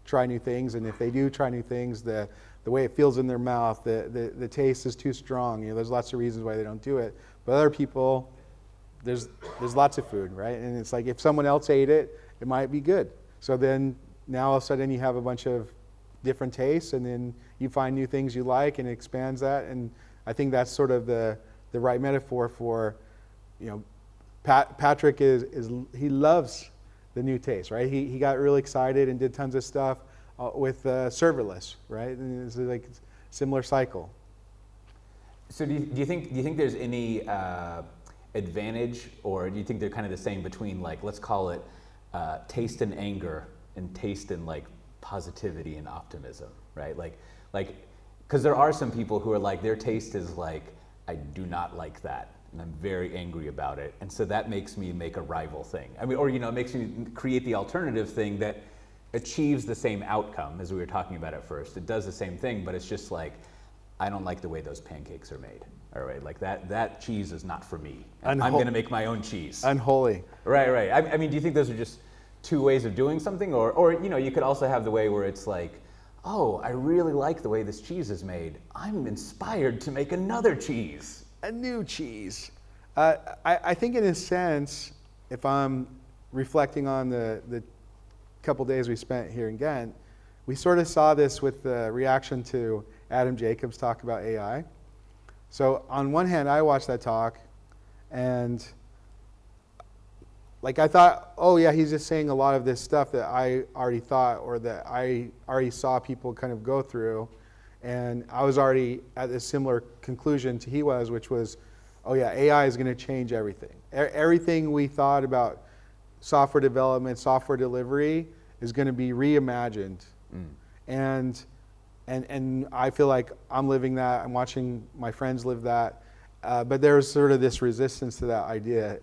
try new things. And if they do try new things, the way it feels in their mouth, the taste is too strong. You know, there's lots of reasons why they don't do it. But other people, there's lots of food, right? And it's like if someone else ate it, it might be good. So then now all of a sudden you have a bunch of different tastes, and then you find new things you like, and it expands that. And I think that's sort of the right metaphor for, you know, Patrick he loves the new taste, right? He got really excited and did tons of stuff with serverless, right? And it's like a similar cycle. So do you think there's any advantage, or do you think they're kind of the same between, like, let's call it taste and anger and taste and like positivity and optimism, right? Like, because there are some people who are like, their taste is like, I do not like that, and I'm very angry about it, and so that makes me make a rival thing. I mean, or, you know, it makes me create the alternative thing that achieves the same outcome as we were talking about at first. It does the same thing, but it's just like, I don't like the way those pancakes are made. All right, like that cheese is not for me. I'm going to make my own cheese. Unholy. Right. I mean, do you think those are just two ways of doing something, or you know, you could also have the way where it's like, oh, I really like the way this cheese is made. I'm inspired to make another cheese. A new cheese. I think in a sense, if I'm reflecting on the couple days we spent here in Ghent, we sort of saw this with the reaction to Adam Jacobs' talk about AI. So on one hand, I watched that talk, and like I thought, oh yeah, he's just saying a lot of this stuff that I already thought, or that I already saw people kind of go through, and I was already at a similar conclusion to he was, which was, oh yeah, AI is going to change everything. Everything we thought about software development, software delivery is going to be reimagined. And I feel like I'm living that. I'm watching my friends live that. But there was sort of this resistance to that idea,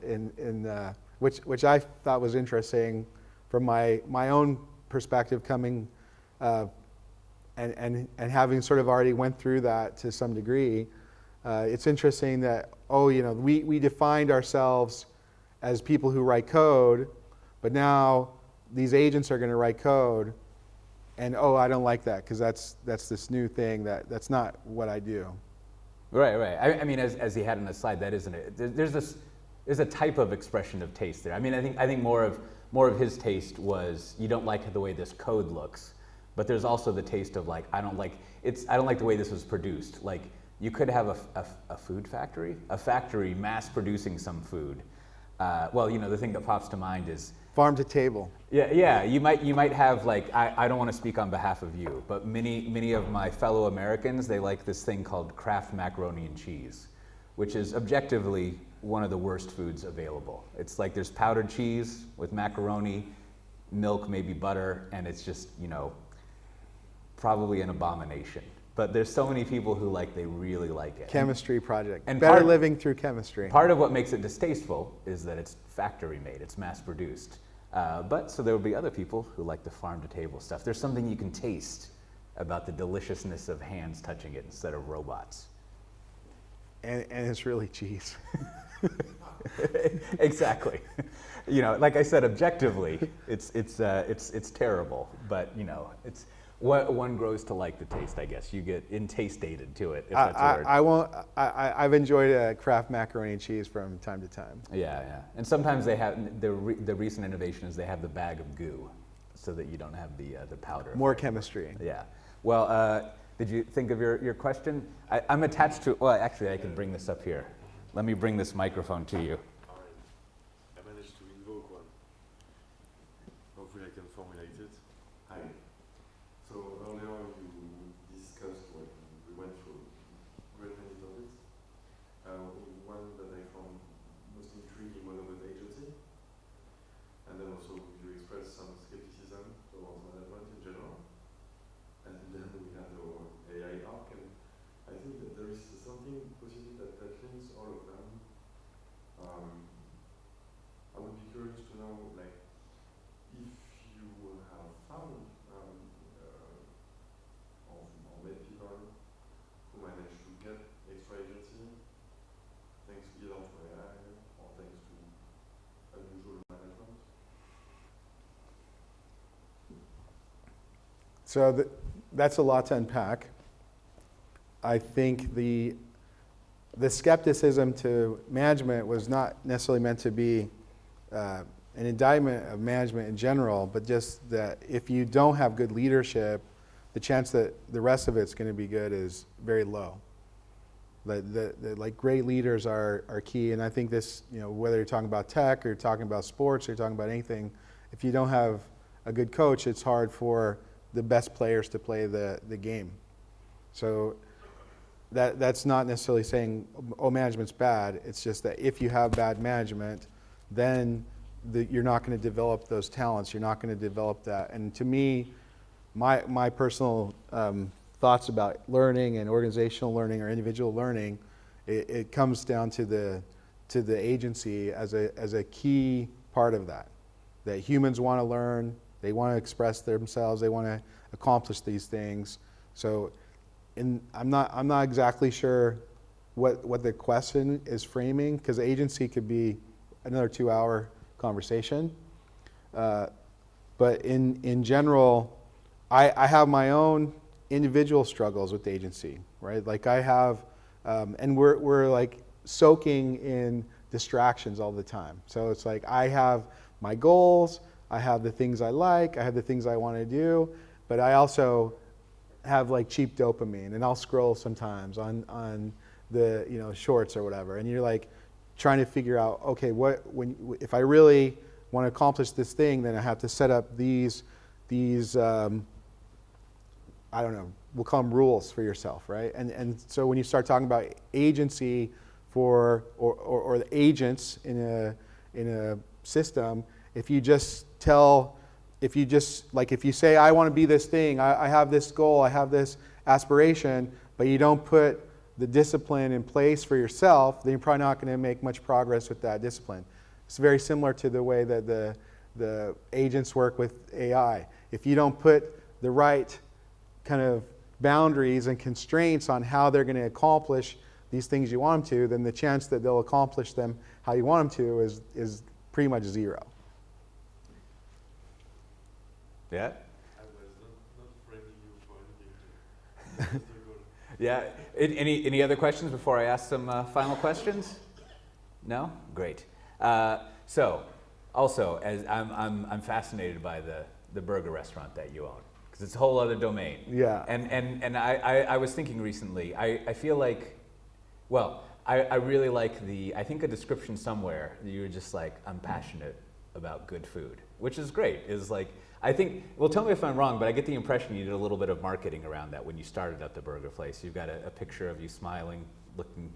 which I thought was interesting from my own perspective, coming and having sort of already went through that to some degree. It's interesting that, oh, you know, we defined ourselves as people who write code, but now these agents are going to write code. And oh, I don't like that because that's this new thing that's not what I do. Right. I mean, as he had on the slide, that isn't it. There's a type of expression of taste there. I mean, I think more of his taste was, you don't like the way this code looks, but there's also the taste of like, I don't like the way this was produced. Like, you could have a food factory, a factory mass producing some food. Well, you know, the thing that pops to mind is farm to table. Yeah. You might have, like, I don't want to speak on behalf of you, but many of my fellow Americans, they like this thing called Kraft macaroni and cheese, which is objectively one of the worst foods available. It's like there's powdered cheese with macaroni, milk, maybe butter, and it's just, you know, probably an abomination. But there's so many people who they really like it. Chemistry project. And better living through chemistry. Part of what makes it distasteful is that it's factory made, it's mass produced. But so there will be other people who like the farm to table stuff. There's something you can taste about the deliciousness of hands touching it instead of robots. And it's really cheese. Exactly. You know, like I said, objectively, it's terrible. But you know, it's what one grows to like the taste. I guess you get intastated to it. If that's a word. I've enjoyed Kraft macaroni and cheese from time to time. Yeah. And sometimes they have the recent innovation is they have the bag of goo, so that you don't have the powder. More chemistry. Yeah. Well, did you think of your question? I'm attached to. Well, actually, I can bring this up here. Let me bring this microphone to you. I managed to invoke one. Hopefully I can formulate it. Hi. So earlier you discussed what we went through great many topics. One that I found most intriguing was about agency. And then also you expressed some skepticism towards management in general. And then we had our AI arc, and I think that there is something positive that links all of them. So that's a lot to unpack. I think the skepticism to management was not necessarily meant to be an indictment of management in general, but just that if you don't have good leadership, the chance that the rest of it's going to be good is very low. Like great leaders are key, and I think this, whether you're talking about tech or you're talking about sports or you're talking about anything, if you don't have a good coach, it's hard for the best players to play the game. So that's not necessarily saying, oh, management's bad. It's just that if you have bad management, then you're not going to develop those talents. You're not going to develop that. And to me, my personal thoughts about learning and organizational learning or individual learning, it comes down to the agency as a key part of that. That humans want to learn, they want to express themselves, they want to accomplish these things. So, I'm not exactly sure what the question is framing, because agency could be another 2-hour conversation. But in general, I have my own individual struggles with agency, right? Like I have, and we're like soaking in distractions all the time. So it's like I have my goals, I have the things I like, I have the things I want to do, but I also have like cheap dopamine, and I'll scroll sometimes on the shorts or whatever, and you're like trying to figure out, okay, if I really want to accomplish this thing, then I have to set up these I don't know, we'll call them rules for yourself, right? And so when you start talking about agency or the agents in a system, if you say, I want to be this thing, I have this goal, I have this aspiration, but you don't put the discipline in place for yourself, then you're probably not going to make much progress with that discipline. It's very similar to the way that the agents work with AI. If you don't put the right kind of boundaries and constraints on how they're going to accomplish these things you want them to, then the chance that they'll accomplish them how you want them to is pretty much zero. Yeah? I was not framing you for anything. Yeah. Any other questions before I ask some final questions? No? Great. So, also, as I'm fascinated by the burger restaurant that you own, because it's a whole other domain. Yeah. And I was thinking recently, I feel like, well, I really like I think a description somewhere, you were just like, I'm passionate about good food, which is great. Is like, I think, well, tell me if I'm wrong, but I get the impression you did a little bit of marketing around that when you started at the burger place. You've got a picture of you smiling, looking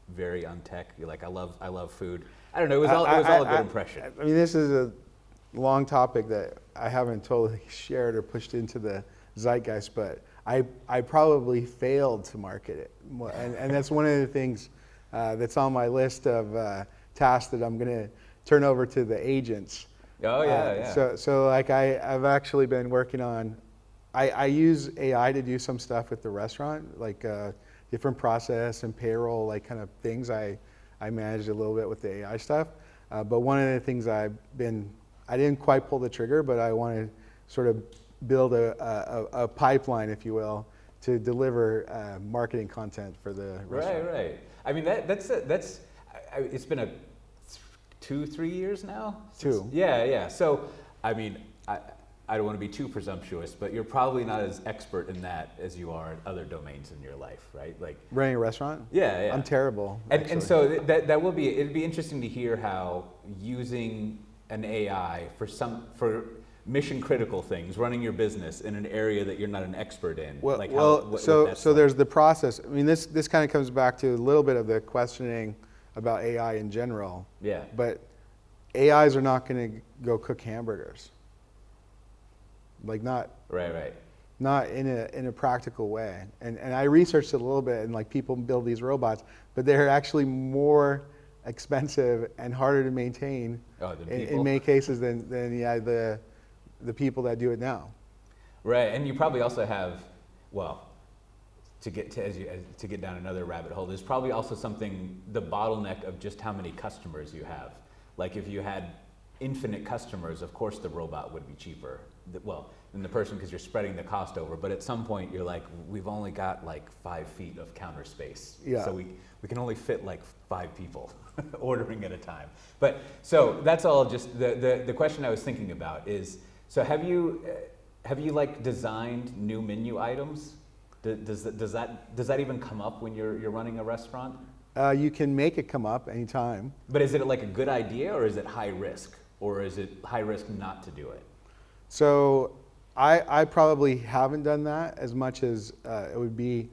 very untech. You're like, I love food. I don't know, it was all a good impression. I mean, this is a long topic that I haven't totally shared or pushed into the zeitgeist, but I probably failed to market it. And that's one of the things that's on my list of tasks that I'm going to turn over to the agents. Oh, yeah. So like I've actually been working on, I use AI to do some stuff with the restaurant, like different process and payroll, like kind of things I managed a little bit with the AI stuff. But one of the things I didn't quite pull the trigger, but I want to sort of build a pipeline, if you will, to deliver marketing content for the restaurant. Right. I mean, that's it's been 2-3 years now? Two. Yeah. So, I mean, I don't want to be too presumptuous, but you're probably not as expert in that as you are in other domains in your life, right? Like running a restaurant? Yeah. I'm terrible. And so it'd be interesting to hear how using an AI for mission critical things, running your business in an area that you're not an expert in. So there's the process. I mean, this kind of comes back to a little bit of the questioning about AI in general. Yeah. But AIs are not going to go cook hamburgers. Like not. Right. Not in a practical way. And I researched it a little bit, and like people build these robots, but they're actually more expensive and harder to maintain in many cases than the people that do it now. Right, and you probably also have, well, to get down another rabbit hole, there's probably also the bottleneck of just how many customers you have. Like if you had infinite customers, of course the robot would be cheaper. Well, than the person because you're spreading the cost over. But at some point, you're like, we've only got like 5 feet of counter space. Yeah. So we can only fit like 5 people ordering at a time. But so that's all just, the question I was thinking about is, so have you like designed new menu items? Does that even come up when you're running a restaurant? You can make it come up anytime. But is it like a good idea, or is it high risk? Or is it high risk not to do it? So I probably haven't done that as much as it would be,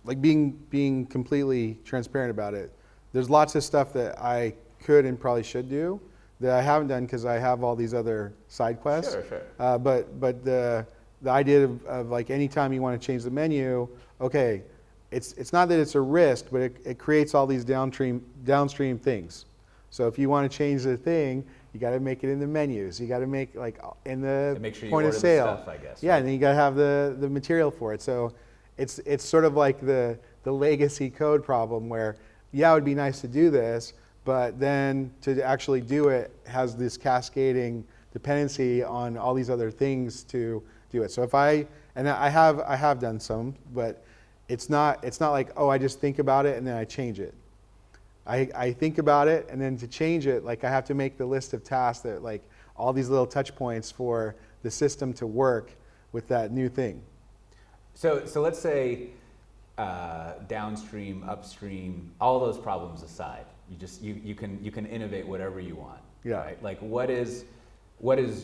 like being completely transparent about it. There's lots of stuff that I could and probably should do that I haven't done because I have all these other side quests. Sure. But the idea of like anytime you want to change the menu, okay, it's not that it's a risk, but it creates all these downstream things. So if you want to change the thing, you got to make it in the menus. You got to make like in the sure point of order the sale. stuff, I guess, Yeah, right? and then you got to have the material for it. So it's sort of like the legacy code problem where, yeah, it would be nice to do this, but then to actually do it has this cascading dependency on all these other things to do it. So if I have done some, but it's not like, oh, I just think about it and then I change it. I think about it, and then to change it, like I have to make the list of tasks that like all these little touch points for the system to work with that new thing. So let's say downstream, upstream, all those problems aside, you can innovate whatever you want. Yeah. Right? Like what is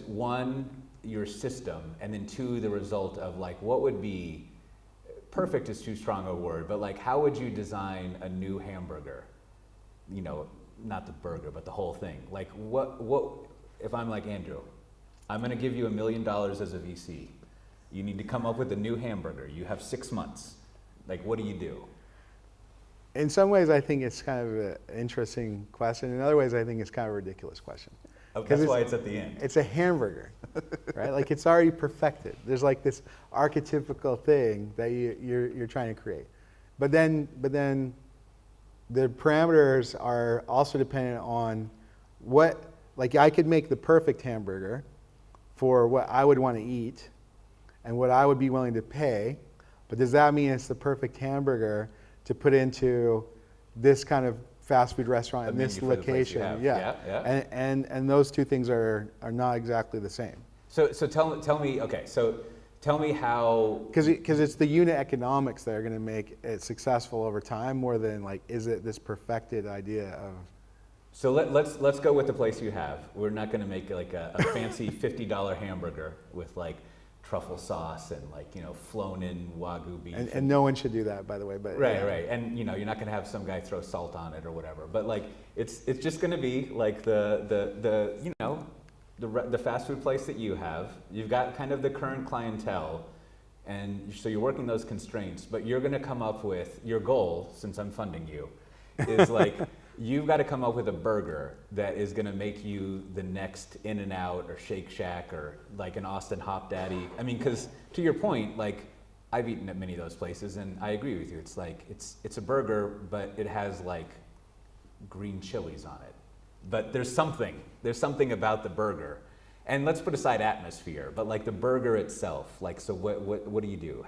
one, your system, and then two, the result of like what would be, perfect is too strong a word, but like how would you design a new hamburger? You know, not the burger, but the whole thing. Like what if I'm like, Andrew, I'm gonna give you $1 million as a VC. You need to come up with a new hamburger. You have 6 months. Like, what do you do? In some ways, I think it's kind of an interesting question. In other ways, I think it's kind of a ridiculous question. Oh, that's why it's at the end. It's a hamburger, right? Like it's already perfected. There's like this archetypical thing that you're trying to create, but then the parameters are also dependent on what, like I could make the perfect hamburger for what I would want to eat and what I would be willing to pay, but does that mean it's the perfect hamburger to put into this kind of fast food restaurant in this location? Yeah. And those two things are not exactly the same. So tell me, okay, so tell me how... Because it's the unit economics that are going to make it successful over time more than like, is it this perfected idea of... So let's go with the place you have. We're not going to make like a fancy $50 hamburger with like truffle sauce and like, you know, flown in Wagyu beef. And no one should do that, by the way. But Right. And you know, you're not going to have some guy throw salt on it or whatever. But like, it's just going to be like the you know, the fast food place that you have. You've got kind of the current clientele, and so you're working those constraints. But you're going to come up with your goal, since I'm funding you, is like you've got to come up with a burger that is going to make you the next In-N-Out or Shake Shack or like an Austin Hop Daddy. I mean, because to your point, like I've eaten at many of those places, and I agree with you. It's like it's a burger, but it has like green chilies on it. But there's something about the burger, and let's put aside atmosphere, but like the burger itself, like so what do you do?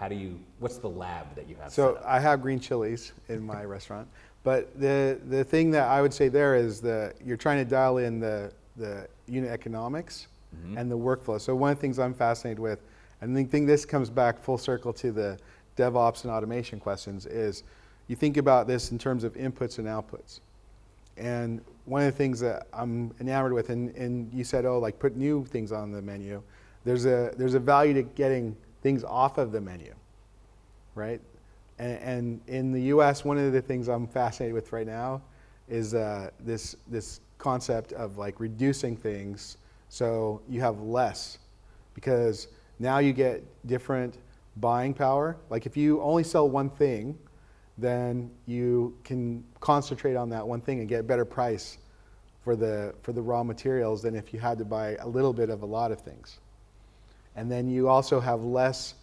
What's the lab that you have? So I have green chilies in my restaurant, but the thing that I would say there is you're trying to dial in the unit economics and the workflow. So one of the things I'm fascinated with, and I think this comes back full circle to the DevOps and automation questions, is you think about this in terms of inputs and outputs. And one of the things that I'm enamored with, and you said, oh, like put new things on the menu. There's a value to getting things off of the menu, right? And in the U.S., one of the things I'm fascinated with right now is this concept of like reducing things so you have less, because now you get different buying power. Like if you only sell one thing, then you can concentrate on that one thing and get a better price for the raw materials than if you had to buy a little bit of a lot of things. And then you also have less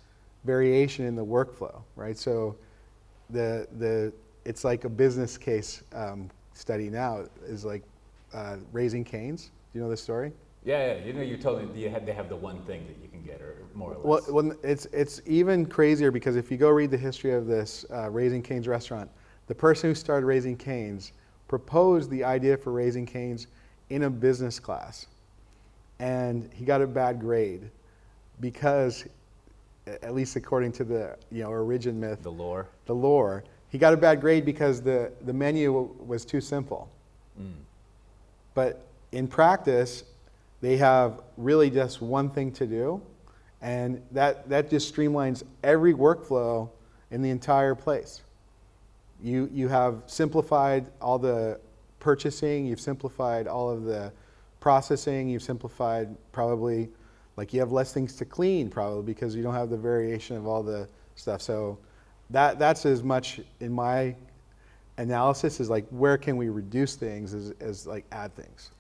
variation in the workflow, right? So it's like a business case study now is like Raising Cane's. Do you know this story? Yeah, you know, you told me they have the one thing that you can get, or more or less. Well, it's even crazier because if you go read the history of this Raising Cane's restaurant, the person who started Raising Cane's proposed the idea for Raising Cane's in a business class, and he got a bad grade because, at least according to the origin myth, the lore, he got a bad grade because the menu was too simple. But in practice, they have really just one thing to do, and that just streamlines every workflow in the entire place. You have simplified all the purchasing, you've simplified all of the processing, you've simplified probably, like you have less things to clean probably because you don't have the variation of all the stuff. So that's as much in my analysis is like where can we reduce things as like add things.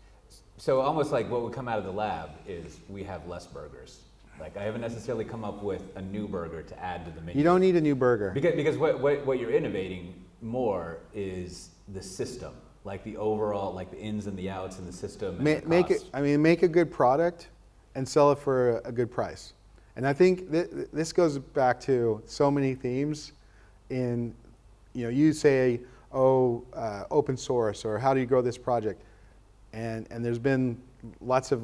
So almost like what would come out of the lab is we have less burgers. Like I haven't necessarily come up with a new burger to add to the menu. You don't need a new burger. Because what you're innovating more is the system, like the overall, like the ins and the outs in the system. Make a good product and sell it for a good price. And I think this goes back to so many themes in, you say, open source or how do you grow this project? And there's been lots of,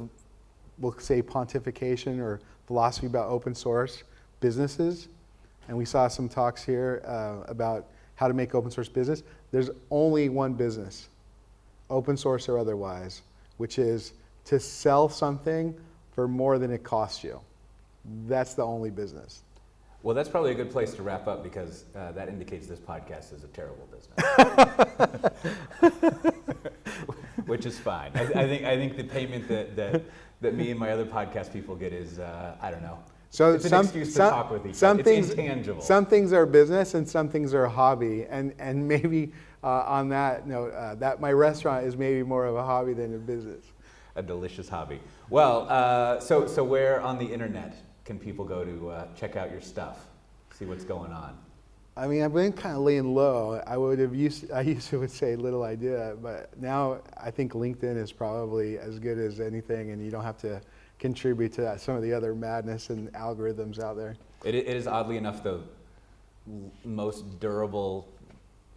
we'll say, pontification or philosophy about open source businesses. And we saw some talks here about how to make open source business. There's only one business, open source or otherwise, which is to sell something for more than it costs you. That's the only business. Well, that's probably a good place to wrap up because that indicates this podcast is a terrible business. Which is fine. I think the payment that me and my other podcast people get is, I don't know. So it's an excuse to talk with each other. It's intangible. Some things are business and some things are a hobby. And maybe on that note, that my restaurant is maybe more of a hobby than a business. A delicious hobby. Well, so where on the internet can people go to check out your stuff, see what's going on? I mean, I've been kind of laying low. I used to would say little idea, but now I think LinkedIn is probably as good as anything, and you don't have to contribute to that, some of the other madness and algorithms out there. It is oddly enough the most durable,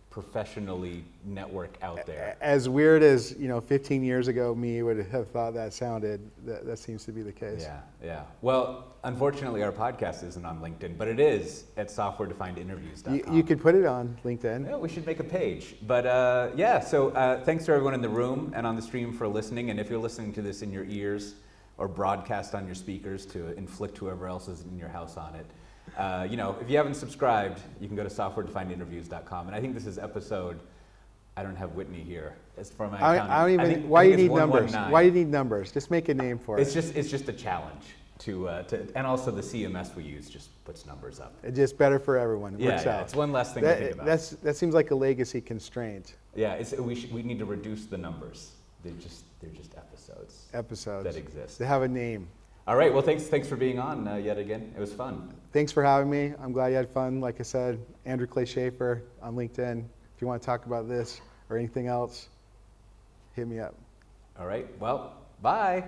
professionally network out there. As weird as 15 years ago me would have thought that sounded, that seems to be the case. Yeah. Well, unfortunately, our podcast isn't on LinkedIn, but it is at softwaredefinedinterviews.com. You could put it on LinkedIn. Yeah, we should make a page. But so thanks to everyone in the room and on the stream for listening. And if you're listening to this in your ears or broadcast on your speakers to inflict whoever else is in your house on it, if you haven't subscribed, you can go to softwaredefinedinterviews.com. And I think this is episode, I don't have Whitney here. It's for my accounting. I don't even, why do you need numbers? Why do you need numbers? Just make a name for it. It's just a challenge to and also the CMS we use just puts numbers up. It's just better for everyone. It works out. It's one less thing to think about. That seems like a legacy constraint. Yeah, we need to reduce the numbers. They're just episodes. Episodes that exist. They have a name. All right. Well, thanks for being on yet again. It was fun. Thanks for having me. I'm glad you had fun. Like I said, Andrew Clay Shafer on LinkedIn. If you want to talk about this or anything else, hit me up. All right. Well, bye.